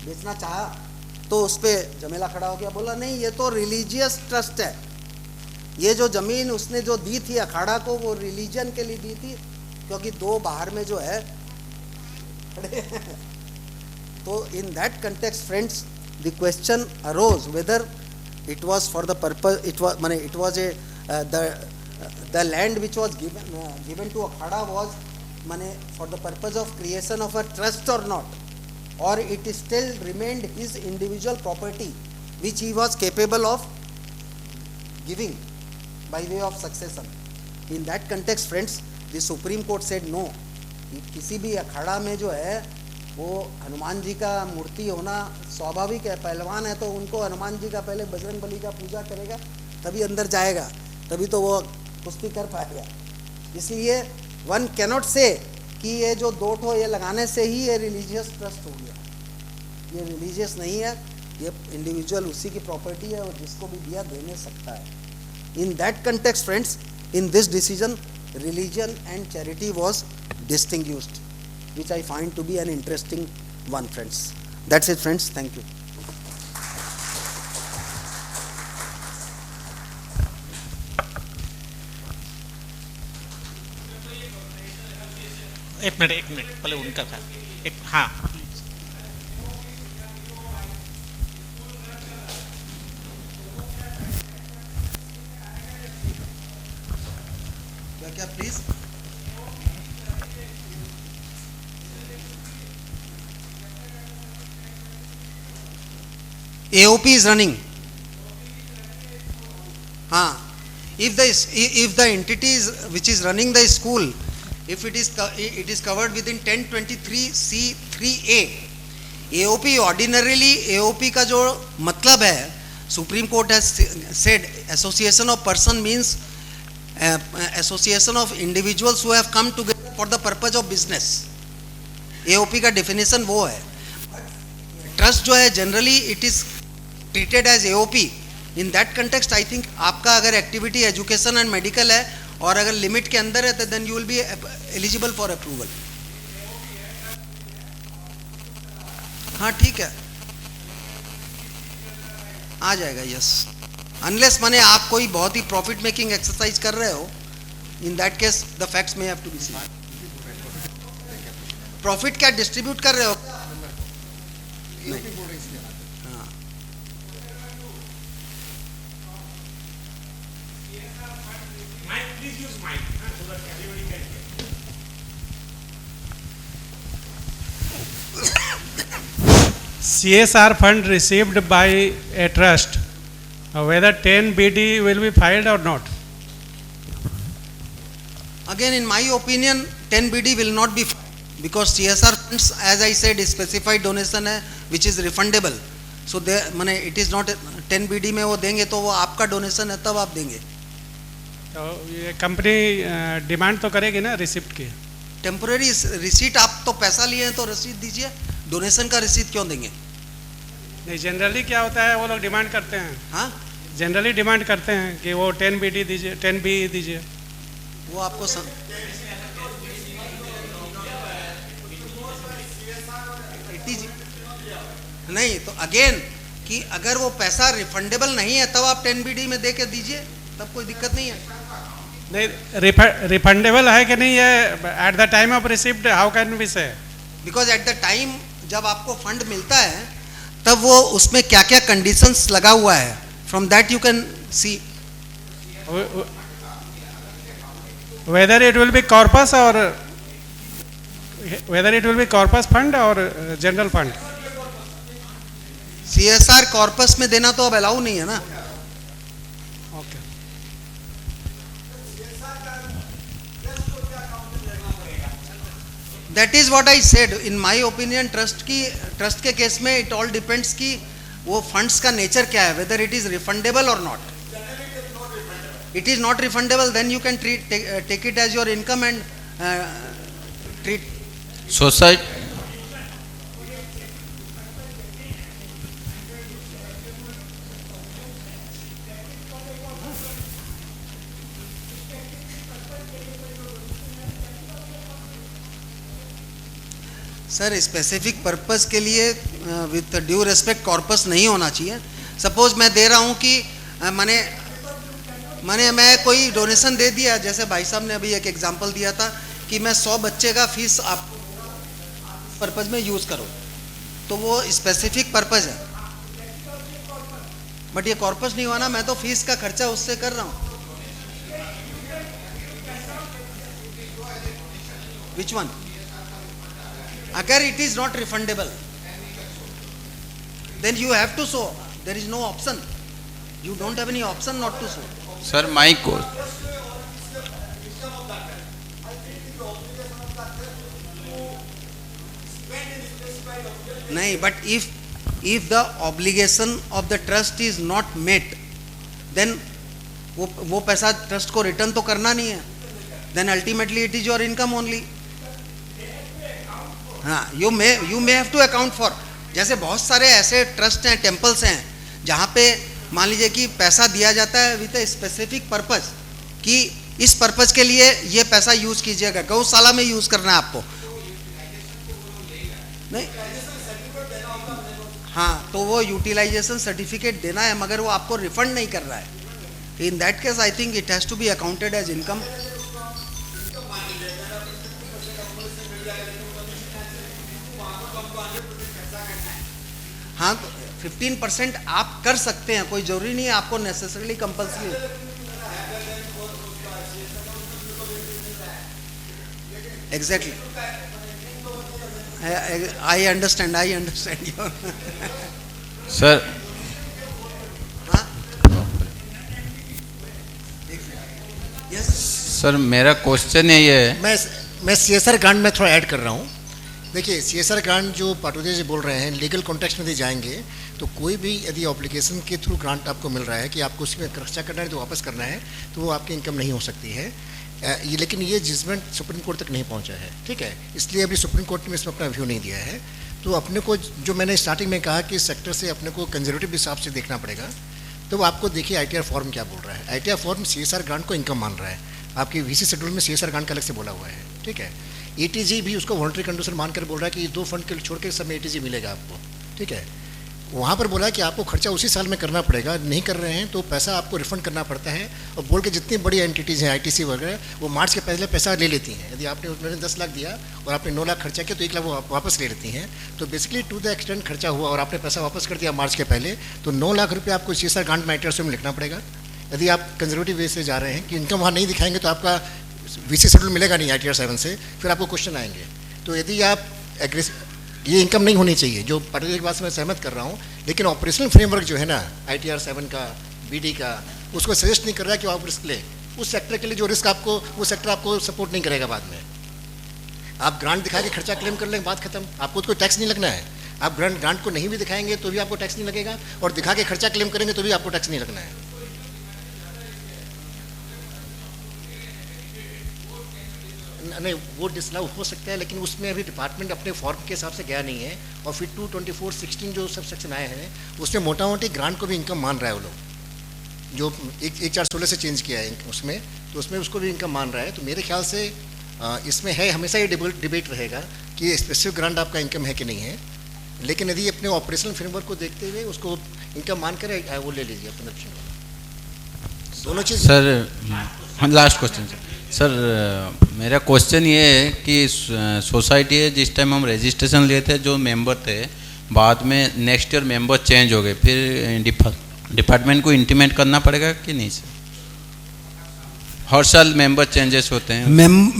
बेचना चाहा। तो उस पर झमेला खड़ा हो गया, बोला नहीं ये तो रिलीजियस ट्रस्ट है, ये जो ज़मीन उसने जो दी थी अखाड़ा को वो रिलीजन के लिए दी थी, क्योंकि दो बाहर में जो है खड़े तो in that context friends the question arose whether it was for the purpose, it was a the land which was given to akhada was for the purpose of creation of a trust or not, or it still remained his individual property which he was capable of giving by way of succession. In that context friends, the Supreme Court said no, किसी भी अखाड़ा में जो है वो हनुमान जी का मूर्ति होना स्वाभाविक है। पहलवान है तो उनको हनुमान जी का पहले बजरंग बली का पूजा करेगा तभी अंदर जाएगा, तभी तो वो कुश्ती कर पाएगा। इसलिए वन कैनॉट से कि ये जो दो ठो ये लगाने से ही ये रिलीजियस ट्रस्ट हो गया, ये रिलीजियस नहीं है, ये इंडिविजुअल उसी की प्रॉपर्टी है और जिसको भी दिया देने सकता है। In that context friends, in this decision religion and charity was distinguished, which I find to be an interesting one friends. That's it friends, thank you. एक मिनट पहले उनका था एक, हाँ क्या please AOP is running. If the entity which is running the school, if it is covered within 1023C3A, AOP ordinarily AOP का जो मतलब है, Supreme Court has said association of person means association of individuals who have come together for the purpose of business. AOP का definition वो है. Trust जो है generally it is treated as AOP. In that context I think आपका अगर activity education and medical है और अगर limit के अंदर है तो then you will be eligible for approval. हाँ ठीक है, आ जाएगा yes. Unless माने आप कोई बहुत ही profit making exercise कर रहे हो, in that case the facts may have to be seen. Profit क्या distribute कर रहे हो? CSR fund received by a trust, whether 10 BD will be filed or not? Again, in my opinion, 10 BD will not be filed because CSR funds, as I said, is specified donation है, which is refundable. So माने it is not 10 BD में वो देंगे तो वो आपका donation है तब आप देंगे. तो ये कंपनी डिमांड तो करेगी ना रिसिप्ट की? टेम्पोररी रिसीट, आप तो पैसा लिए हैं तो रसीद दीजिए, डोनेशन का रसीद क्यों देंगे? नहीं, जनरली क्या होता है वो लोग डिमांड करते हैं. हाँ, जनरली डिमांड करते हैं कि वो 10 BD दीजिए, 10 B दीजिए. वो आपको नहीं, तो अगेन कि अगर वो पैसा रिफंडेबल नहीं है तब आप 10 BD में दे के दीजिए, तब कोई दिक्कत नहीं है. नहीं, रिफंडेबल है कि नहीं है at the time of receipt, how can we say? Because at the time जब आपको फंड मिलता है तब वो उसमें क्या क्या कंडीशंस लगा हुआ है, from that you can see. whether it will be corpus or whether it will be corpus fund or general fund. CSR corpus में देना तो अब अलाउ नहीं है ना. That is what I said. In my opinion, trust के case में it all depends कि वो फंड्स का नेचर क्या है, whether it is refundable or not. It is not refundable, then you can take it as your income and treat. Society. Sir specific purpose के लिए with due respect corpus नहीं होना चाहिए. सपोज मैं दे रहा हूँ कि मैं कोई डोनेशन दे दिया, जैसे भाई साहब ने अभी एक एग्जांपल दिया था कि मैं 100 बच्चे का फीस आप पर्पस में यूज करो, तो वो स्पेसिफिक पर्पस है. बट ये कॉर्पस नहीं हुआ ना, मैं तो फीस का खर्चा उससे कर रहा हूँ. Which one? अगर it is not refundable, then you have to show. There is no option. You don't have any option not to show. Sir, my course. नहीं, but if the obligation of the trust is not met, then वो पैसा trust को return तो करना नहीं है. Then ultimately it is your income only. हाँ, you may have to account for. जैसे बहुत सारे ऐसे ट्रस्ट हैं, टेम्पल्स हैं, जहाँ पे मान लीजिए कि पैसा दिया जाता है विद ए स्पेसिफिक पर्पस कि इस पर्पस के लिए ये पैसा यूज कीजिएगा, गौशाला में यूज करना है आपको. नहीं, हाँ, तो वो यूटिलाइजेशन सर्टिफिकेट देना है, मगर वो आपको रिफंड नहीं कर रहा है. In that case I think it has to be accounted as income. हाँ, 15% आप कर सकते हैं, कोई जरूरी नहीं है आपको necessarily compulsory. Exactly, I understand your. Sir, sir मेरा क्वेश्चन ये है, मैं CSR ग्रांट में थोड़ा ऐड कर रहा हूँ. देखिए, CSR ग्रांट जो पाटोदिया जी बोल रहे हैं, लीगल कॉन्टेक्स्ट में जाएंगे तो कोई भी यदि ऑब्लिगेशन के थ्रू ग्रांट आपको मिल रहा है कि आपको उसमें खर्चा करना है तो वापस करना है, तो वो आपकी इनकम नहीं हो सकती है. लेकिन ये जजमेंट सुप्रीम कोर्ट तक नहीं पहुंचा है, ठीक है, इसलिए अभी सुप्रीम कोर्ट ने इसमें अपना व्यू नहीं दिया है. तो अपने को, जो मैंने स्टार्टिंग में कहा कि सेक्टर से अपने को कंजर्वेटिव हिसाब से देखना पड़ेगा, तो आपको देखिए ITR फॉर्म क्या बोल रहा है. ITR फॉर्म CSR ग्रांट को इनकम मान रहा है. आपकी VC शेड्यूल में CSR ग्रांट का अलग से बोला हुआ है, ठीक है. ATG भी उसको वॉलंटरी कंडीशन मानकर बोल रहा है कि 2 फंड के छोड़ के सब में ATG मिलेगा आपको, ठीक है. वहाँ पर बोला कि आपको खर्चा उसी साल में करना पड़ेगा, नहीं कर रहे हैं तो पैसा आपको रिफंड करना पड़ता है. और बोल के जितनी बड़ी एंटिटीज़ हैं ITC वगैरह, वो मार्च के पहले पैसा ले लेती हैं. यदि आपने उसमें 10 लाख दिया और आपने 9 लाख खर्चा किया तो 1 लाख वो वापस ले लेती हैं. तो बेसिकली टू द एक्सटेंट खर्चा हुआ और आपने पैसा वापस कर दिया मार्च के पहले, तो 9 लाख रुपये आपको CSR ग्रांट में ITR में लिखना पड़ेगा. यदि आप कंजर्वेटिव वे से जा रहे हैं कि इनकम वहाँ नहीं दिखाएंगे तो आपका VC शेड्यूल मिलेगा नहीं ITR 7 से, फिर आपको क्वेश्चन आएंगे. तो यदि आप ये इनकम नहीं होनी चाहिए, जो पाटोदिया की बात से मैं सहमत कर रहा हूँ, लेकिन ऑपरेशनल फ्रेमवर्क जो है ना ITR 7 का, BD का, उसको सजेस्ट नहीं कर रहा है कि आप रिस्क ले. उस सेक्टर के लिए जो रिस्क आपको, वो सेक्टर आपको सपोर्ट नहीं करेगा. बाद में आप ग्रांट दिखा के खर्चा क्लेम कर लेंगे, बात खत्म, आपको कोई टैक्स नहीं लगना है. आप ग्रांट को नहीं भी दिखाएंगे तो भी आपको टैक्स नहीं लगेगा, और दिखा के खर्चा क्लेम करेंगे तो भी आपको टैक्स नहीं लगना है. नहीं, वो डिसलाउ हो सकता है, लेकिन उसमें अभी डिपार्टमेंट अपने फॉर्म के हिसाब से गया नहीं है. और फिर 224(16) जो सब सेक्शन आए हैं, उसमें मोटा मोटी ग्रांट को भी इनकम मान रहा है वो लोग, जो 1416 से चेंज किया है उसमें, तो उसमें उसको भी इनकम मान रहा है. तो मेरे ख्याल से इसमें है, हमेशा ये डिबेट रहेगा कि स्पेसिफिक ग्रांट आपका इनकम है कि नहीं है. लेकिन यदि अपने ऑपरेशनल फ्रेमवर्क को देखते हुए उसको इनकम मान कर वो ले लीजिए 15%. दोनों चीज़. सर लास्ट क्वेश्चन सर, मेरा क्वेश्चन ये है कि सोसाइटी है, जिस टाइम हम रजिस्ट्रेशन लिए थे, जो मेंबर थे, बाद में नेक्स्ट ईयर मेंबर चेंज हो गए, फिर डिपार्टमेंट को इंटीमेट करना पड़ेगा कि नहीं सर? हर साल मेंबर चेंजेस होते हैं।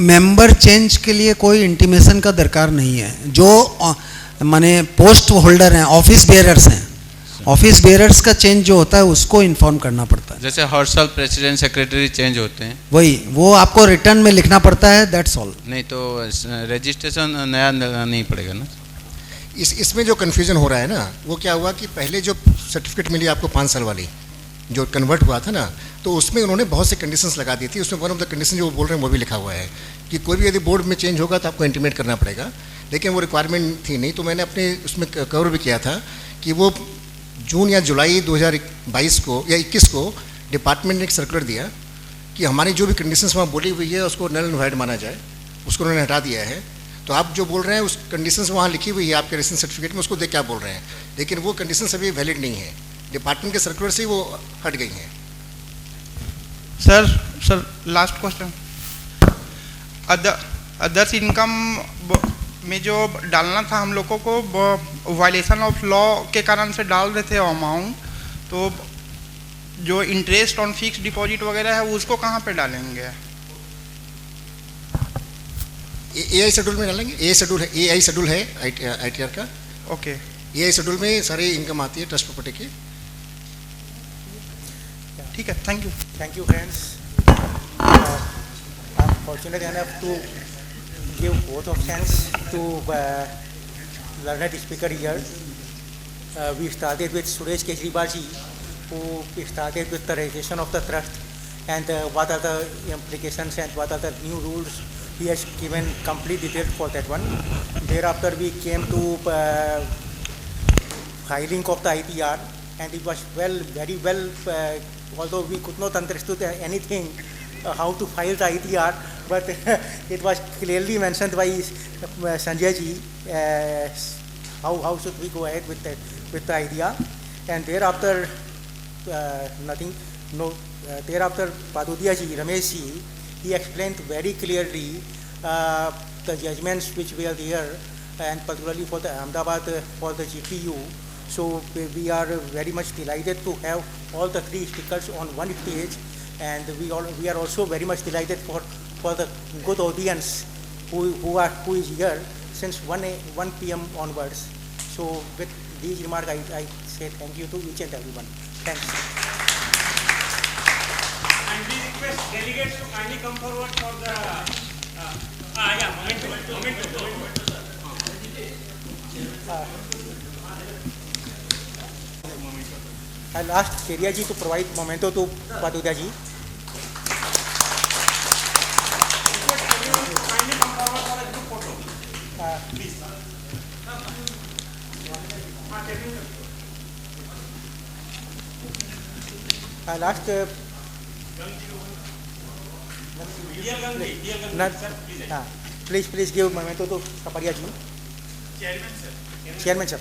मेंबर चेंज के लिए कोई इंटीमेशन का दरकार नहीं है। जो माने पोस्ट होल्डर हैं, ऑफिस बेयरर्स हैं, ऑफिस बेयरर्स का चेंज जो होता है उसको इन्फॉर्म करना पड़ता है। जैसे हर साल प्रेसिडेंट सेक्रेटरी चेंज होते हैं, वही वो आपको रिटर्न में लिखना पड़ता है, दैट्स ऑल। नहीं तो रजिस्ट्रेशन नया नहीं पड़ेगा ना। इसमें जो कन्फ्यूजन हो रहा है ना, वो क्या हुआ कि पहले जो सर्टिफिकेट मिली आपको 5 साल वाली जो कन्वर्ट हुआ था ना, तो उसमें उन्होंने बहुत से कंडीशंस लगा दी थी। उसमें वन ऑफ द कंडीशन जो वो बोल रहे हैं वो भी लिखा हुआ है कि कोई भी यदि बोर्ड में चेंज होगा तो आपको इंटीमेट करना पड़ेगा, लेकिन वो रिक्वायरमेंट थी नहीं। तो मैंने अपने उसमें कवर भी किया था कि वो जून या जुलाई 2022 को या 21 को डिपार्टमेंट ने एक सर्कुलर दिया कि हमारी जो भी कंडीशंस वहाँ बोली हुई है उसको नल एंड वॉइड माना जाए, उसको उन्होंने हटा दिया है। तो आप जो बोल रहे हैं उस कंडीशंस वहाँ लिखी हुई है आपके रेसिडेंस सर्टिफिकेट में, उसको देख क्या बोल रहे हैं, लेकिन वो कंडीशंस अभी वैलिड नहीं है, डिपार्टमेंट के सर्कुलर से ही वो हट गई हैं। Sir last question, others income में जो डालना था हम लोगों को वायलेशन ऑफ लॉ के कारण से डाल रहे थे अमाउंट, तो जो इंटरेस्ट ऑन फिक्स डिपॉजिट वगैरह है उसको कहाँ पे डालेंगे? एआई शेड्यूल में डालेंगे। एआई शेड्यूल है, एआई शेड्यूल है आईटीआर का। ओके, एआई शेड्यूल में सारी इनकम आती है ट्रस्ट प्रॉपर्टी की। ठीक है, thank you. Thank you, friends. I'm fortunate enough to give both of chance to learned speaker here. We started with Suresh Kejriwal ji, who started with the registration of the trust and what are the implications and what are the new rules. He has given complete details for that one. Thereafter, we came to filing of the ITR, and it was very well. Although we could not understood anything how to file the ITR, but it was clearly mentioned by Sanjay ji how should we go ahead with the idea. And thereafter thereafter Padudia ji, Ramesh ji, he explained very clearly the judgments which were there, and particularly for the Ahmedabad for the GPU. So we are very much delighted to have all the 3 speakers on one stage, and we are also very much delighted for the good audience who is here since 1 p.m. onwards. So with these remarks, I say thank you to each and everyone. Thanks. And we request delegates to kindly come forward for the I'll ask Cheria ji to provide memento to Padudia ji. I'll ask please give memento to Kaparia ji. Chairman sir.